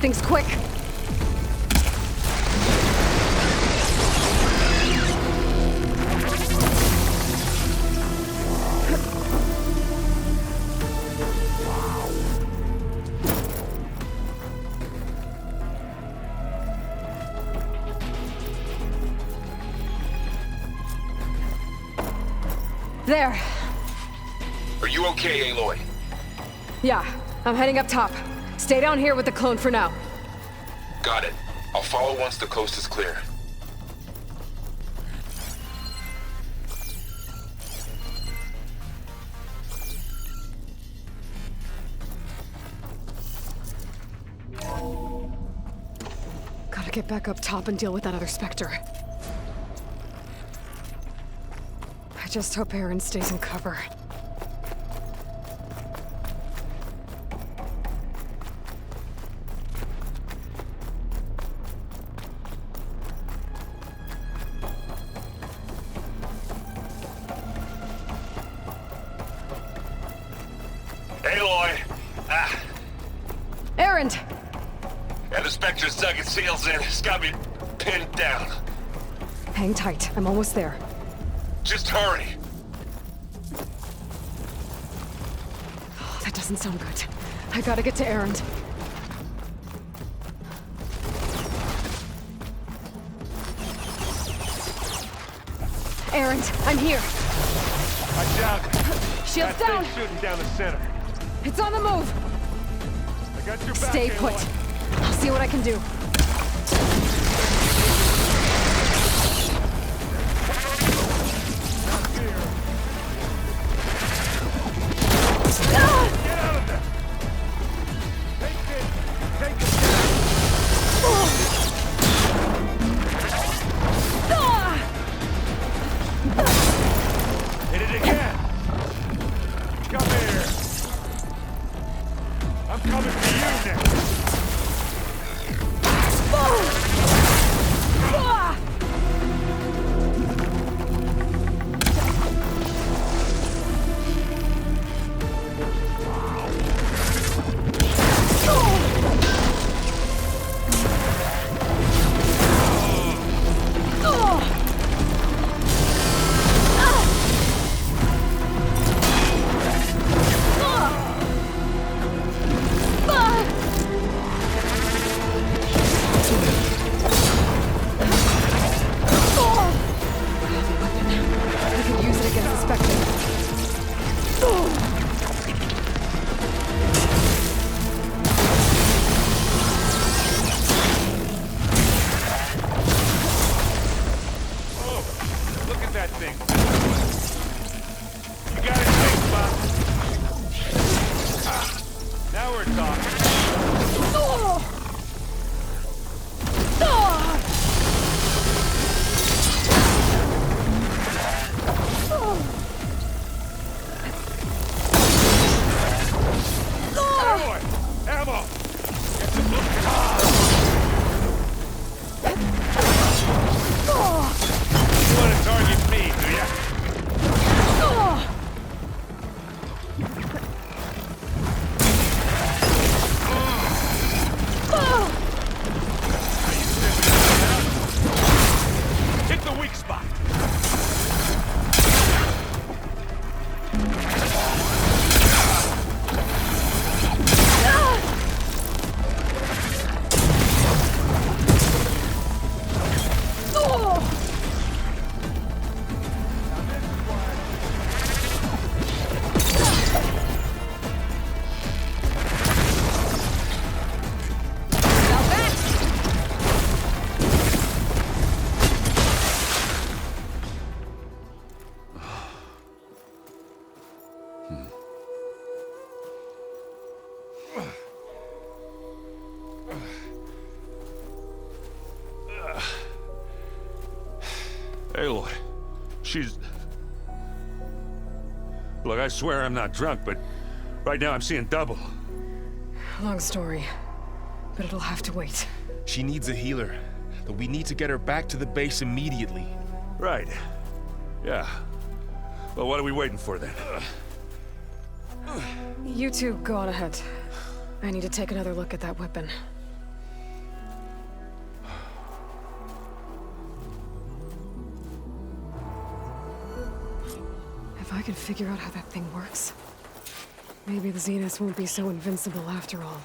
Speaker 1: things quick! There.
Speaker 8: Are you okay, Aloy?
Speaker 1: Yeah, I'm heading up top. Stay down here with the clone for now.
Speaker 8: Got it. I'll follow once the coast is clear.
Speaker 1: Gotta get back up top and deal with that other Spectre. I just hope Aaron stays in cover.
Speaker 8: Aloy!
Speaker 1: Aaron!
Speaker 8: Yeah, the Spectre's dug its heels in. It's got me pinned down.
Speaker 1: Hang tight. I'm almost there.
Speaker 8: Just hurry.
Speaker 1: Oh, that doesn't sound good. I gotta get to Aaron. Aaron, I'm here.
Speaker 2: Watch out.
Speaker 1: Shields
Speaker 2: That
Speaker 1: down.
Speaker 2: thing's shooting down the center.
Speaker 1: It's on the move.
Speaker 2: I got your back.
Speaker 1: Stay put.
Speaker 2: Aloy.
Speaker 1: I'll see what I can do.
Speaker 2: Get out of there. Take it. Hit it again. Come here. I'm coming for you now. Aloy, she's... Look, I swear I'm not drunk, but right now I'm seeing double.
Speaker 1: Long story, but it'll have to wait.
Speaker 2: She needs a healer, but we need to get her back to the base immediately.
Speaker 12: Right. Yeah. Well, what are we waiting for then?
Speaker 1: You two go on ahead. I need to take another look at that weapon. I can figure out how that thing works, maybe the Zeniths won't be so invincible after all.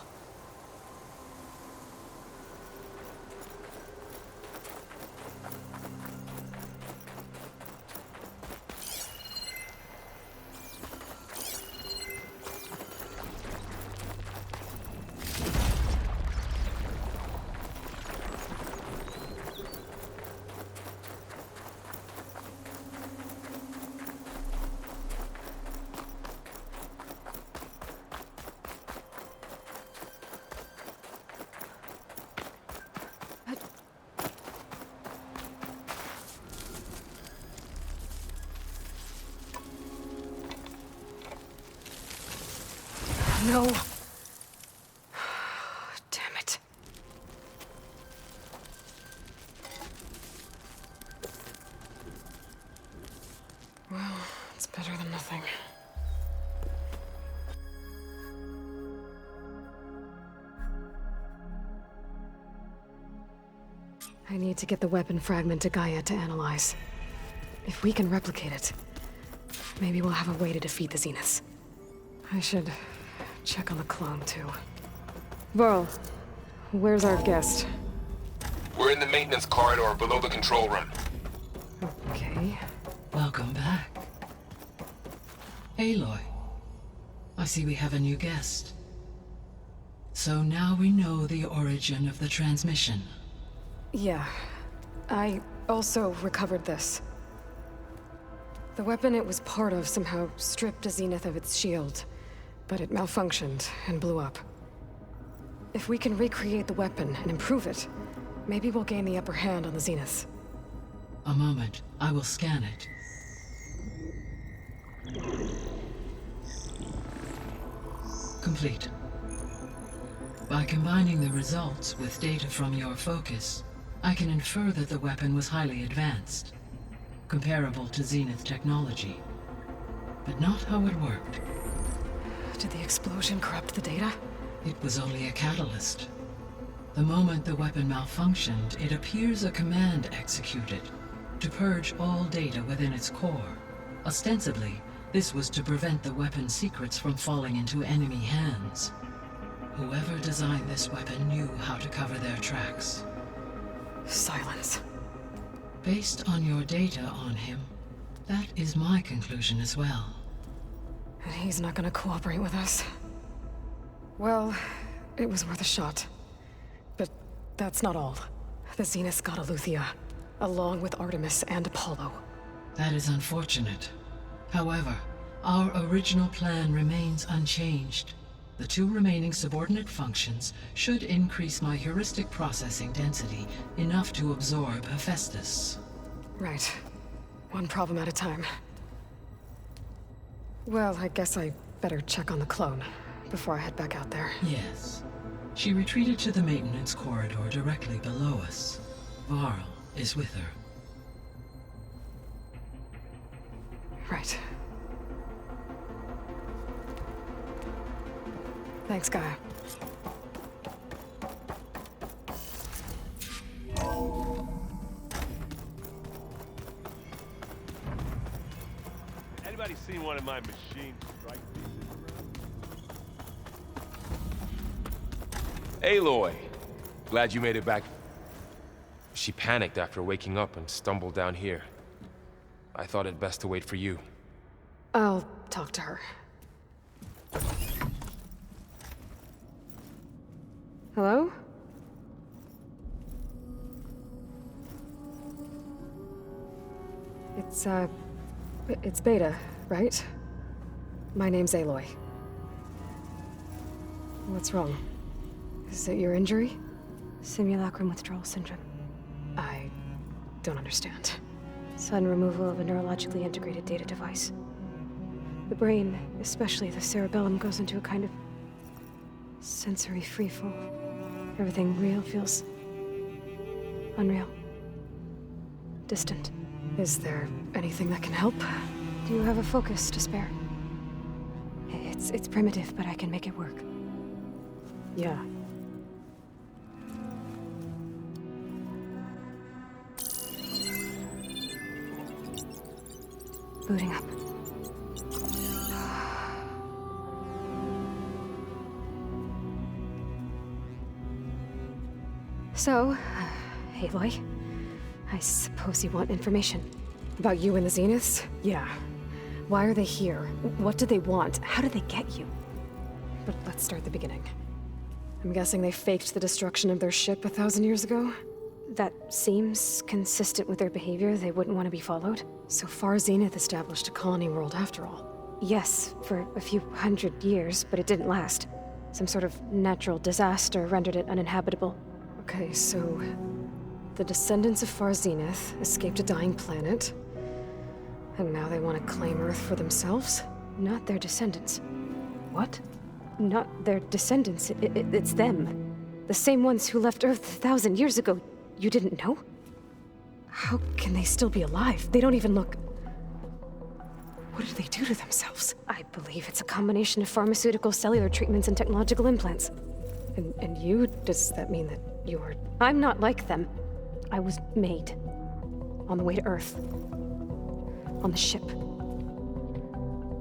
Speaker 1: No. Damn it. Well, it's better than nothing. I need to get the weapon fragment to Gaia to analyze. If we can replicate it, maybe we'll have a way to defeat the Zeniths. I should check on the clone, too. Varl, where's our guest?
Speaker 2: We're in the maintenance corridor below the control room.
Speaker 1: Okay.
Speaker 22: Welcome back. Aloy, I see we have a new guest. So now we know the origin of the transmission.
Speaker 1: Yeah. I also recovered this. The weapon it was part of somehow stripped a Zenith of its shield, but it malfunctioned and blew up. If we can recreate the weapon and improve it, maybe we'll gain the upper hand on the Zeniths.
Speaker 22: A moment, I will scan it. Complete. By combining the results with data from your focus, I can infer that the weapon was highly advanced, comparable to Zenith technology, but not how it worked.
Speaker 1: Did the explosion corrupt the data?
Speaker 22: It was only a catalyst. The moment the weapon malfunctioned, it appears a command executed to purge all data within its core. Ostensibly, this was to prevent the weapon's secrets from falling into enemy hands. Whoever designed this weapon knew how to cover their tracks.
Speaker 1: Silence.
Speaker 22: Based on your data on him, that is my conclusion as well.
Speaker 1: And he's not gonna cooperate with us. Well, it was worth a shot. But that's not all. The Zeniths got Aletheia, along with Artemis and Apollo.
Speaker 22: That is unfortunate. However, our original plan remains unchanged. The two remaining subordinate functions should increase my heuristic processing density enough to absorb Hephaestus.
Speaker 1: Right. One problem at a time. Well, I guess I better check on the clone before I head back out there.
Speaker 22: Yes. She retreated to the maintenance corridor directly below us. Varl is with her.
Speaker 1: Right. Thanks, Gaia.
Speaker 4: Anybody seen one of my machine strike pieces?
Speaker 2: Aloy! Glad you made it back. She panicked after waking up and stumbled down here. I thought it best to wait for you.
Speaker 1: I'll talk to her. Hello? It's Beta, right? My name's Aloy. What's wrong? Is it your injury?
Speaker 9: Simulacrum withdrawal syndrome.
Speaker 1: I don't understand.
Speaker 9: Sudden removal of a neurologically integrated data device. The brain, especially the cerebellum, goes into a kind of sensory freefall. Everything real feels unreal. Distant.
Speaker 1: Is there anything that can help?
Speaker 9: Do you have a focus to spare? It's primitive, but I can make it work.
Speaker 1: Yeah.
Speaker 9: Booting up. So, Aloy, I suppose you want information.
Speaker 1: About you and the Zeniths? Yeah. Why are they here? What do they want? How did they get you? But let's start at the beginning. I'm guessing they faked the destruction of their ship 1,000 years ago?
Speaker 9: That seems consistent with their behavior. They wouldn't want to be followed.
Speaker 1: So far, Zenith established a colony world after all.
Speaker 9: Yes, for a few hundred years, but it didn't last. Some sort of natural disaster rendered it uninhabitable.
Speaker 1: Okay, so the descendants of Far Zenith escaped a dying planet, and now they want to claim Earth for themselves?
Speaker 9: Not their descendants.
Speaker 1: What?
Speaker 9: Not their descendants. It's them. The same ones who left Earth 1,000 years ago. You didn't know?
Speaker 1: How can they still be alive? They don't even look... What did they do to themselves?
Speaker 9: I believe it's a combination of pharmaceutical, cellular treatments, and technological implants.
Speaker 1: And you? Does that mean that you're...
Speaker 9: I'm not like them. I was made. On the way to Earth. On the ship.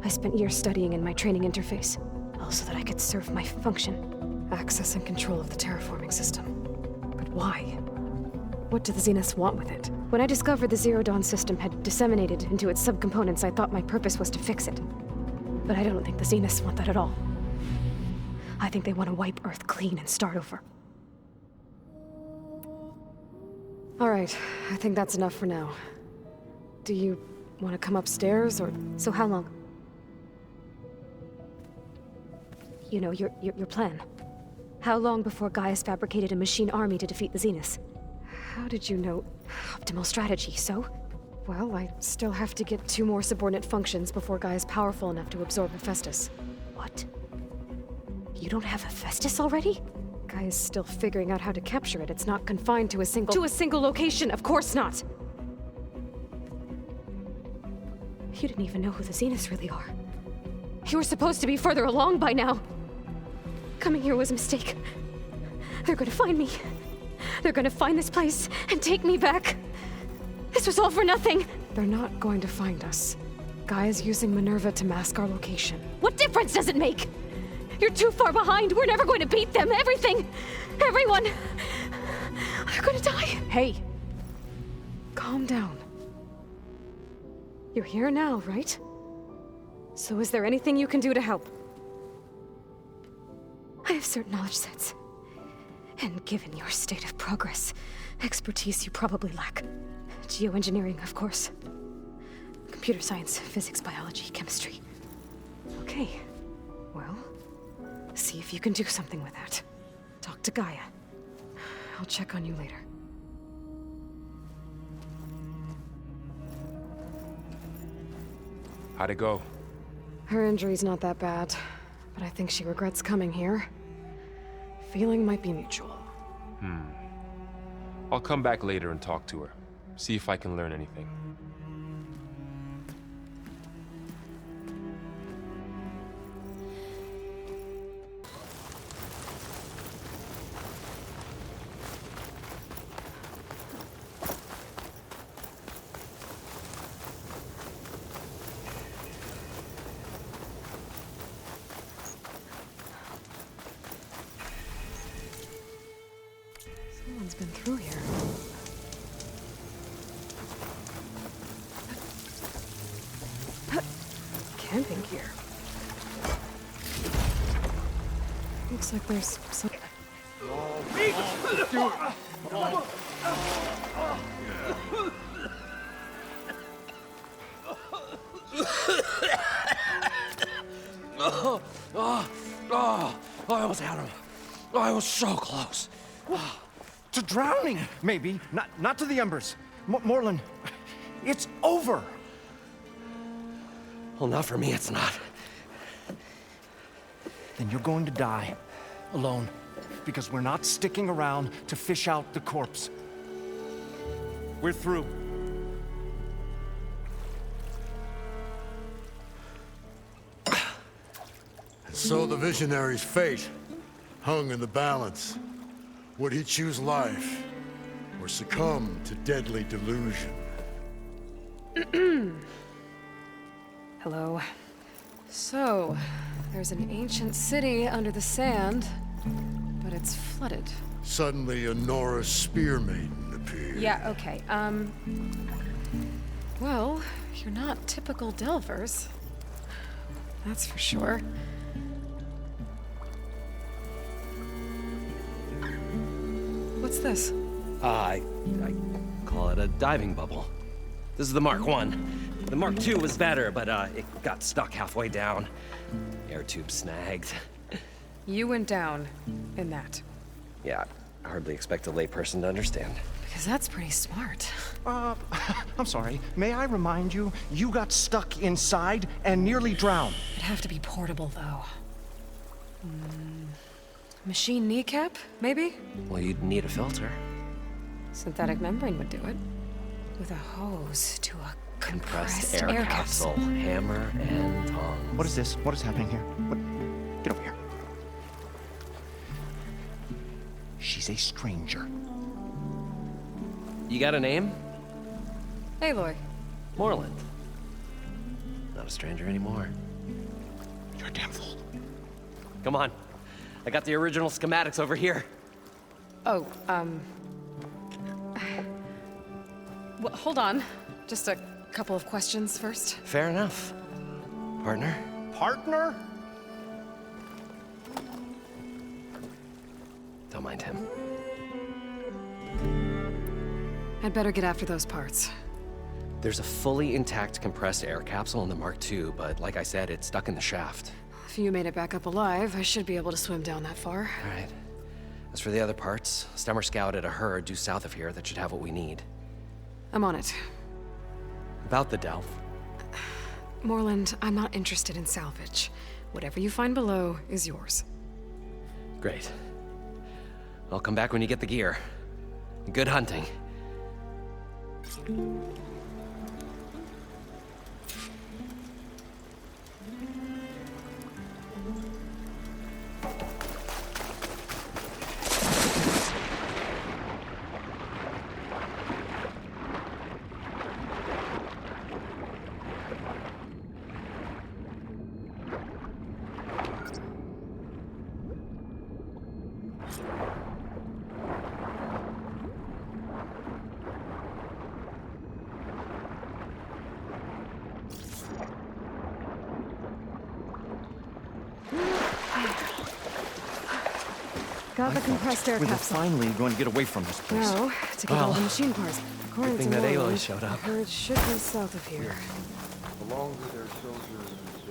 Speaker 9: I spent years studying in my training interface, all so that I could serve my function.
Speaker 1: Access and control of the terraforming system. But why? What do the Zeniths want with it?
Speaker 9: When I discovered the Zero Dawn system had disseminated into its subcomponents, I thought my purpose was to fix it. But I don't think the Zeniths want that at all. I think they want to wipe Earth clean and start over.
Speaker 1: All right, I think that's enough for now. Do you want to come upstairs, or...
Speaker 9: So how long? You know, your plan. How long before Gaius fabricated a machine army to defeat the Zeniths?
Speaker 1: How did you know?
Speaker 9: Optimal strategy, so?
Speaker 1: Well, I still have to get 2 more subordinate functions before Guy is powerful enough to absorb Hephaestus.
Speaker 9: What? You don't have Hephaestus already?
Speaker 1: Guy is still figuring out how to capture it. It's not confined to a single... To a single location, of course not!
Speaker 9: You didn't even know who the Zeniths really are. You were supposed to be further along by now. Coming here was a mistake. They're gonna find me. They're gonna find this place and take me back. This was all for nothing.
Speaker 1: They're not going to find us. Guy is using Minerva to mask our location.
Speaker 9: What difference does it make? You're too far behind. We're never going to beat them. Everything. Everyone. They're gonna die.
Speaker 1: Hey. Calm down. You're here now, right? So is there anything you can do to help?
Speaker 9: I have certain knowledge sets. And given your state of progress, expertise you probably lack. Geoengineering, of course. Computer science, physics, biology, chemistry.
Speaker 1: Okay. Well, see if you can do something with that. Talk to Gaia. I'll check on you later.
Speaker 2: How'd it go?
Speaker 1: Her injury's not that bad, but I think she regrets coming here. Feeling might be mutual.
Speaker 2: I'll come back later and talk to her. See if I can learn anything.
Speaker 1: Someone's been through here. Camping gear. Looks like there's some...
Speaker 19: I almost had him. I was so close. To drowning, maybe. Not to the embers. Moreland, it's over. Well, not for me, it's not. Then you're going to die. Alone. Because we're not sticking around to fish out the corpse. We're through.
Speaker 7: So the visionary's fate hung in the balance. Would he choose life, or succumb to deadly delusion?
Speaker 1: Hello. So, there's an ancient city under the sand, but it's flooded.
Speaker 7: Suddenly, a Norris spear maiden appeared.
Speaker 1: Yeah, okay, well, you're not typical Delvers. That's for sure. What's this?
Speaker 13: I call it a diving bubble. This is the Mark I. The Mark II was better, but it got stuck halfway down. Air tube snagged.
Speaker 1: You went down in that.
Speaker 13: Yeah, I hardly expect a layperson to understand.
Speaker 1: Because that's pretty smart.
Speaker 19: I'm sorry. May I remind you, you got stuck inside and nearly drowned.
Speaker 1: It'd have to be portable, though. Machine kneecap, maybe?
Speaker 13: Well, you'd need a filter.
Speaker 1: Synthetic membrane would do it. With a hose to a
Speaker 13: Compressed air capsule. Hammer and tongs.
Speaker 19: What is this? What is happening here? What? Get over here. She's a stranger.
Speaker 13: You got a name?
Speaker 1: Aloy.
Speaker 13: Moreland. Not a stranger anymore.
Speaker 19: You're a damn fool.
Speaker 13: Come on. I got the original schematics over here.
Speaker 1: Oh, well, hold on. Just a couple of questions first.
Speaker 13: Fair enough. Partner?
Speaker 19: Partner?
Speaker 13: Don't mind him.
Speaker 1: I'd better get after those parts.
Speaker 13: There's a fully intact compressed air capsule in the Mark II, but like I said, it's stuck in the shaft.
Speaker 1: If you made it back up alive, I should be able to swim down that far.
Speaker 13: All right. As for the other parts, Stemmer scouted a herd due south of here that should have what we need.
Speaker 1: I'm on it.
Speaker 13: About the Delph.
Speaker 1: Moreland, I'm not interested in salvage. Whatever you find below is yours.
Speaker 13: Great. I'll come back when you get the gear. Good hunting.
Speaker 1: Got the compressed air
Speaker 19: we were
Speaker 1: capsule.
Speaker 19: finally going to get away from this place.
Speaker 1: Now, to get all the machine parts. According
Speaker 13: thing
Speaker 1: to
Speaker 13: that
Speaker 1: Moreland,
Speaker 13: Aloy showed up.
Speaker 1: the herd should be south of here.
Speaker 15: Along with their soldiers and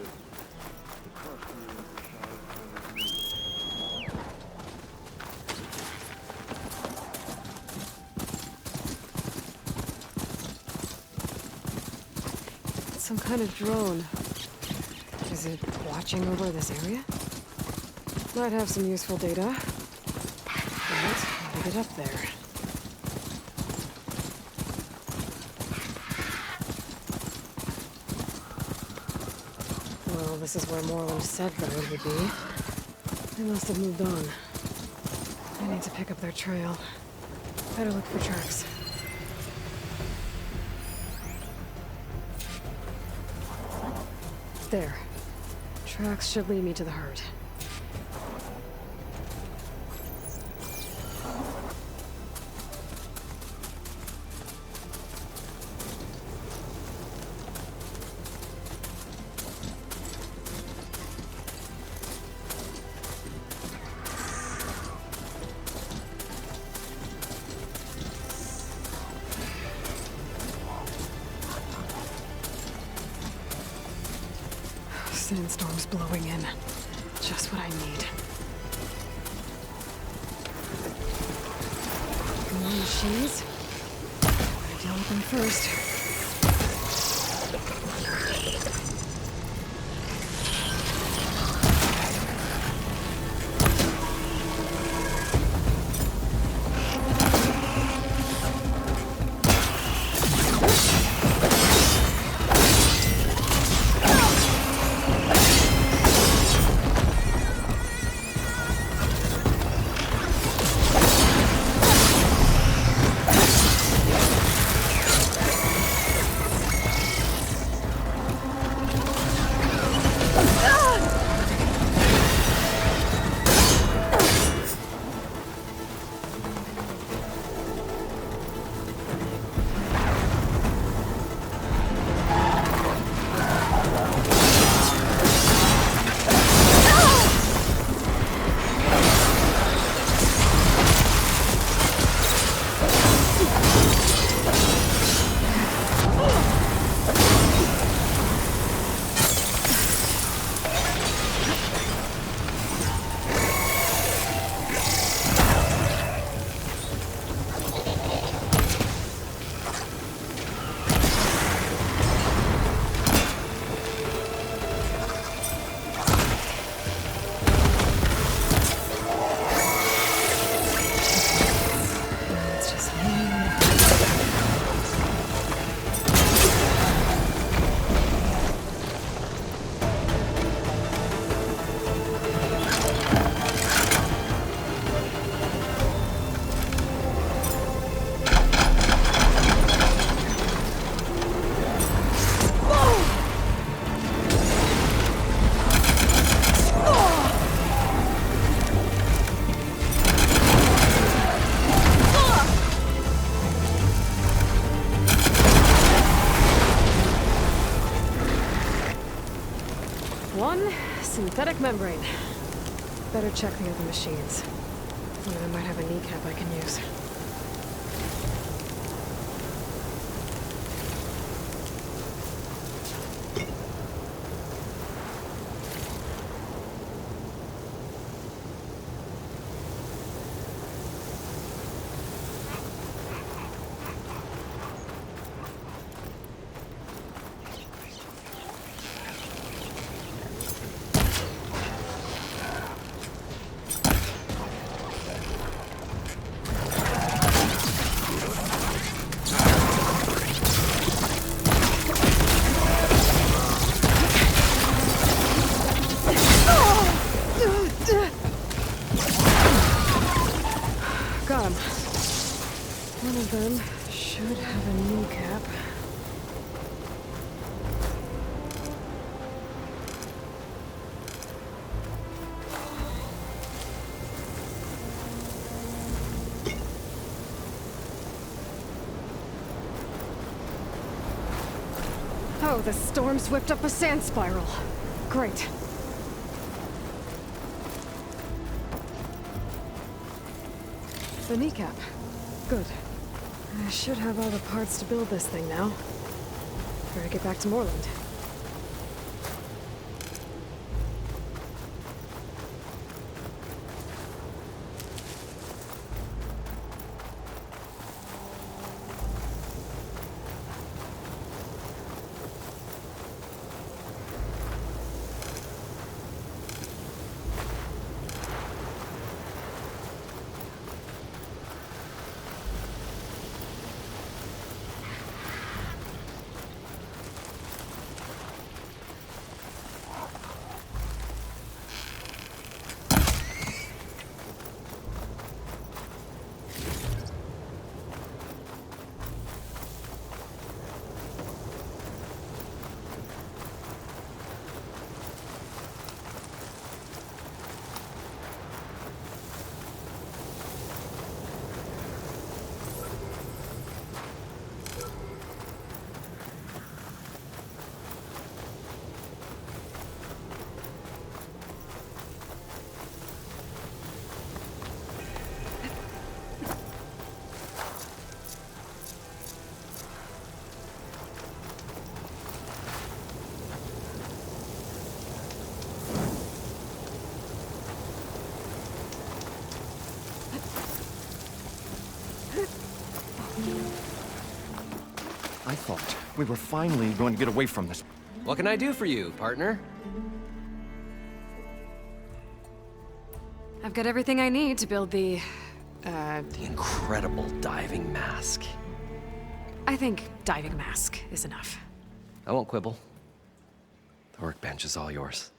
Speaker 1: It's some kind of drone. Is it watching over this area? Might have some useful data. Let's get up there. Well, this is where Moreland said the road would be. They must have moved on. I need to pick up their trail. Better look for tracks. There. Tracks should lead me to the herd. Sandstorm's blowing in. Just what I need. More machines. Gotta deal with them first. Synthetic membrane. Better check the other machines. One of them might have a kneecap I can use. Got him. One of them should have a kneecap. Oh, the storm's whipped up a sand spiral. Great. The kneecap. Good. I should have all the parts to build this thing now. Better get back to Moreland.
Speaker 19: I thought we were finally going to get away from this.
Speaker 13: What can I do for you, partner?
Speaker 1: I've got everything I need to build the
Speaker 13: incredible diving mask.
Speaker 1: I think diving mask is enough.
Speaker 13: I won't quibble. The workbench is all yours.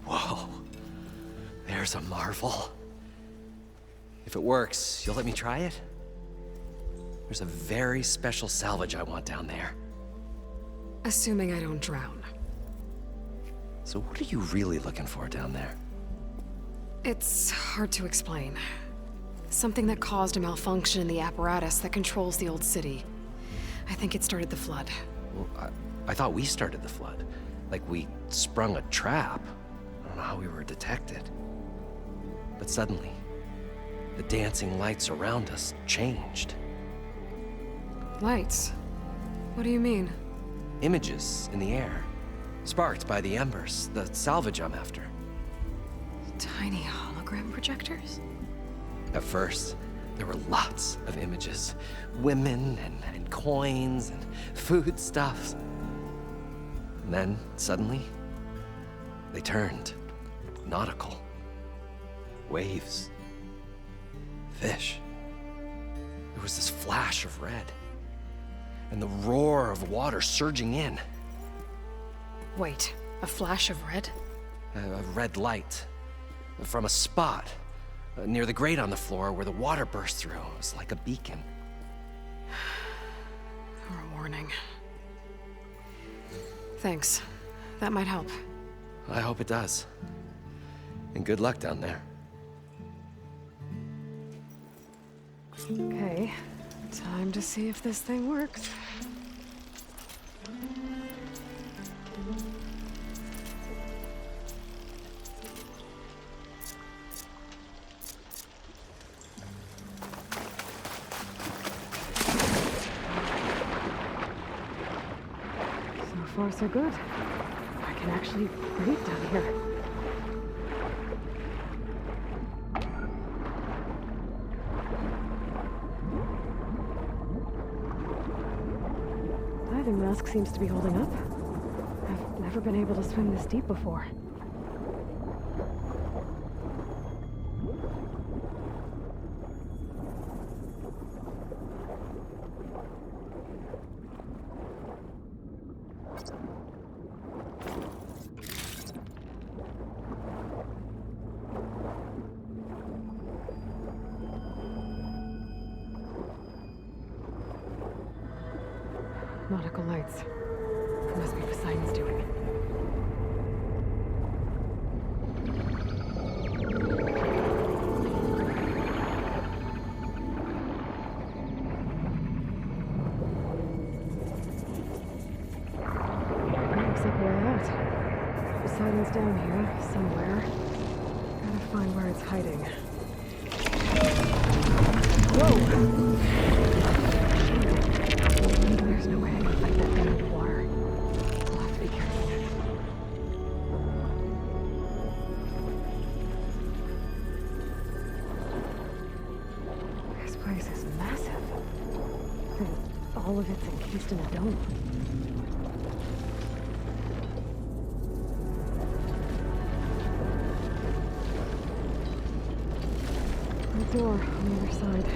Speaker 13: Whoa. There's a marvel. If it works, you'll let me try it? There's a very special salvage I want down there.
Speaker 1: Assuming I don't drown.
Speaker 13: So what are you really looking for down there?
Speaker 1: It's hard to explain. Something that caused a malfunction in the apparatus that controls the old city. I think it started the flood.
Speaker 13: Well, I thought we started the flood. Like we sprung a trap. I don't know how we were detected. But suddenly, the dancing lights around us changed.
Speaker 1: Lights? What do you mean?
Speaker 13: Images in the air, sparked by the embers, the salvage I'm after.
Speaker 1: Tiny hologram projectors?
Speaker 13: At first, there were lots of images. Women and coins and foodstuffs. And then, suddenly, they turned nautical. Waves. Fish. There was this flash of red. And the roar of water surging in.
Speaker 1: Wait, a flash of red?
Speaker 13: A red light. From a spot near the grate on the floor where the water burst through. It was like a beacon.
Speaker 1: Or a warning. Thanks. That might help.
Speaker 13: I hope it does. And good luck down there.
Speaker 1: Okay. Time to see if this thing works. So far, so good. I can actually breathe down here. Diving mask seems to be holding up. I've never been able to swim this deep before. Nautical lights. It must be Poseidon's doing. Looks like we're out. Poseidon's down here, somewhere. Gotta find where it's hiding. Whoa! There's no way I can fight that thing underwater. I'll have to be careful. This place is massive. And all of it's encased in a dome. The door on the other side.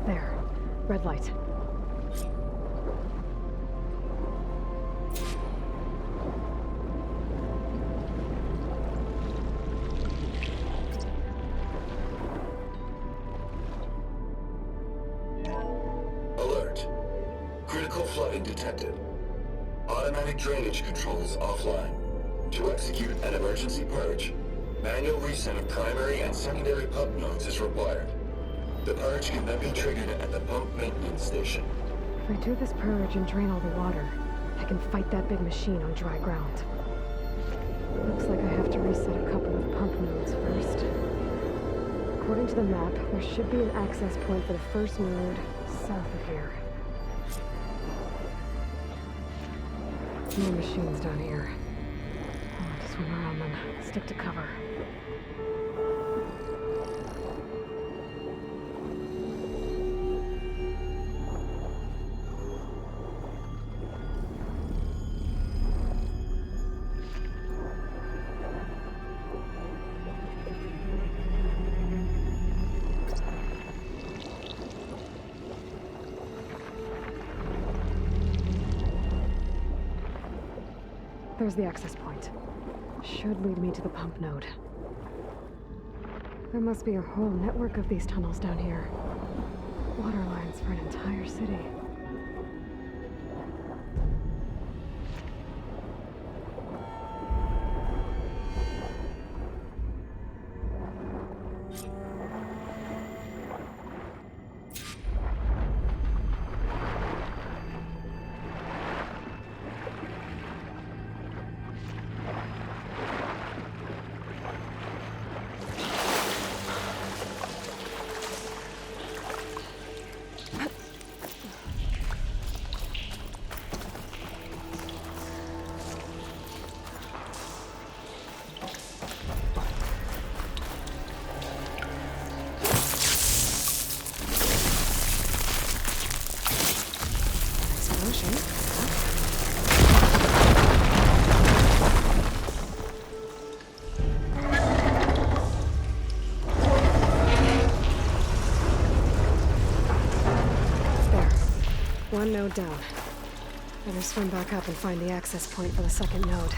Speaker 1: There. Red light.
Speaker 5: Alert. Critical flooding detected. Automatic drainage controls offline. To execute an emergency purge, manual reset of primary and secondary pump nodes is required. The purge can then be triggered at the pump maintenance station.
Speaker 1: If I do this purge and drain all the water, I can fight that big machine on dry ground. Looks like I have to reset a couple of pump nodes first. According to the map, there should be an access point for the first node south of here. More machines down here. I'll have to swim around them. Stick to cover. There's the access point. Should lead me to the pump node. There must be a whole network of these tunnels down here. Water lines for an entire city. One node down. Better swim back up and find the access point for the second node.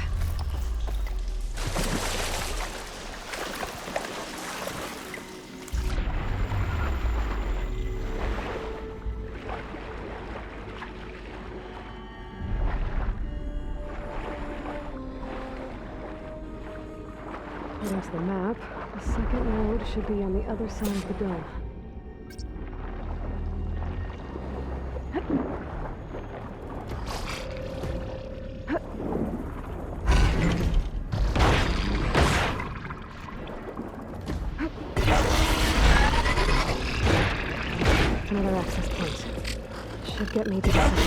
Speaker 1: According to the map, the second node should be on the other side of the dome. Another access point. Should get me to the second node.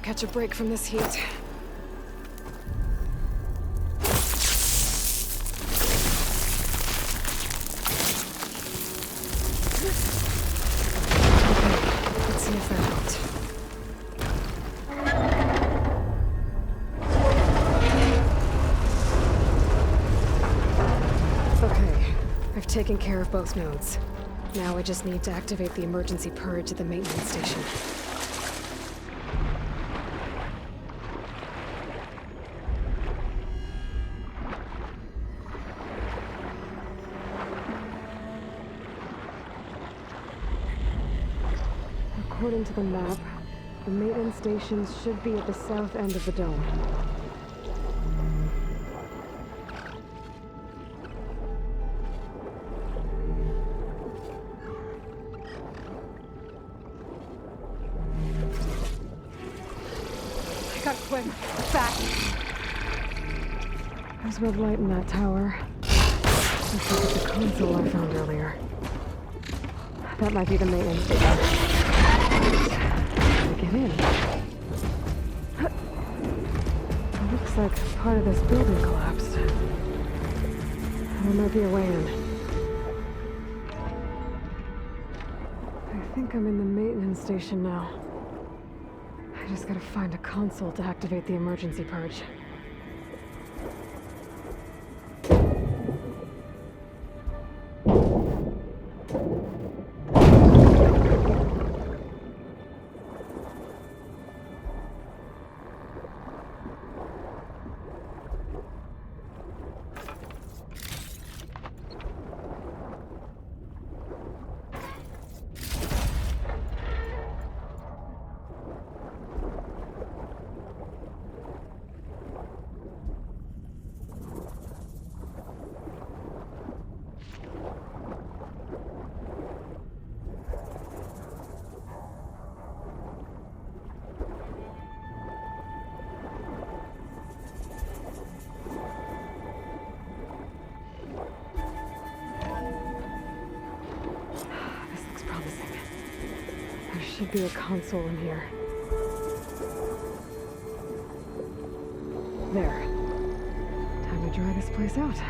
Speaker 1: Catch a break from this heat. Okay, let's see if that helped. Okay, I've taken care of both nodes. Now I just need to activate the emergency purge at the maintenance station. According to the map, the maintenance stations should be at the south end of the dome. I gotta swim. Back! There's red light in that tower. Let's look at the console I found earlier. That might be the maintenance station. Get in. It looks like part of this building collapsed. There might be a way in. I think I'm in the maintenance station now. I just gotta find a console to activate the emergency purge. Should be a console in here. There. Time to dry this place out.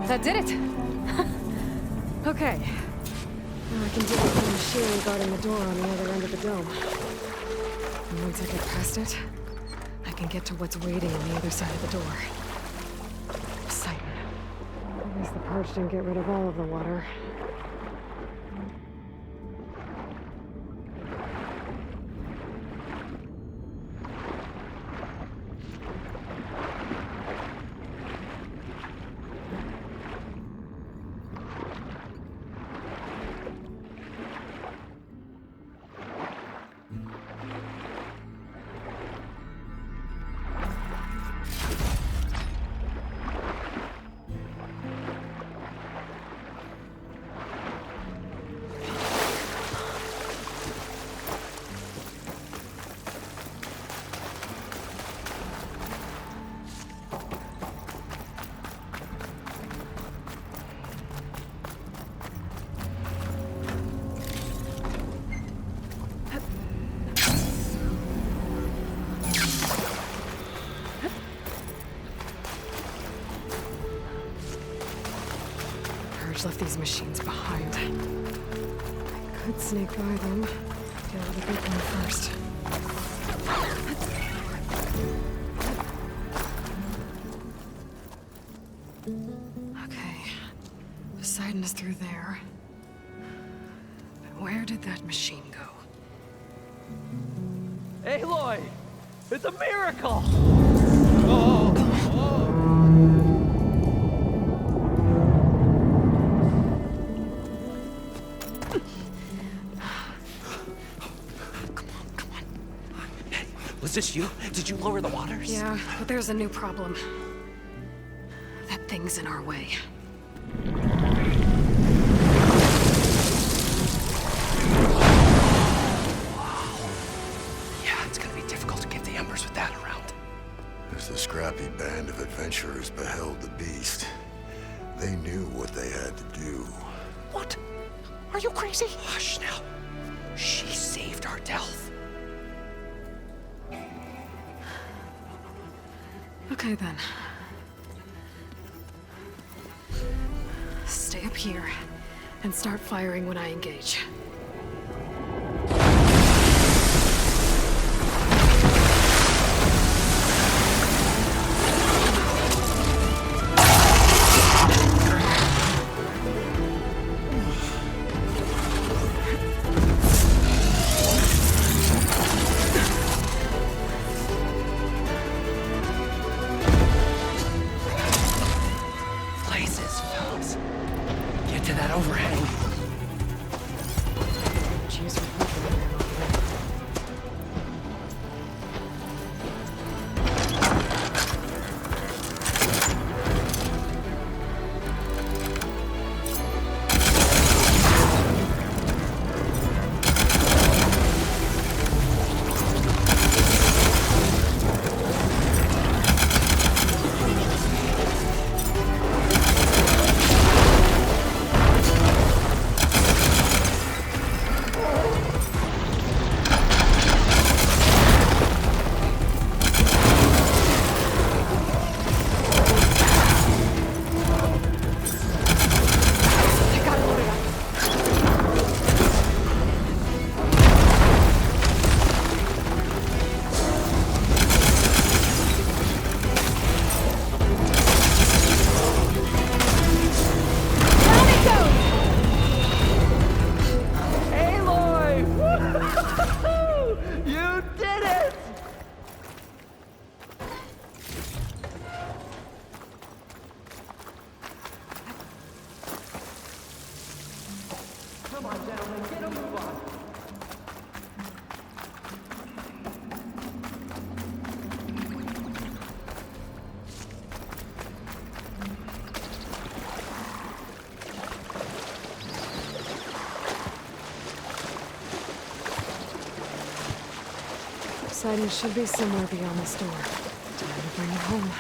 Speaker 1: That did it! Okay. Now I can deal with the machine guarding the door on the other end of the dome. And once I get past it, I can get to what's waiting on the other side of the door. Poseidon. I guess the purge didn't get rid of all of the water. Left these machines behind. I could sneak by them. Deal with the big one first. Okay. Poseidon is through there. But where did that machine go?
Speaker 19: Aloy! It's a miracle!
Speaker 13: Was this you? Did you lower the waters?
Speaker 1: Yeah, but there's a new problem. That thing's in our way.
Speaker 13: Yeah, it's gonna be difficult to get the embers with that around.
Speaker 7: As the scrappy band of adventurers beheld the beast, they knew what they had to do.
Speaker 13: What? Are you crazy? Hush now. She saved our Delph.
Speaker 1: Okay then. Stay up here and start firing when I engage. Poseidon should be somewhere beyond this door. Time to bring it home.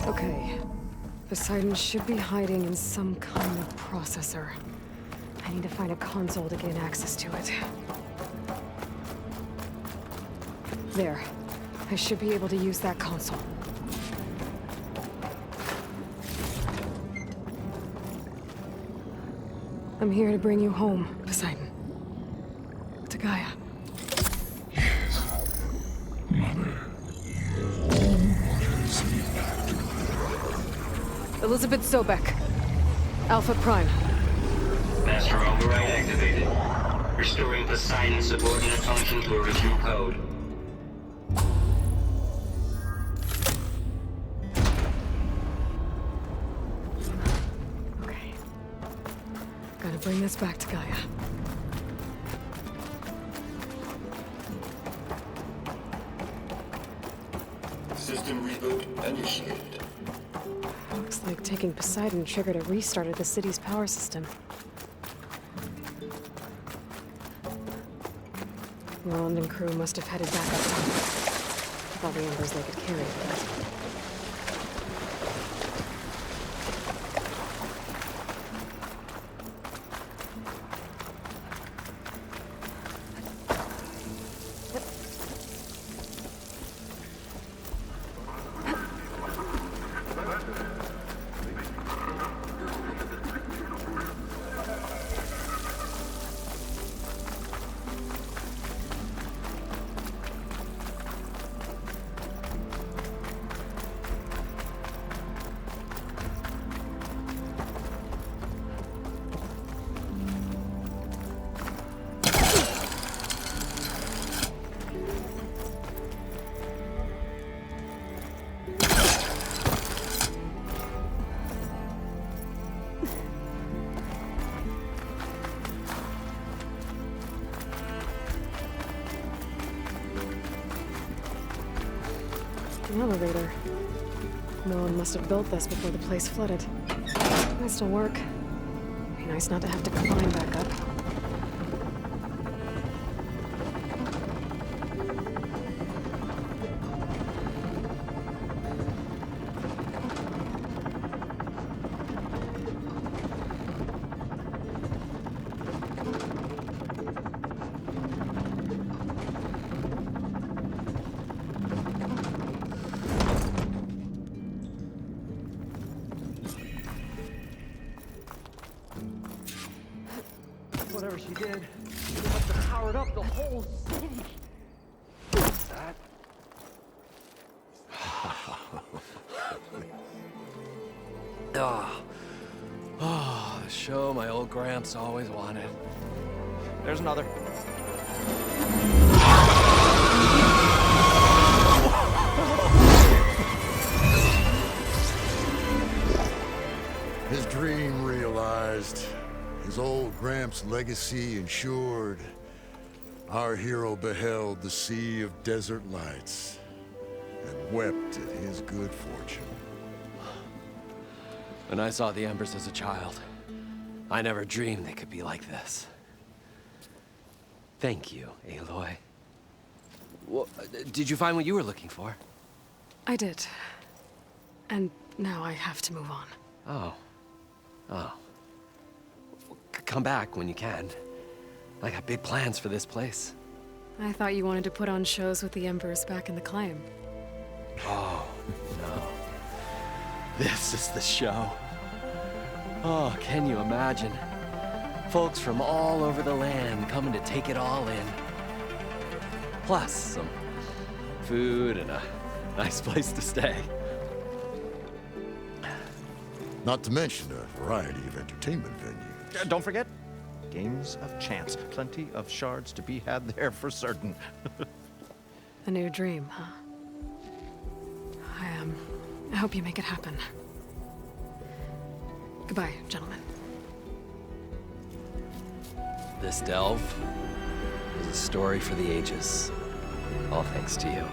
Speaker 1: Okay. Poseidon should be hiding in some kind of processor. I need to find a console to gain access to it. There. I should be able to use that console. I'm here to bring you home, Poseidon. To Gaia.
Speaker 10: Mother,
Speaker 1: Elizabeth Sobek. Alpha Prime.
Speaker 17: Master override activated. Restoring Poseidon's subordinate function to original code.
Speaker 1: Okay. Gotta bring this back to Gaia.
Speaker 5: System reboot initiated.
Speaker 1: Looks like taking Poseidon triggered a restart of the city's power system. Roland and crew must have headed back up top. With all the embers they could carry. An elevator. No one must have built this before the place flooded. Might still work. Be nice not to have to climb back up.
Speaker 19: Whatever she did, she must have powered up the whole city. That?
Speaker 13: The show my old Gramps always wanted.
Speaker 19: There's another.
Speaker 7: His dream realized. His old Gramps' legacy ensured. Our hero beheld the sea of desert lights and wept at his good fortune.
Speaker 13: When I saw the embers as a child, I never dreamed they could be like this. Thank you, Aloy. Well, did you find what you were looking for?
Speaker 1: I did. And now I have to move on.
Speaker 13: Oh. Oh. Come back when you can. I got big plans for this place.
Speaker 1: I thought you wanted to put on shows with the Embers back in the claim.
Speaker 13: Oh, no. This is the show. Oh, can you imagine? Folks from all over the land coming to take it all in. Plus, some food and a nice place to stay.
Speaker 7: Not to mention a variety of entertainment venues.
Speaker 19: Don't forget, games of chance. Plenty of shards to be had there for certain.
Speaker 1: A new dream, huh? I hope you make it happen. Goodbye, gentlemen.
Speaker 13: This delve is a story for the ages. All thanks to you.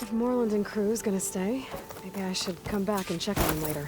Speaker 1: If Moreland and crew's gonna stay, maybe I should come back and check on them later.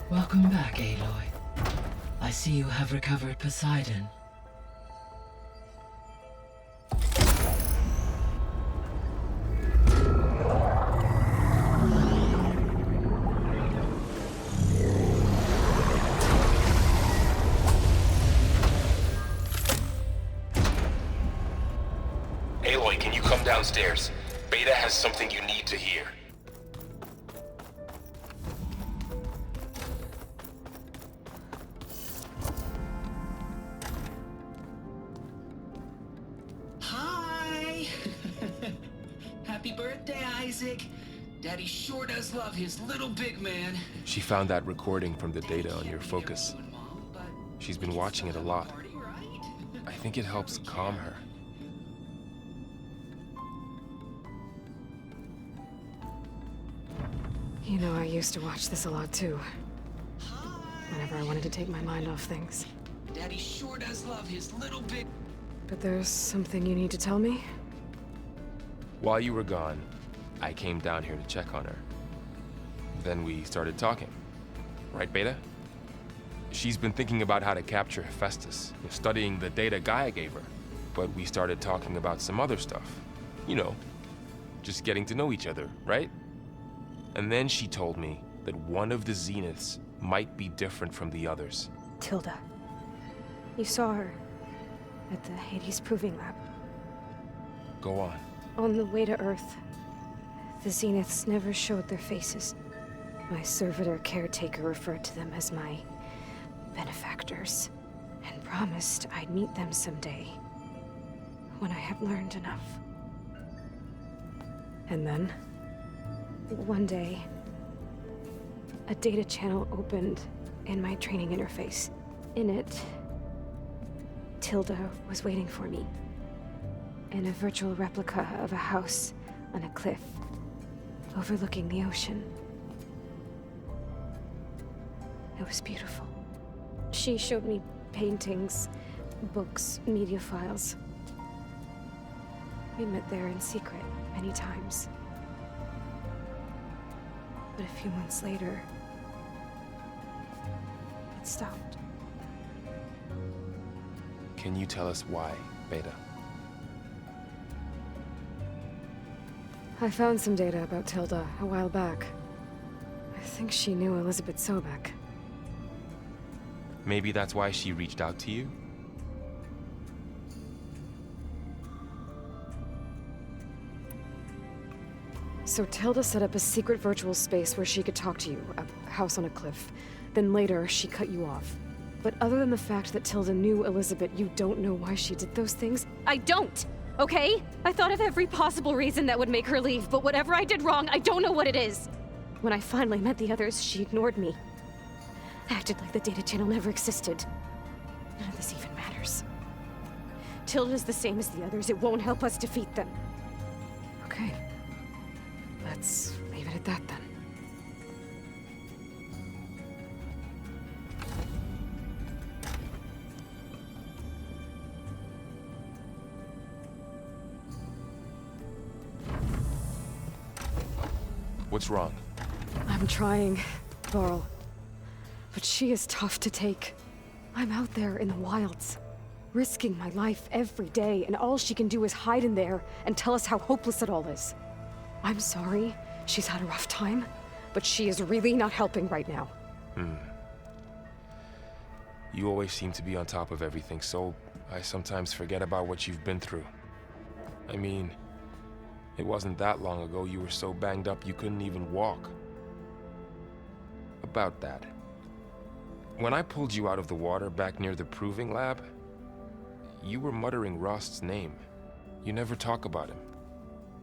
Speaker 22: Welcome back, Aloy. I see you have recovered Poseidon.
Speaker 2: Aloy, can you come downstairs? Beta has something you need to hear.
Speaker 6: Hi! Happy birthday, Isaac. Daddy sure does love his little big man.
Speaker 2: She found that recording from the data on your focus. She's been watching it a lot. I think it helps calm her.
Speaker 1: You know, I used to watch this a lot too. Whenever I wanted to take my mind off things.
Speaker 6: Daddy sure does love his little big...
Speaker 1: But there's something you need to tell me?
Speaker 2: While you were gone, I came down here to check on her. Then we started talking. Right, Beta? She's been thinking about how to capture Hephaestus, studying the data Gaia gave her. But we started talking about some other stuff. You know, just getting to know each other, right? And then she told me that one of the Zeniths might be different from the others.
Speaker 9: Tilda. You saw her at the Hades Proving Lab.
Speaker 2: Go on.
Speaker 9: On the way to Earth, the Zeniths never showed their faces. My servitor caretaker referred to them as my benefactors, and promised I'd meet them someday, when I had learned enough.
Speaker 1: And then?
Speaker 9: One day, a data channel opened in my training interface. In it, Tilda was waiting for me. In a virtual replica of a house on a cliff, overlooking the ocean. It was beautiful. She showed me paintings, books, media files. We met there in secret many times. But a few months later, it stopped.
Speaker 2: Can you tell us why, Beta?
Speaker 1: I found some data about Tilda a while back. I think she knew Elizabeth Sobek.
Speaker 2: Maybe that's why she reached out to you?
Speaker 1: So Tilda set up a secret virtual space where she could talk to you, a house on a cliff. Then later, she cut you off. But other than the fact that Tilda knew Elizabeth, you don't know why she did those things?
Speaker 9: I don't! Okay? I thought of every possible reason that would make her leave, but whatever I did wrong, I don't know what it is. When I finally met the others, she ignored me. Acted like the data channel never existed. None of this even matters. Tilda's the same as the others. It won't help us defeat them.
Speaker 1: Okay. Let's leave it at that then.
Speaker 2: What's wrong?
Speaker 1: I'm trying, Varl. But she is tough to take. I'm out there in the wilds, risking my life every day, and all she can do is hide in there and tell us how hopeless it all is. I'm sorry she's had a rough time, but she is really not helping right now.
Speaker 2: You always seem to be on top of everything, so I sometimes forget about what you've been through. I mean, it wasn't that long ago you were so banged up you couldn't even walk. About that. When I pulled you out of the water back near the Proving Lab, you were muttering Rost's name. You never talk about him,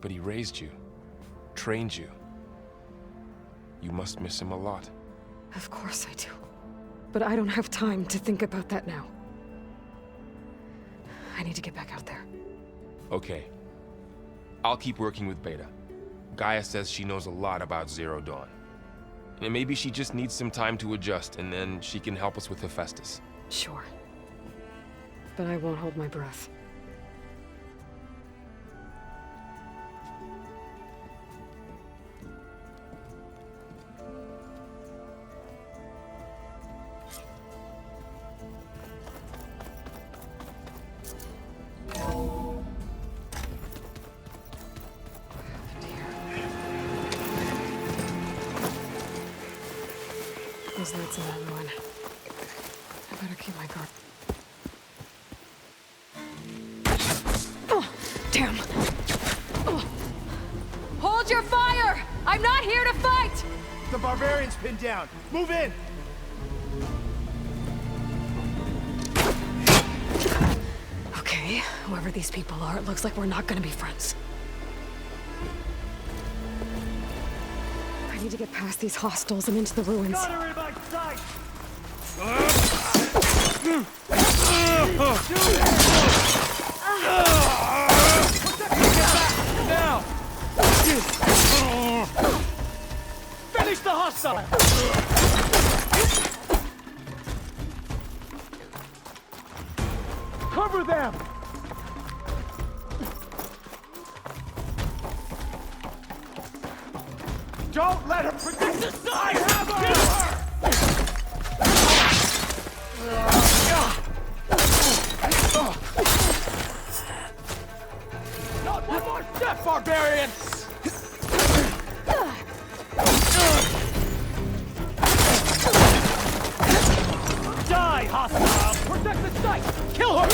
Speaker 2: but he raised you, trained you. You must miss him a lot.
Speaker 1: Of course I do. But I don't have time to think about that now. I need to get back out there.
Speaker 2: Okay. I'll keep working with Beta. Gaia says she knows a lot about Zero Dawn. And maybe she just needs some time to adjust, and then she can help us with Hephaestus.
Speaker 1: Sure. But I won't hold my breath. those lights in that ruin. I better keep my guard. Oh, damn! Oh.
Speaker 16: Hold your fire! I'm not here to fight!
Speaker 19: The barbarian's pinned down. Move in!
Speaker 1: Okay, whoever these people are, it looks like we're not gonna be friends. I need to get past these hostels and into the ruins.
Speaker 19: Got her in my sight! Now! Finish the hostile! Cover them! Don't let her protect the side! Have her! Kill her! Not one more step, barbarian! Die, hostile! Protect the site! Kill her!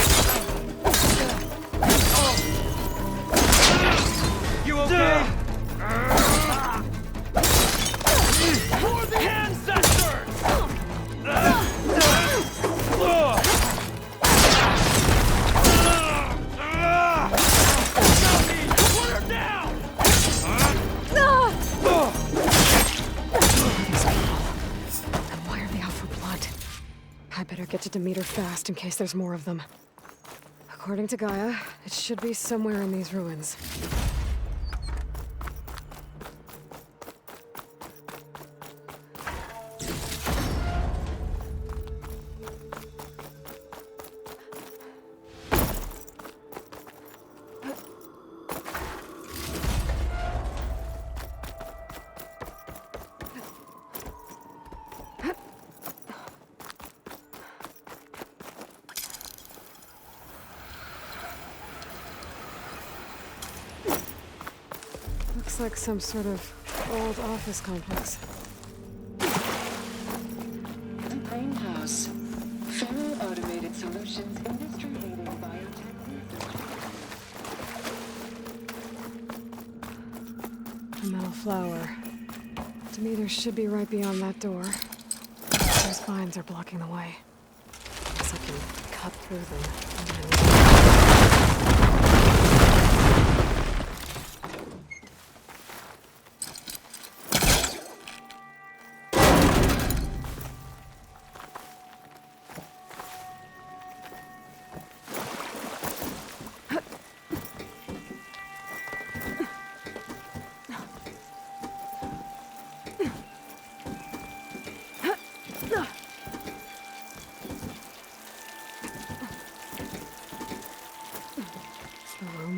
Speaker 19: You okay? For the ancestors! Put her down!
Speaker 1: And why are they out for blood? I better get to Demeter fast in case there's more of them. According to Gaia, it should be somewhere in these ruins. Looks like some sort of old office complex.
Speaker 23: Greenhouse. Federal Automated Solutions Industry Leading Biotech.
Speaker 1: A metal flower. Demeter should be right beyond that door. Those vines are blocking the way. Guess I can cut through them.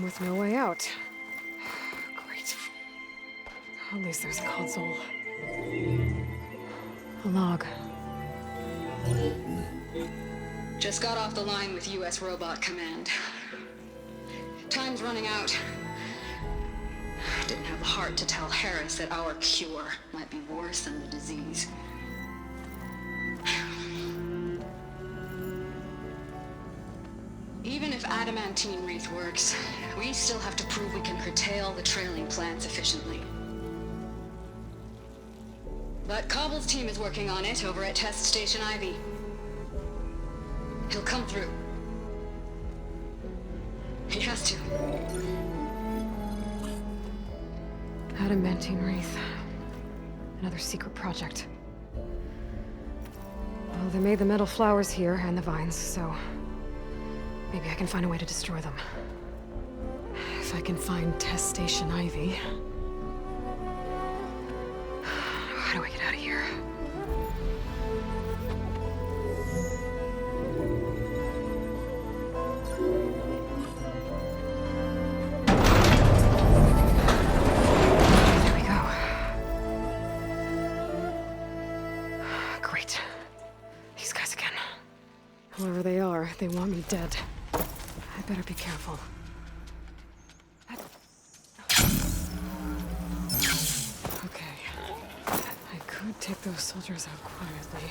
Speaker 1: With no way out. Great. At least there's a console. A log.
Speaker 23: Just got off the line with U.S. Robot Command. Time's running out. Didn't have the heart to tell Harris that our cure might be worse than the disease. Even if adamantine wreath works, we still have to prove we can curtail the trailing plants efficiently. But Cobble's team is working on it over at Test Station Ivy. He'll come through. He has to.
Speaker 1: Adamantine wreath. Another secret project. Well, they made the metal flowers here and the vines, so maybe I can find a way to destroy them. If I can find Test Station Ivy. How do I get out of here? There we go. Great. These guys again. Whoever they are, they want me dead. I better be careful. Okay. I could I'd take those soldiers out quietly.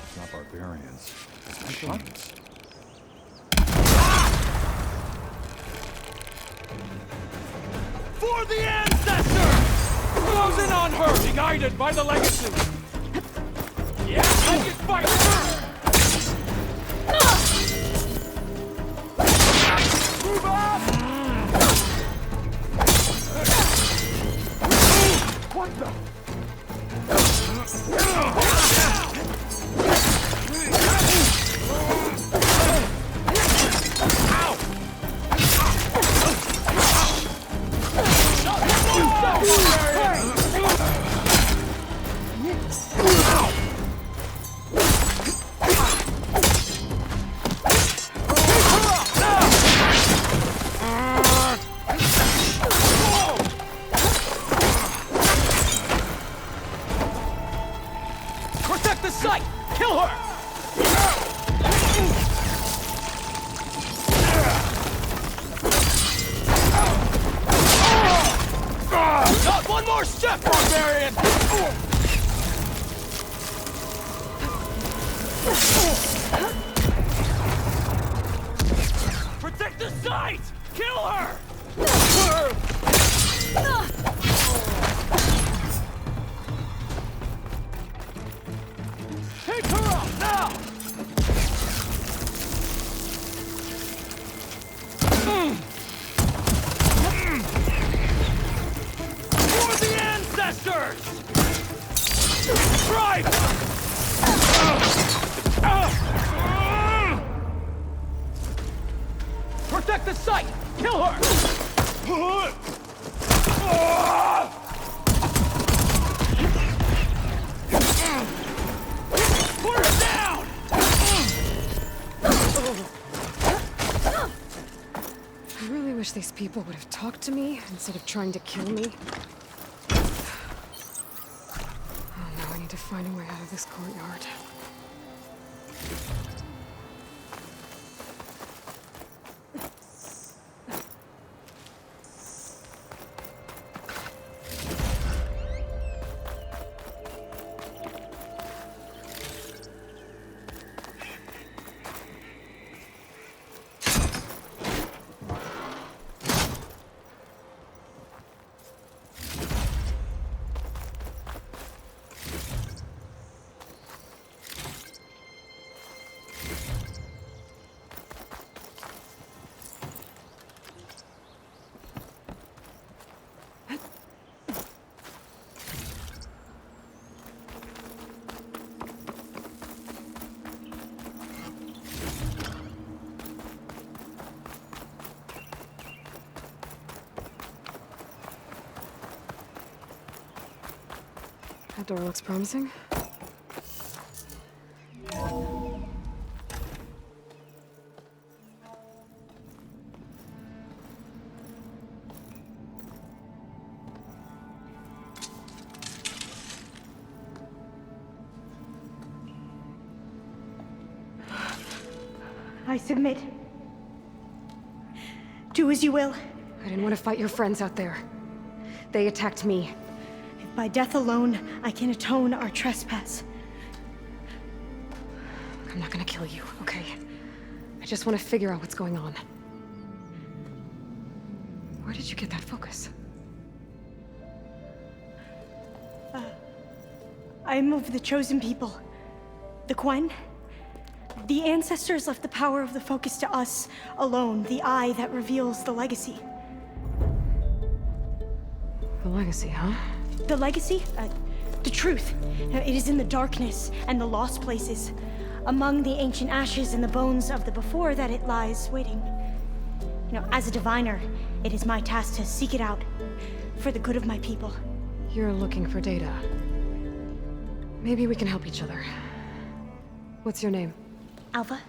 Speaker 15: It's not barbarians. It's machines.
Speaker 3: For the ancestor! Closing on her! Be guided by the legacy! Yeah, I can fight! Move up! What the? Protect the site! Kill her! Not one more step, barbarian! Protect the site! Kill her! Take her out now! For the ancestors! Strike! Protect the site! Kill her! Put her down!
Speaker 1: I really wish these people would have talked to me instead of trying to kill me. Oh, now I need to find a way out of this courtyard. That door looks promising.
Speaker 11: I submit. Do as you will.
Speaker 1: I didn't want to fight your friends out there. They attacked me.
Speaker 11: If by death alone I can atone our trespass.
Speaker 1: I'm not gonna kill you, okay? I just want to figure out what's going on. Where did you get that focus?
Speaker 11: I am of the chosen people. The Quen. The ancestors left the power of the focus to us alone, the eye that reveals the legacy.
Speaker 1: The legacy, huh?
Speaker 11: The legacy? The truth. It is in the darkness and the lost places. Among the ancient ashes and the bones of the before that it lies waiting. You know, as a diviner, it is my task to seek it out for the good of my people.
Speaker 1: You're looking for data. Maybe we can help each other. What's your name?
Speaker 11: Alva.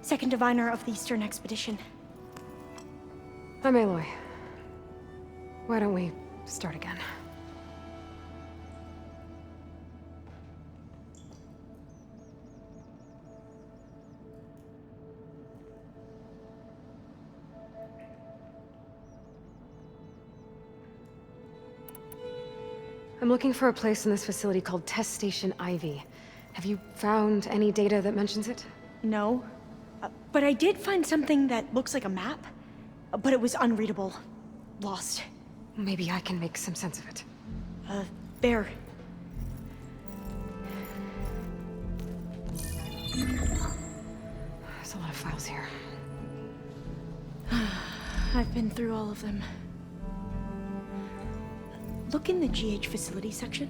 Speaker 11: Second diviner of the Eastern Expedition.
Speaker 1: I'm Aloy. Why don't we start again? I'm looking for a place in this facility called Test Station Ivy. Have you found any data that mentions it?
Speaker 11: No. But I did find something that looks like a map. But it was unreadable. Lost.
Speaker 1: Maybe I can make some sense of it.
Speaker 11: There.
Speaker 1: There's a lot of files here.
Speaker 11: I've been through all of them. Look in the GH facility section.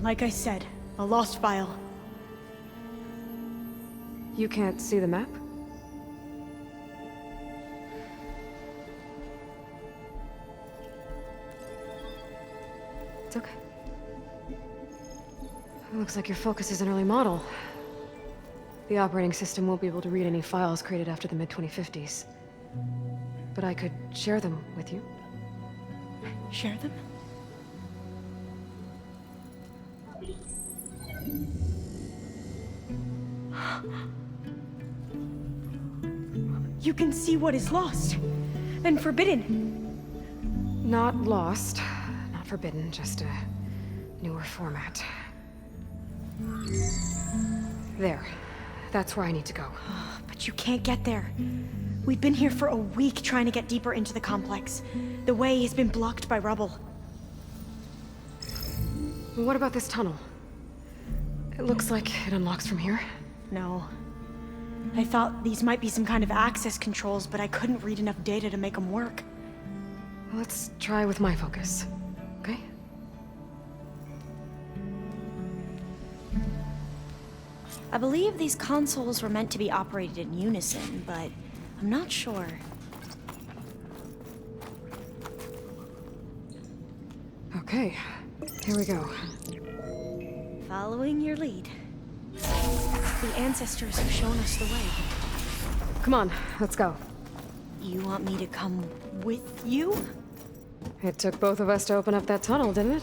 Speaker 11: Like I said, a lost file.
Speaker 1: You can't see the map? It's okay. It looks like your focus is an early model. The operating system won't be able to read any files created after the mid-2050s. But I could share them with you.
Speaker 11: Share them? You can see what is lost and forbidden.
Speaker 1: Not lost, not forbidden, just a newer format. There. That's where I need to go.
Speaker 11: But you can't get there. We've been here for a week trying to get deeper into the complex. The way has been blocked by rubble.
Speaker 1: What about this tunnel? It looks like it unlocks from here.
Speaker 11: No. I thought these might be some kind of access controls, but I couldn't read enough data to make them work.
Speaker 1: Let's try with my focus, okay?
Speaker 11: I believe these consoles were meant to be operated in unison, but I'm not sure.
Speaker 1: Okay, here we go.
Speaker 11: Following your lead. The ancestors have shown us the way.
Speaker 1: Come on, let's go.
Speaker 11: You want me to come with you?
Speaker 1: It took both of us to open up that tunnel, didn't it?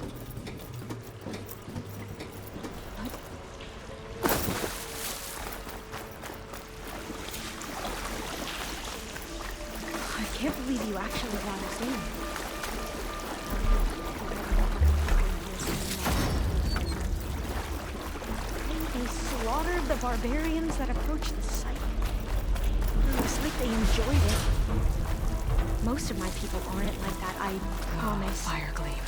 Speaker 11: I can't believe you actually brought us in. They slaughtered the barbarians that approached the site. It looks like they enjoyed it. Most of my people aren't like that, I promise.
Speaker 1: Fire gleam.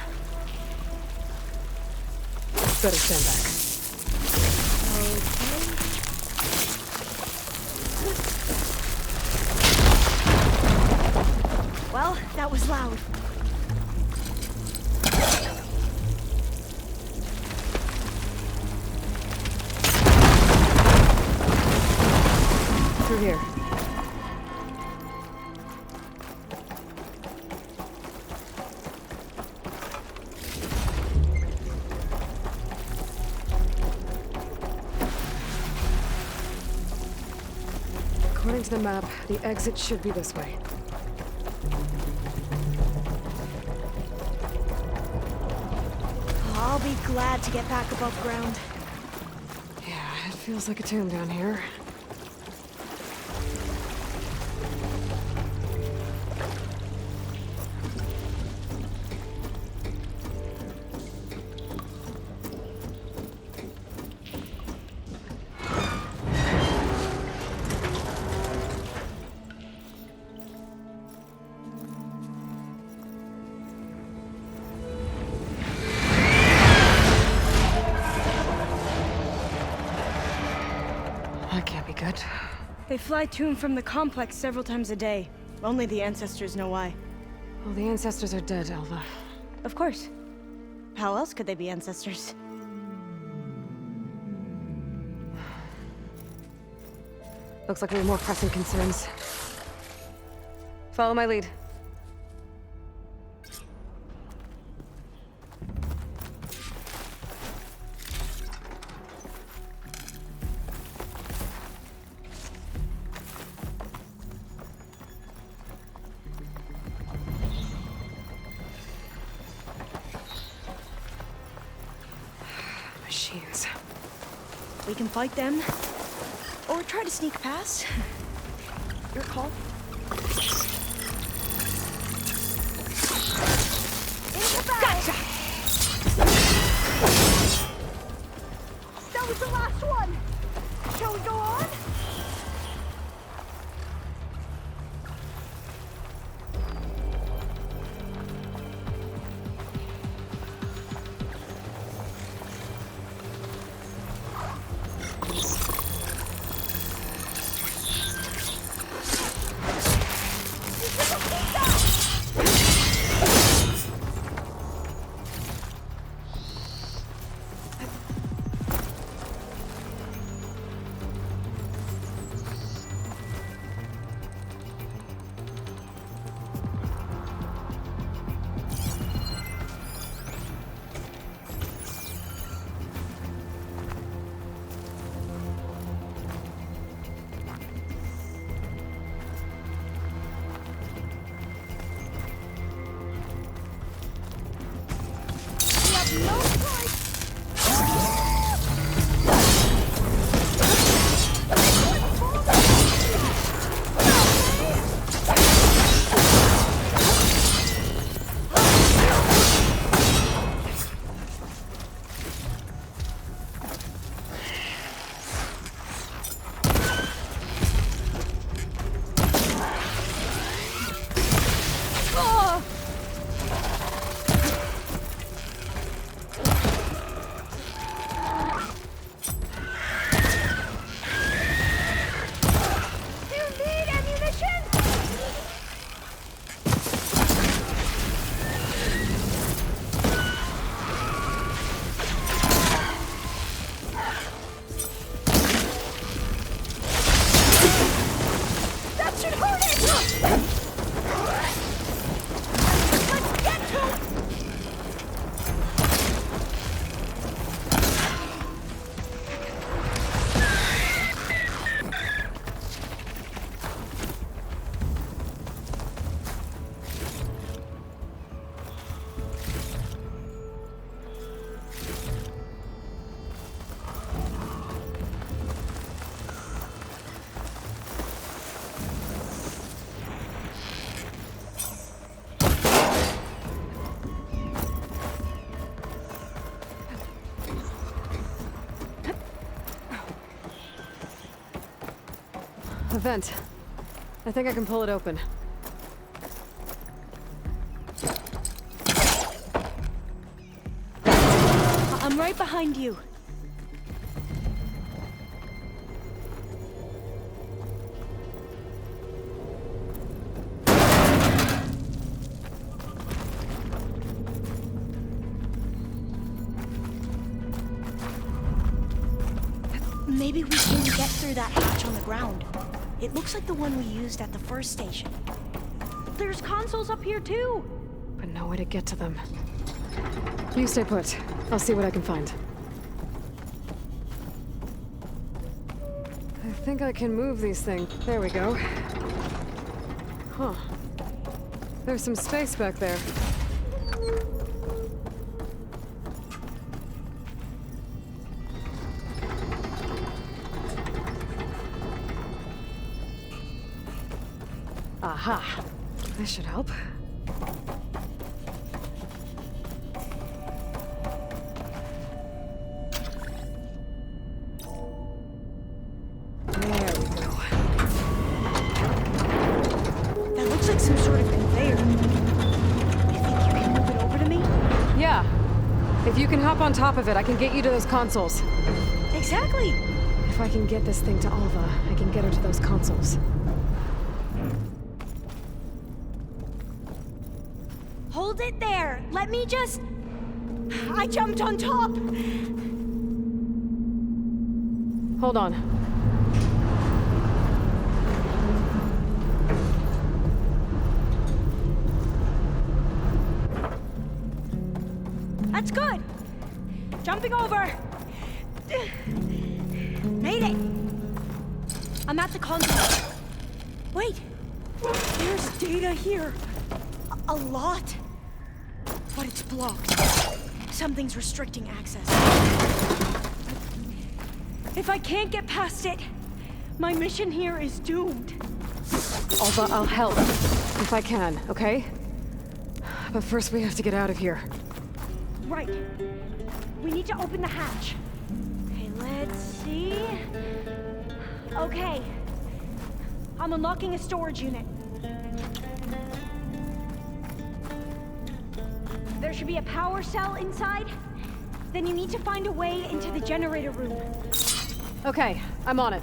Speaker 1: Better stand back.
Speaker 11: Okay. Well, that was loud.
Speaker 1: Through here. According to the map, the exit should be this way.
Speaker 11: I'll be glad to get back above ground.
Speaker 1: Yeah, it feels like a tomb down here. That can't be good.
Speaker 11: They fly to and from the complex several times a day. Only the ancestors know why.
Speaker 1: Well, the ancestors are dead, Alva.
Speaker 11: Of course. How else could they be ancestors?
Speaker 1: Looks like we have more pressing concerns. Follow my lead. machines.
Speaker 11: We can fight them, or try to sneak past. Your call. Into battle! Gotcha! That was the last one! Shall we go on?
Speaker 1: A vent. I think I can pull it open.
Speaker 11: I'm right behind you. Maybe we can get through that hatch on the ground. It looks like the one we used at the first station. There's consoles up here too!
Speaker 1: But no way to get to them. You stay put. I'll see what I can find. I think I can move these things. There we go. Huh. There's some space back there. Aha! This should help. There we go.
Speaker 11: That looks like some sort of conveyor. You think you can move it over to me?
Speaker 1: Yeah. If you can hop on top of it, I can get you to those consoles.
Speaker 11: Exactly!
Speaker 1: If I can get this thing to Alva, I can get her to those consoles.
Speaker 11: Hold it there! Let me just... I jumped on top!
Speaker 1: Hold on.
Speaker 11: That's good! Jumping over! Made it! I'm at the console. Wait! There's data here. A lot. But it's blocked. something's restricting access. If I can't get past it, my mission here is doomed.
Speaker 1: Alva, I'll help. If I can, okay? But first we have to get out of here.
Speaker 11: Right. We need to open the hatch. Okay, let's see. Okay. I'm unlocking a storage unit. There should be a power cell inside. Then you need to find a way into the generator room.
Speaker 1: Okay, I'm on it.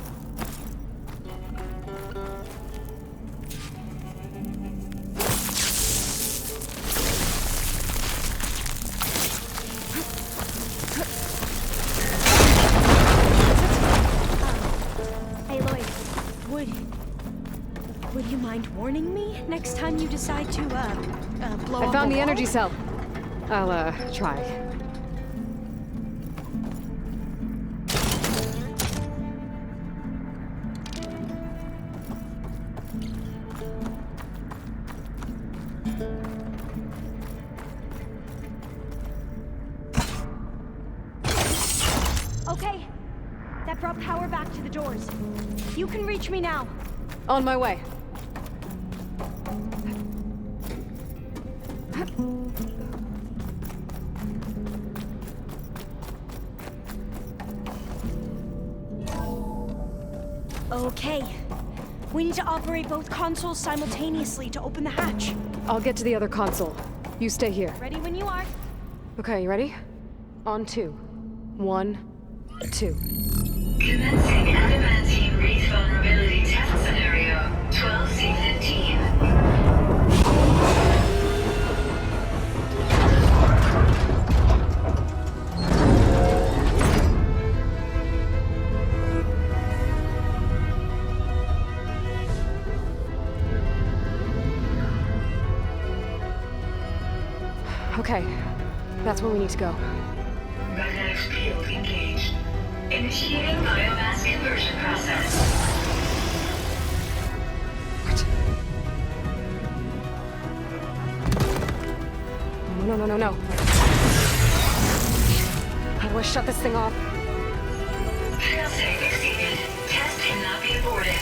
Speaker 11: Would you mind warning me next time you decide to, blow up
Speaker 1: I found the
Speaker 11: wall?
Speaker 1: energy cell. I'll, try.
Speaker 11: Okay. That brought power back to the doors. You can reach me now.
Speaker 1: On my way.
Speaker 11: Okay. We need to operate both consoles simultaneously to open the hatch.
Speaker 1: I'll get to the other console. You stay here.
Speaker 11: Ready when you are.
Speaker 1: Okay, you ready? On 2. 1, 2.
Speaker 23: Commencing adamantine wreath vulnerability test scenario 12C15.
Speaker 1: Okay, that's where we need to go.
Speaker 23: Magnetic field engaged. Initiating biomass conversion process.
Speaker 1: No. How do I shut this thing off?
Speaker 23: Failsafe exceeded. Test cannot be aborted.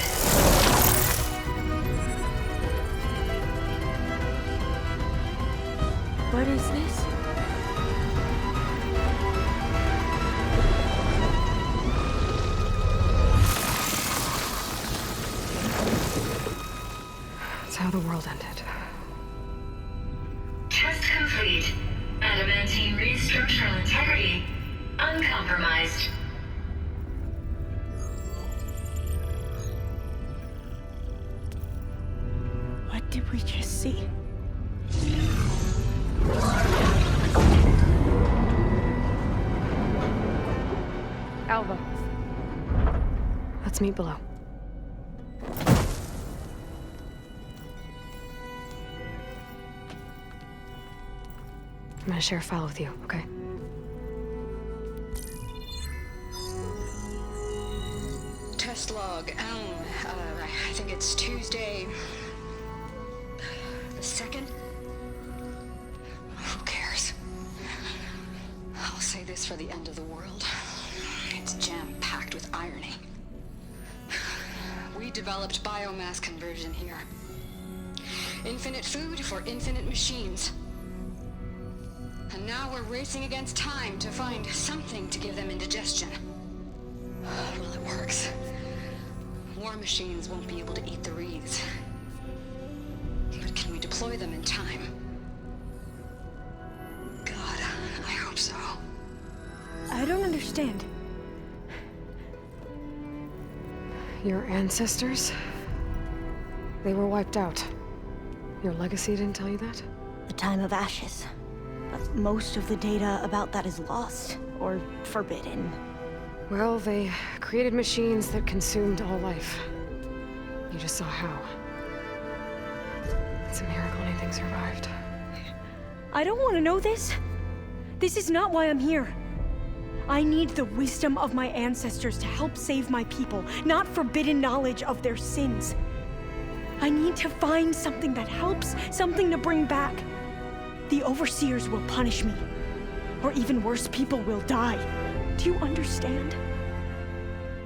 Speaker 11: What is this?
Speaker 1: That's how the world ended.
Speaker 23: Test complete. Adamantine wreath structural integrity uncompromised.
Speaker 11: What did we just see?
Speaker 1: Alva. Let's meet below. I'm gonna share a file with you, okay?
Speaker 23: Test log. I think it's Tuesday the 2nd. Who cares? I'll say this for the end of the world. It's jam-packed with irony. We developed biomass conversion here. Infinite food for infinite machines. And now we're racing against time to find something to give them indigestion. Well, it works. War machines won't be able to eat the wreaths. But can we deploy them in time? God, I hope so.
Speaker 11: I don't understand.
Speaker 1: Your ancestors? They were wiped out. Your legacy didn't tell you that?
Speaker 11: The time of ashes. But most of the data about that is lost or forbidden.
Speaker 1: Well, they created machines that consumed all life. You just saw how. It's a miracle anything survived.
Speaker 11: I don't want to know this. This is not why I'm here. I need the wisdom of my ancestors to help save my people, not forbidden knowledge of their sins. I need to find something that helps, something to bring back. The Overseers will punish me. Or even worse, people will die. Do you understand?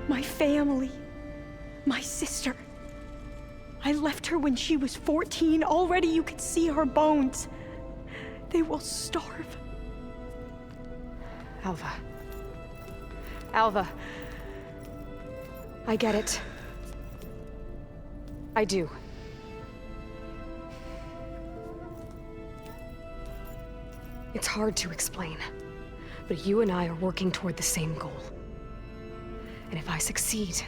Speaker 11: My family. My sister. I left her when she was 14. Already you could see her bones. They will starve.
Speaker 1: Alva. Alva. I get it. I do. It's hard to explain, but you and I are working toward the same goal. And if I succeed,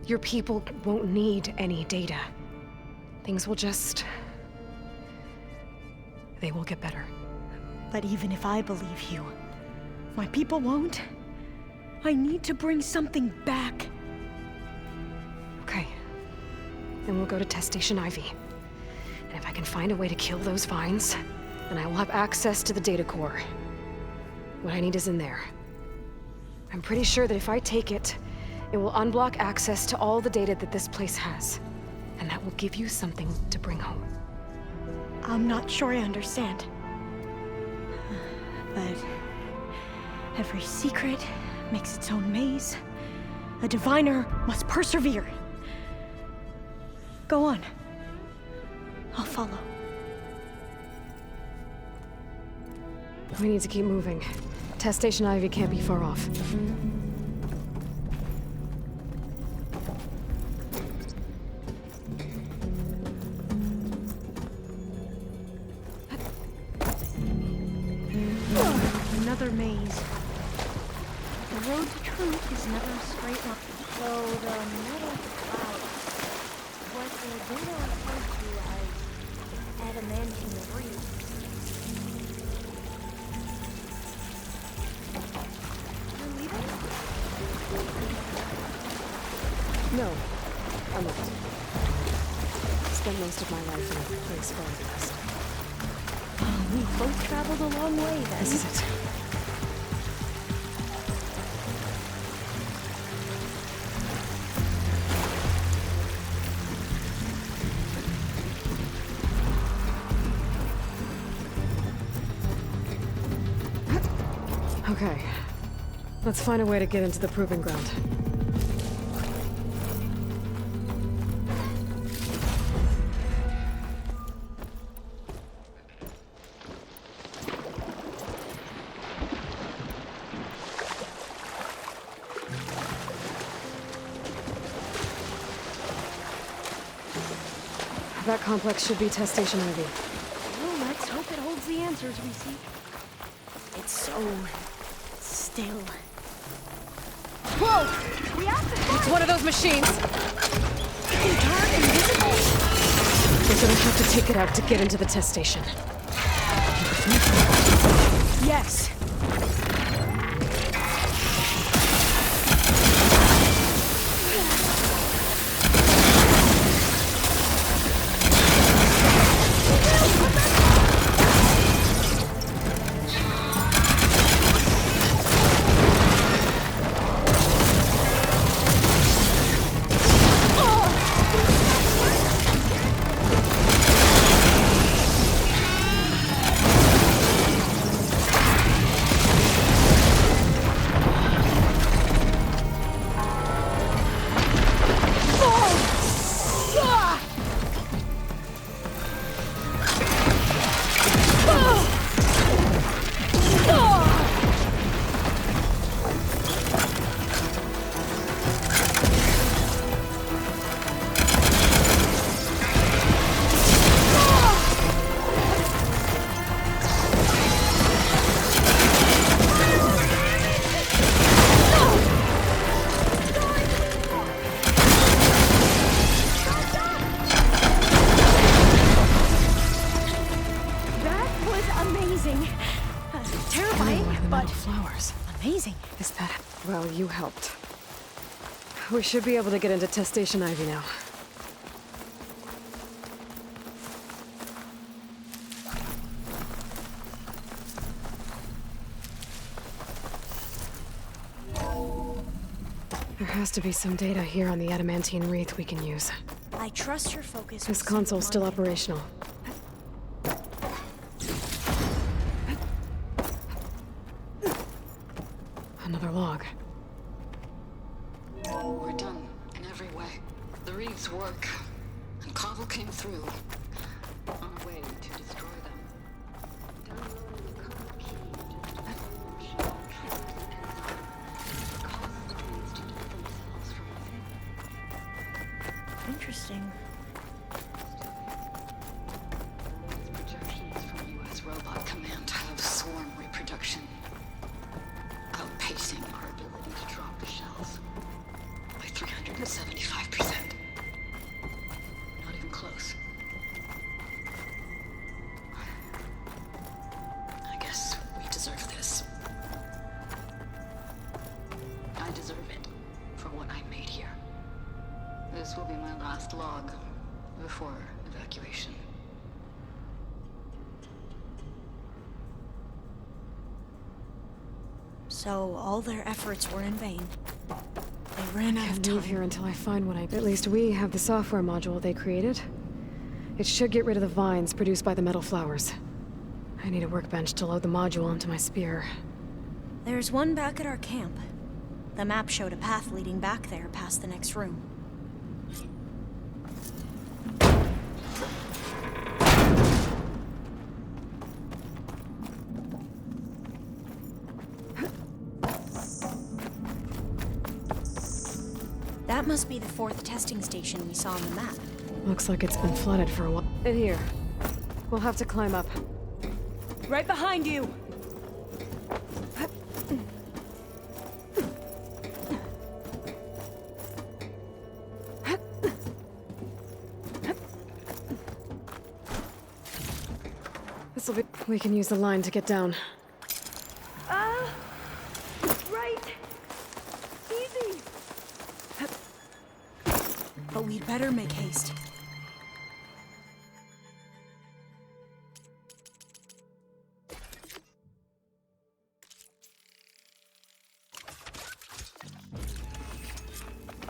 Speaker 1: your people won't need any data. Things will just... they will get better.
Speaker 11: But even if I believe you, my people won't. I need to bring something back.
Speaker 1: Okay. Then we'll go to Test Station Ivy. And if I can find a way to kill those vines, then I will have access to the data core. What I need is in there. I'm pretty sure that if I take it, it will unblock access to all the data that this place has. And that will give you something to bring home.
Speaker 11: I'm not sure I understand. But every secret makes its own maze. A diviner must persevere. Go on. I'll follow.
Speaker 1: We need to keep moving. Test Station Ivy can't be far off.
Speaker 11: Another maze. The road to truth is never a straight line. So the metal cloud, what the data refers to as adamantine reef. You're leaving?
Speaker 1: No, I'm not. Spent most of my life in a place far past.
Speaker 11: We both traveled a long way then.
Speaker 1: This is it. Okay. Let's find a way to get into the proving ground. That complex should be Test Station Ivy.
Speaker 11: Well, let's hope it holds the answers we seek. It's so... still.
Speaker 1: Whoa!
Speaker 11: We have to fight!
Speaker 1: It's one of those machines!
Speaker 11: It can turn invisible!
Speaker 1: We're gonna have to take it out to get into the test station.
Speaker 11: Yes!
Speaker 1: Well, you helped. We should be able to get into Test Station Ivy now. There has to be some data here on the adamantine wreath we can use.
Speaker 11: I trust your focus.
Speaker 1: This console's still operational.
Speaker 23: We're done in every way. The reeds work, and Cobble came through on a way to destroy them. Downloading the code key just she trapped inside. Causes the reeds to defend themselves from within.
Speaker 11: Interesting.
Speaker 23: Projections from U.S. Robot Command have swarm reproduction, outpacing our ability to drop the shells by 375%. Not even close. I guess we deserve this. I deserve it for what I made here. This will be my last log before evacuation.
Speaker 11: So all their efforts were in vain. They ran out of
Speaker 1: Can't
Speaker 11: time.
Speaker 1: leave here until I find what I... At least we have the software module they created. It should get rid of the vines produced by the metal flowers. I need a workbench to load the module onto my spear.
Speaker 11: There's one back at our camp. The map showed a path leading back there past the next room. That must be the 4th testing station we saw on the map.
Speaker 1: Looks like it's been flooded for a while. In here. We'll have to climb up.
Speaker 11: Right behind you!
Speaker 1: This'll be... We can use the line to get down.
Speaker 11: Right! Easy! But we'd better make haste.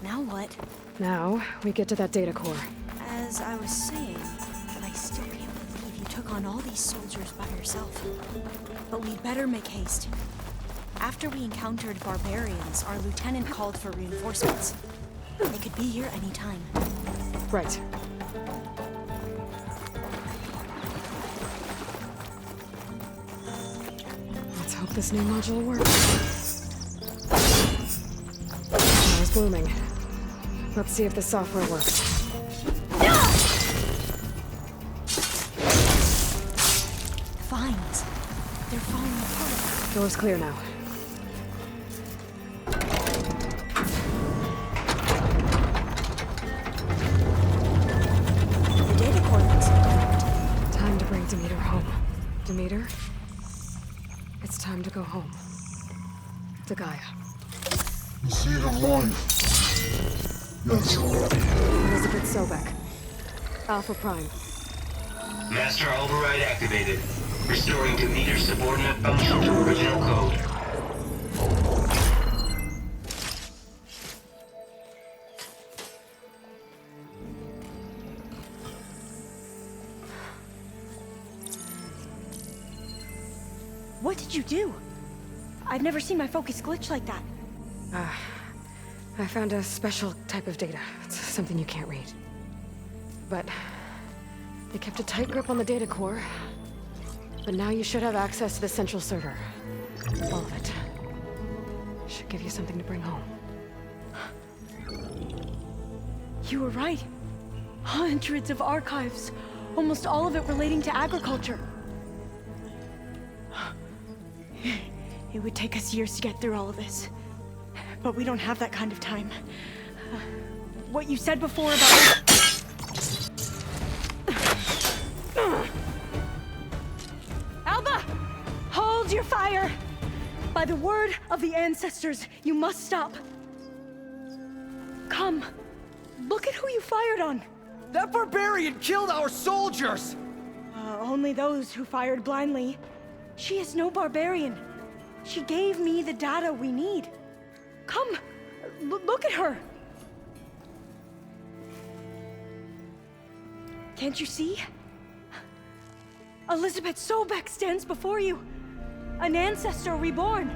Speaker 11: Now what?
Speaker 1: Now, we get to that data core.
Speaker 11: As I was saying, but I still can't believe you took on all these soldiers by yourself. But we'd better make haste. After we encountered barbarians, our lieutenant called for reinforcements. They could be here any time.
Speaker 1: Right. Let's hope this new module works. Now it's blooming. Let's see if the software works.
Speaker 11: Vines. They're falling apart.
Speaker 1: Door's clear now.
Speaker 11: The data core looks intact.
Speaker 1: Time to bring Demeter home. Demeter? It's time to go home. To Gaia.
Speaker 7: See the light. That's all.
Speaker 1: Elizabeth Sobek. Alpha Prime.
Speaker 17: Master override activated. Restoring Demeter's subordinate function to original code.
Speaker 11: What did you do? I've never seen my focus glitch like that.
Speaker 1: I found a special type of data. It's something you can't read. But they kept a tight grip on the data core. But now you should have access to the central server. All of it. Should give you something to bring home.
Speaker 11: You were right. Hundreds of archives. Almost all of it relating to agriculture. It would take us years to get through all of this. But we don't have that kind of time. What you said before about... Alba! Hold your fire! By the word of the ancestors, you must stop. Come. Look at who you fired on.
Speaker 19: That barbarian killed our soldiers!
Speaker 11: Only those who fired blindly. She is no barbarian. She gave me the data we need. Come, look at her. Can't you see? Elizabeth Sobek stands before you. An ancestor reborn.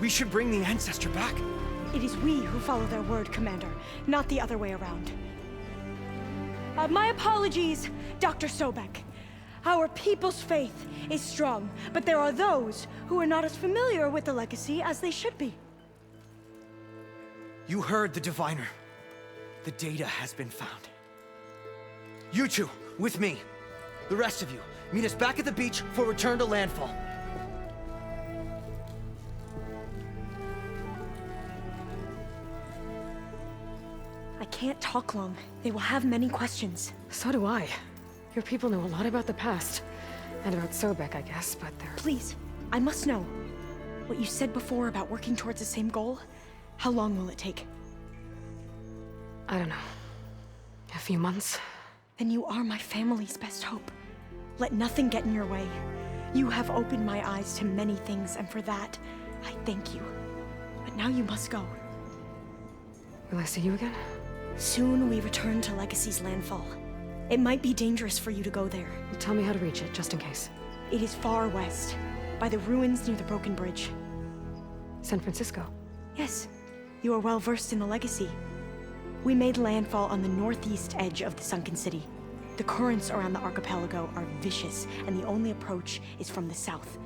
Speaker 19: We should bring the Ancestor back.
Speaker 11: It is we who follow their word, Commander, not the other way around. My apologies, Dr. Sobek. Our people's faith is strong, but there are those who are not as familiar with the legacy as they should be.
Speaker 19: You heard the Diviner. The data has been found. You two, with me. The rest of you, meet us back at the beach for return to landfall.
Speaker 11: I can't talk long. They will have many questions.
Speaker 1: So do I. Your people know a lot about the past. And about Sobek, I guess, but they're...
Speaker 11: Please, I must know. What you said before about working towards the same goal, how long will it take?
Speaker 1: I don't know. A few months?
Speaker 11: Then you are my family's best hope. Let nothing get in your way. You have opened my eyes to many things, and for that, I thank you. But now you must go.
Speaker 1: Will I see you again?
Speaker 11: Soon we return to Legacy's landfall. It might be dangerous for you to go there.
Speaker 1: Well, tell me how to reach it, just in case.
Speaker 11: It is far west, by the ruins near the broken bridge.
Speaker 1: San Francisco?
Speaker 11: Yes. You are well versed in the Legacy. We made landfall on the northeast edge of the sunken city. The currents around the archipelago are vicious, and the only approach is from the south.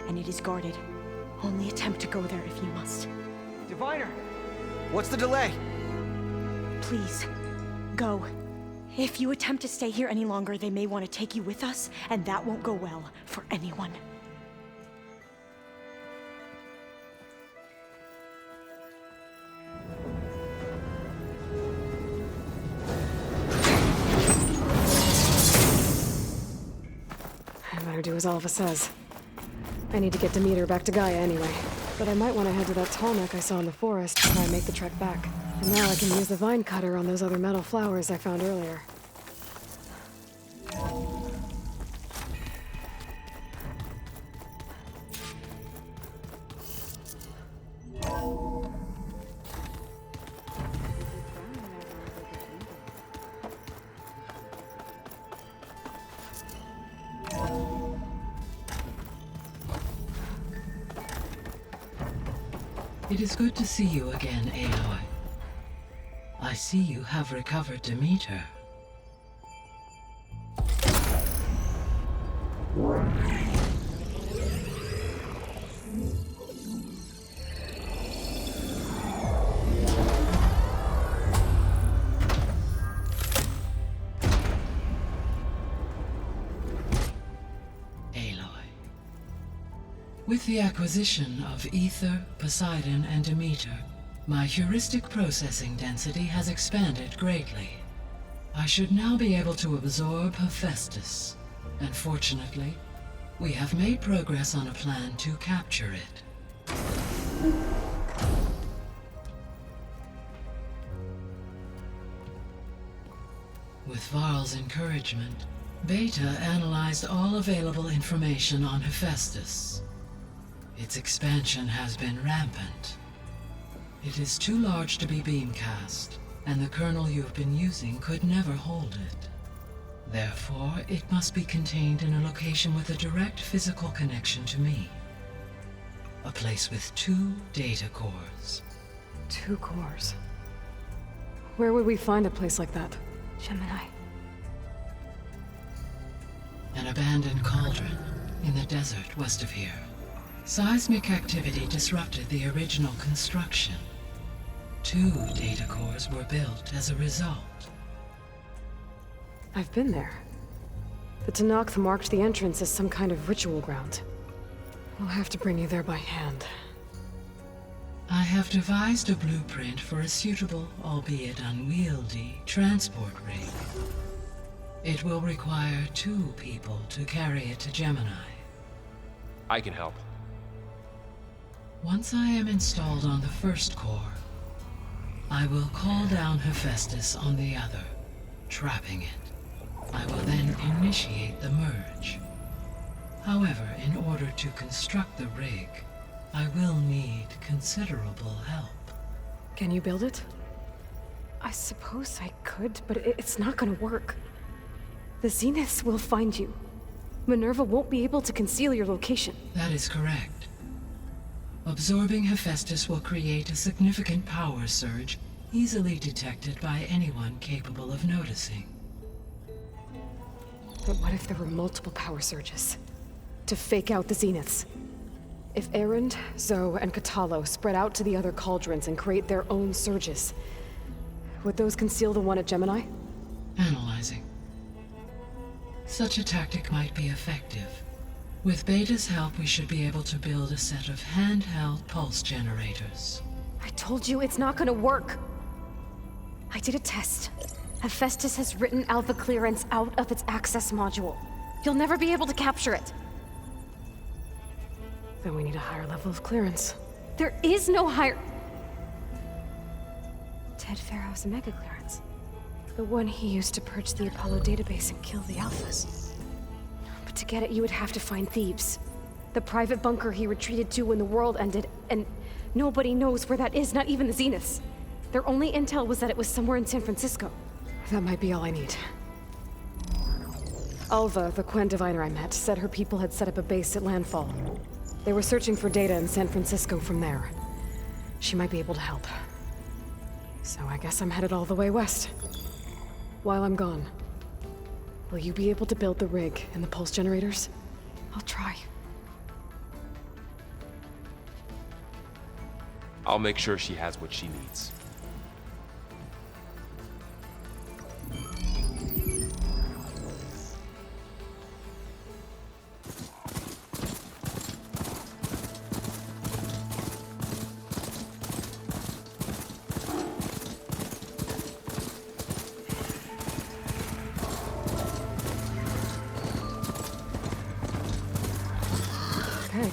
Speaker 11: And it is guarded. Only attempt to go there if you must.
Speaker 19: Diviner! What's the delay?
Speaker 11: Please, go. If you attempt to stay here any longer, they may want to take you with us, and that won't go well for anyone.
Speaker 1: I better do as Alva says. I need to get Demeter back to Gaia anyway. But I might want to head to that tall neck I saw in the forest to try and make the trek back. And now I can use the vine cutter on those other metal flowers I found earlier.
Speaker 22: It is good to see you again, Aloy. I see you have recovered Demeter. With the acquisition of Ether, Poseidon, and Demeter, my heuristic processing density has expanded greatly. I should now be able to absorb Hephaestus, and fortunately, we have made progress on a plan to capture it. With Varl's encouragement, Beta analyzed all available information on Hephaestus. Its expansion has been rampant. It is too large to be beamcast, and the kernel you've been using could never hold it. Therefore, it must be contained in a location with a direct physical connection to me. A place with 2 data cores.
Speaker 1: 2 cores? Where would we find a place like that?
Speaker 9: Gemini.
Speaker 22: An abandoned cauldron in the desert west of here. Seismic activity disrupted the original construction. 2 data cores were built as a result.
Speaker 1: I've been there. The Tenakth marked the entrance as some kind of ritual ground. We'll have to bring you there by hand.
Speaker 22: I have devised a blueprint for a suitable, albeit unwieldy, transport rig. It will require 2 people to carry it to Gemini.
Speaker 2: I can help.
Speaker 22: Once I am installed on the first core, I will call down Hephaestus on the other, trapping it. I will then initiate the merge. However, in order to construct the rig, I will need considerable help.
Speaker 1: Can you build it? I suppose I could, but it's not gonna work. The Zeniths will find you. Minerva won't be able to conceal your location.
Speaker 22: That is correct. Absorbing Hephaestus will create a significant power surge, easily detected by anyone capable of noticing.
Speaker 1: But what if there were multiple power surges? To fake out the zeniths? If Erend, Zoe, and Katalo spread out to the other cauldrons and create their own surges, would those conceal the one at Gemini?
Speaker 22: Analyzing. Such a tactic might be effective. With Beta's help, we should be able to build a set of handheld pulse generators.
Speaker 1: I told you it's not gonna work. I did a test. Hephaestus has written Alpha clearance out of its access module. You'll never be able to capture it. Then we need a higher level of clearance. There is no higher... Ted Farrow's mega clearance. The one he used to purge the Apollo database and kill the Alphas. But to get it, you would have to find Thebes. The private bunker he retreated to when the world ended, and nobody knows where that is, not even the Zeniths. Their only intel was that it was somewhere in San Francisco. That might be all I need. Alva, the Quen diviner I met, said her people had set up a base at Landfall. They were searching for data in San Francisco from there. She might be able to help. So I guess I'm headed all the way west. While I'm gone, will you be able to build the rig and the pulse generators? I'll try.
Speaker 2: I'll make sure she has what she needs.
Speaker 1: Okay,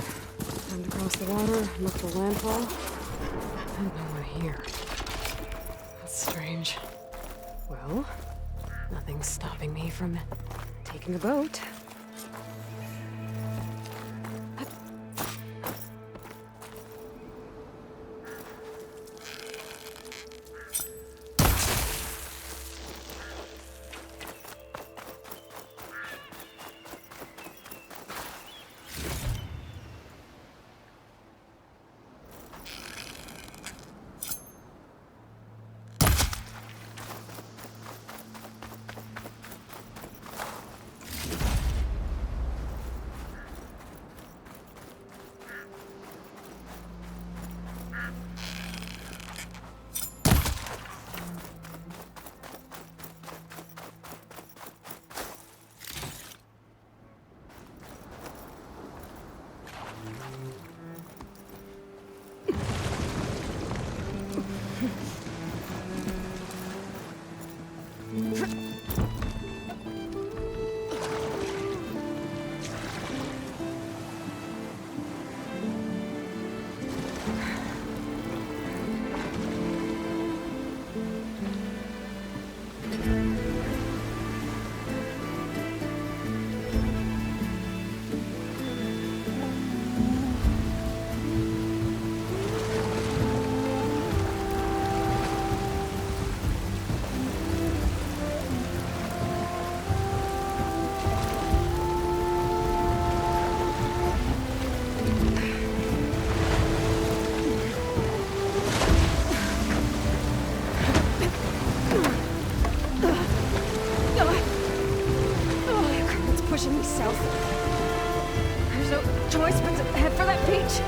Speaker 1: time to cross the water, look for landfall. And no one here. That's strange. Well, nothing's stopping me from taking a boat. Pushing me south. There's no choice but to head for that beach.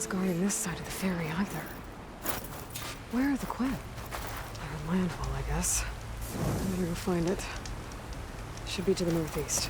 Speaker 1: Guarding this side of the ferry either. Where are the Quen? They're in landfall, I guess. I'm gonna go find it. Should be to the northeast.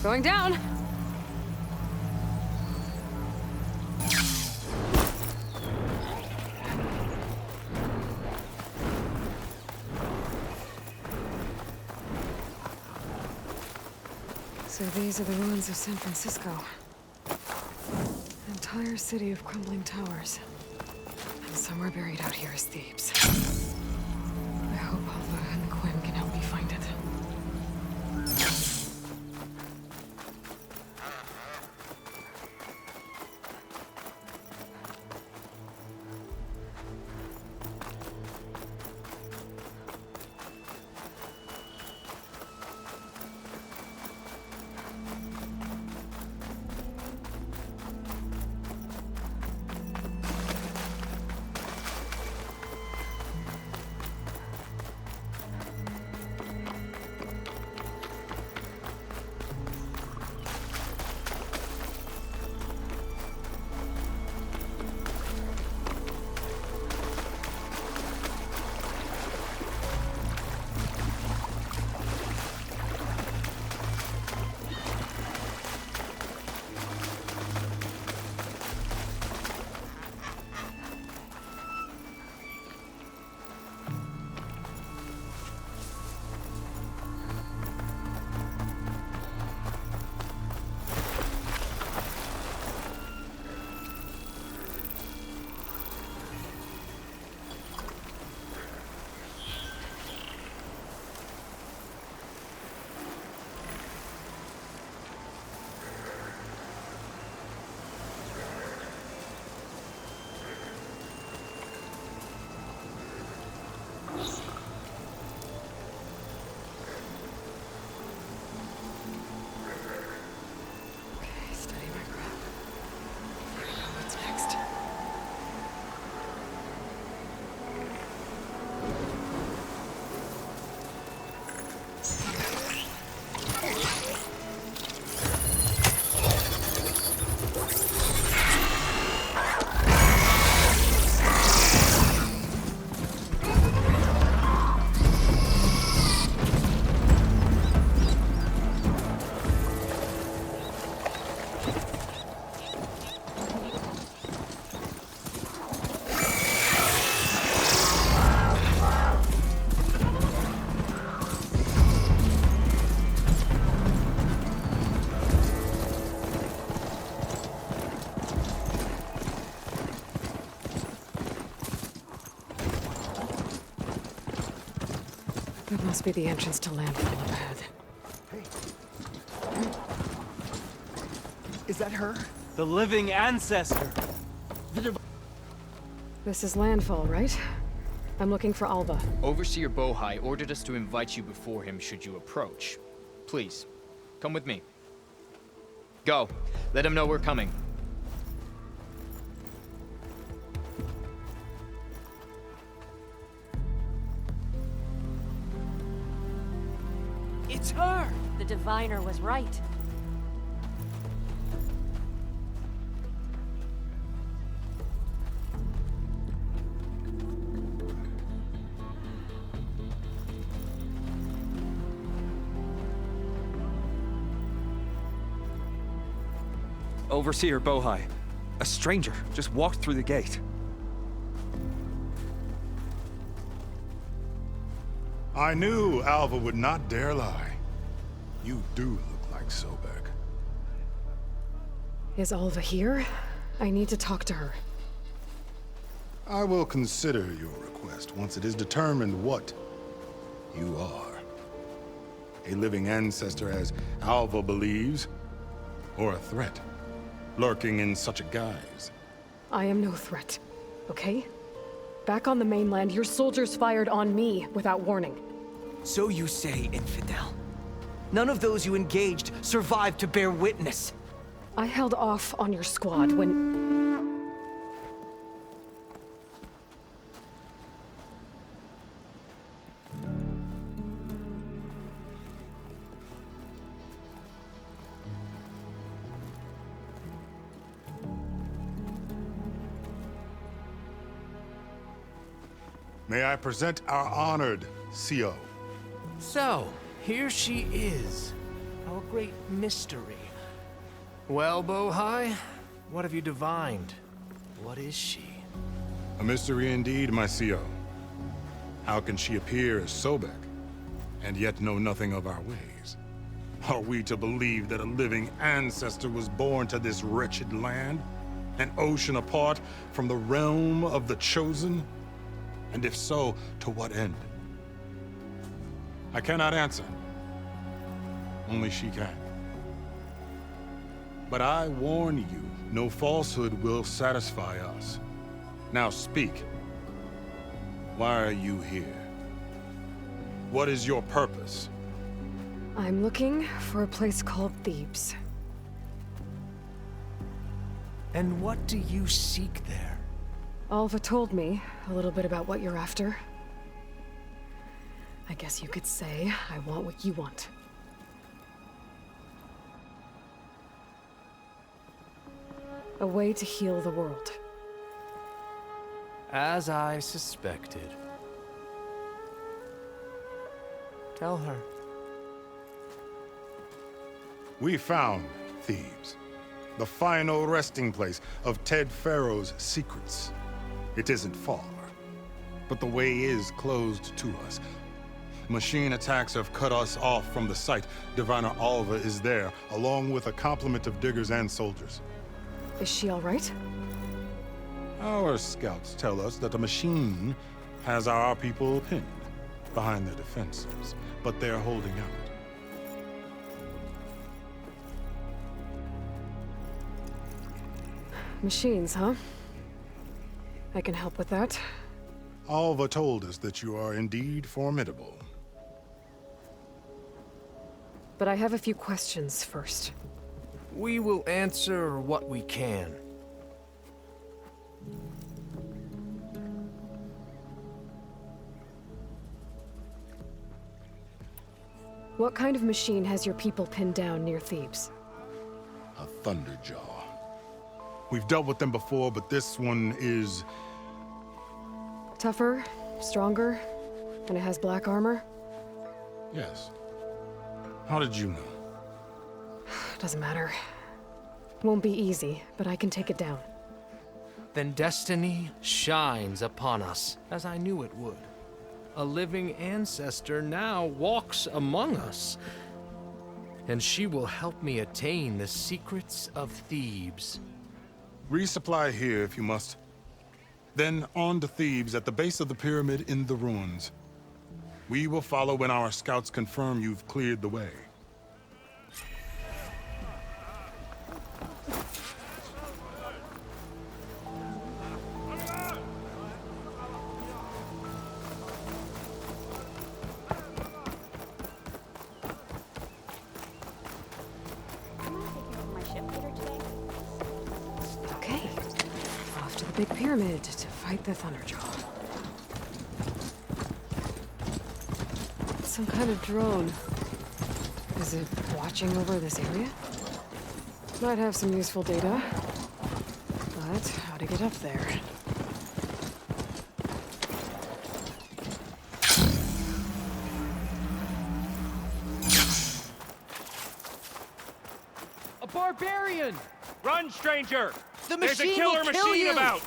Speaker 1: Going down. So these are the ruins of San Francisco. An entire city of crumbling towers. And somewhere buried out here is Thebes. I hope Alva and Quinn can help me find it. That must be the entrance to landfall up ahead.
Speaker 3: Is that her? The living ancestor.
Speaker 1: This is landfall, right? I'm looking for Alva.
Speaker 14: Overseer Bohai ordered us to invite you before him should you approach. Please, come with me. Go. Let him know we're coming.
Speaker 11: It's her!
Speaker 16: The diviner was right.
Speaker 3: Overseer Bohai. A stranger just walked through the gate.
Speaker 7: I knew Alva would not dare lie. You do look like Sobek.
Speaker 1: Is Alva here? I need to talk to her.
Speaker 7: I will consider your request once it is determined what you are. A living ancestor, as Alva believes, or a threat, lurking in such a guise.
Speaker 1: I am no threat, okay? Back on the mainland, your soldiers fired on me without warning.
Speaker 18: So you say, infidel. None of those you engaged survived to bear witness.
Speaker 1: I held off on your squad when...
Speaker 7: May I present our honored CO.
Speaker 18: So, here she is.
Speaker 8: our great mystery. Well, Bohai, what have you divined? What is she?
Speaker 20: A mystery indeed, my CO. How can she appear as Sobek, and yet know nothing of our ways? Are we to believe that a living ancestor was born to this wretched land? An ocean apart from the realm of the Chosen? And if so, to what end? I cannot answer. Only she can. But I warn you, no falsehood will satisfy us. Now speak. Why are you here? What is your purpose?
Speaker 1: I'm looking for a place called Thebes.
Speaker 8: And what do you seek there?
Speaker 1: Alva told me a little bit about what you're after. I guess you could say I want what you want. A way to heal the world.
Speaker 8: As I suspected. Tell her.
Speaker 20: We found Thebes, the final resting place of Ted Pharaoh's secrets. It isn't far, but the way is closed to us. Machine attacks have cut us off from the site. Diviner Alva is there, along with a complement of diggers and soldiers.
Speaker 1: Is she all right?
Speaker 20: Our scouts tell us that a machine has our people pinned behind their defenses, but they're holding out.
Speaker 1: Machines, huh? I can help with that.
Speaker 20: Alva told us that you are indeed formidable.
Speaker 1: But I have a few questions first.
Speaker 8: We will answer what we can.
Speaker 1: What kind of machine has your people pinned down near Thebes?
Speaker 20: A Thunderjaw. We've dealt with them before, but this one is...
Speaker 1: Tougher, stronger, and it has black armor?
Speaker 20: Yes. How did you know?
Speaker 1: Doesn't matter. Won't be easy, but I can take it down.
Speaker 8: Then destiny shines upon us, as I knew it would. A living ancestor now walks among us, and she will help me attain the secrets of Thebes.
Speaker 20: Resupply here if you must. Then on to Thebes at the base of the pyramid in the ruins. We will follow when our scouts confirm you've cleared the way.
Speaker 1: Okay. Off to the big pyramid to fight the Thunderjaw. Some kind of drone. Is it watching over this area? Might have some useful data. But how to get up there?
Speaker 3: A barbarian! Run, stranger!
Speaker 18: The
Speaker 3: There's a
Speaker 18: machine
Speaker 3: killer
Speaker 18: will kill
Speaker 3: machine
Speaker 18: you!
Speaker 3: about!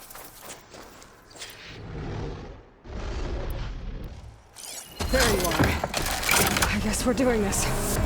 Speaker 1: There you are. I guess we're doing this.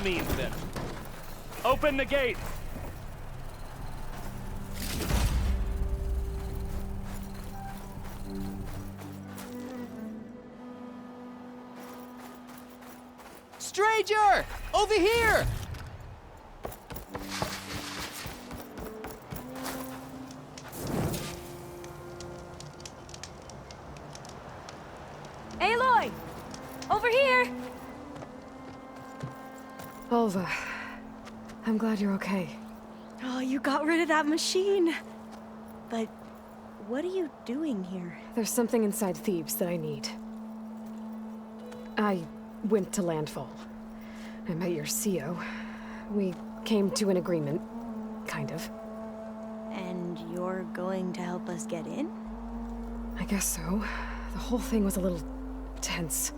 Speaker 3: means then. Open the gate!
Speaker 14: Stranger! Over here!
Speaker 11: Aloy! Over here!
Speaker 1: Alva, I'm glad you're okay.
Speaker 11: Oh, you got rid of that machine. But what are you doing here?
Speaker 1: There's something inside Thebes that I need. I went to landfall. I met your CO. We came to an agreement, kind of.
Speaker 11: And you're going to help us get in?
Speaker 1: I guess so. The whole thing was a little tense.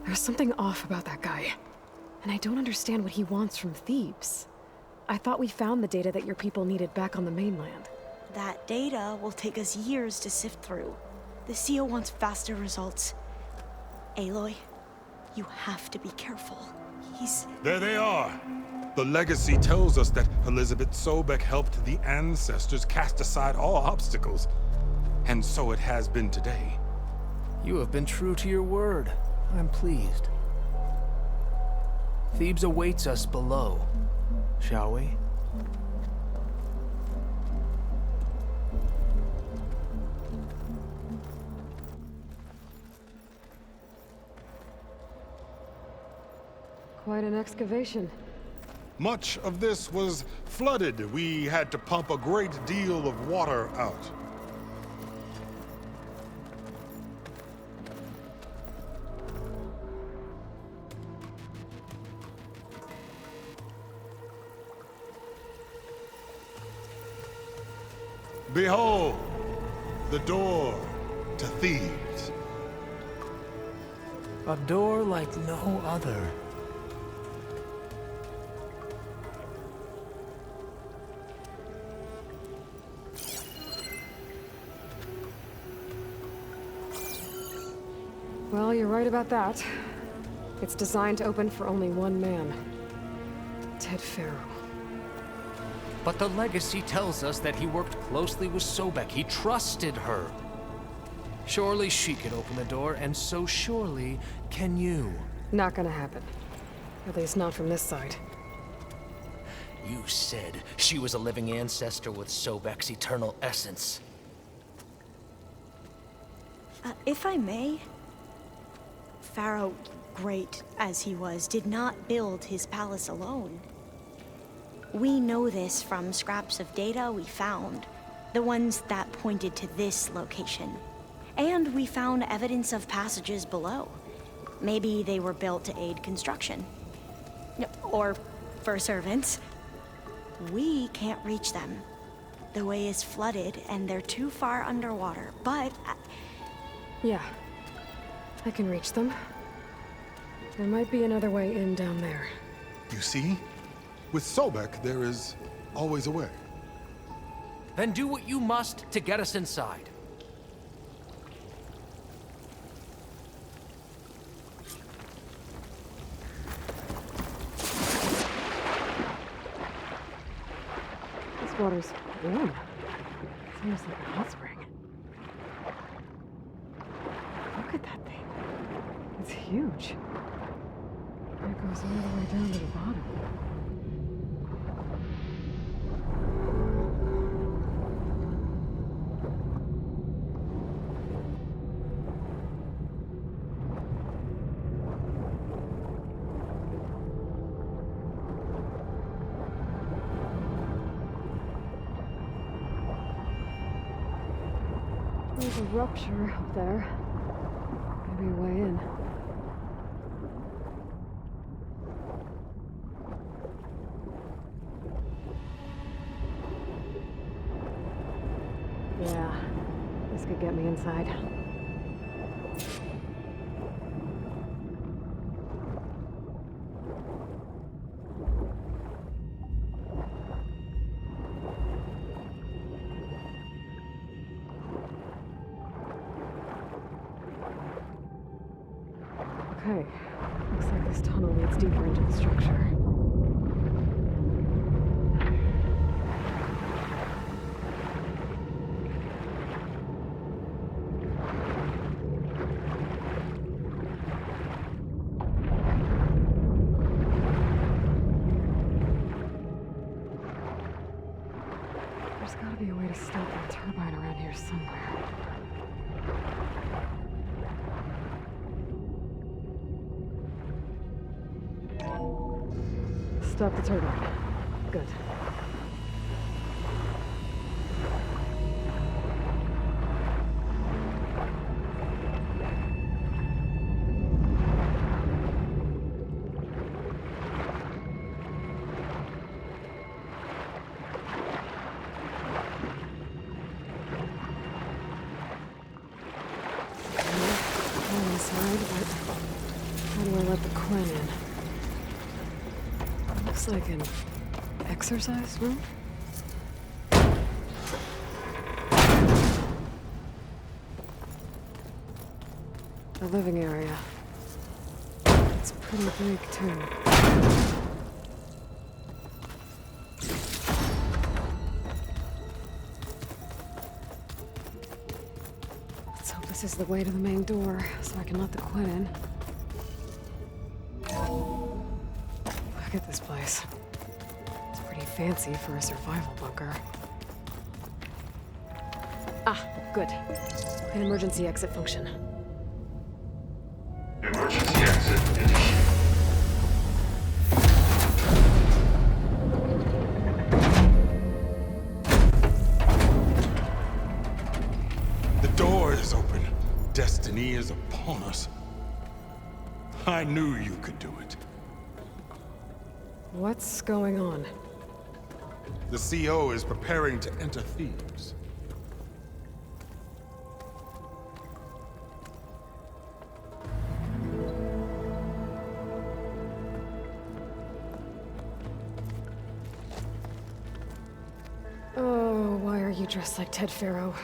Speaker 1: There was something off about that guy. And I don't understand what he wants from Thebes. I thought we found the data that your people needed back on the mainland.
Speaker 11: That data will take us years to sift through. The CO wants faster results. Aloy, you have to be careful.
Speaker 20: There they are! The legacy tells us that Elizabeth Sobek helped the ancestors cast aside all obstacles. And so it has been today.
Speaker 8: You have been true to your word. I'm pleased. Thebes awaits us below, shall we?
Speaker 1: Quite an excavation.
Speaker 20: Much of this was flooded. We had to pump a great deal of water out. Behold, the door to Thebes.
Speaker 8: A door like no other.
Speaker 1: Well, you're right about that. It's designed to open for only one man. Ted Pharaoh.
Speaker 8: But the legacy tells us that he worked closely with Sobek. He trusted her. Surely she can open the door, and so surely can you.
Speaker 1: Not gonna happen. At least not from this side.
Speaker 8: You said she was a living ancestor with Sobek's eternal essence.
Speaker 11: If I may, Pharaoh, great as he was, did not build his palace alone. We know this from scraps of data we found, the ones that pointed to this location. And we found evidence of passages below. Maybe they were built to aid construction. Or for servants. We can't reach them. The way is flooded and they're too far underwater, but...
Speaker 1: Yeah. I can reach them. There might be another way in down there.
Speaker 20: You see? With Sobek, there is always a way.
Speaker 8: Then do what you must to get us inside.
Speaker 1: This water's warm. It's almost like a hot spring. Look at that thing. It's huge. It goes all the way down to the bottom. There's a rupture up there. Maybe a way in. Yeah, this could get me inside. Okay, looks like this This tunnel leads deeper into the structure. There's gotta be a way to stop that turbine around here somewhere. Stop the turbine. Good. I'm inside, but how do I let the Quinn in? Looks like an exercise room? The living area. It's pretty big, too. Let's hope this is the way to the main door, so I can let the Quinn in. Look at this place. It's pretty fancy for a survival bunker. Ah, good. An emergency exit function.
Speaker 10: Emergency exit initiated.
Speaker 20: The door is open. Destiny is upon us. I knew you could do it.
Speaker 1: What's going on?
Speaker 20: The CO is preparing to enter Thebes.
Speaker 1: Oh, why are you dressed like Ted Pharaoh?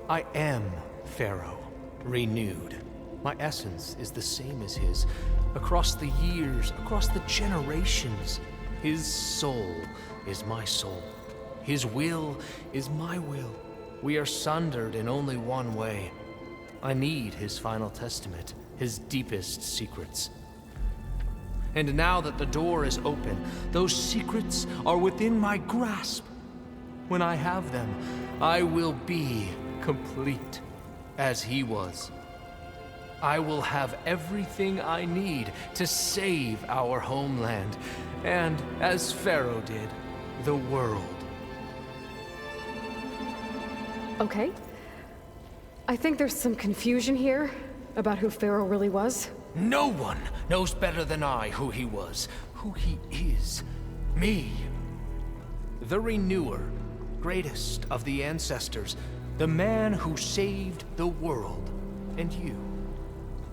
Speaker 8: I am Pharaoh, renewed. My essence is the same as his. Across the years, across the generations, his soul is my soul. His will is my will. We are sundered in only one way. I need his final testament, his deepest secrets. And now that the door is open, those secrets are within my grasp. When I have them, I will be complete, as he was. I will have everything I need to save our homeland, and, as Pharaoh did, the world.
Speaker 1: Okay. I think there's some confusion here about who Pharaoh really was.
Speaker 8: No one knows better than I who he was, who he is. Me. The Renewer, greatest of the ancestors, the man who saved the world. And you.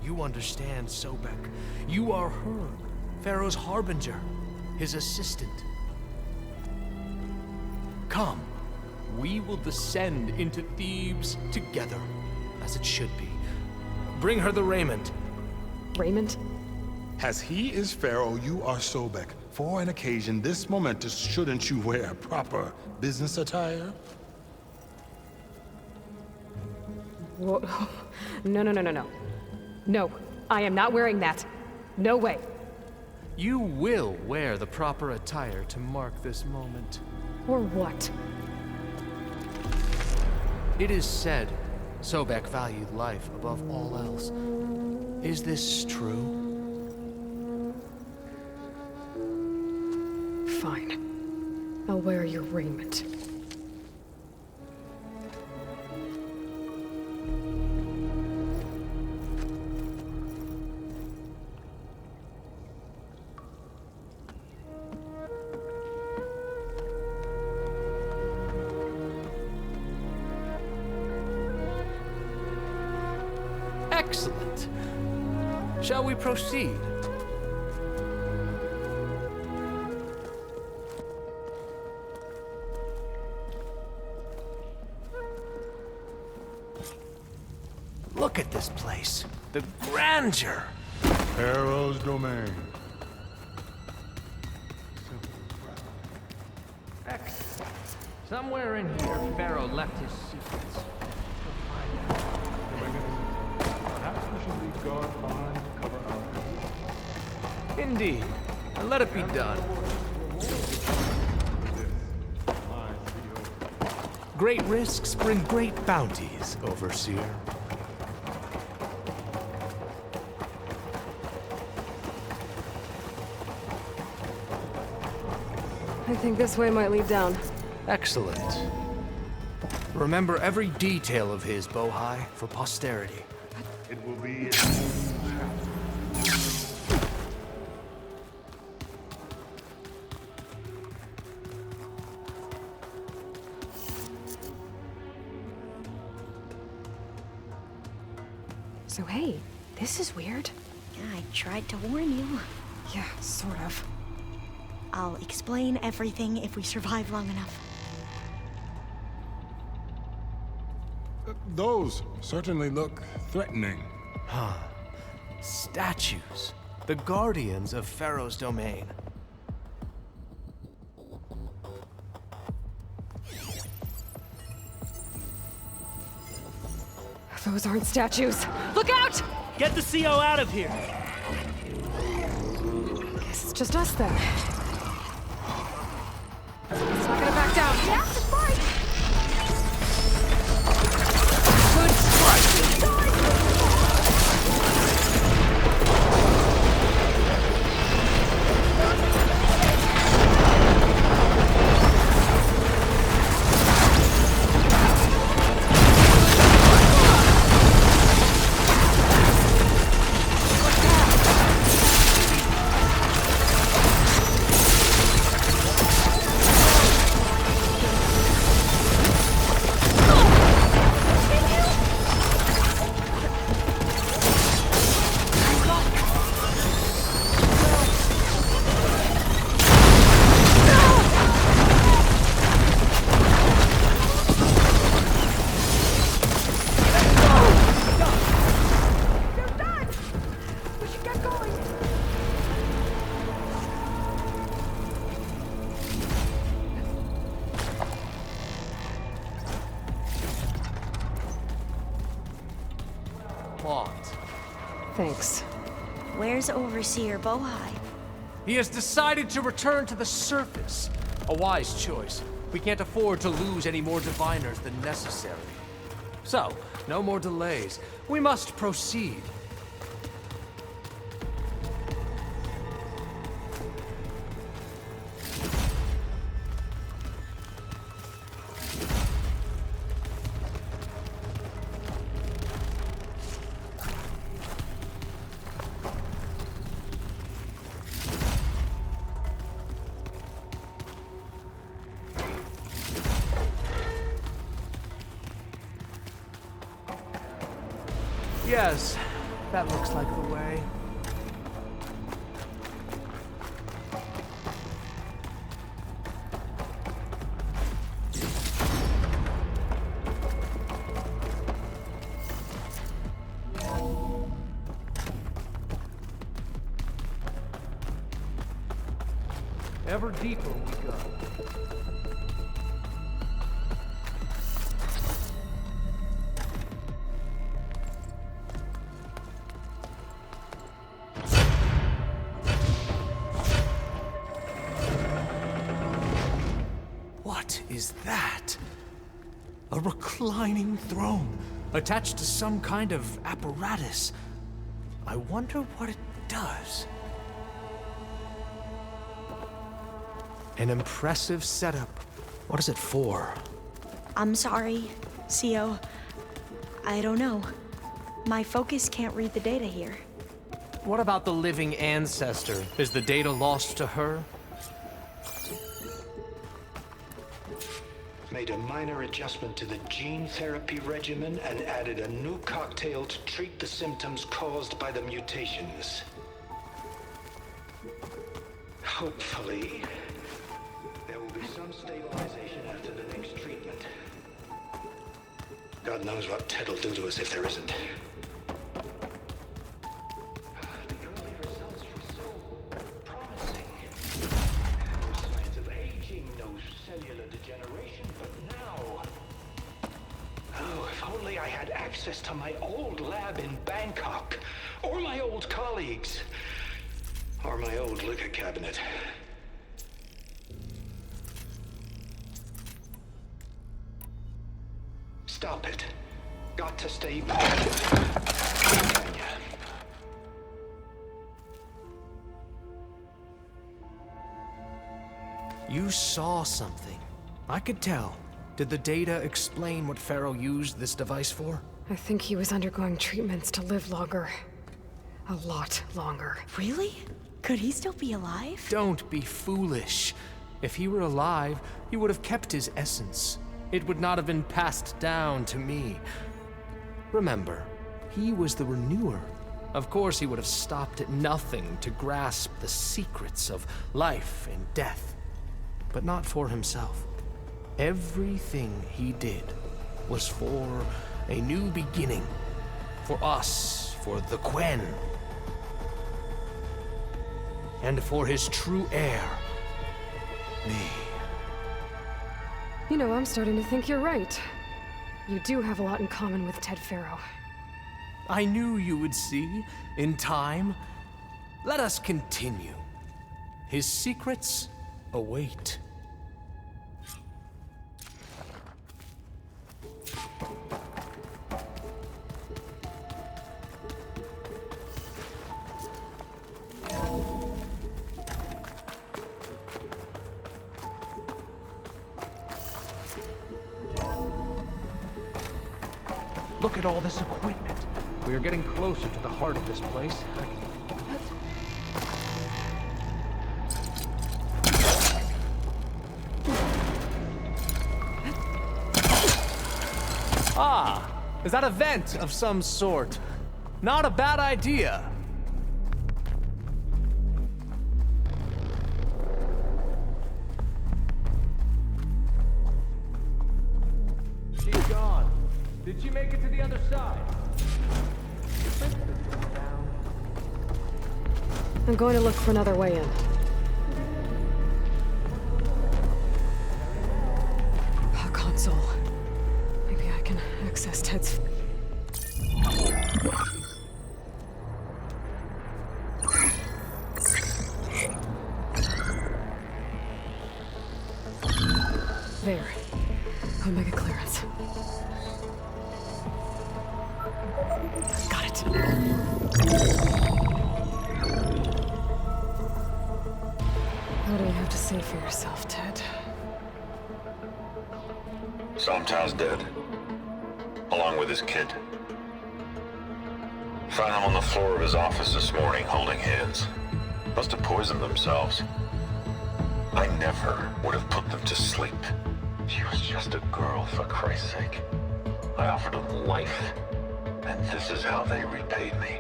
Speaker 8: You understand, Sobek. You are her, Pharaoh's harbinger, his assistant. Come, we will descend into Thebes together, as it should be. Bring her the raiment.
Speaker 1: Raiment?
Speaker 20: As he is Pharaoh, you are Sobek. For an occasion this momentous, shouldn't you wear proper business attire?
Speaker 1: Whoa. No. No, I am not wearing that. No way.
Speaker 8: You will wear the proper attire to mark this moment.
Speaker 1: Or what?
Speaker 8: It is said Sobek valued life above all else. Is this true?
Speaker 1: Fine. I'll wear your raiment.
Speaker 8: Excellent. Shall we proceed? Look at this place. The grandeur!
Speaker 20: Pharaoh's domain.
Speaker 8: Excellent. Somewhere in here, Pharaoh left his secrets.
Speaker 15: Perhaps we should leave guard behind to cover our enemies.
Speaker 8: Indeed. And let it be done. Great risks bring great bounties, Overseer.
Speaker 1: I think this way might lead down.
Speaker 8: Excellent. Remember every detail of his, Bohai, for posterity.
Speaker 20: It will be
Speaker 9: So hey, this is weird.
Speaker 11: Yeah, I tried to warn you.
Speaker 9: Yeah, sort of.
Speaker 11: I'll explain everything if we survive long enough.
Speaker 20: Those certainly look threatening.
Speaker 8: Huh. Statues. The guardians of Pharaoh's domain.
Speaker 1: Those aren't statues. Look out!
Speaker 3: Get the CO out of here!
Speaker 1: Guess it's just us then. It's not gonna back down.
Speaker 11: Yeah, it's fine!
Speaker 1: Good strike! Thanks.
Speaker 11: Where's Overseer Bohai?
Speaker 8: He has decided to return to the surface. A wise choice. We can't afford to lose any more diviners than necessary. So, no more delays. We must proceed. Yes, that looks like the way. Ever deeper we go. What is that? A reclining throne, attached to some kind of apparatus. I wonder what it does. An impressive setup. What is it for?
Speaker 11: I'm sorry, CO. I don't know. My focus can't read the data here.
Speaker 8: What about the living ancestor? Is the data lost to her?
Speaker 10: Made a minor adjustment to the gene therapy regimen and added a new cocktail to treat the symptoms caused by the mutations. Hopefully, there will be some stabilization after the next treatment. God knows what Ted will do to us if there isn't.
Speaker 4: access to my old lab in Bangkok, or my old colleagues, or my old liquor cabinet. Stop it. Got to stay back.
Speaker 8: You saw something. I could tell. Did the data explain what Pharaoh used this device for?
Speaker 1: I think he was undergoing treatments to live longer. A lot longer.
Speaker 11: Really? Could he still be alive?
Speaker 8: Don't be foolish. If he were alive, he would have kept his essence. It would not have been passed down to me. Remember, he was the renewer. Of course, he would have stopped at nothing to grasp the secrets of life and death. But not for himself. Everything he did was for a new beginning. For us, for the Quen. And for his true heir, me.
Speaker 1: You know, I'm starting to think you're right. You do have a lot in common with Ted Pharaoh.
Speaker 8: I knew you would see, in time. Let us continue. His secrets await.
Speaker 19: Look at all this equipment. We are getting closer to the heart of this place.
Speaker 8: Ah, is that a vent of some sort? Not a bad idea.
Speaker 19: She's gone. Did she make it to the other side?
Speaker 1: I'm going to look for another way in. A console. Maybe I can access Ted's... There. Omega clearance. Got it. What do you have to say for yourself, Ted?
Speaker 10: Somto's dead. Along with his kid. Found him on the floor of his office this morning, holding hands. Must have poisoned themselves. I never would have put them to sleep. She was just a girl, for Christ's sake. I offered them life. And this is how they repaid me.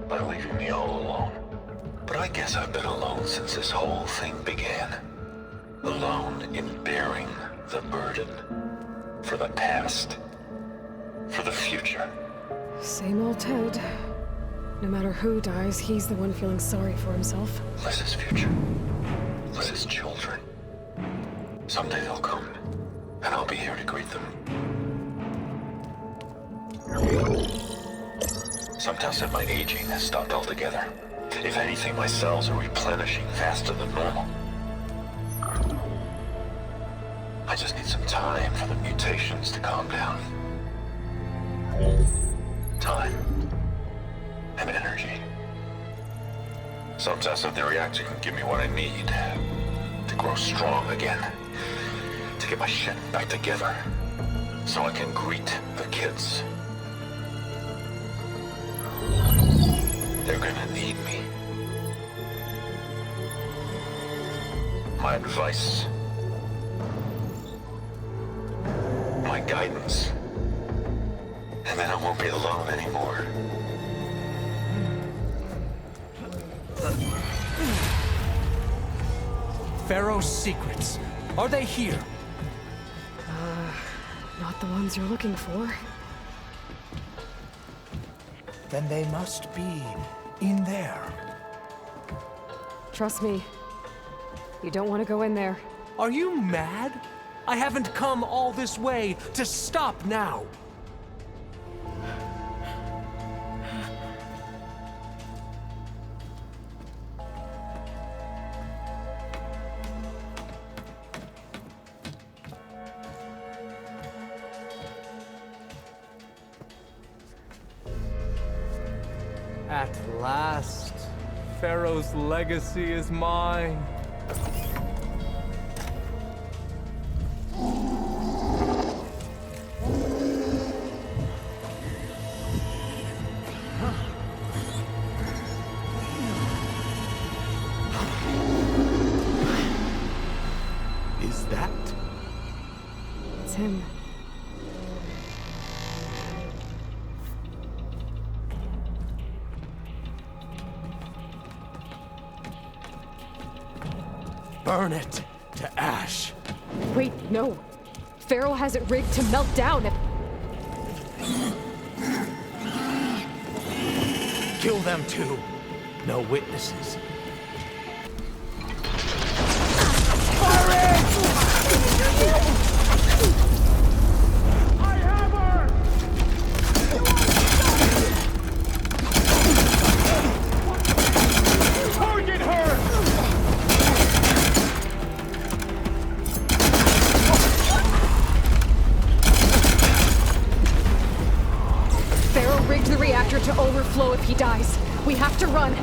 Speaker 10: By leaving me all alone. But I guess I've been alone since this whole thing began. Alone in bearing the burden. For the past. For the future.
Speaker 1: Same old Ted. No matter who dies, he's the one feeling sorry for himself.
Speaker 10: Liz's future. Liz's children. Someday they'll come. And I'll be here to greet them. Sometimes said my aging has stopped altogether. If anything, my cells are replenishing faster than normal. I just need some time for the mutations to calm down. Time. And energy. Sometimes said the reactor can give me what I need. To grow strong again. To get my shit back together. So I can greet the kids. They're gonna need me. My advice. My guidance. And then I won't be alone anymore.
Speaker 8: Pharaoh's secrets. Are they here?
Speaker 1: Not the ones you're looking for.
Speaker 8: Then they must be in there.
Speaker 1: Trust me. You don't want to go in there.
Speaker 8: Are you mad? I haven't come all this way to stop now. At last, Pharaoh's legacy is mine.
Speaker 2: Is that?
Speaker 9: It's him.
Speaker 3: Burn it to ash.
Speaker 9: Wait, no. Pharaoh has it rigged to melt down.
Speaker 3: Kill them too. No witnesses.
Speaker 15: Target her!
Speaker 9: Pharaoh rigged the reactor to overflow if he dies. We have to run.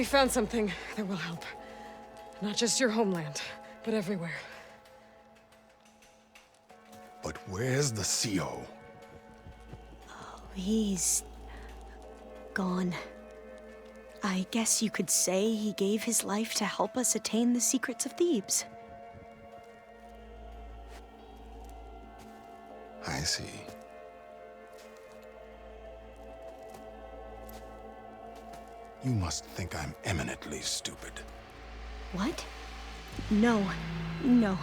Speaker 1: We found something that will help. Not just your homeland, but everywhere.
Speaker 7: But where's the CO?
Speaker 11: He's gone. I guess you could say he gave his life to help us attain the secrets of Thebes.
Speaker 7: I see. You must think I'm eminently stupid.
Speaker 11: What? No. No.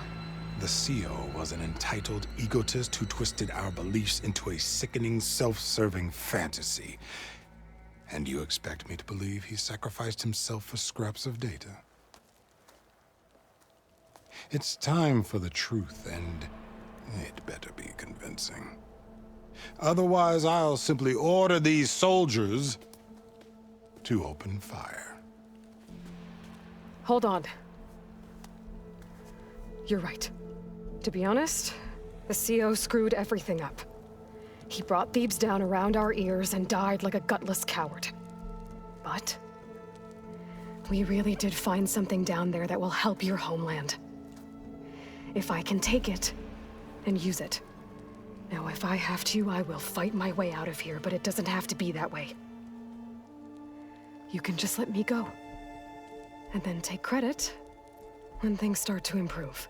Speaker 20: The CO was an entitled egotist who twisted our beliefs into a sickening, self-serving fantasy. And you expect me to believe he sacrificed himself for scraps of data? It's time for the truth, and it better be convincing. Otherwise, I'll simply order these soldiers to open fire.
Speaker 1: Hold on. You're right. To be honest, the CO screwed everything up. He brought Thebes down around our ears and died like a gutless coward. But we really did find something down there that will help your homeland. If I can take it and use it. Now, if I have to, I will fight my way out of here, but it doesn't have to be that way. You can just let me go. And then take credit when things start to improve.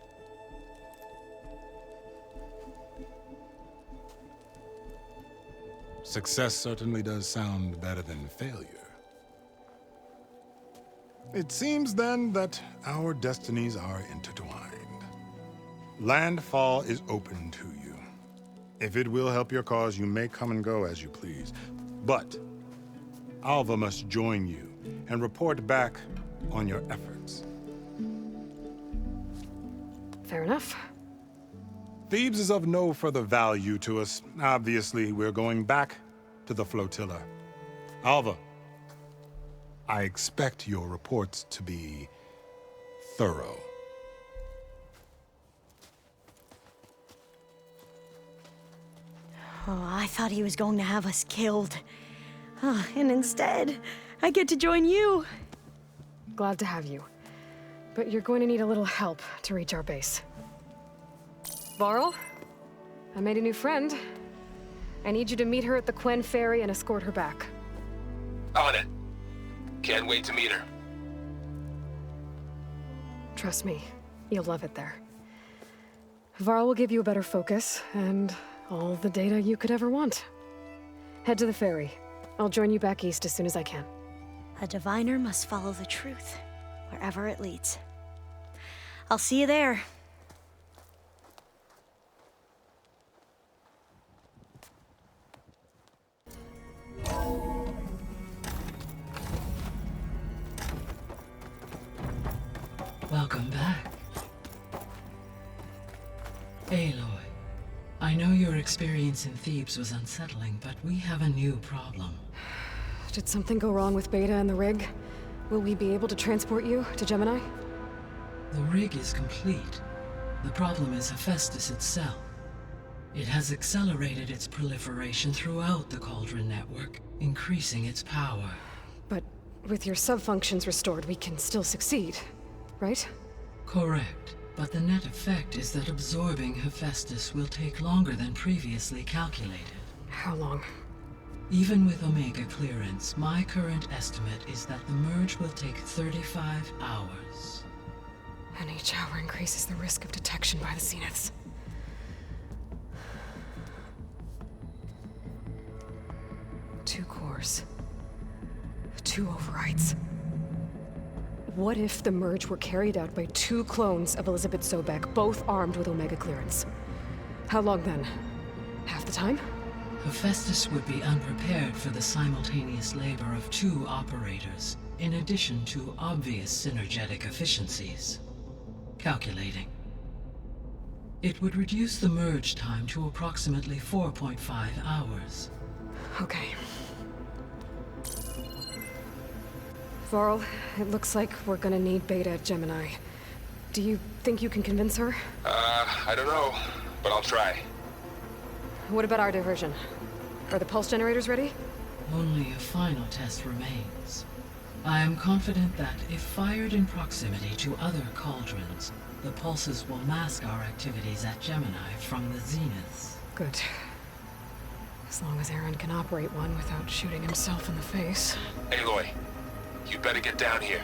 Speaker 20: Success certainly does sound better than failure. It seems then that our destinies are intertwined. Landfall is open to you. If it will help your cause, you may come and go as you please. But Alva must join you and report back on your efforts.
Speaker 1: Fair enough.
Speaker 20: Thebes is of no further value to us. Obviously, we're going back to the flotilla. Alva, I expect your reports to be thorough.
Speaker 11: Oh, I thought he was going to have us killed. Oh, and instead, I get to join you.
Speaker 1: Glad to have you. But you're going to need a little help to reach our base. Varl, I made a new friend. I need you to meet her at the Quen Ferry and escort her back.
Speaker 2: On it. Can't wait to meet her.
Speaker 1: Trust me, you'll love it there. Varl will give you a better focus, and all the data you could ever want. Head to the ferry. I'll join you back east as soon as I can.
Speaker 11: A diviner must follow the truth, wherever it leads. I'll see you there.
Speaker 22: Welcome back. Aloy, I know your experience in Thebes was unsettling, but we have a new problem.
Speaker 1: Did something go wrong with Beta and the rig? Will we be able to transport you to Gemini?
Speaker 22: The rig is complete. The problem is Hephaestus itself. It has accelerated its proliferation throughout the Cauldron network, increasing its power.
Speaker 1: But with your sub-functions restored, we can still succeed, right?
Speaker 22: Correct. But the net effect is that absorbing Hephaestus will take longer than previously calculated.
Speaker 1: How long?
Speaker 22: Even with Omega clearance, my current estimate is that the merge will take 35 hours.
Speaker 1: And each hour increases the risk of detection by the Zeniths. Two cores. 2 overrides. What if the merge were carried out by 2 clones of Elizabeth Sobek, both armed with Omega clearance? How long then? Half the time?
Speaker 22: Hephaestus would be unprepared for the simultaneous labor of 2 operators, in addition to obvious synergetic efficiencies. Calculating. It would reduce the merge time to approximately 4.5 hours.
Speaker 1: Okay. Varl, it looks like we're gonna need Beta at Gemini. Do you think you can convince her?
Speaker 2: I don't know, but I'll try.
Speaker 1: What about our diversion? Are the pulse generators ready?
Speaker 22: Only a final test remains. I am confident that if fired in proximity to other cauldrons, the pulses will mask our activities at Gemini from the zeniths.
Speaker 1: Good. As long as Aaron can operate one without shooting himself in the face.
Speaker 2: Aloy, you better get down here.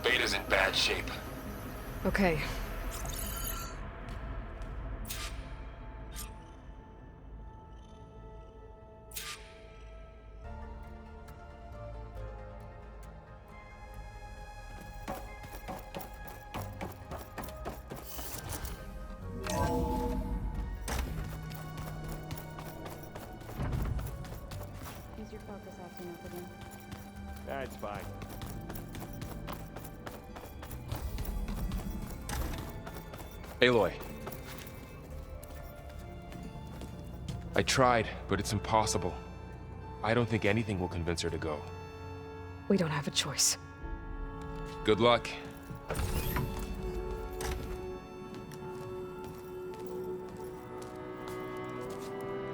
Speaker 2: Beta's in bad shape.
Speaker 1: Okay.
Speaker 5: Use your focus often enough again.
Speaker 3: That's fine.
Speaker 2: Aloy. I tried, but it's impossible. I don't think anything will convince her to go.
Speaker 1: We don't have a choice.
Speaker 2: Good luck.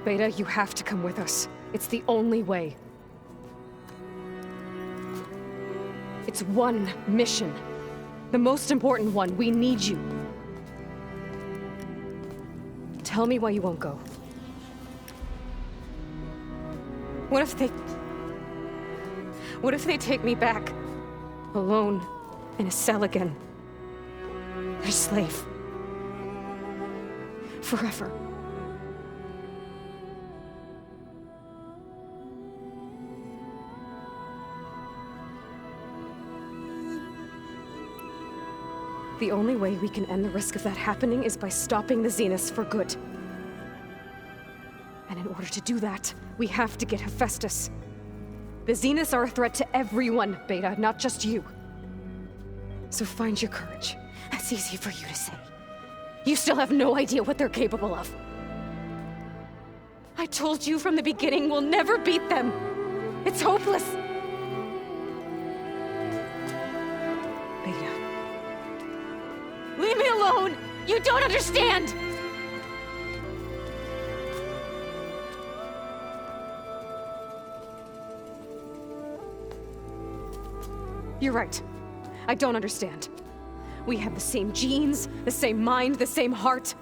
Speaker 1: Beta, you have to come with us. It's the only way. It's one mission. The most important one. We need you. Tell me why you won't go. What if they take me back? Alone, in a cell again. A slave. Forever. The only way we can end the risk of that happening is by stopping the Zeniths for good. And in order to do that, we have to get Hephaestus. The Zeniths are a threat to everyone, Beta, not just you. So find your courage. That's easy for you to say. You still have no idea what they're capable of. I told you from the beginning, we'll never beat them. It's hopeless. Beta. Leave me alone! You don't understand! You're right. I don't understand. We have the same genes, the same mind, the same heart.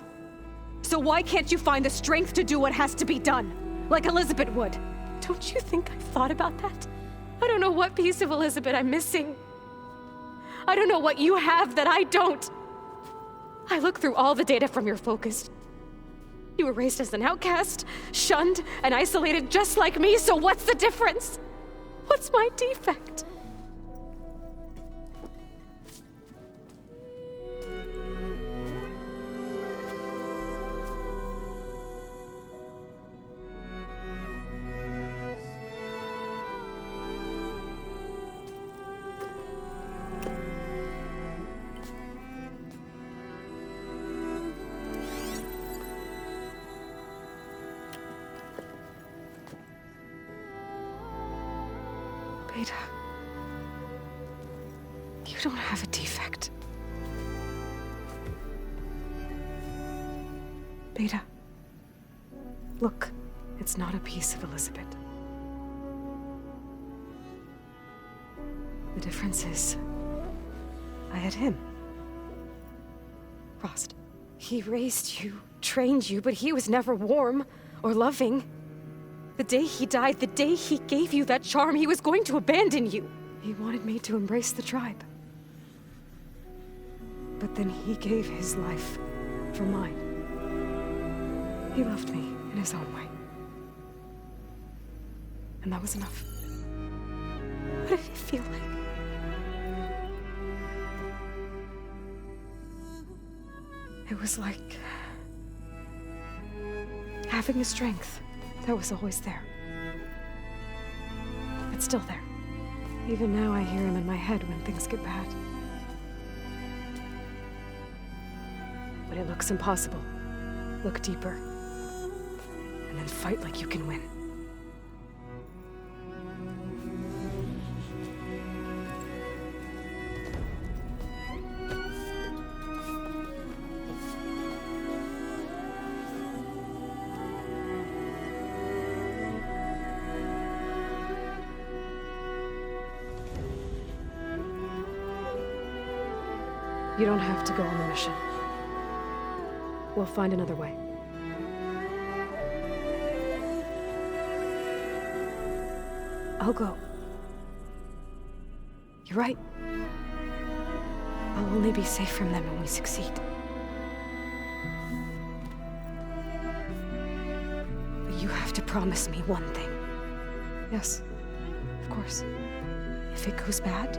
Speaker 1: So why can't you find the strength to do what has to be done? Like Elizabeth would. Don't you think I've thought about that? I don't know what piece of Elizabeth I'm missing. I don't know what you have that I don't. I look through all the data from your focus. You were raised as an outcast, shunned, and isolated just like me, so what's the difference? What's my defect? Beta, you don't have a defect. Beta, look, it's not a piece of Elizabeth. The difference is, I had him. Frost. He raised you, trained you, but he was never warm or loving. The day he died, the day he gave you that charm, he was going to abandon you. He wanted me to embrace the tribe. But then he gave his life for mine. He loved me in his own way. And that was enough. What did it feel like? It was like having a strength that was always there. It's still there. Even now I hear him in my head when things get bad. When it looks impossible, look deeper. And then fight like you can win. You don't have to go on the mission. We'll find another way. I'll go. You're right. I'll only be safe from them when we succeed. But you have to promise me one thing. Yes, of course. If it goes bad,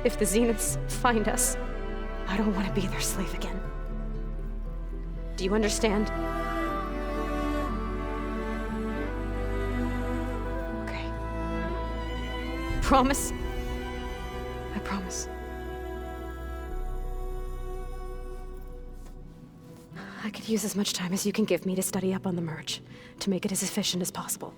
Speaker 1: if the Zeniths find us, I don't want to be their slave again. Do you understand? Okay. Promise? I promise. I could use as much time as you can give me to study up on the merge, to make it as efficient as possible.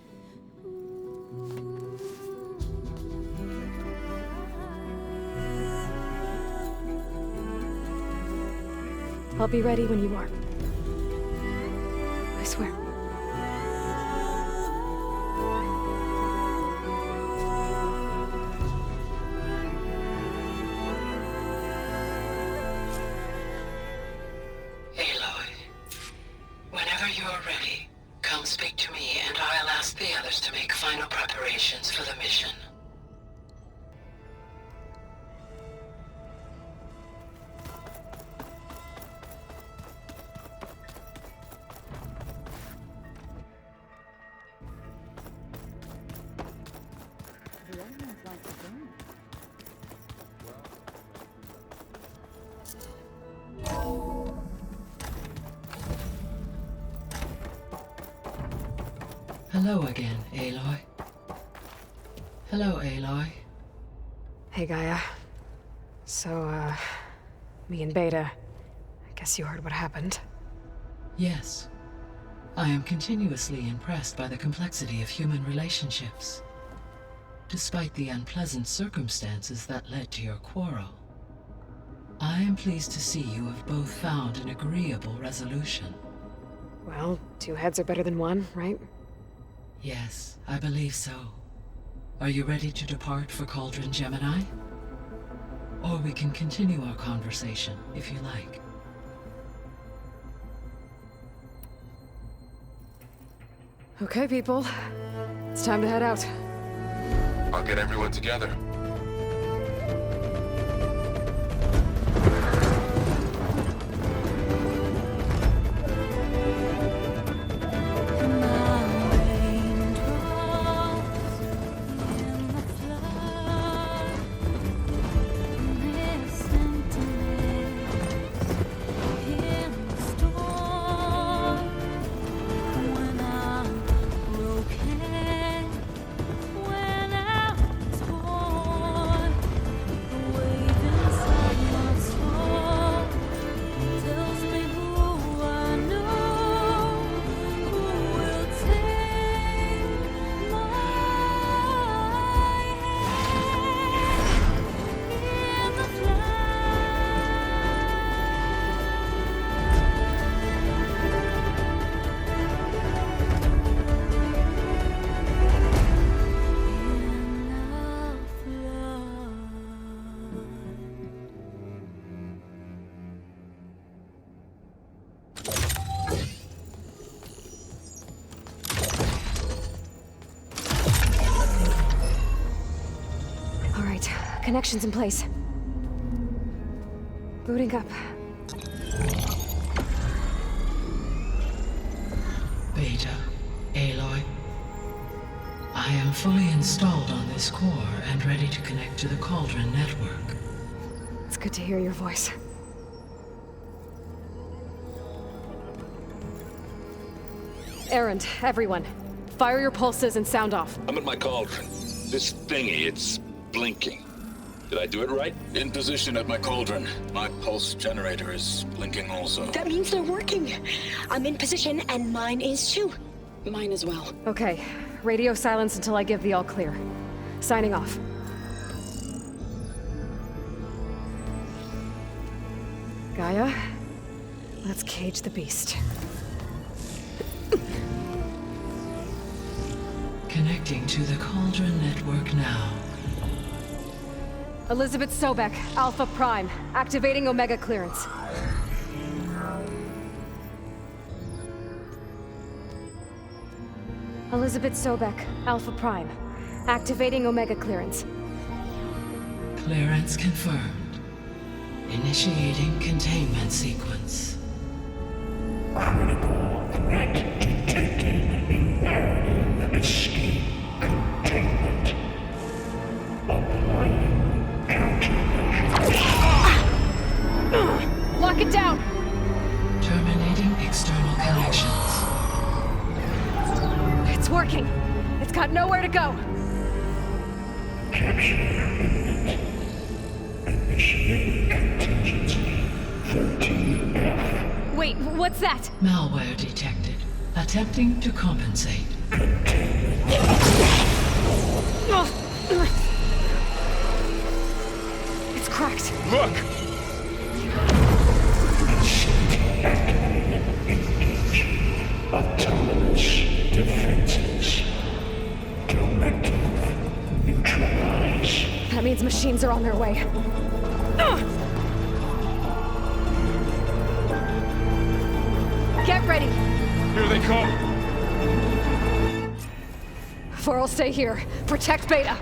Speaker 1: I'll be ready when you are. I swear.
Speaker 22: Aloy, whenever you're ready, come speak to me and I'll ask the others to make final preparations for the mission. Hello again, Aloy. Hello, Aloy.
Speaker 1: Hey, Gaia. So, me and Beta, I guess you heard what happened.
Speaker 22: Yes. I am continuously impressed by the complexity of human relationships. Despite the unpleasant circumstances that led to your quarrel, I am pleased to see you have both found an agreeable resolution.
Speaker 1: Well, 2 heads are better than 1, right?
Speaker 22: Yes, I believe so. Are you ready to depart for Cauldron Gemini? Or we can continue our conversation, if you like.
Speaker 1: Okay, people. It's time to head out.
Speaker 2: I'll get everyone together.
Speaker 1: Connections in place. Booting up.
Speaker 22: Beta, Aloy. I am fully installed on this core and ready to connect to the Cauldron network.
Speaker 1: It's good to hear your voice. Errand, everyone. Fire your pulses and sound off.
Speaker 12: I'm at my cauldron. This thingy, it's blinking. Did I do it right? In position at my cauldron. My pulse generator is blinking also.
Speaker 11: That means they're working. I'm in position, and mine is too.
Speaker 23: Mine as well.
Speaker 1: Okay. Radio silence until I give the all clear. Signing off. Gaia, let's cage the beast.
Speaker 22: Connecting to the Cauldron network now.
Speaker 9: Elizabeth Sobek, Alpha Prime. Activating Omega clearance. Elizabeth Sobek, Alpha Prime. Activating Omega clearance.
Speaker 22: Clearance confirmed. Initiating containment sequence.
Speaker 6: Critical threat detected. Imperative escape containment. Applying countermeasures.
Speaker 9: Lock it down!
Speaker 22: Terminating external connections.
Speaker 9: It's working. It's got nowhere to go.
Speaker 6: Capture imminent. Initiate contingency 13F.
Speaker 9: Wait, what's that?
Speaker 22: Malware detected. Attempting to compensate.
Speaker 9: It's cracked.
Speaker 2: Look!
Speaker 6: Activated. Engage. Autonomous defenses. Directive. Neutralize.
Speaker 9: That means machines are on their way. Get ready!
Speaker 2: Here they come!
Speaker 9: For'll stay here. Protect Beta.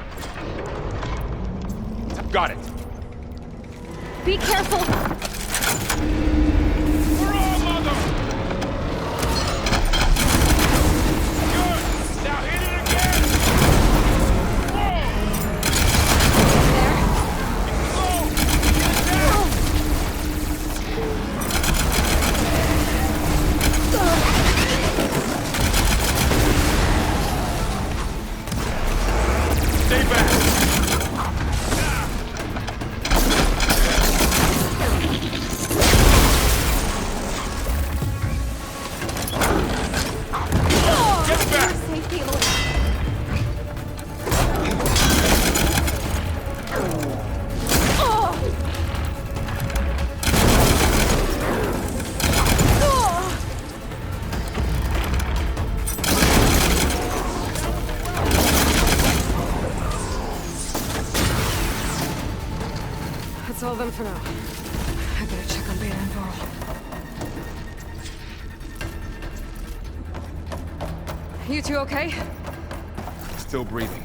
Speaker 2: Got it.
Speaker 9: Be careful!
Speaker 3: We're all mother! Good! Now hit it again! Whoa!
Speaker 2: Stay back!
Speaker 9: That's all of them for now. I better check on Beta and Varl. You two okay?
Speaker 2: Still breathing.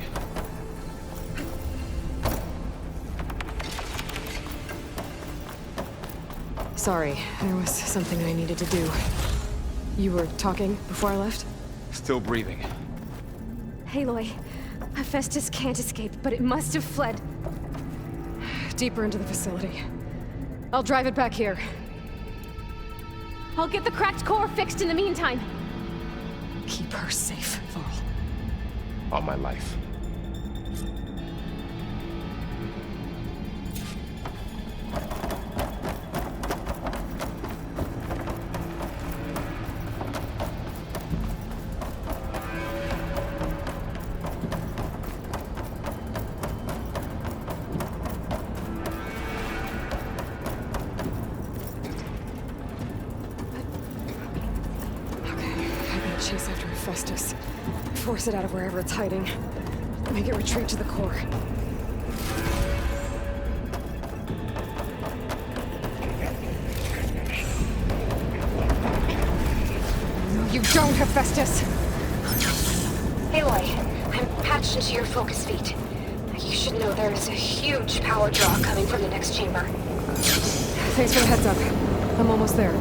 Speaker 9: Sorry, there was something I needed to do. You were talking before I left?
Speaker 2: Still breathing.
Speaker 9: Aloy, Hephaestus can't escape, but it must have fled. Deeper into the facility. I'll drive it back here. I'll get the cracked core fixed in the meantime. Keep her safe, Varl.
Speaker 2: All my life.
Speaker 9: Chase after Hephaestus. Force it out of wherever it's hiding. Make it retreat to the core. No, you don't, Hephaestus!
Speaker 13: Aloy, I'm patched into your focus feed. You should know there is a huge power draw coming from the next chamber.
Speaker 9: Thanks for the heads up. I'm almost there.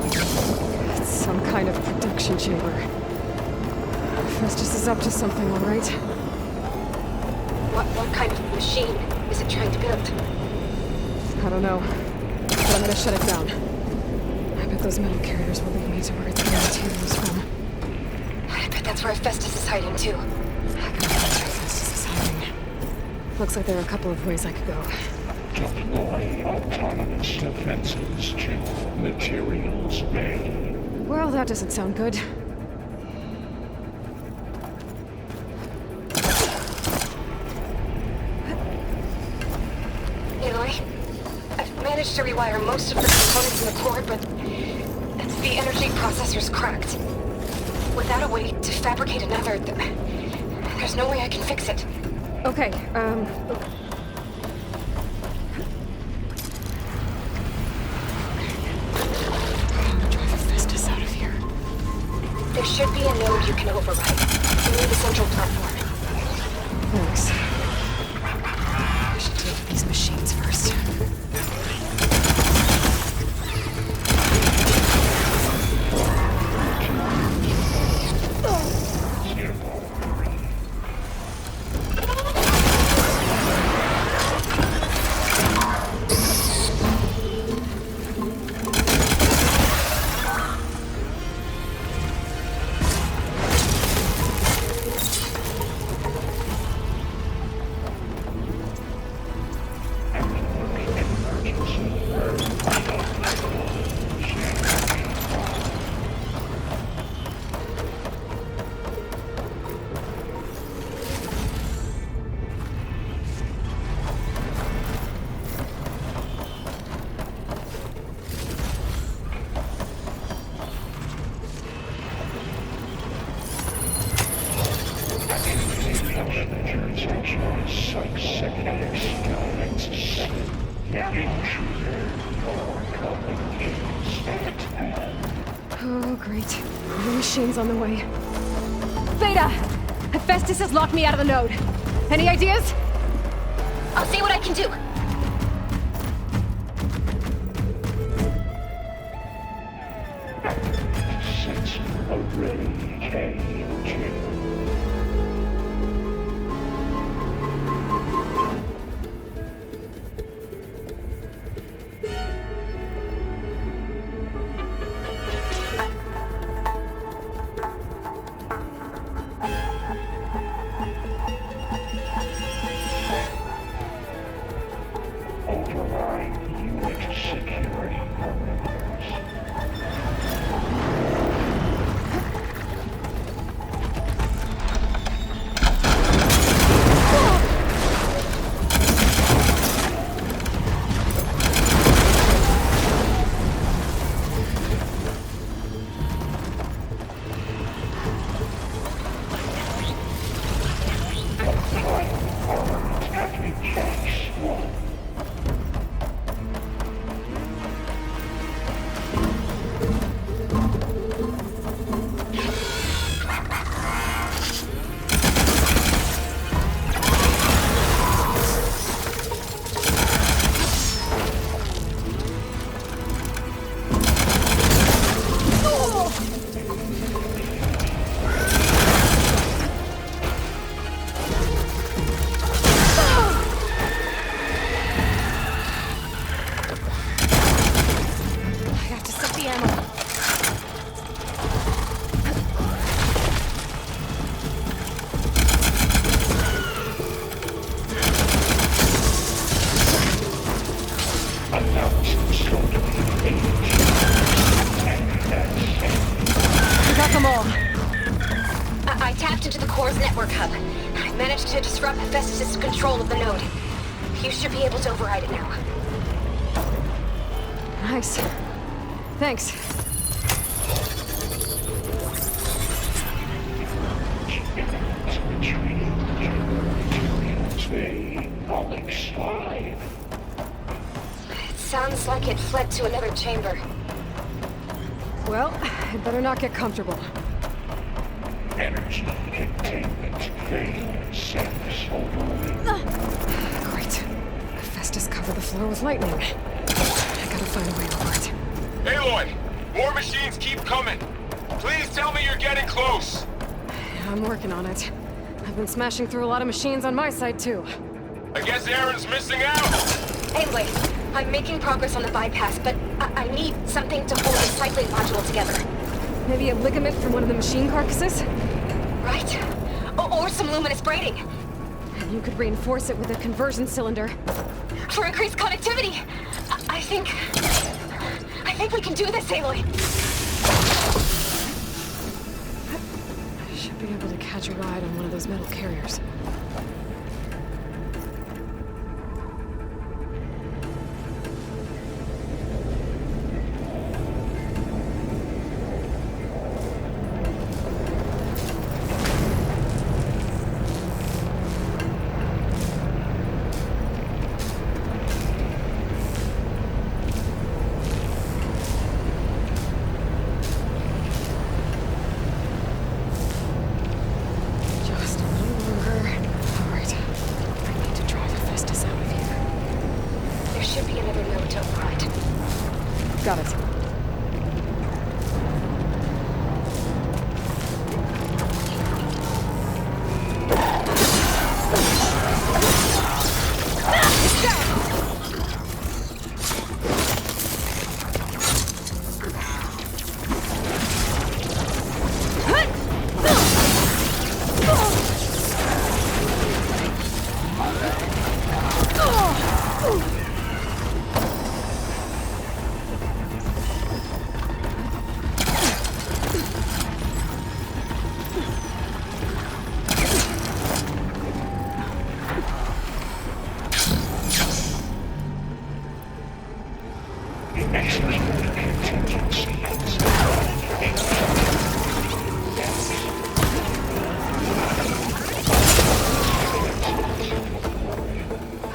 Speaker 9: It's some kind of production chamber. Hephaestus is up to something, all right?
Speaker 13: What kind of machine is it trying to build?
Speaker 9: I don't know, but I'm gonna shut it down. I bet those metal carriers will lead me to where it's getting materials from.
Speaker 13: I bet that's where Hephaestus is hiding, too.
Speaker 9: I can bet that's where Hephaestus is hiding. Looks like there are a couple of ways I could go.
Speaker 6: Deploy autonomous defenses to Materials Bay.
Speaker 9: Well, that doesn't sound good.
Speaker 13: Aloy, I've managed to rewire most of the components in the core, but the energy processor's cracked. Without a way to fabricate another, there's no way I can fix it.
Speaker 9: Okay, Oh, great. More machines on the way. Beta! Hephaestus has locked me out of the node. Any ideas?
Speaker 13: I'll see what I can do.
Speaker 6: Sensor array K2. Override unit security parameters.
Speaker 13: I tapped into the core's network hub. I managed to disrupt Hephaestus' control of the node. You should be able to override it now.
Speaker 9: Nice. Thanks.
Speaker 13: It sounds like it fled to another chamber.
Speaker 9: Well, I'd better not get comfortable.
Speaker 6: Energy containment failed. Service overload.
Speaker 9: Great. Hephaestus covered the floor with lightning. I gotta find a way over it.
Speaker 2: Aloy! More machines keep coming! Please tell me you're getting close!
Speaker 9: I'm working on it. I've been smashing through a lot of machines on my side, too.
Speaker 2: I guess Aaron's missing out!
Speaker 13: Anyway, I'm making progress on the bypass, but I need something to hold the cycling module together.
Speaker 9: Maybe a ligament from one of the machine carcasses?
Speaker 13: Right. Or some luminous braiding.
Speaker 9: You could reinforce it with a conversion cylinder.
Speaker 13: For increased connectivity! I think we can do this, Aloy!
Speaker 9: I should be able to catch a ride on one of those metal carriers. Got it.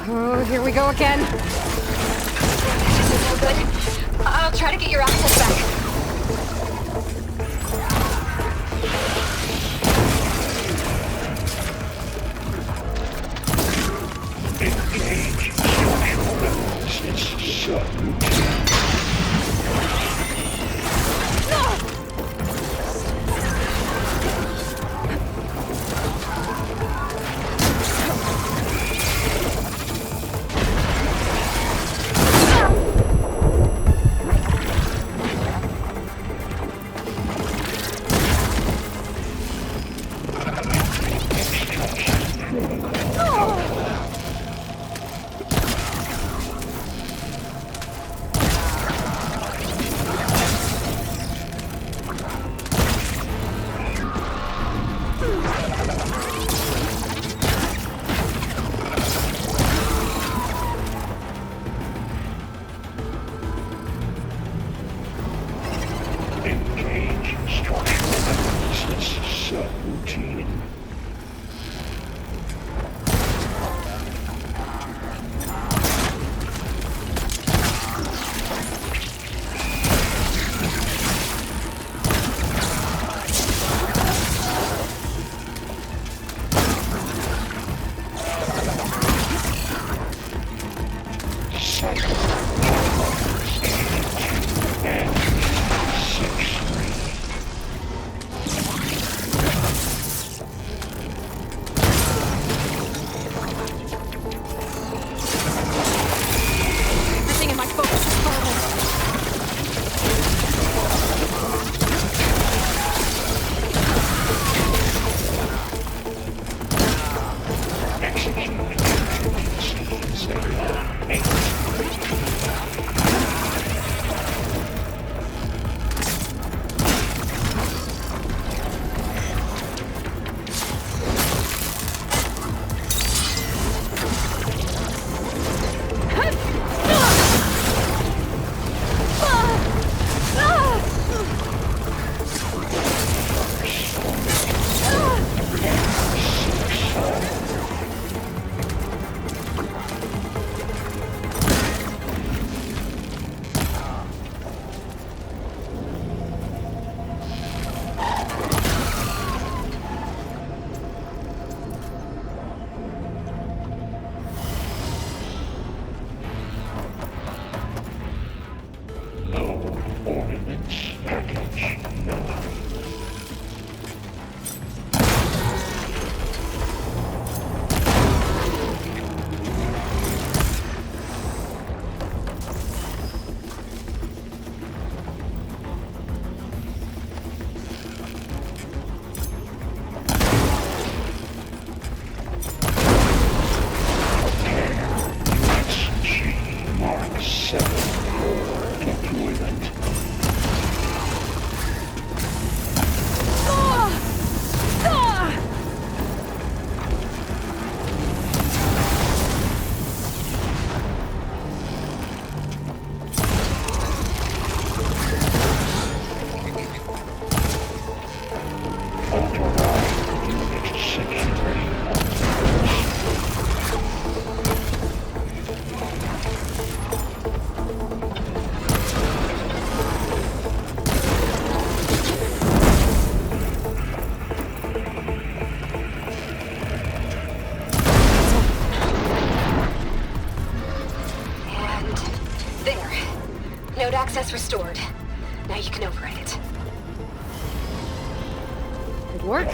Speaker 9: Oh, here we go again.
Speaker 13: Try to get your access back.
Speaker 6: Engage structural levels. It's so routine. Engage structural levels. It's so routine.
Speaker 1: Everything in my focus is horrible.
Speaker 6: Ordnance package. No. Mark 7 for deployment. Override unit security.
Speaker 13: And there. Node access restored. Now you can override it.
Speaker 1: Good work.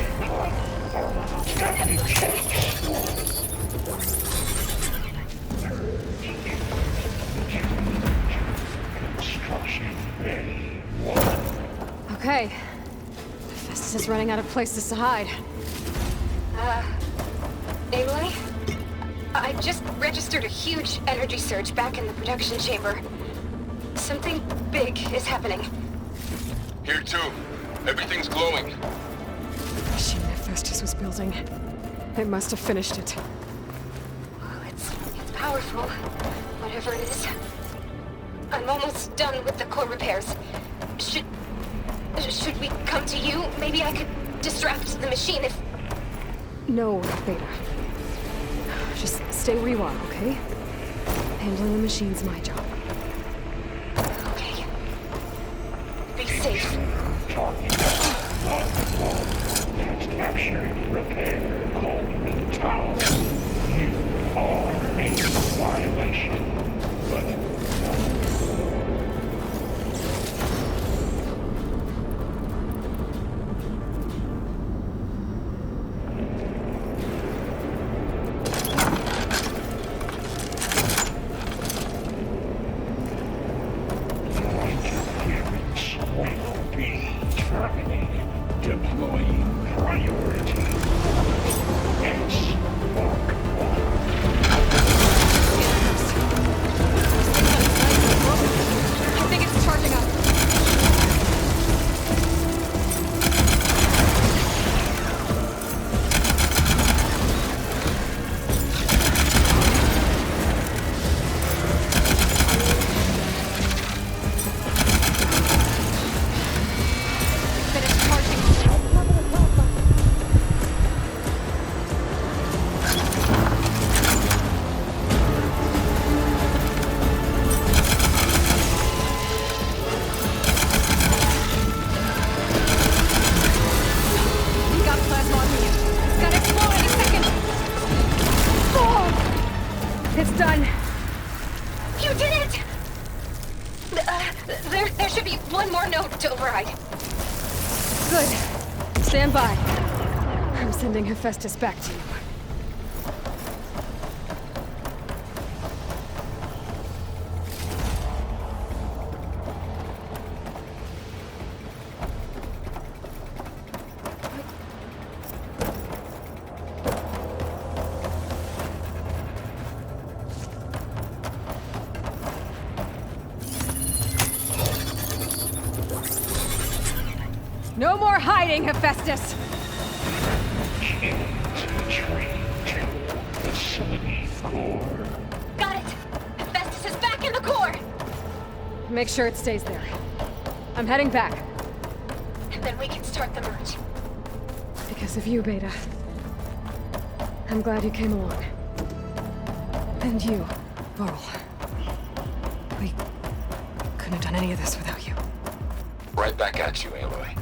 Speaker 6: Construction ready.
Speaker 1: Okay. Festus is running out of places to hide.
Speaker 13: Aloy? I just registered a huge energy surge back in the production chamber. Something big is happening.
Speaker 2: Here too. Everything's glowing.
Speaker 1: The machine that Festus was building. It must have finished it.
Speaker 13: Well, it's powerful. Whatever it is. I'm almost done with the core repairs. Should we come to you? Maybe I could distract the machine if...
Speaker 1: No, Beta. Just stay where you are, okay? Handling the machine's my job.
Speaker 13: Okay.
Speaker 6: talking about one captured, repair, Coleman Tower. You are a violation, but deploying priority. X Mark 1.
Speaker 1: I think it's charging up. It's done.
Speaker 13: You did it! There should be one more node to override.
Speaker 1: Good. Stand by. I'm sending Hephaestus back to you. No more hiding, Hephaestus!
Speaker 13: Got it! Hephaestus is back in the core!
Speaker 1: Make sure it stays there. I'm heading back.
Speaker 13: And then we can start the merge.
Speaker 1: Because of you, Beta. I'm glad you came along. And you, Varl. We couldn't have done any of this without you.
Speaker 2: Right back at you, Aloy.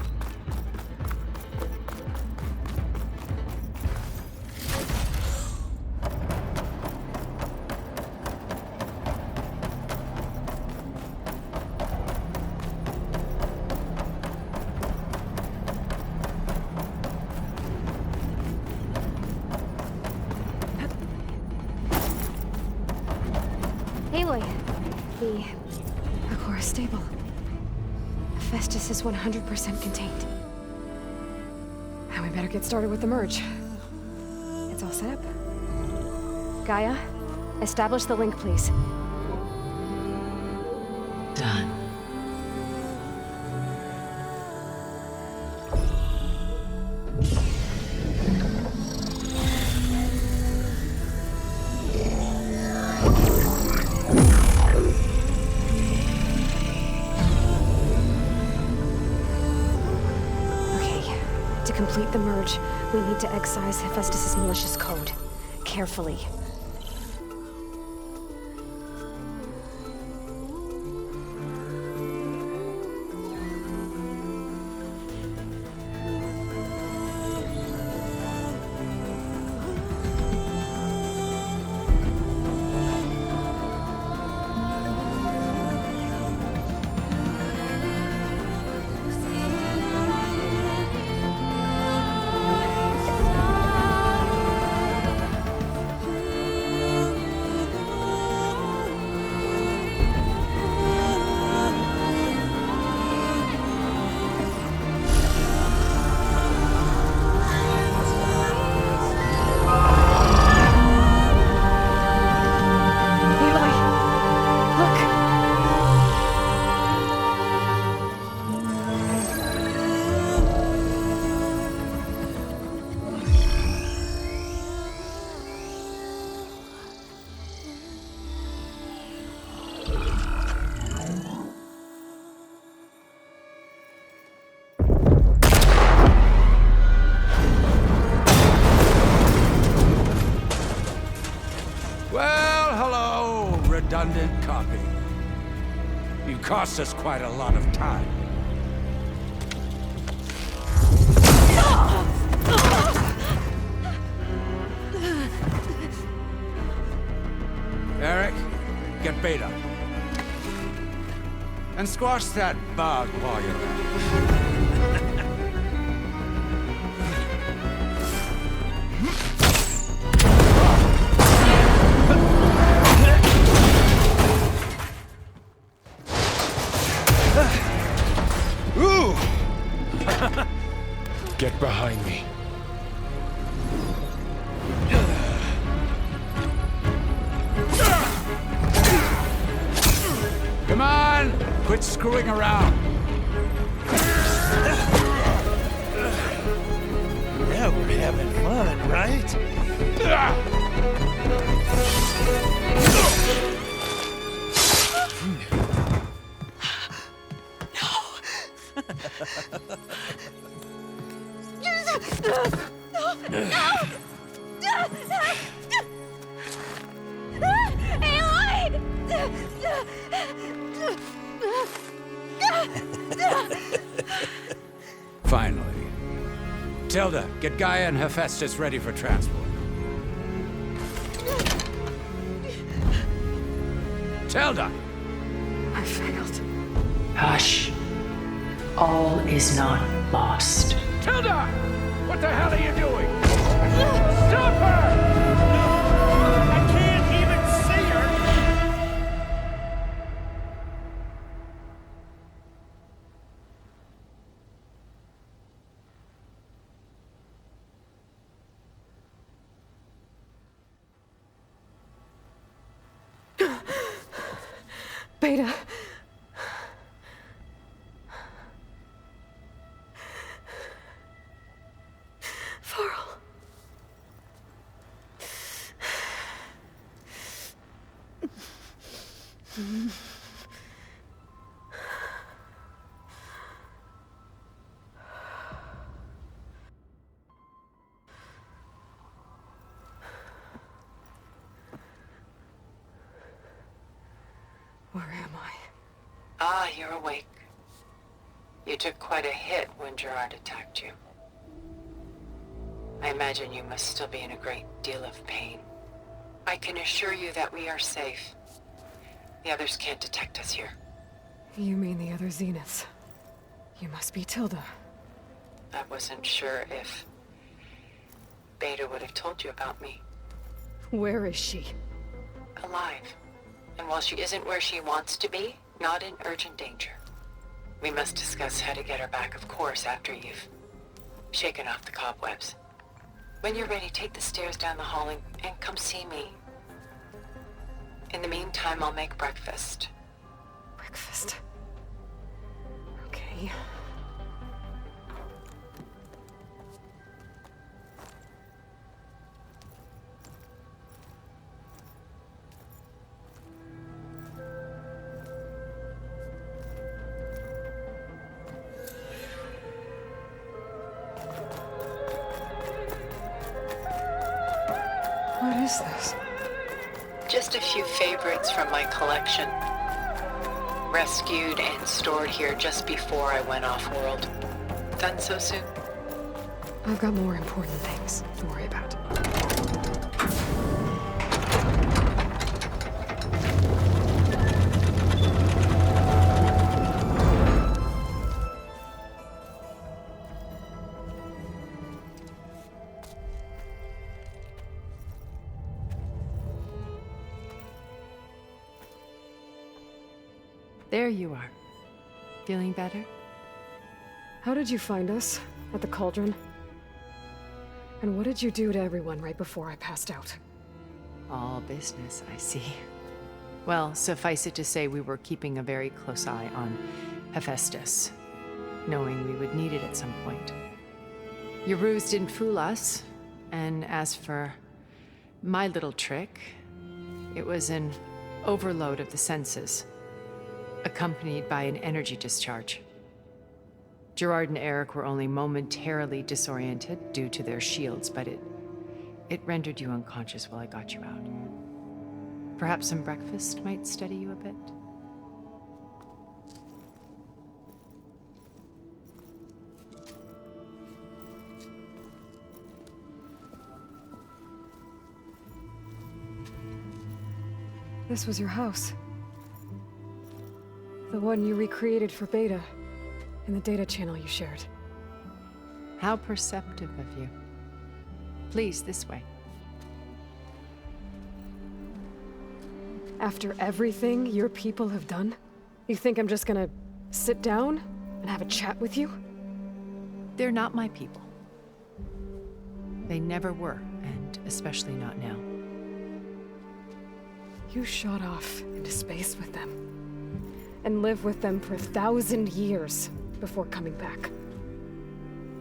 Speaker 9: Aloy, the core is stable. Hephaestus is 100% contained.
Speaker 1: Now we better get started with the merge.
Speaker 9: It's all set up. Gaia, establish the link, please.
Speaker 22: Done.
Speaker 9: To complete the merge, we need to excise Hephaestus' malicious code. Carefully.
Speaker 3: Redundant copy. You cost us quite a lot of time. Beta. And squash that bug while you're at it.
Speaker 2: Ooh! Get behind me.
Speaker 3: Come on! Quit screwing around.
Speaker 19: Yeah, we're having fun, right?
Speaker 3: Finally. Tilda, get Gaia and Hephaestus ready for transport. Tilda!
Speaker 1: I failed.
Speaker 22: Hush. All is not lost.
Speaker 3: Tilda! What the hell are you doing? Stop her!
Speaker 19: I can't even see her!
Speaker 1: Beta. Farrell. Where am I?
Speaker 22: Ah, you're awake. You took quite a hit when Gerard attacked you. I imagine you must still be in a great deal of pain. I can assure you that we are safe. The others can't detect us here.
Speaker 1: You mean the other Zeniths? You must be Tilda.
Speaker 22: I wasn't sure if Beta would have told you about me.
Speaker 1: Where is she?
Speaker 22: Alive. And while she isn't where she wants to be, not in urgent danger. We must discuss how to get her back, of course, after you've shaken off the cobwebs. When you're ready, take the stairs down the hall and come see me. In the meantime, I'll make breakfast.
Speaker 1: Breakfast. Okay. What is this?
Speaker 22: Just a few favorites from my collection. Rescued and stored here just before I went off-world. Done so soon?
Speaker 1: I've got more important things to worry about.
Speaker 16: There you are. Feeling better?
Speaker 1: How did you find us? At the cauldron? And what did you do to everyone right before I passed out?
Speaker 16: All business, I see. Well, suffice it to say we were keeping a very close eye on Hephaestus, knowing we would need it at some point. Your ruse didn't fool us, and as for my little trick, it was an overload of the senses, accompanied by an energy discharge. Gerard and Eric were only momentarily disoriented due to their shields, but it rendered you unconscious while I got you out. Perhaps some breakfast might steady you a bit?
Speaker 1: This was your house. The one you recreated for Beta, in the data channel you shared.
Speaker 16: How perceptive of you. Please, this way.
Speaker 1: After everything your people have done, you think I'm just gonna sit down and have a chat with you?
Speaker 16: They're not my people. They never were, and especially not now.
Speaker 1: You shot off into space with them, and lived with them for 1,000 years before coming back.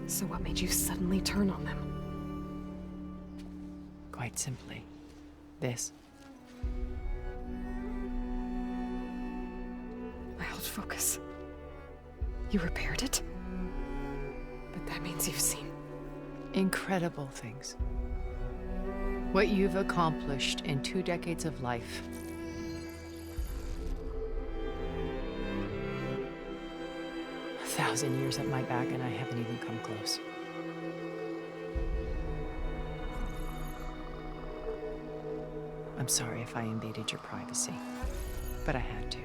Speaker 1: So what made you suddenly turn on them?
Speaker 16: Quite simply, this.
Speaker 1: My old focus. You repaired it? But that means you've seen
Speaker 16: incredible things. What you've accomplished in 2 decades of life. A 1,000 years at my back, and I haven't even come close. I'm sorry if I invaded your privacy, but I had to.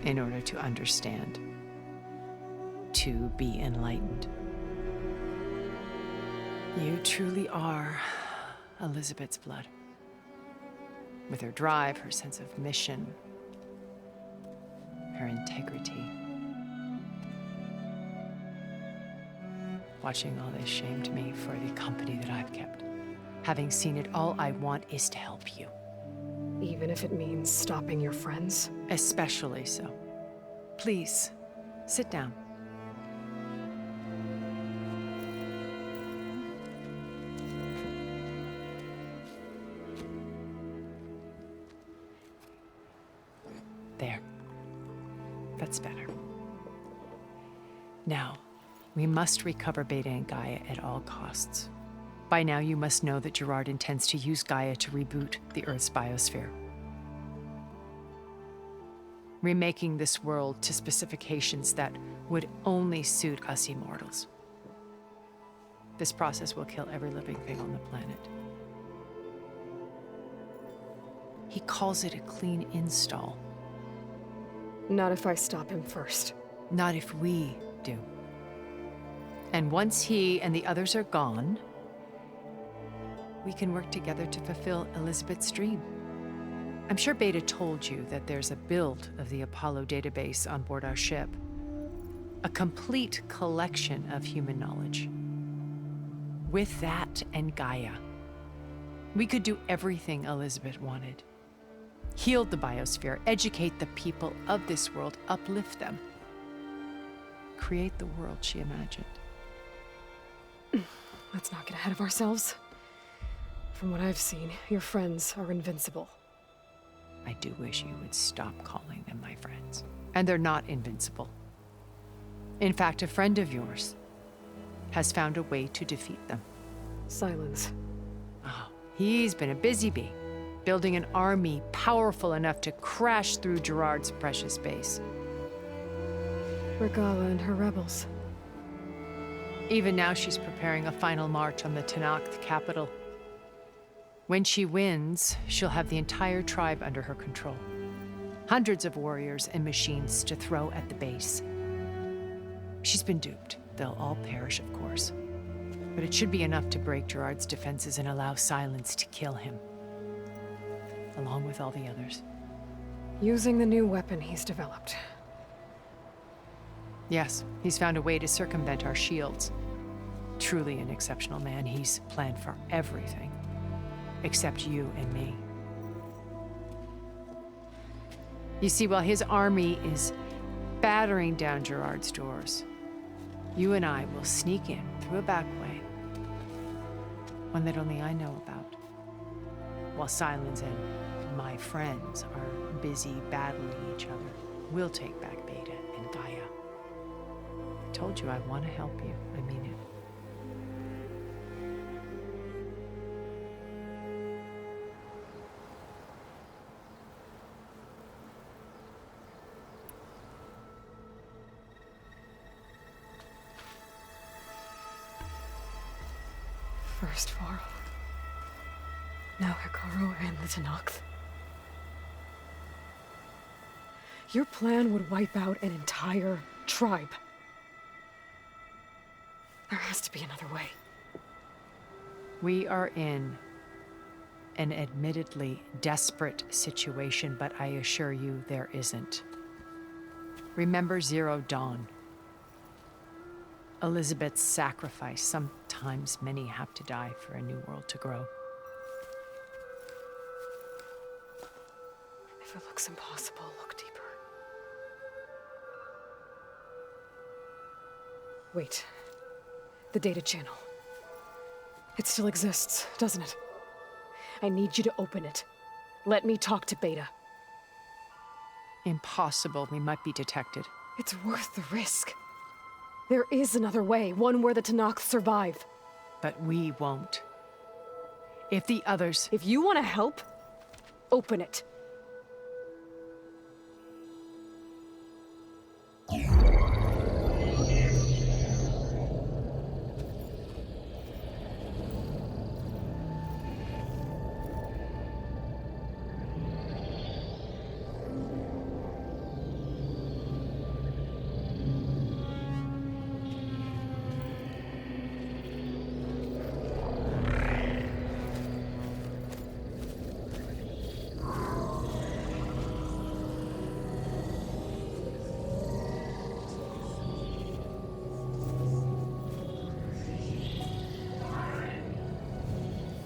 Speaker 16: In order to understand, to be enlightened. You truly are Elizabeth's blood. With her drive, her sense of mission, her integrity. Watching all this shamed me for the company that I've kept. Having seen it, all I want is to help you.
Speaker 1: Even if it means stopping your friends?
Speaker 16: Especially so. Please, sit down. There. That's better. Now, we must recover Beta and Gaia at all costs. By now, you must know that Gerard intends to use Gaia to reboot the Earth's biosphere. Remaking this world to specifications that would only suit us immortals. This process will kill every living thing on the planet. He calls it a clean install.
Speaker 1: Not if I stop him first.
Speaker 16: Not if we do. And once he and the others are gone, we can work together to fulfill Elizabeth's dream. I'm sure Beta told you that there's a build of the Apollo database on board our ship. A complete collection of human knowledge. With that and Gaia, we could do everything Elizabeth wanted. Heal the biosphere, educate the people of this world, uplift them. Create the world she imagined.
Speaker 1: Let's not get ahead of ourselves. From what I've seen, your friends are invincible.
Speaker 16: I do wish you would stop calling them my friends. And they're not invincible. In fact, a friend of yours has found a way to defeat them.
Speaker 1: Silence.
Speaker 16: Oh, he's been a busy bee, building an army powerful enough to crash through Gerard's precious base.
Speaker 1: Regala and her rebels.
Speaker 16: Even now, she's preparing a final march on the Tenakth capital. When she wins, she'll have the entire tribe under her control. Hundreds of warriors and machines to throw at the base. She's been duped. They'll all perish, of course. But it should be enough to break Gerard's defenses and allow Silence to kill him. Along with all the others.
Speaker 1: Using the new weapon he's developed.
Speaker 16: Yes, he's found a way to circumvent our shields. Truly an exceptional man. He's planned for everything. Except you and me. You see, while his army is battering down Gerard's doors, you and I will sneak in through a back way. One that only I know about. While Silence and my friends are busy battling each other, we'll take back Beta and Gaia. I told you I want to help you. I mean it.
Speaker 1: First Varl. Now Hikaru and the Tenakth. Your plan would wipe out an entire tribe. There has to be another way.
Speaker 16: We are in an admittedly desperate situation, but I assure you there isn't. Remember Zero Dawn. Elizabeth's sacrifice. Sometimes many have to die for a new world to grow.
Speaker 1: If it looks impossible, look deeper. Wait. The data channel. It still exists, doesn't it? I need you to open it. Let me talk to Beta.
Speaker 16: Impossible. We might be detected.
Speaker 1: It's worth the risk. There is another way, one where the Tanakh survive.
Speaker 16: But we won't. If the others...
Speaker 1: If you want to help, open it.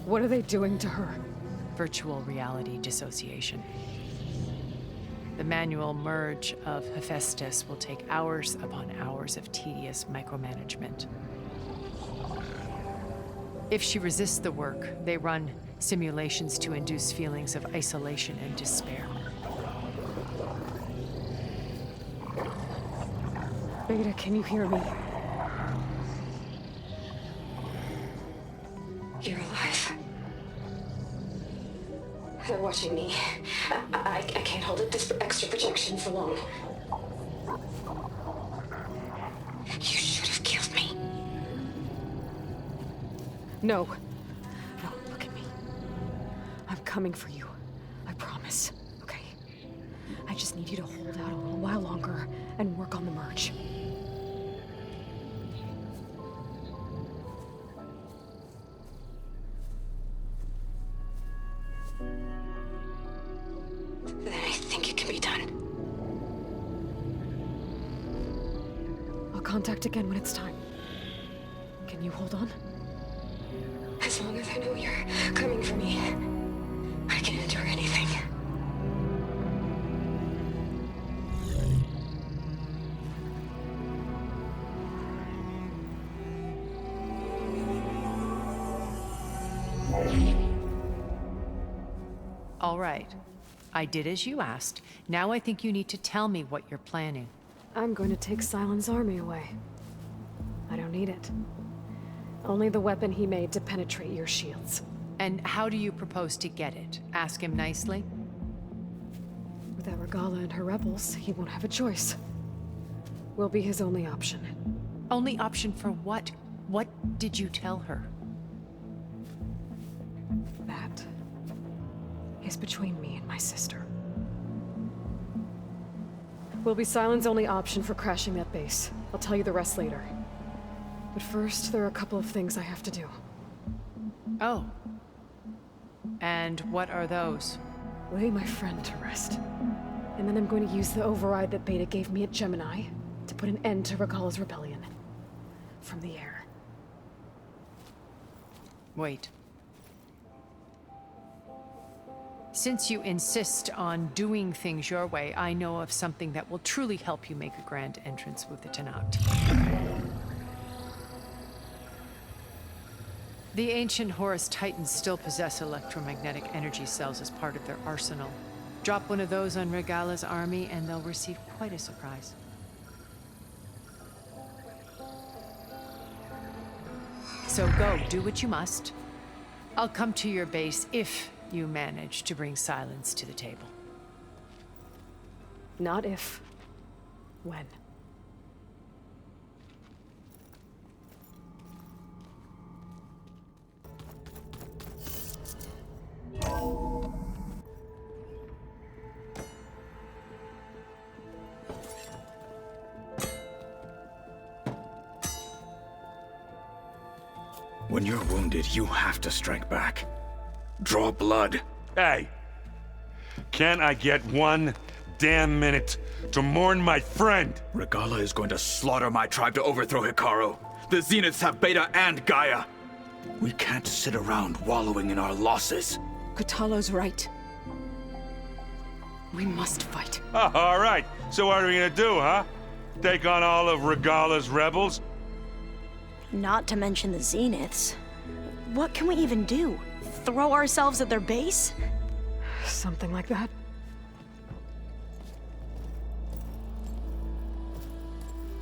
Speaker 1: What are they doing to her?
Speaker 16: Virtual reality dissociation. The manual merge of Hephaestus will take hours upon hours of tedious micromanagement. If she resists the work, they run simulations to induce feelings of isolation and despair.
Speaker 1: Beta, can you hear me?
Speaker 13: You're alive. They're watching me. I can't hold up this extra projection for long. You should have killed me.
Speaker 1: No. No, look at me. I'm coming for you. I promise. Okay? I just need you to hold out a little while longer and work on the merge.
Speaker 13: Then I think it can be done.
Speaker 1: I'll contact again when it's time. Can you hold on?
Speaker 13: As long as I know you're coming for me, I can endure anything.
Speaker 16: All right. I did as you asked. Now I think you need to tell me what you're planning.
Speaker 1: I'm going to take Silent's army away. I don't need it. Only the weapon he made to penetrate your shields.
Speaker 16: And how do you propose to get it? Ask him nicely?
Speaker 1: Without Regala and her rebels, he won't have a choice. We'll be his only option.
Speaker 16: Only option for what? What did you tell her?
Speaker 1: That is between me and my sister. Will be Silent's only option for crashing that base. I'll tell you the rest later. But first, there are a couple of things I have to do.
Speaker 16: Oh. And what are those?
Speaker 1: Lay my friend to rest. And then I'm going to use the override that Beta gave me at Gemini to put an end to Regala's rebellion. From the air.
Speaker 16: Wait. Since you insist on doing things your way, I know of something that will truly help you make a grand entrance with the Tanakh. The ancient Horus Titans still possess electromagnetic energy cells as part of their arsenal. Drop one of those on Regala's army and they'll receive quite a surprise. So go, do what you must. I'll come to your base if you manage to bring Silence to the table.
Speaker 1: Not if. When.
Speaker 12: When you're wounded, you have to strike back. Draw blood.
Speaker 17: Hey! Can't I get one damn minute to mourn my friend?
Speaker 12: Regala is going to slaughter my tribe to overthrow Hikaru. The Zeniths have Beta and Gaia. We can't sit around wallowing in our losses.
Speaker 18: Kutalo's right. We must fight.
Speaker 17: Oh, all right. So what are we gonna do, huh? Take on all of Regala's rebels?
Speaker 11: Not to mention the Zeniths. What can we even do? Throw ourselves at their base?
Speaker 1: Something like that.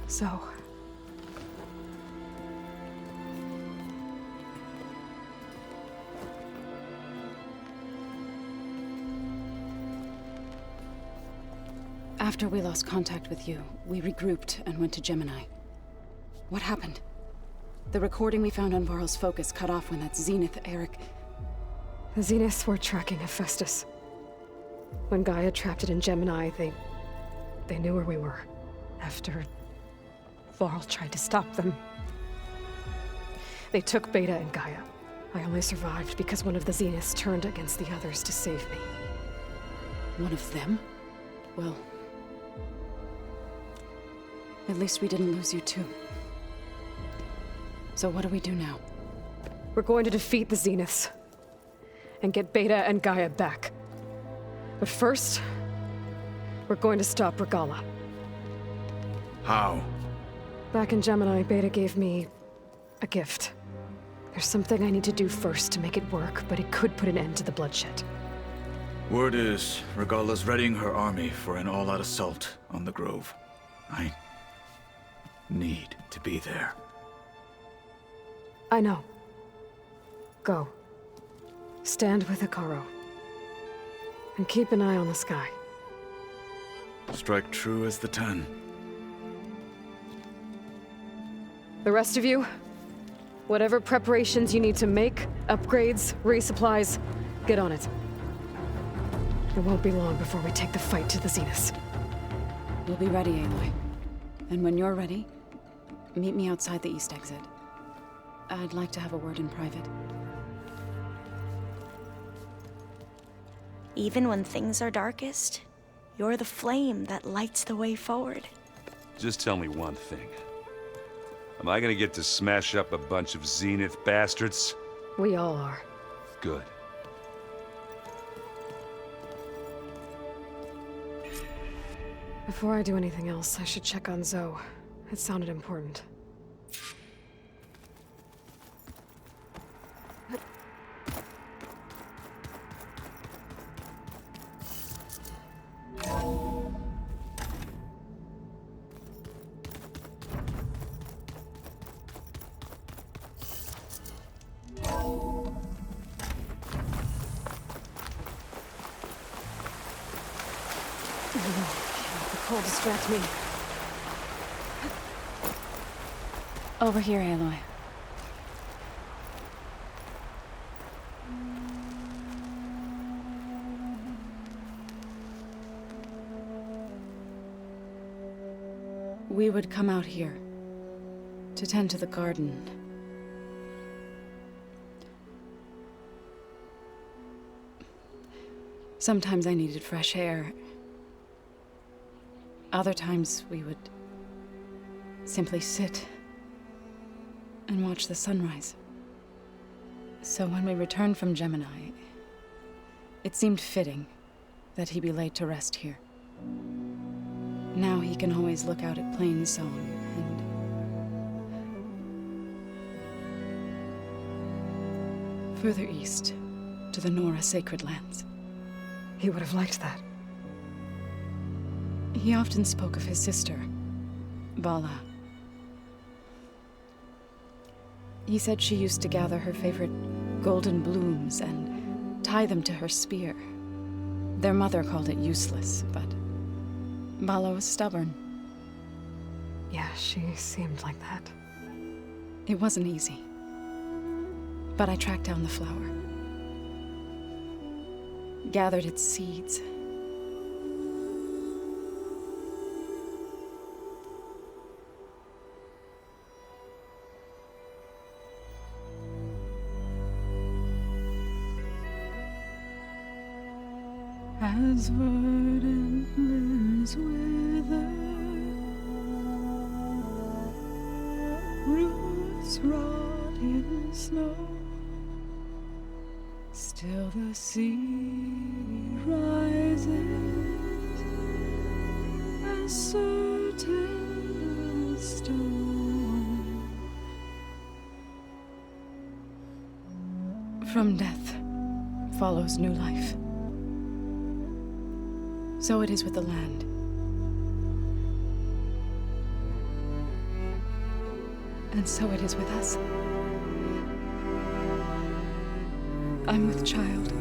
Speaker 1: So...
Speaker 18: After we lost contact with you, we regrouped and went to Gemini. What happened? The recording we found on Varl's focus cut off when that Zenith, Eric...
Speaker 1: The Zeniths were tracking Hephaestus. When Gaia trapped it in Gemini, they knew where we were. After Varl tried to stop them. They took Beta and Gaia. I only survived because one of the Zeniths turned against the others to save me.
Speaker 18: One of them? Well... at least we didn't lose you too. So what do we do now?
Speaker 1: We're going to defeat the Zeniths. And get Beta and Gaia back. But first, we're going to stop Regala.
Speaker 12: How?
Speaker 1: Back in Gemini, Beta gave me a gift. There's something I need to do first to make it work, but it could put an end to the bloodshed.
Speaker 12: Word is, Regala's readying her army for an all-out assault on the Grove. I need to be there.
Speaker 1: I know. Go. Stand with Hikaru. And keep an eye on the sky.
Speaker 12: Strike true as the 10.
Speaker 1: The rest of you, whatever preparations you need to make, upgrades, resupplies, get on it. It won't be long before we take the fight to the Zeniths.
Speaker 18: We'll be ready, Aloy. And when you're ready, meet me outside the east exit. I'd like to have a word in private.
Speaker 11: Even when things are darkest, you're the flame that lights the way forward.
Speaker 17: Just tell me one thing. Am I gonna get to smash up a bunch of Zenith bastards?
Speaker 1: We all are.
Speaker 17: Good.
Speaker 1: Before I do anything else, I should check on Zoe. It sounded important. The cold distracts me.
Speaker 18: Over here, Aloy. We would come out here to tend to the garden. Sometimes I needed fresh air. Other times we would simply sit and watch the sunrise. So when we returned from Gemini, it seemed fitting that he be laid to rest here. Now he can always look out at Plain Song and further east to the Nora Sacred Lands.
Speaker 1: He would have liked that.
Speaker 18: He often spoke of his sister, Bala. He said she used to gather her favorite golden blooms and tie them to her spear. Their mother called it useless, but Bala was stubborn.
Speaker 1: Yeah, she seemed like that.
Speaker 18: It wasn't easy. But I tracked down the flower. Gathered its seeds. as verdant limbs wither, roots rot in snow, still the sea rises as certain as stone. From death follows new life. So it is with the land. And so it is with us. I'm with child,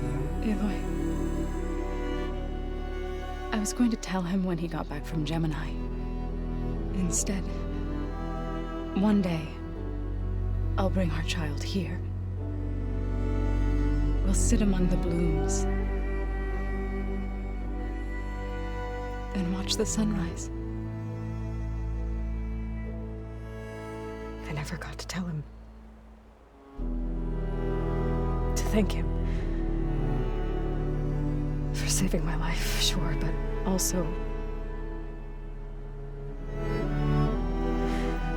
Speaker 18: Aloy. I was going to tell him when he got back from Gemini. Instead, one day, I'll bring our child here. We'll sit among the blooms and watch the sunrise.
Speaker 1: I never got to tell him. To thank him. For saving my life, sure, but also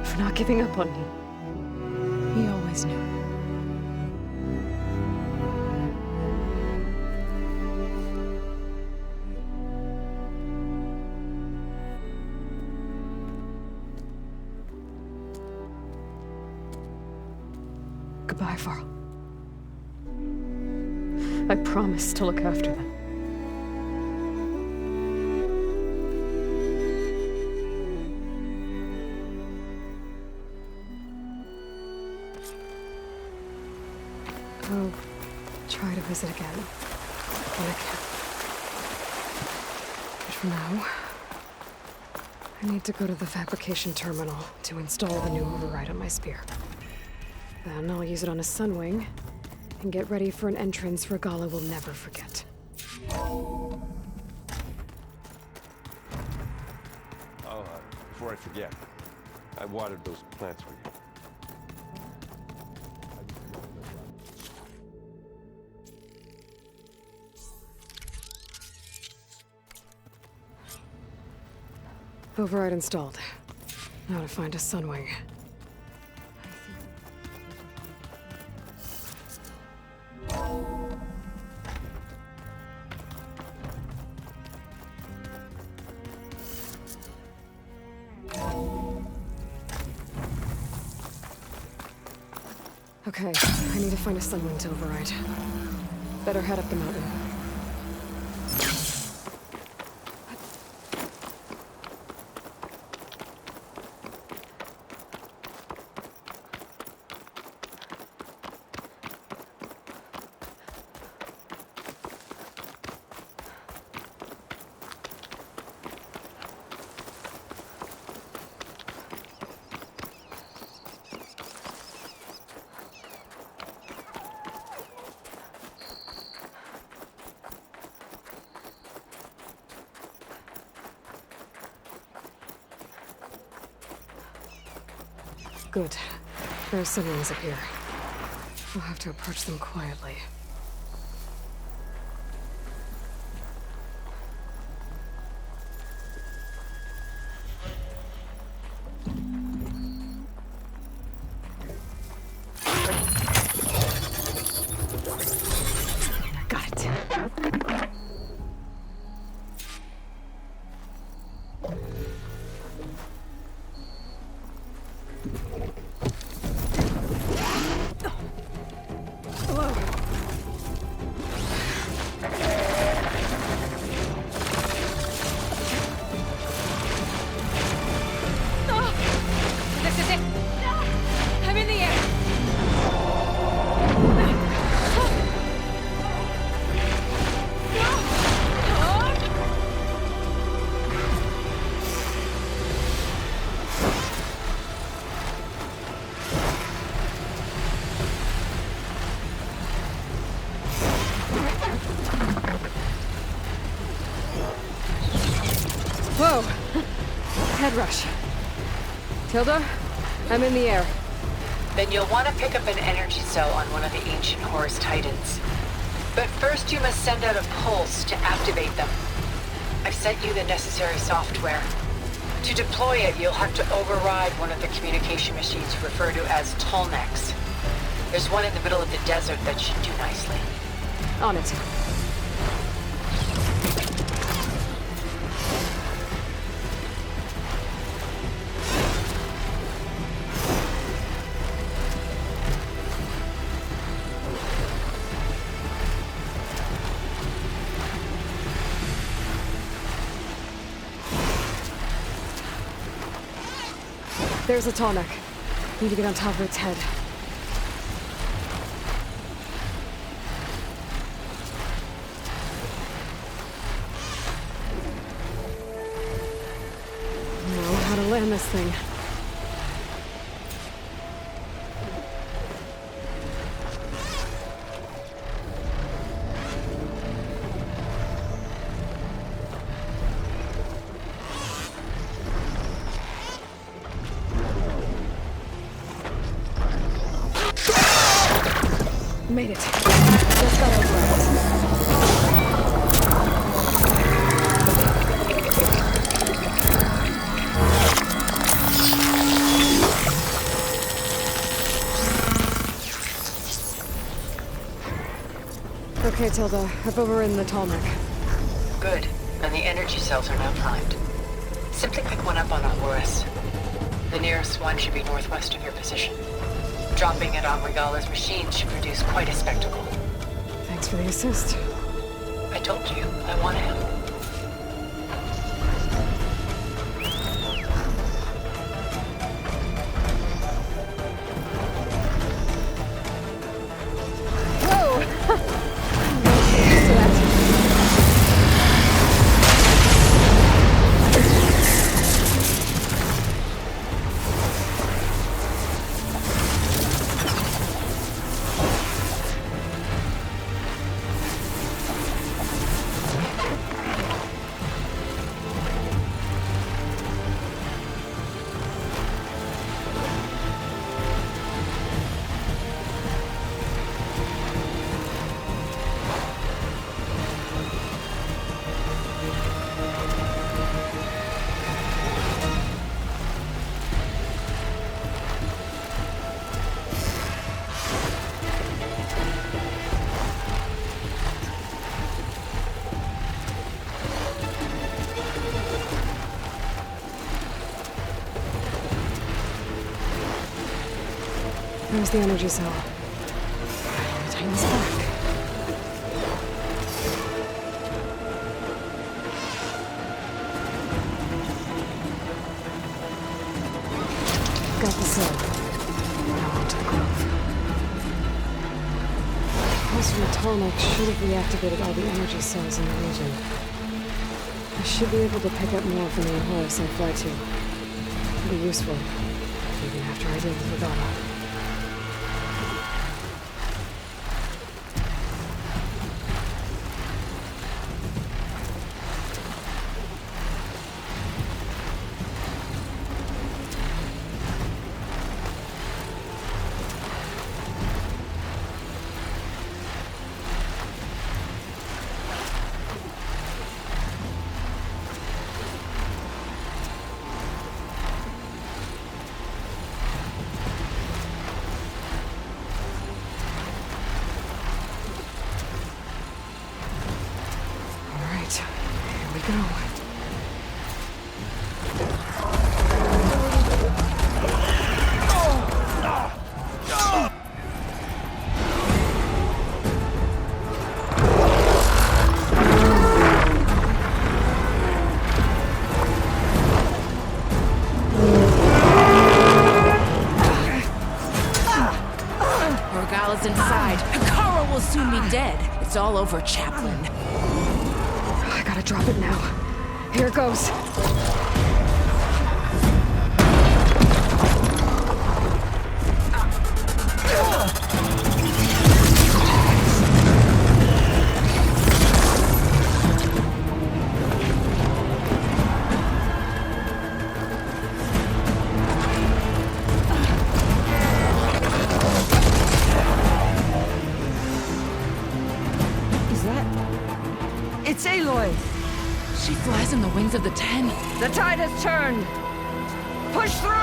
Speaker 1: for not giving up on me.
Speaker 18: He always knew.
Speaker 1: Goodbye, Varl. I promise to look after them. I'll try to visit again when I can. But for now, I need to go to the fabrication terminal to install the new override on my spear. Then I'll use it on a sunwing and get ready for an entrance Regala will never forget.
Speaker 4: Before I forget, I watered those plants for you.
Speaker 1: Override installed. Now to find a sunwing. Okay, I need to find a sunwing to override. Better head up the mountain. Good. There are sunwings up here. We'll have to approach them quietly. Got it. Whoa! Head rush. Tilda, I'm in the air.
Speaker 16: Then you'll want to pick up an energy cell on one of the ancient Horus Titans.
Speaker 13: But first you must send out a pulse to activate them. I've sent you the necessary software. To deploy it, you'll have to override one of the communication machines you refer to as Tolnecs. There's one in the middle of the desert that should do nicely.
Speaker 1: On it. There's a Tolnec. Need to get on top of its head. Know how to land this thing. Made it. Just got over it. Okay, Tilda. I've overridden the Tolnec.
Speaker 13: Good. And the energy cells are now primed. Simply pick one up on Horus. The nearest one should be northwest of your position. Dropping it on Regala's machine should produce quite a spectacle.
Speaker 1: Thanks for the assist.
Speaker 13: I told you, I want him.
Speaker 1: There's the energy cell. Tighten this back. Got the cell. Now on to the grove. Pulse from the Tolnec should have reactivated all the energy cells in the region. I should be able to pick up more from the Horus I fly to. It'll be useful, even after I deal with Regala.
Speaker 10: It's all over, Chaplain.
Speaker 1: I gotta drop it now. Here it goes.
Speaker 18: in the wings of the Ten.
Speaker 8: The tide has turned! Push through!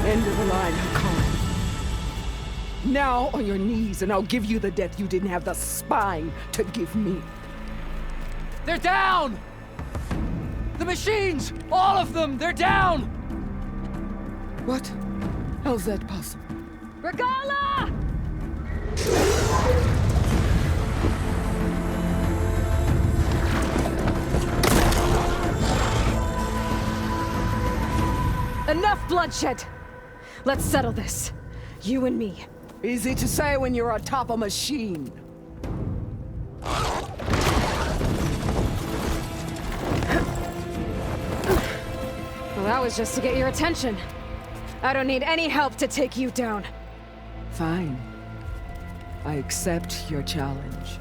Speaker 14: End of the line, Hakan. Now on your knees, and I'll give you the death you didn't have the spine to give me.
Speaker 3: They're down! The machines! All of them! They're down!
Speaker 14: What? How's that possible?
Speaker 8: Regala!
Speaker 9: Enough bloodshed! Let's settle this. You and me.
Speaker 14: Easy to say when you're atop a machine.
Speaker 9: Well, that was just to get your attention. I don't need any help to take you down.
Speaker 14: Fine. I accept your challenge.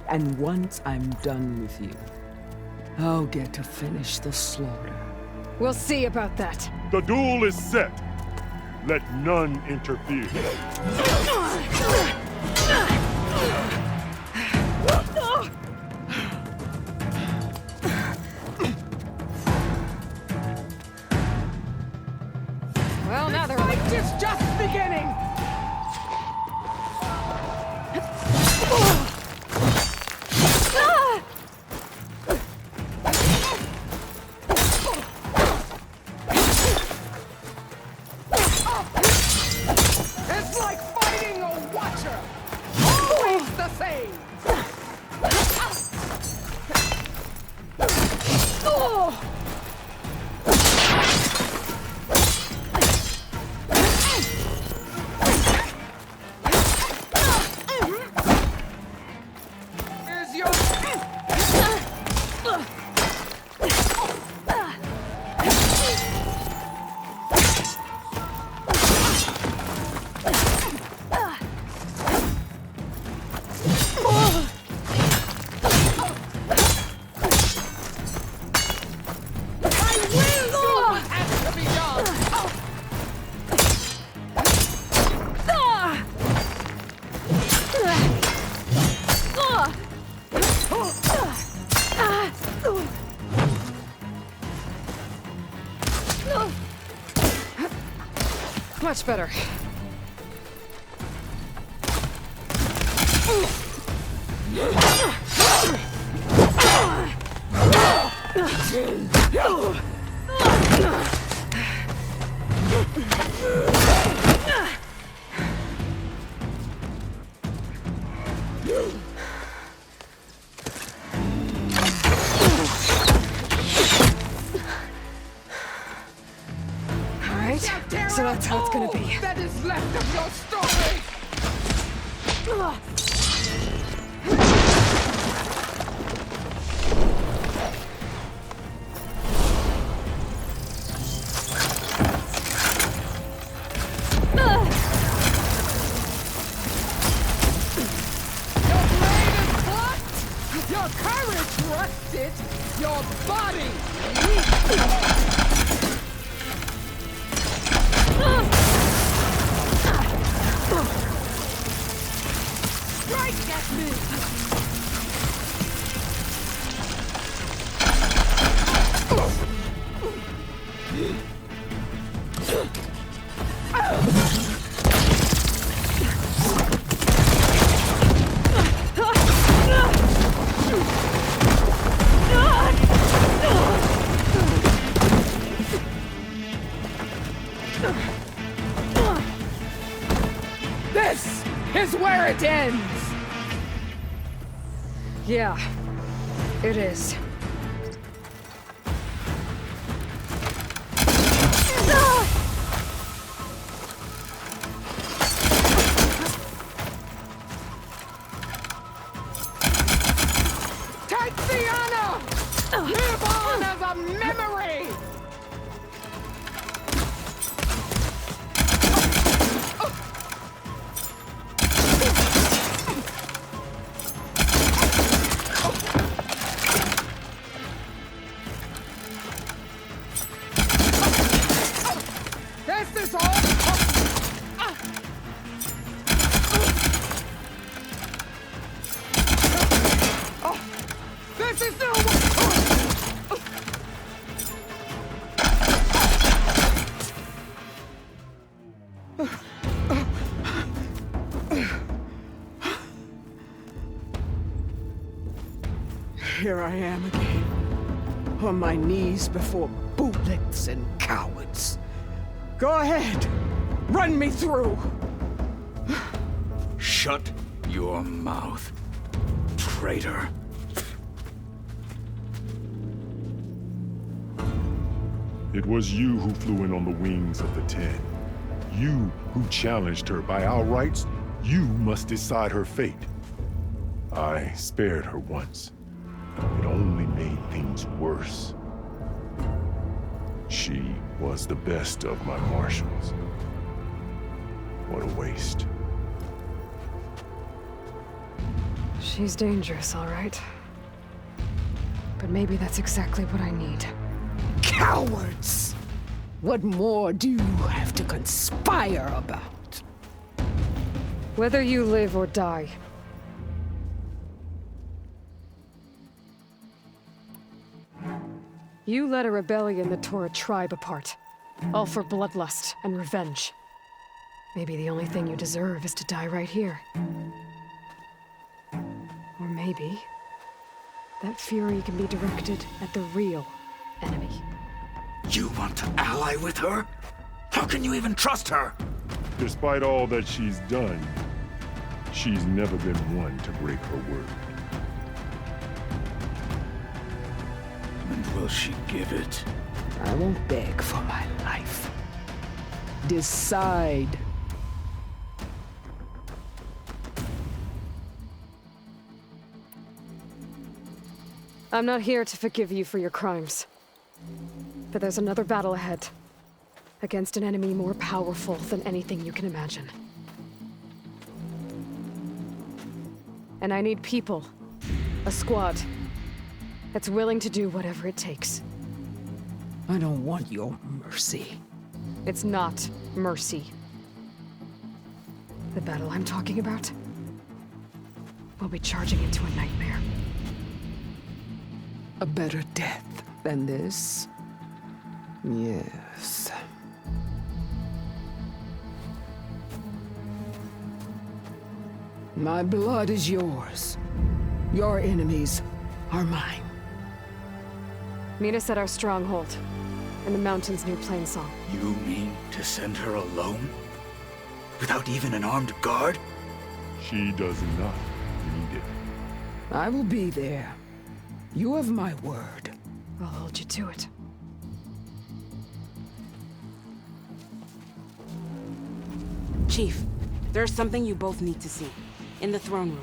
Speaker 14: And once I'm done with you, I'll get to finish the slaughter.
Speaker 9: We'll see about that.
Speaker 6: The duel is set. Let none interfere.
Speaker 9: Well, now they're
Speaker 14: like it's just beginning. It's like fighting a watcher. Always the same. Here's your...
Speaker 9: Much better. So that's how it's gonna be.
Speaker 14: That is left of your story. Your blade is plucked. Your courage rusted. Your body weak. Strike at me! This is where it ends!
Speaker 9: Yeah, it is.
Speaker 14: Tiziana! Live on as a memory! here I am again. On my knees before bootlicks and cowards. Go ahead. Run me through.
Speaker 7: Shut your mouth, traitor.
Speaker 20: It was you who flew in on the wings of the 10. You who challenged her. By our rights, you must decide her fate. I spared her once. It only made things worse. She was the best of my marshals. What a waste.
Speaker 1: She's dangerous, all right. But maybe that's exactly what I need.
Speaker 14: Cowards! What more do you have to conspire about?
Speaker 1: Whether you live or die. You led a rebellion that tore a tribe apart. All for bloodlust and revenge. Maybe the only thing you deserve is to die right here. Or maybe that fury can be directed at the real enemy.
Speaker 7: You want to ally with her? How can you even trust her?
Speaker 20: Despite all that she's done, she's never been one to break her word.
Speaker 7: And will she give it?
Speaker 14: I won't beg for my life. Decide.
Speaker 1: I'm not here to forgive you for your crimes. But there's another battle ahead. Against an enemy more powerful than anything you can imagine. And I need people. A squad. That's willing to do whatever it takes.
Speaker 14: I don't want your mercy.
Speaker 1: It's not mercy. The battle I'm talking about will be charging into a nightmare.
Speaker 14: A better death than this? Yes. My blood is yours. Your enemies are mine.
Speaker 1: Meet us at our stronghold, in the mountains near Plainsong.
Speaker 7: You mean to send her alone? Without even an armed guard?
Speaker 20: She does not need it.
Speaker 14: I will be there. You have my word.
Speaker 1: I'll hold you to it.
Speaker 15: Chief, there's something you both need to see. In the throne room.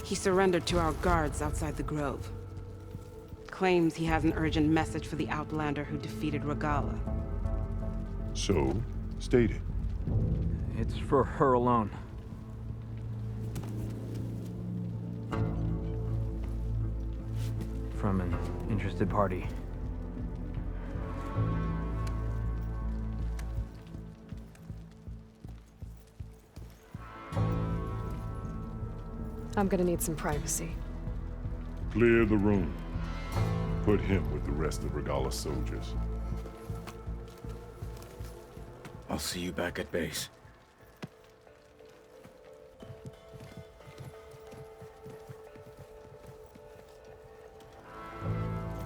Speaker 15: He surrendered to our guards outside the grove. Claims he has an urgent message for the Outlander who defeated Regala.
Speaker 20: So, state it.
Speaker 21: It's for her alone. From an interested party.
Speaker 1: I'm gonna need some privacy.
Speaker 20: Clear the room. Put him with the rest of Regala's soldiers.
Speaker 7: I'll see you back at base.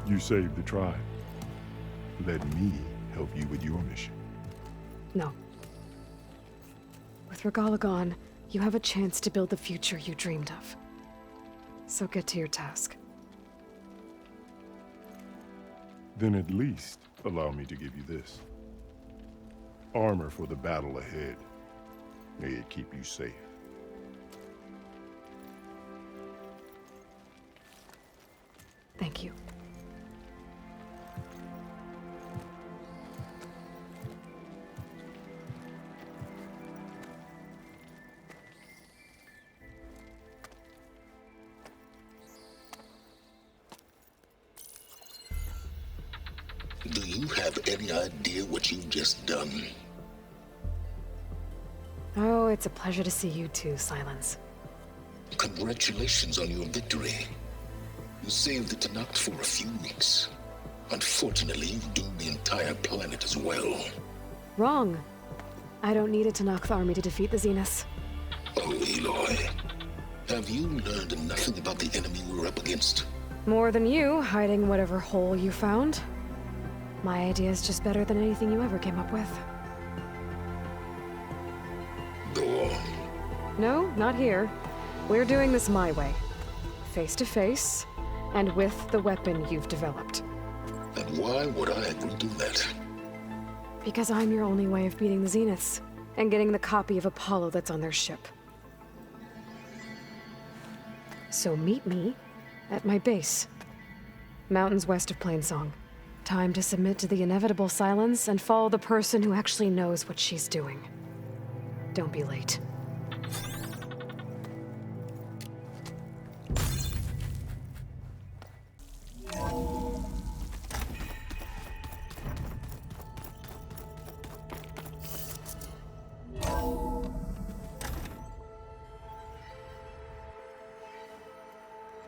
Speaker 20: You saved the tribe. Let me help you with your mission.
Speaker 1: No. With Regala gone, you have a chance to build the future you dreamed of. So get to your task.
Speaker 20: Then at least allow me to give you this. Armor for the battle ahead. May it keep you safe.
Speaker 1: Thank you.
Speaker 12: Do you have any idea what you've just done?
Speaker 1: Oh, it's a pleasure to see you too, Silence.
Speaker 12: Congratulations on your victory. You saved the Tenakth for a few weeks. Unfortunately, you've doomed the entire planet as well.
Speaker 9: Wrong. I don't need a Tenakth army to defeat the Zeniths.
Speaker 12: Oh, Aloy. Have you learned nothing about the enemy we're up against?
Speaker 9: More than you, hiding whatever hole you found. My idea is just better than anything you ever came up with.
Speaker 12: Go on.
Speaker 9: No, not here. We're doing this my way. Face to face, and with the weapon you've developed.
Speaker 12: And why would I agree to that?
Speaker 9: Because I'm your only way of beating the Zeniths, and getting the copy of Apollo that's on their ship. So meet me at my base. Mountains west of Plainsong. Time to submit to the inevitable silence and follow the person who actually knows what she's doing. Don't be late.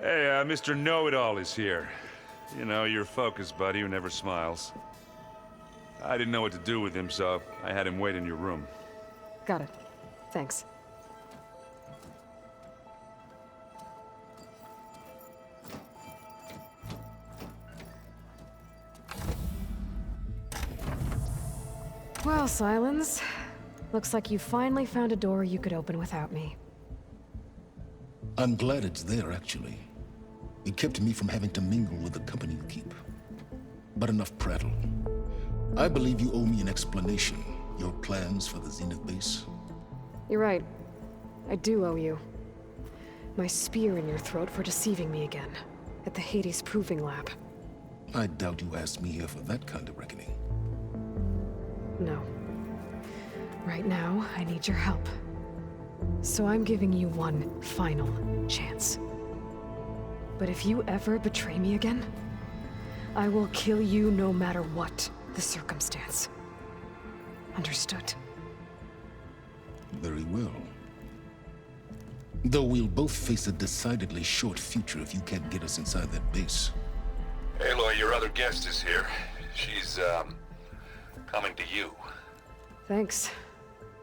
Speaker 17: Hey, Mr. Know-It-All is here. You know, your focus buddy who never smiles. I didn't know what to do with him, so I had him wait in your room.
Speaker 9: Got it. Thanks. Well, Silence. Looks like you finally found a door you could open without me.
Speaker 12: I'm glad it's there, actually. It kept me from having to mingle with the company you keep. But enough prattle. I believe you owe me an explanation. Your plans for the Zenith base?
Speaker 9: You're right. I do owe you. My spear in your throat for deceiving me again. At the Hades Proving Lab.
Speaker 12: I doubt you asked me here for that kind of reckoning.
Speaker 9: No. Right now, I need your help. So I'm giving you one final chance. But if you ever betray me again, I will kill you no matter what the circumstance. Understood?
Speaker 12: Very well. Though we'll both face a decidedly short future if you can't get us inside that base.
Speaker 17: Aloy, your other guest is here. She's, coming to you.
Speaker 9: Thanks.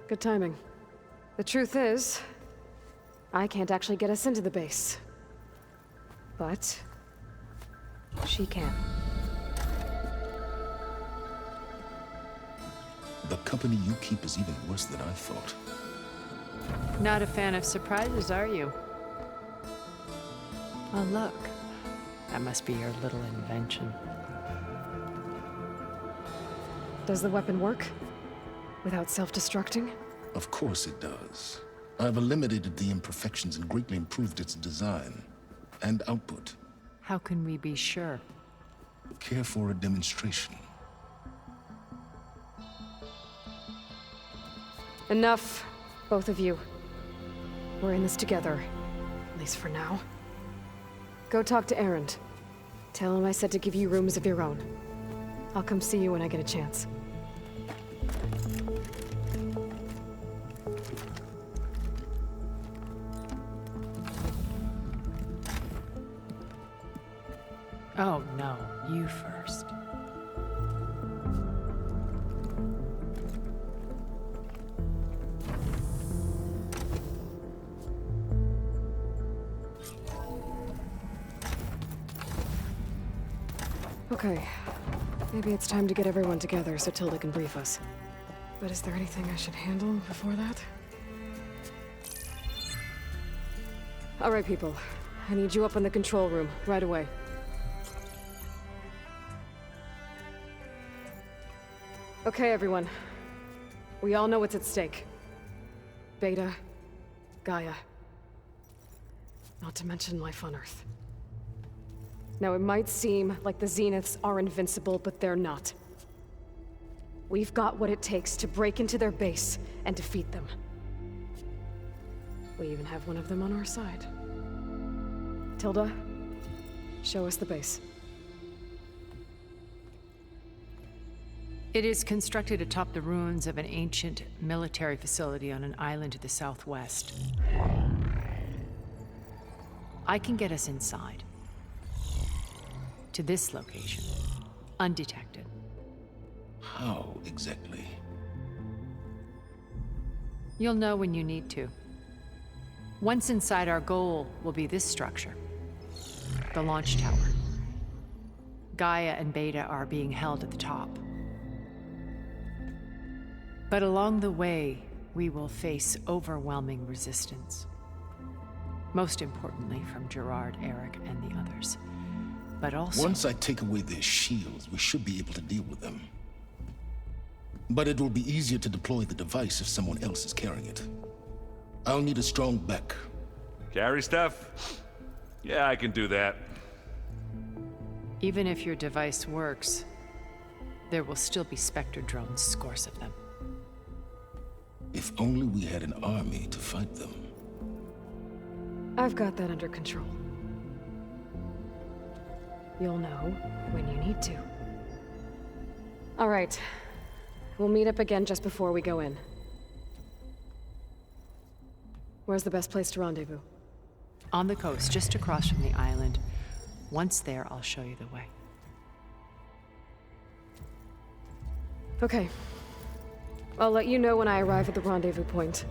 Speaker 9: Good timing. The truth is, I can't actually get us into the base. But she can.
Speaker 12: The company you keep is even worse than I thought.
Speaker 16: Not a fan of surprises, are you? Oh, look. That must be your little invention.
Speaker 9: Does the weapon work? Without self-destructing?
Speaker 12: Of course it does. I've eliminated the imperfections and greatly improved its design and output.
Speaker 16: How can we be sure?
Speaker 12: Care for a demonstration?
Speaker 9: Enough, both of you. We're in this together, at least for now. Go talk to Erend. Tell him I said to give you rooms of your own. I'll come see you when I get a chance.
Speaker 16: Oh, no. You first.
Speaker 9: Okay. Maybe it's time to get everyone together so Tilda can brief us. But is there anything I should handle before that? All right, people. I need you up in the control room, right away. Okay, everyone. We all know what's at stake. Beta, Gaia. Not to mention life on Earth. Now, it might seem like the Zeniths are invincible, but they're not. We've got what it takes to break into their base and defeat them. We even have one of them on our side. Tilda, show us the base.
Speaker 16: It is constructed atop the ruins of an ancient military facility on an island to the southwest. I can get us inside. To this location. Undetected.
Speaker 12: How exactly?
Speaker 16: You'll know when you need to. Once inside, our goal will be this structure. The launch tower. Gaia and Beta are being held at the top. But along the way, we will face overwhelming resistance. Most importantly from Gerard, Eric, and the others. But also...
Speaker 12: Once I take away their shields, we should be able to deal with them. But it will be easier to deploy the device if someone else is carrying it. I'll need a strong back.
Speaker 17: Carry stuff? Yeah, I can do that.
Speaker 16: Even if your device works, there will still be Spectre drones, scores of them.
Speaker 12: If only we had an army to fight them.
Speaker 9: I've got that under control. You'll know when you need to. All right. We'll meet up again just before we go in. Where's the best place to rendezvous?
Speaker 16: On the coast, just across from the island. Once there, I'll show you the way.
Speaker 9: Okay. I'll let you know when I arrive at the rendezvous point.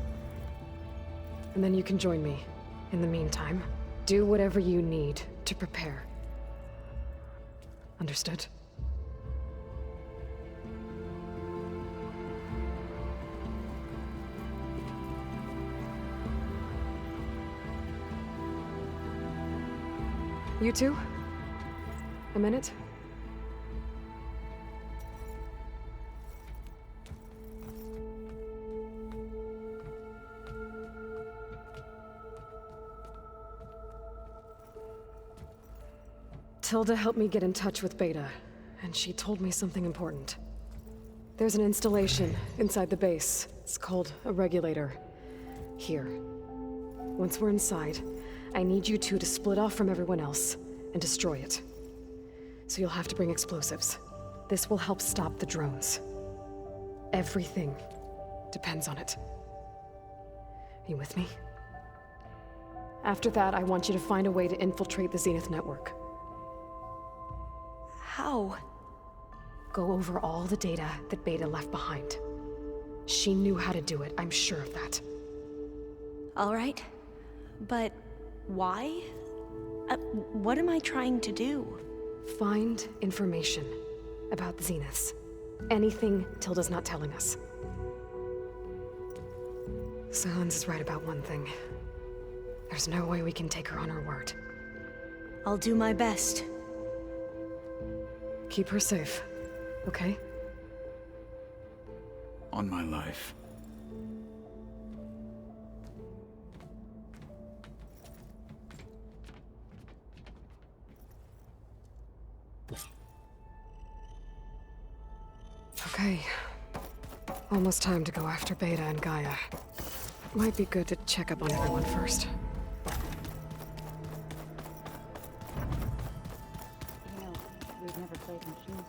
Speaker 9: And then you can join me. In the meantime, do whatever you need to prepare. Understood? You two? A minute? Tilda helped me get in touch with Beta, and she told me something important. There's an installation inside the base. It's called a regulator. Here. Once we're inside, I need you two to split off from everyone else and destroy it. So you'll have to bring explosives. This will help stop the drones. Everything depends on it. Are you with me? After that, I want you to find a way to infiltrate the Zenith network.
Speaker 11: How?
Speaker 9: Go over all the data that Beta left behind. She knew how to do it, I'm sure of that.
Speaker 11: All right. But why? What am I trying to do?
Speaker 9: Find information about the Zeniths. Anything Tilda's not telling us. Silence is right about one thing. There's no way we can take her on her word.
Speaker 11: I'll do my best.
Speaker 9: Keep her safe, okay?
Speaker 7: On my life.
Speaker 9: Okay. Almost time to go after Beta and Gaia. Might be good to check up on everyone first.
Speaker 18: You know, we've never played machines.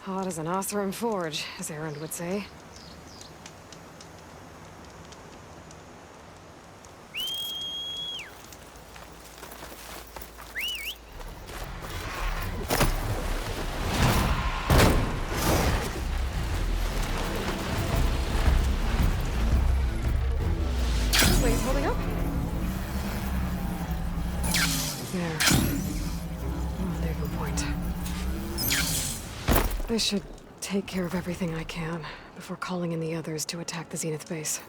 Speaker 9: Hot as an Oseram forge, as Aaron would say. Wait, it's holding up? There. Rendezvous point. I should take care of everything I can before calling in the others to attack the Zenith base.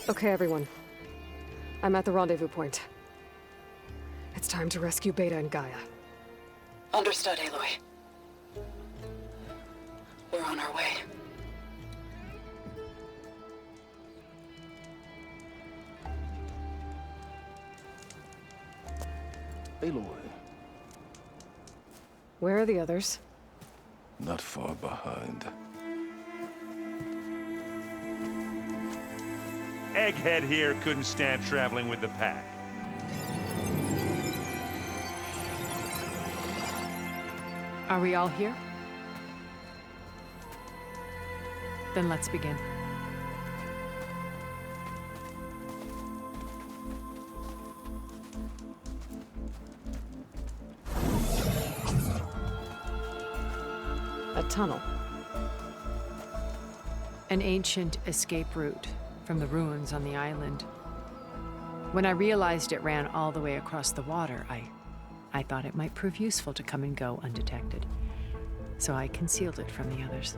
Speaker 1: Okay, everyone. I'm at the rendezvous point. It's time to rescue Beta and Gaia.
Speaker 13: Understood, Aloy. We're on our way.
Speaker 12: Aloy.
Speaker 1: Where are the others?
Speaker 12: Not far behind.
Speaker 17: Egghead here couldn't stand traveling with the pack.
Speaker 16: Are we all here? Then let's begin.
Speaker 1: A tunnel.
Speaker 16: An ancient escape route from the ruins on the island. When I realized it ran all the way across the water, I thought it might prove useful to come and go undetected. So I concealed it from the others.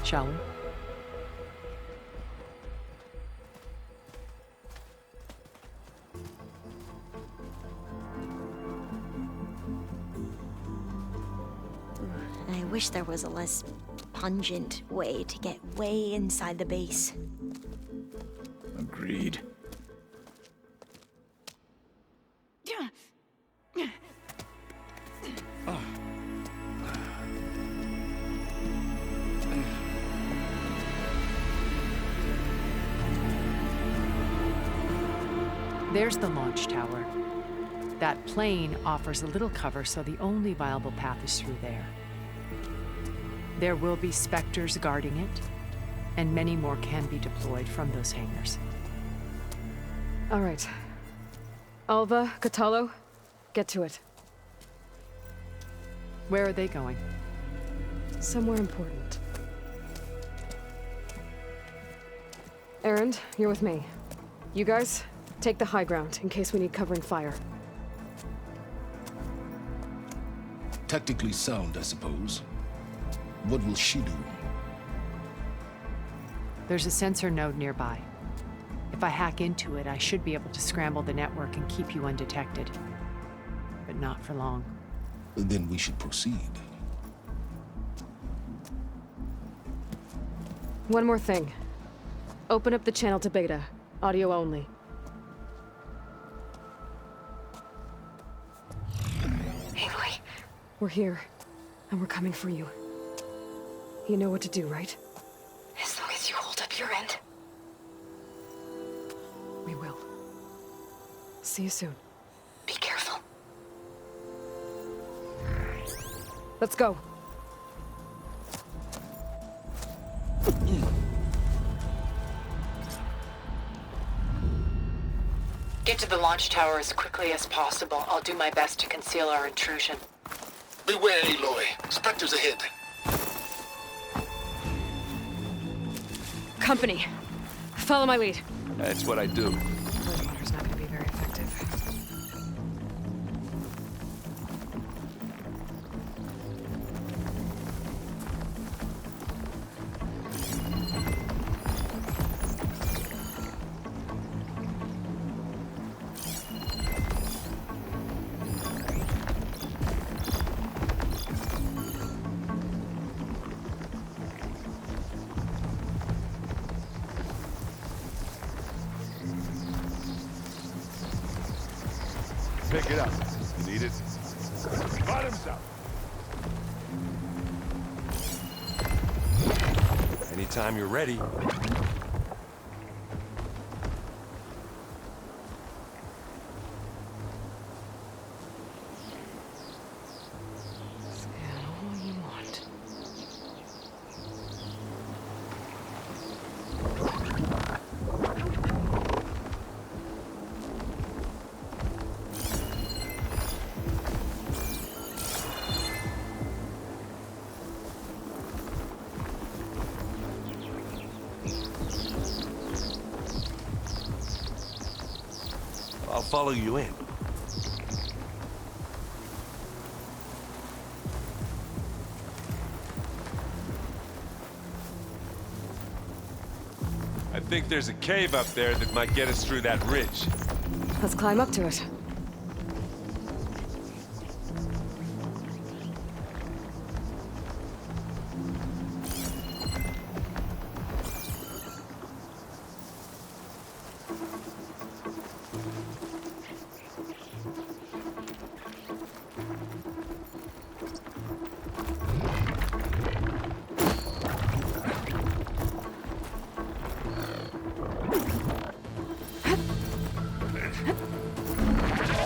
Speaker 16: Shall we?
Speaker 11: I wish there was a less pungent way to get way inside the base.
Speaker 7: Agreed.
Speaker 16: There's the launch tower. That plane offers a little cover, so the only viable path is through there. There will be Spectres guarding it, and many more can be deployed from those hangars.
Speaker 1: All right. Alva, Catalo, get to it.
Speaker 16: Where are they going?
Speaker 1: Somewhere important. Erend, you're with me. You guys, take the high ground in case we need covering fire.
Speaker 12: Tactically sound, I suppose. What will she do?
Speaker 16: There's a sensor node nearby. If I hack into it, I should be able to scramble the network and keep you undetected. But not for long.
Speaker 12: Then we should proceed.
Speaker 1: One more thing. Open up the channel to Beta. Audio only.
Speaker 11: Aloy.
Speaker 1: We're here, and we're coming for you. You know what to do, right?
Speaker 11: As long as you hold up your end.
Speaker 1: We will. See you soon.
Speaker 11: Be careful.
Speaker 1: Let's go.
Speaker 13: Get to the launch tower as quickly as possible. I'll do my best to conceal our intrusion.
Speaker 12: Beware, Aloy. Spectres ahead.
Speaker 1: Company. Follow my lead.
Speaker 4: That's what I do.
Speaker 1: Water's not going to be very effective.
Speaker 4: Pick it up. You need it? Bottoms up. Anytime you're ready. I'll follow you in.
Speaker 17: think there's a cave up there that might get us through that ridge.
Speaker 1: Let's climb up to it.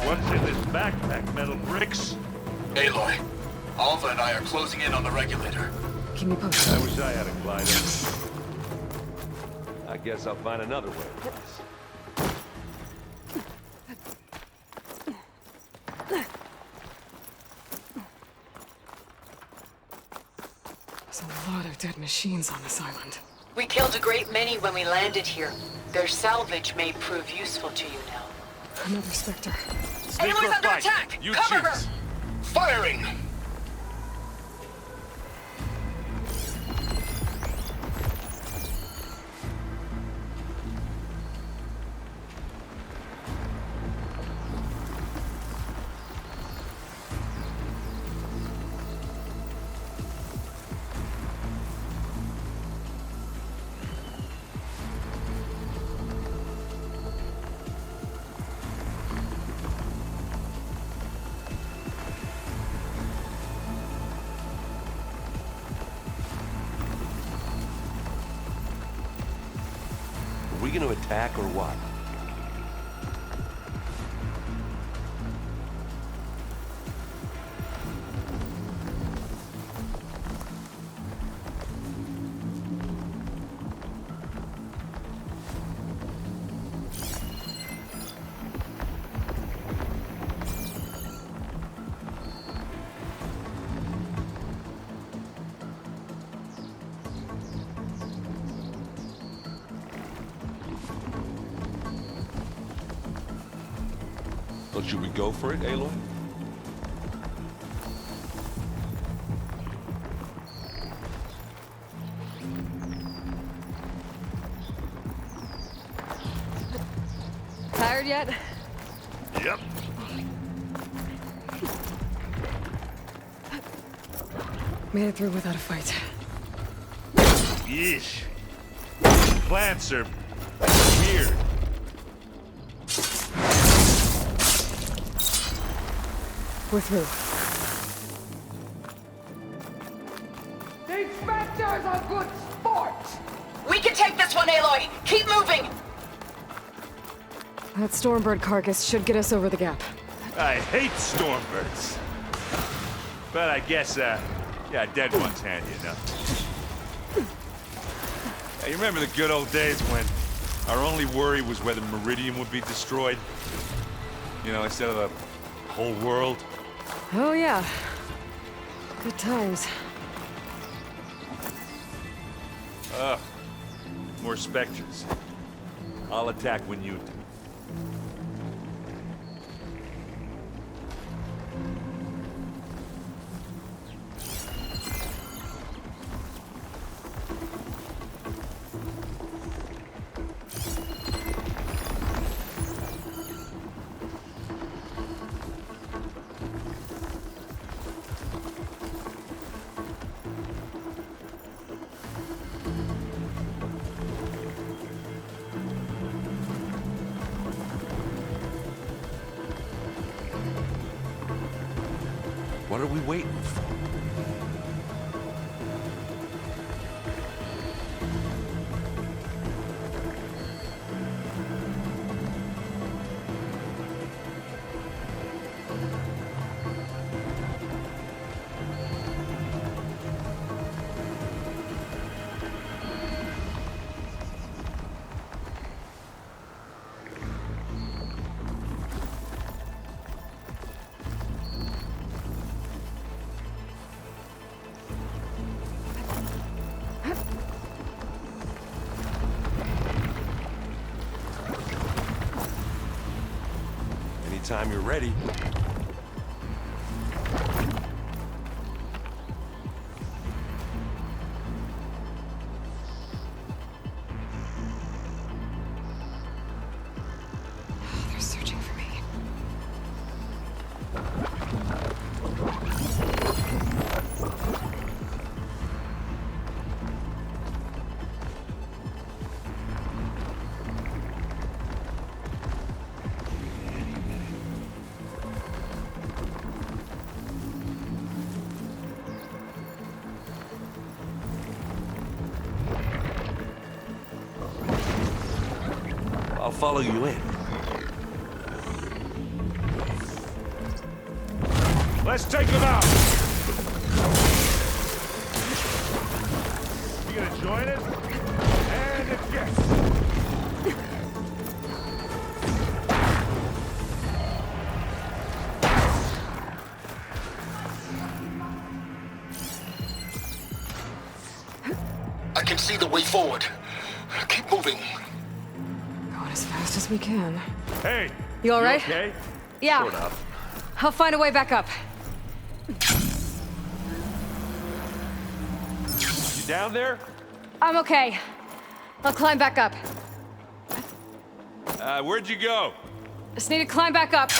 Speaker 17: What's in this backpack, metal bricks?
Speaker 7: Aloy, Alva and I are closing in on the regulator.
Speaker 1: Keep me posted.
Speaker 17: I wish I had a glider.
Speaker 4: I guess I'll find another way across.
Speaker 1: There's a lot of dead machines on this island.
Speaker 13: We killed a great many when we landed here. Their salvage may prove useful to you now.
Speaker 1: Another Spectre.
Speaker 13: Aloy's under attack!
Speaker 17: You
Speaker 13: Cover
Speaker 17: choose.
Speaker 13: her!
Speaker 7: Firing!
Speaker 4: Are we gonna attack or what? So should we go for it, Aloy?
Speaker 1: Tired yet?
Speaker 17: Yep.
Speaker 1: Made it through without a fight.
Speaker 17: Yeesh. Plants are weird.
Speaker 1: We're through.
Speaker 8: The inspectors are good sport!
Speaker 13: We can take this one, Aloy! Keep moving!
Speaker 1: That Stormbird carcass should get us over the gap.
Speaker 17: I hate Stormbirds. But I guess, yeah, dead one's handy enough. Hey, you remember the good old days when our only worry was whether Meridian would be destroyed? You know, instead of the whole world?
Speaker 1: Oh yeah. Good times.
Speaker 17: Ugh. More specters. I'll attack when you do.
Speaker 4: What are we waiting for? Anytime you're ready. follow you in.
Speaker 17: Let's take them out! You gonna join us? And it's yes!
Speaker 12: I can see the way forward. Keep moving.
Speaker 1: Going as fast as we can.
Speaker 17: Hey!
Speaker 1: You all right?
Speaker 17: Okay?
Speaker 1: Yeah.
Speaker 17: Sort of.
Speaker 1: I'll find a way back up.
Speaker 4: You down there?
Speaker 1: I'm okay. I'll climb back up.
Speaker 17: Where'd you go?
Speaker 1: Just need to climb back up.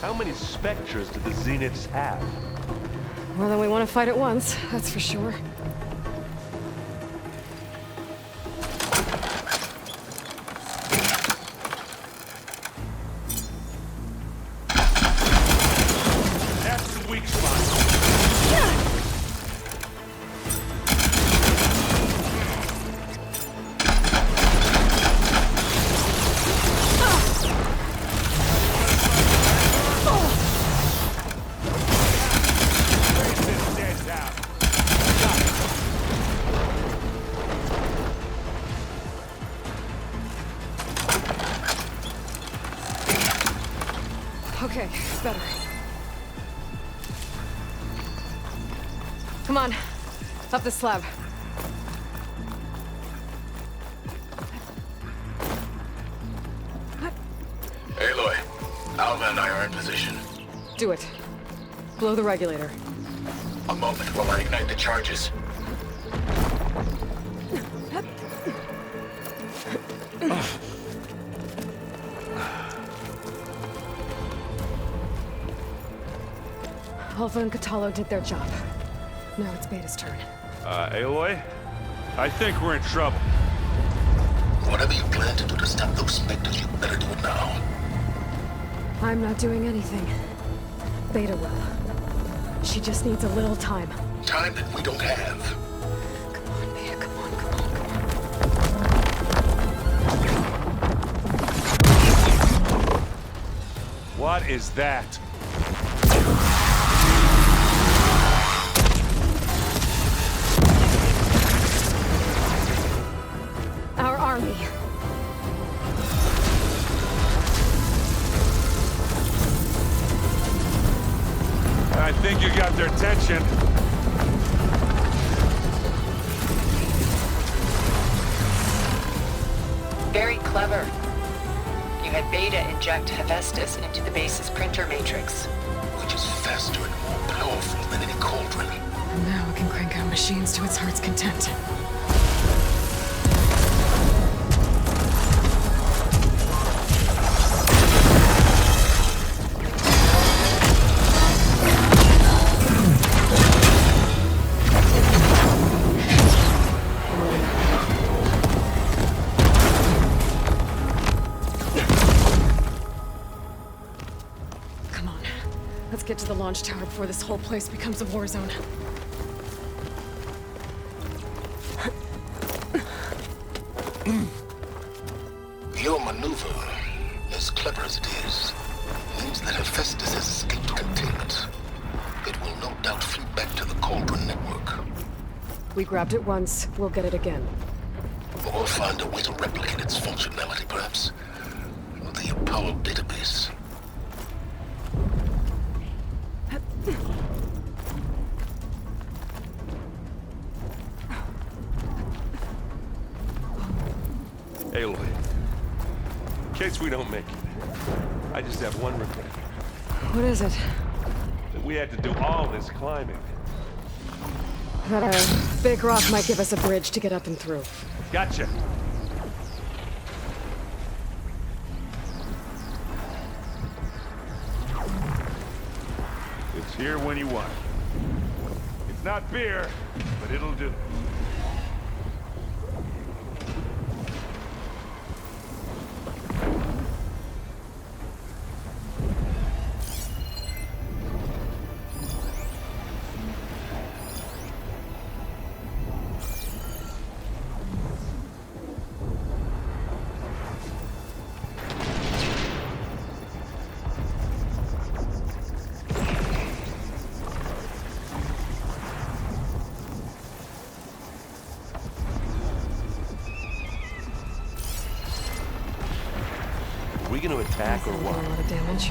Speaker 4: How many Spectres do the Zeniths have?
Speaker 1: More than we want to fight at once, that's for sure.
Speaker 17: That's the weak spot.
Speaker 1: Okay, better. Come on, up the slab.
Speaker 12: Aloy, Alva and I are in position.
Speaker 1: Do it. Blow the regulator.
Speaker 12: A moment while I ignite the charges.
Speaker 1: Alpha and Catalo did their job. Now it's Beta's turn.
Speaker 17: Aloy? I think we're in trouble.
Speaker 12: Whatever you plan to do to stop those Spectres, you better do it now.
Speaker 1: I'm not doing anything. Beta will. She just needs a little time.
Speaker 12: Time that we don't have.
Speaker 1: Come on, Beta, come on, come on.
Speaker 17: What is that?
Speaker 1: Our army.
Speaker 17: I think you got their attention.
Speaker 13: Very clever. You had Beta inject Hephaestus into the base's printer matrix.
Speaker 12: Which is faster and more powerful than any cauldron.
Speaker 1: And now it can crank out machines to its heart's content. Let's get to the launch tower before this whole place becomes a war zone.
Speaker 12: Your maneuver, as clever as it is, means that Hephaestus has escaped containment. It will no doubt feed back to the Cauldron network.
Speaker 1: We grabbed it once, we'll get it again.
Speaker 12: Or find a way to replicate its functionality, perhaps. The Apollo database.
Speaker 4: Aloy, in case we don't make it, I just have one regret.
Speaker 1: What is it?
Speaker 4: That we had to do all this climbing.
Speaker 1: That a big rock might give us a bridge to get up and through.
Speaker 4: Gotcha. It's here when you want it. It's not beer, but it'll do. Are we gonna attack or what?
Speaker 1: A lot of damage.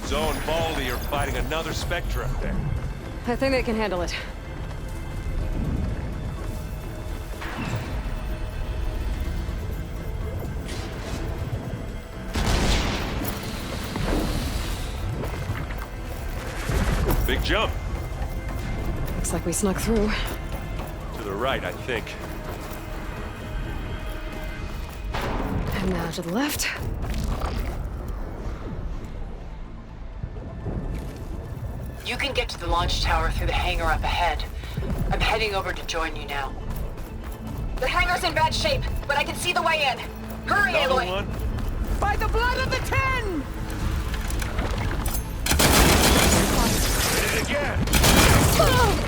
Speaker 4: Zoe and Baldy are fighting another Spectre up there.
Speaker 1: I think they can handle it.
Speaker 4: Big jump.
Speaker 1: Looks like we snuck through.
Speaker 4: To the right, I think.
Speaker 1: And now to the left.
Speaker 13: You can get to the launch tower through the hangar up ahead. I'm heading over to join you now. The hangar's in bad shape, but I can see the way in. Hurry, Aloy!
Speaker 4: One.
Speaker 14: By the blood of the Ten!
Speaker 4: Hit it again!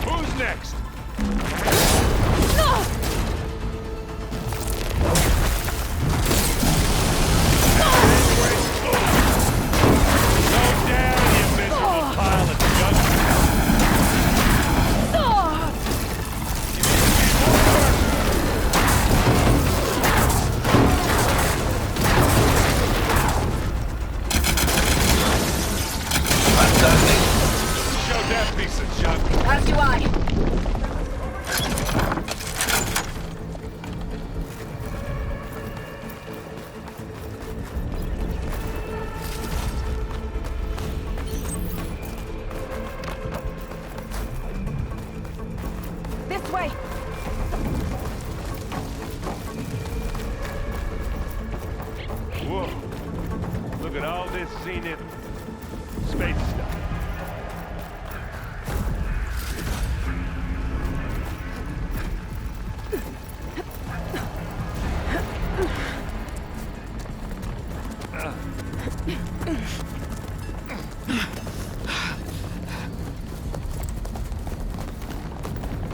Speaker 4: Who's next? Go down, you miserable pile of junk! Show that piece of junk.
Speaker 13: As do I.
Speaker 11: This way!
Speaker 4: Whoa. Look at all this scenic space stuff.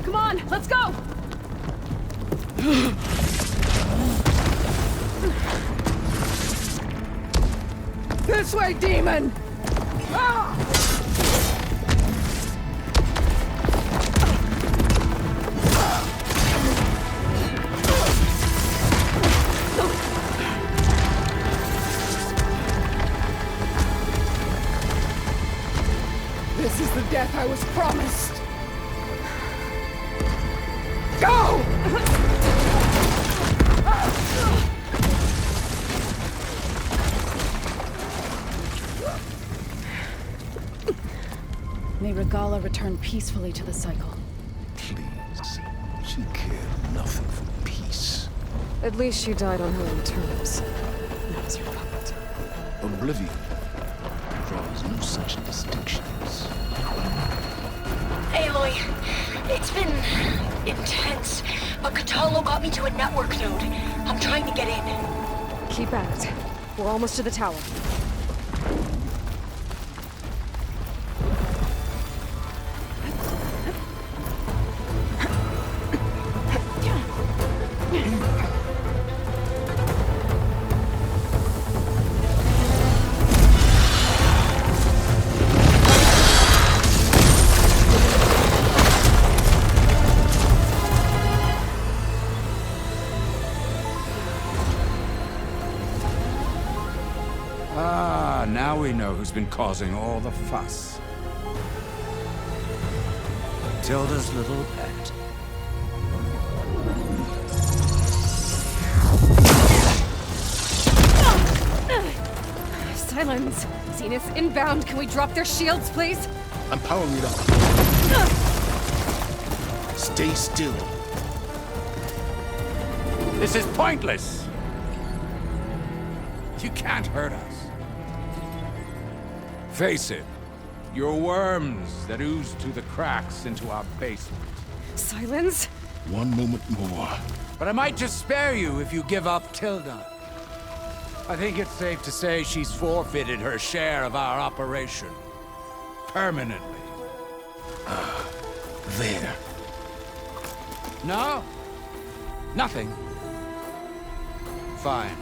Speaker 1: Come on, let's go!
Speaker 14: This way, demon! Ah! This is the death I was promised. Go!
Speaker 18: May Regala return peacefully to the cycle.
Speaker 12: Please. She cared nothing for peace.
Speaker 1: At least she died on her own terms, not as your puppet.
Speaker 12: Oblivion draws no such distinctions.
Speaker 13: Aloy, it's been intense, but Katalo got me to a network node. I'm trying to get in.
Speaker 1: Keep at it. We're almost to the tower.
Speaker 2: Now we know who's been causing all the fuss. Tilda's little pet.
Speaker 1: Silence! Zenith inbound. Can we drop their shields, please?
Speaker 12: I'm powering it up. Stay still.
Speaker 2: This is pointless! You can't hurt us. Face it, you're worms that ooze through the cracks into our basement.
Speaker 1: Silence?
Speaker 12: One moment more.
Speaker 2: But I might just spare you if you give up Tilda. I think it's safe to say she's forfeited her share of our operation. Permanently.
Speaker 12: There.
Speaker 2: No? Nothing? Fine.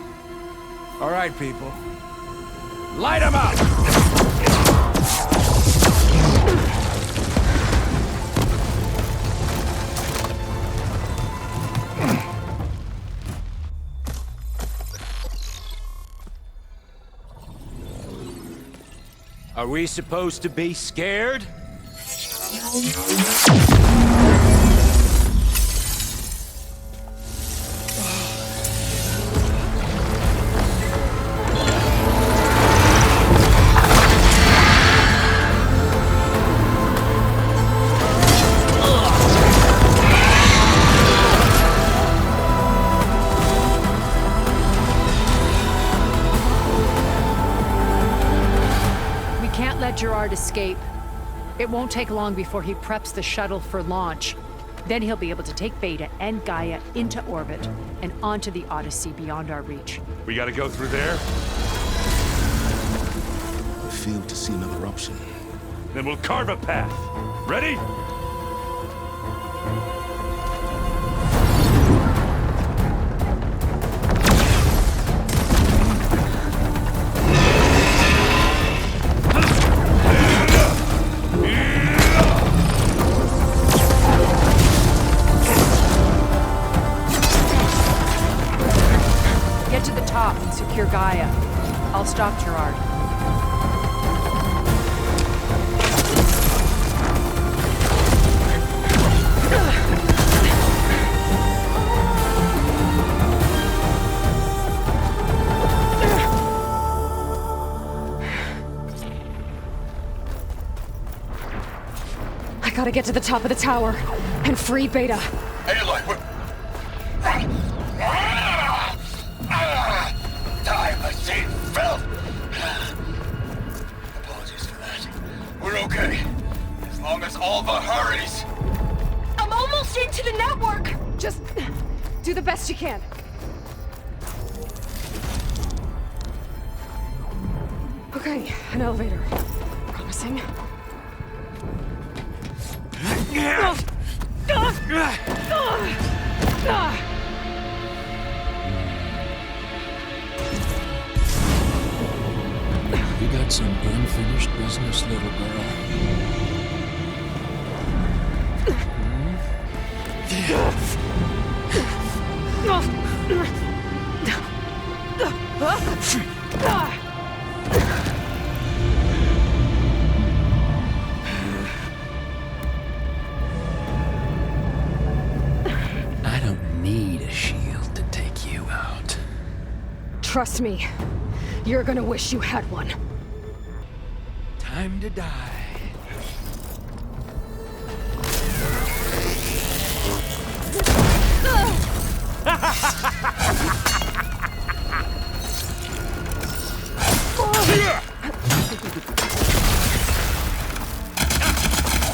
Speaker 2: All right, people. Light 'em up! Are we supposed to be scared?
Speaker 16: Gerard escape. It won't take long before he preps the shuttle for launch. Then he'll be able to take Beta and Gaia into orbit and onto the Odyssey beyond our reach.
Speaker 4: We gotta go through there?
Speaker 12: I fail to see another option.
Speaker 4: Then we'll carve a path. Ready?
Speaker 16: Secure Gaia. I'll stop Gerard.
Speaker 1: I gotta get to the top of the tower and free Beta.
Speaker 6: Aloy, we're... Time-machine filth! Apologies for that. We're okay. As long as Alva hurries.
Speaker 11: I'm almost into the network!
Speaker 1: Just do the best you can. Okay, an elevator. Promising.
Speaker 5: You got some unfinished business, little girl.
Speaker 1: Trust me, you're gonna wish you had one.
Speaker 2: Time to die.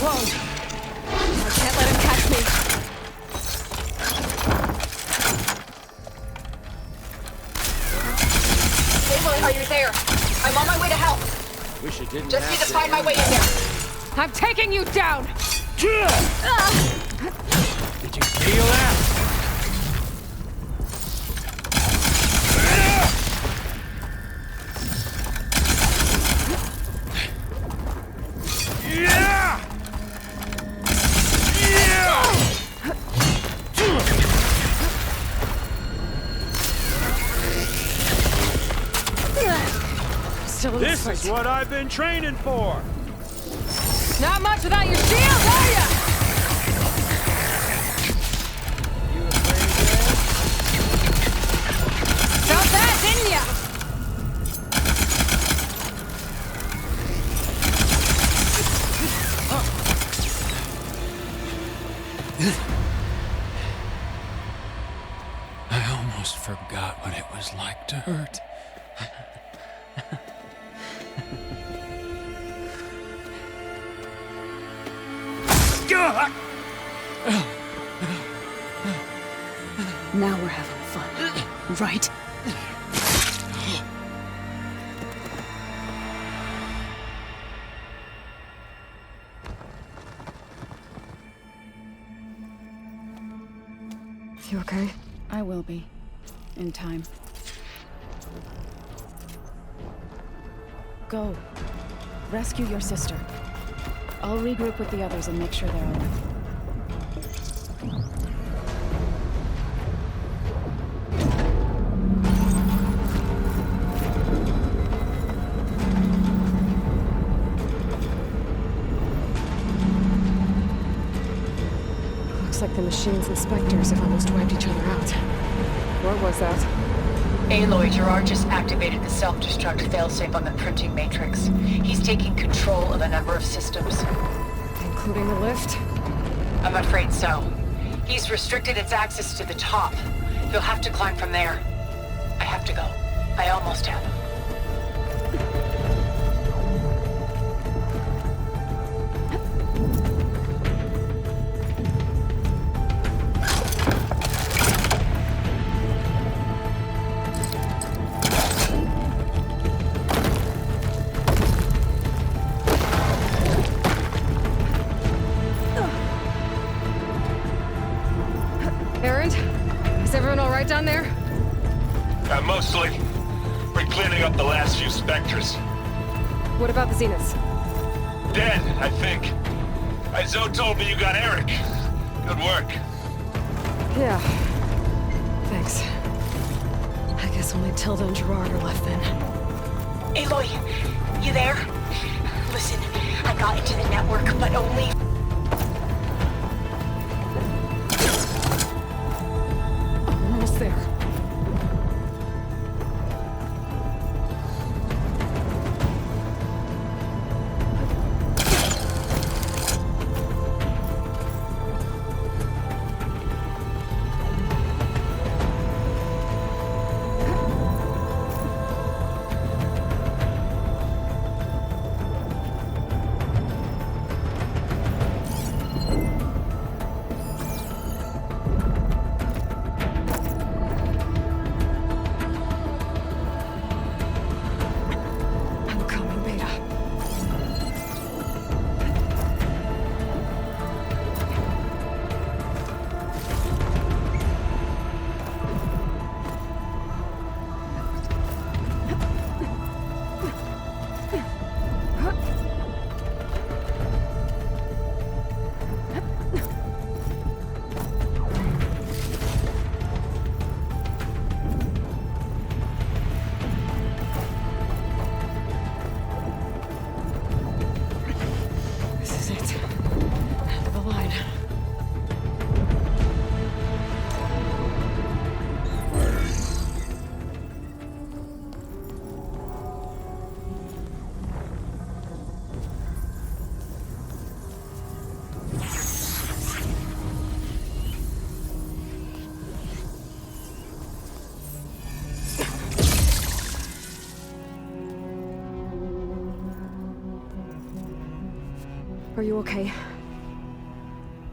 Speaker 1: Whoa! I can't let him catch me.
Speaker 13: Aloy, are you there? I'm on my way to help.
Speaker 2: Wish it didn't.
Speaker 13: Just need to find my way in there.
Speaker 1: I'm taking you down!
Speaker 2: Did you feel that?
Speaker 3: This is what I've been training for!
Speaker 1: Not much without your shield, are ya? Felt that, didn't ya?
Speaker 2: I almost forgot what it was like to hurt.
Speaker 18: Now we're having fun, right?
Speaker 1: You okay?
Speaker 18: I will be. In time. Go. Rescue your sister. I'll regroup with the others and make sure they're all right.
Speaker 1: Looks like the machine's inspectors have almost wiped each other out. What was that?
Speaker 13: Aloy, Gerard just activated the self-destruct failsafe on the printing matrix. He's taking control of a number of systems.
Speaker 1: Including the lift?
Speaker 13: I'm afraid so. He's restricted its access to the top. You'll have to climb from there. I have to go. I almost have.
Speaker 1: Down there?
Speaker 6: Mostly. We're cleaning up the last few specters.
Speaker 1: What about the Zeniths?
Speaker 6: Dead, I think. Zoe told me you got Eric. Good work.
Speaker 1: Yeah. Thanks. I guess only Tilda and Gerard are left then.
Speaker 11: Aloy, you there? Listen, I got into the network, but only...
Speaker 1: There. you okay?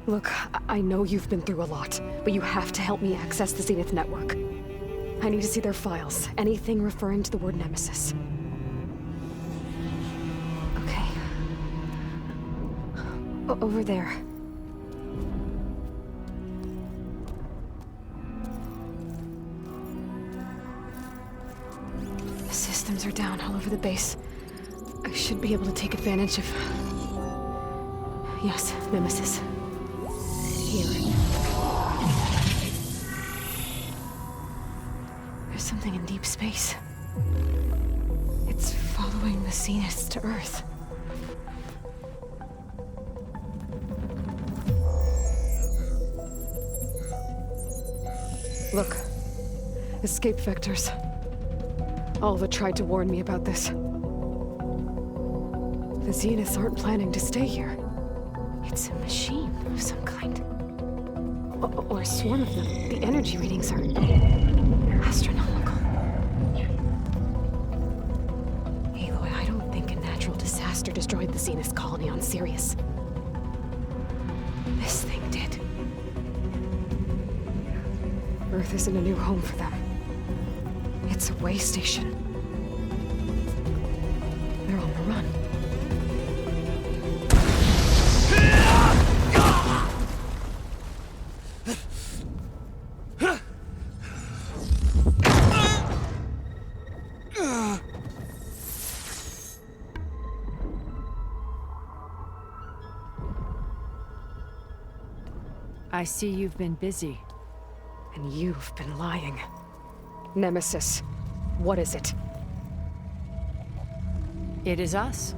Speaker 1: Look, I know you've been through a lot, but you have to help me access the Zenith network. I need to see their files, anything referring to the word Nemesis. Okay. Over there. The systems are down all over the base. I should be able to take advantage of... Yes, Nemesis. Here. There's something in deep space. It's following the Zeniths to Earth. Look. Escape vectors. Alva tried to warn me about this. The Zeniths aren't planning to stay here. It's a machine of some kind. Or a swarm of them. The energy readings are astronomical. Aloy, I don't think a natural disaster destroyed the Zenith colony on Sirius. This thing did. Earth isn't a new home for them. It's a way station. They're on the run.
Speaker 16: I see you've been busy.
Speaker 1: And you've been lying. Nemesis, what is it?
Speaker 16: It is us.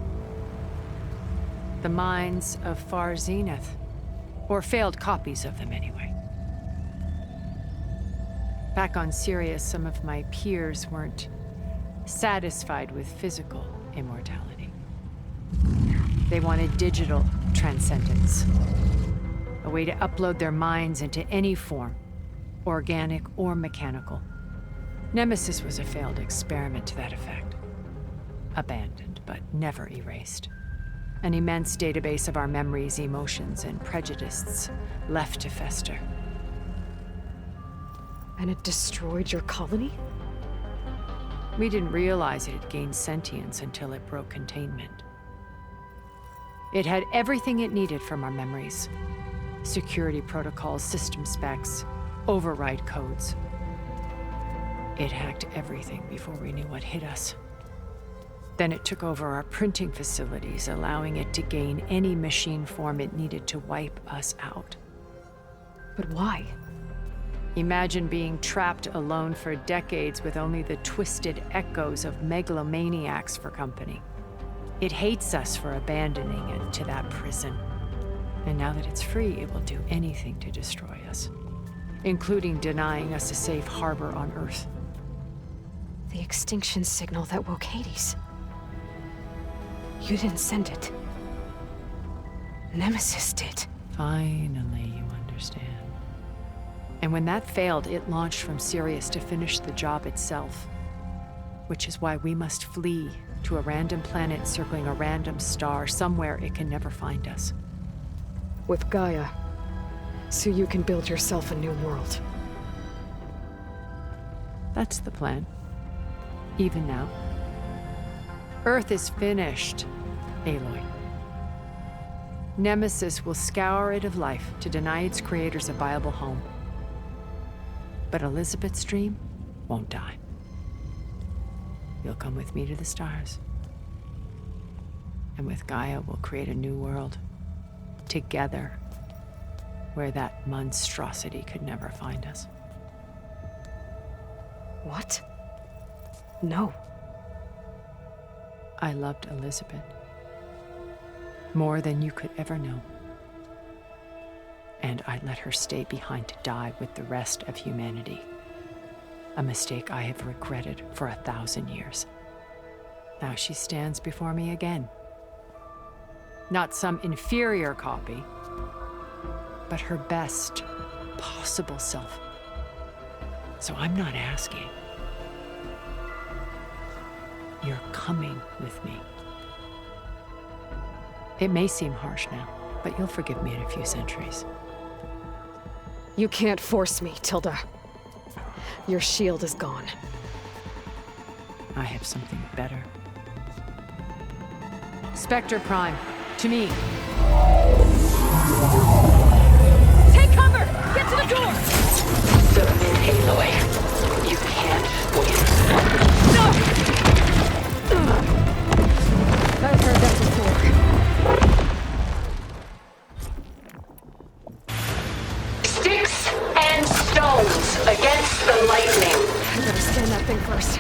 Speaker 16: The minds of Far Zenith. Or failed copies of them, anyway. Back on Sirius, some of my peers weren't satisfied with physical immortality. They wanted digital transcendence. A way to upload their minds into any form, organic or mechanical. Nemesis was a failed experiment to that effect. Abandoned, but never erased. An immense database of our memories, emotions, and prejudices left to fester.
Speaker 1: And it destroyed your colony?
Speaker 16: We didn't realize it had gained sentience until it broke containment. It had everything it needed from our memories. Security protocols, system specs, override codes. It hacked everything before we knew what hit us. Then it took over our printing facilities, allowing it to gain any machine form it needed to wipe us out.
Speaker 1: But why?
Speaker 16: Imagine being trapped alone for decades with only the twisted echoes of megalomaniacs for company. It hates us for abandoning it to that prison. And now that it's free, it will do anything to destroy us, including denying us a safe harbor on Earth.
Speaker 1: The extinction signal that woke Hades. You didn't send it. Nemesis did.
Speaker 16: Finally, you understand. And when that failed, it launched from Sirius to finish the job itself. Which is why we must flee to a random planet circling a random star, somewhere it can never find us.
Speaker 1: With Gaia, so you can build yourself a new world.
Speaker 16: That's the plan. Even now. Earth is finished, Aloy. Nemesis will scour it of life to deny its creators a viable home. But Elizabeth's dream won't die. You'll come with me to the stars. And with Gaia, we'll create a new world. Together. Where that monstrosity could never find us.
Speaker 1: What? No.
Speaker 16: I loved Elizabeth. More than you could ever know. And I let her stay behind to die with the rest of humanity. A mistake I have regretted for 1,000 years. Now she stands before me again. Not some inferior copy, but her best possible self. So I'm not asking. You're coming with me. It may seem harsh now, but you'll forgive me in a few centuries.
Speaker 1: You can't force me, Tilda. Your shield is gone.
Speaker 16: I have something better. Spectre Prime, to me.
Speaker 8: Take cover! Get to the door!
Speaker 13: Submit, Aloy. You can't win.
Speaker 8: No!
Speaker 1: I've heard that before.
Speaker 13: Sticks and stones against the lightning.
Speaker 1: I better scan that thing first.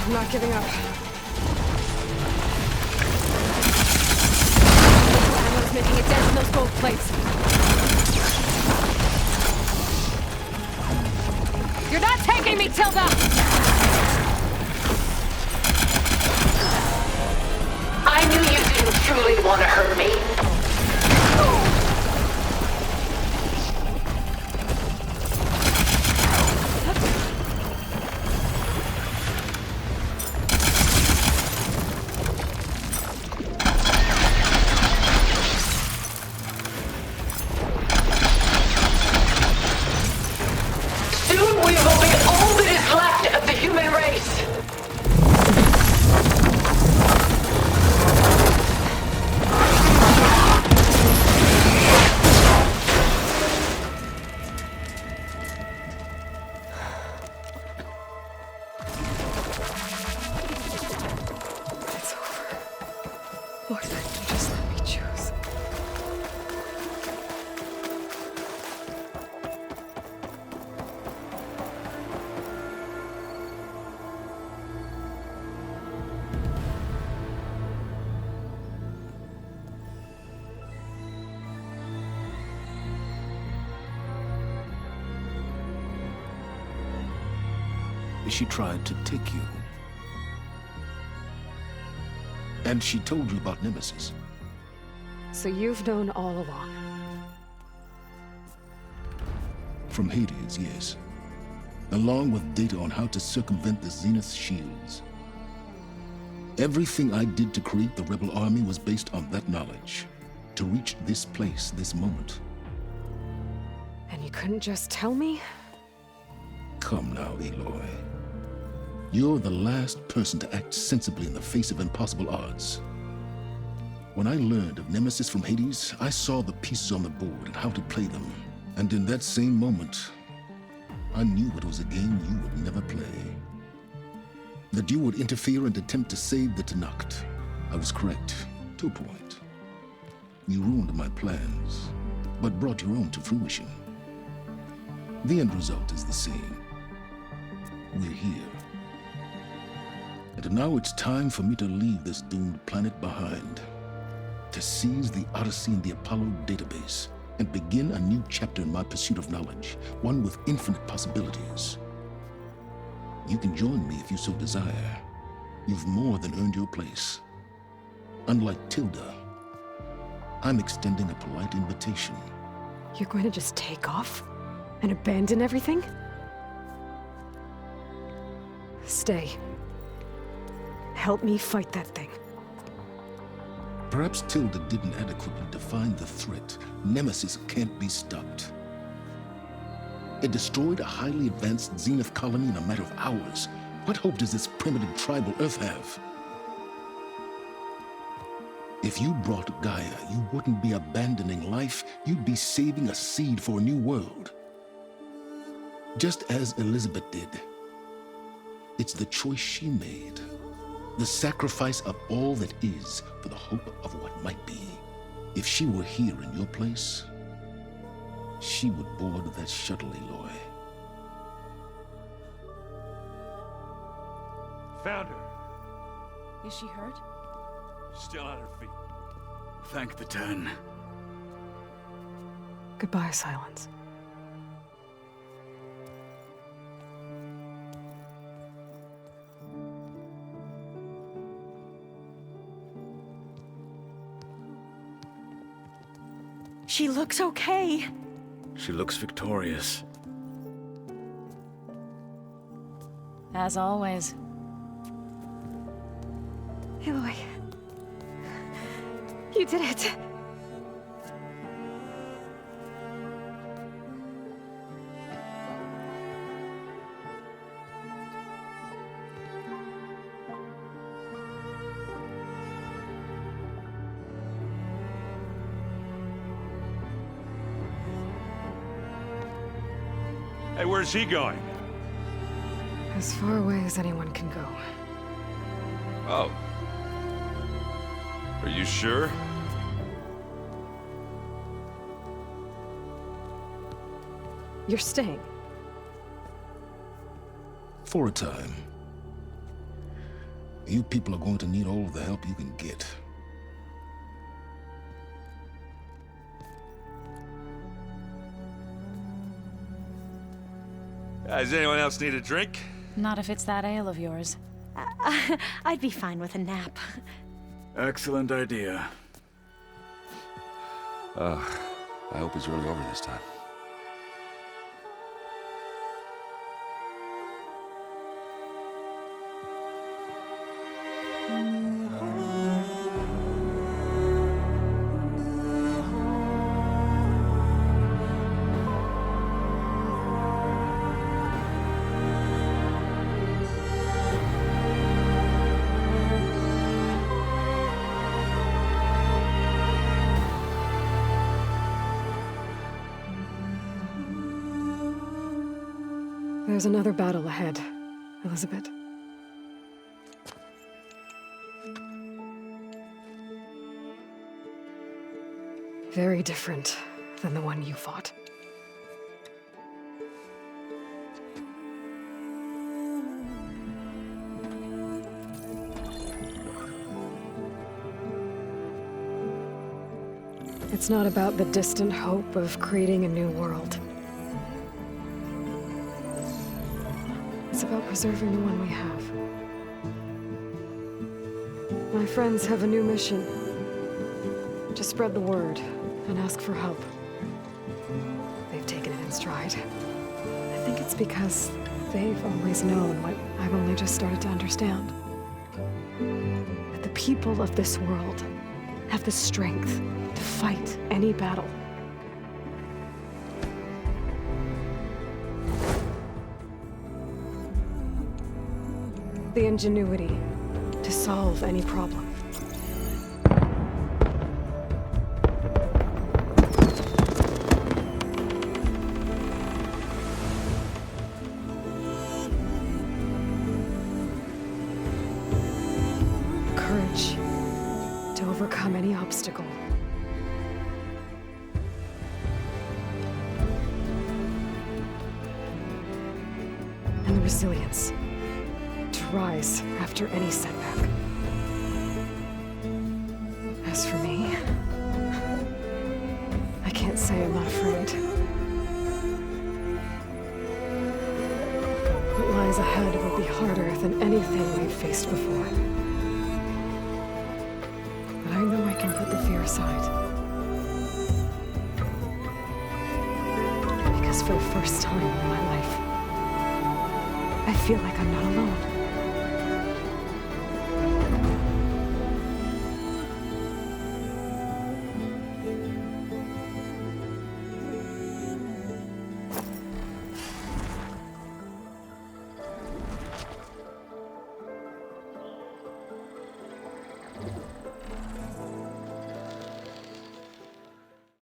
Speaker 1: I'm not giving up.
Speaker 8: Ammo's making a dent in those gold plates. You're not taking me, Tilda!
Speaker 13: I knew you didn't truly want to hurt me.
Speaker 1: Why couldn't you just let me choose?
Speaker 12: She tried to take you. And she told you about Nemesis.
Speaker 1: So you've known all along.
Speaker 12: From Hades, yes. Along with data on how to circumvent the Zenith shields. Everything I did to create the Rebel Army was based on that knowledge. To reach this place, this moment.
Speaker 1: And you couldn't just tell me?
Speaker 12: Come now, Aloy. You're the last person to act sensibly in the face of impossible odds. When I learned of Nemesis from Hades, I saw the pieces on the board and how to play them. And in that same moment, I knew it was a game you would never play. That you would interfere and attempt to save the Tenakth. I was correct, to a point. You ruined my plans, but brought your own to fruition. The end result is the same. We're here. And now it's time for me to leave this doomed planet behind. To seize the Odyssey and the Apollo database, and begin a new chapter in my pursuit of knowledge, one with infinite possibilities. You can join me if you so desire. You've more than earned your place. Unlike Tilda, I'm extending a polite invitation.
Speaker 1: You're going to just take off? And abandon everything? Stay. Help me fight that thing.
Speaker 12: Perhaps Tilda didn't adequately define the threat. Nemesis can't be stopped. It destroyed a highly advanced Zenith colony in a matter of hours. What hope does this primitive tribal Earth have? If you brought Gaia, you wouldn't be abandoning life, you'd be saving a seed for a new world. Just as Elizabeth did. It's the choice she made. The sacrifice of all that is for the hope of what might be. If she were here in your place, she would board that shuttle, Aloy.
Speaker 17: Found her.
Speaker 18: Is she hurt?
Speaker 17: Still on her feet.
Speaker 7: Thank the Ten.
Speaker 1: Goodbye, Silence.
Speaker 11: She looks okay.
Speaker 7: She looks victorious.
Speaker 18: As always.
Speaker 9: Aloy. You did it.
Speaker 17: Hey, where's he going?
Speaker 1: As far away as anyone can go.
Speaker 17: Oh. Are you sure?
Speaker 1: You're staying.
Speaker 12: For a time. You people are going to need all the help you can get.
Speaker 17: Does anyone else need a drink?
Speaker 18: Not if it's that ale of yours.
Speaker 11: I'd be fine with a nap.
Speaker 7: Excellent idea.
Speaker 4: I hope it's really over this time.
Speaker 1: There's another battle ahead, Elizabeth. Very different than the one you fought. It's not about the distant hope of creating a new world. It's about preserving the one we have. My friends have a new mission. To spread the word and ask for help. They've taken it in stride. I think it's because they've always known what I've only just started to understand. That the people of this world have the strength to fight any battle. The ingenuity to solve any problem. Courage to overcome any obstacle. And the resilience to rise after any setback. As for me, I can't say I'm not afraid. What lies ahead will be harder than anything we've faced before. But I know I can put the fear aside. Because for the first time in my life, I feel like I'm not alone.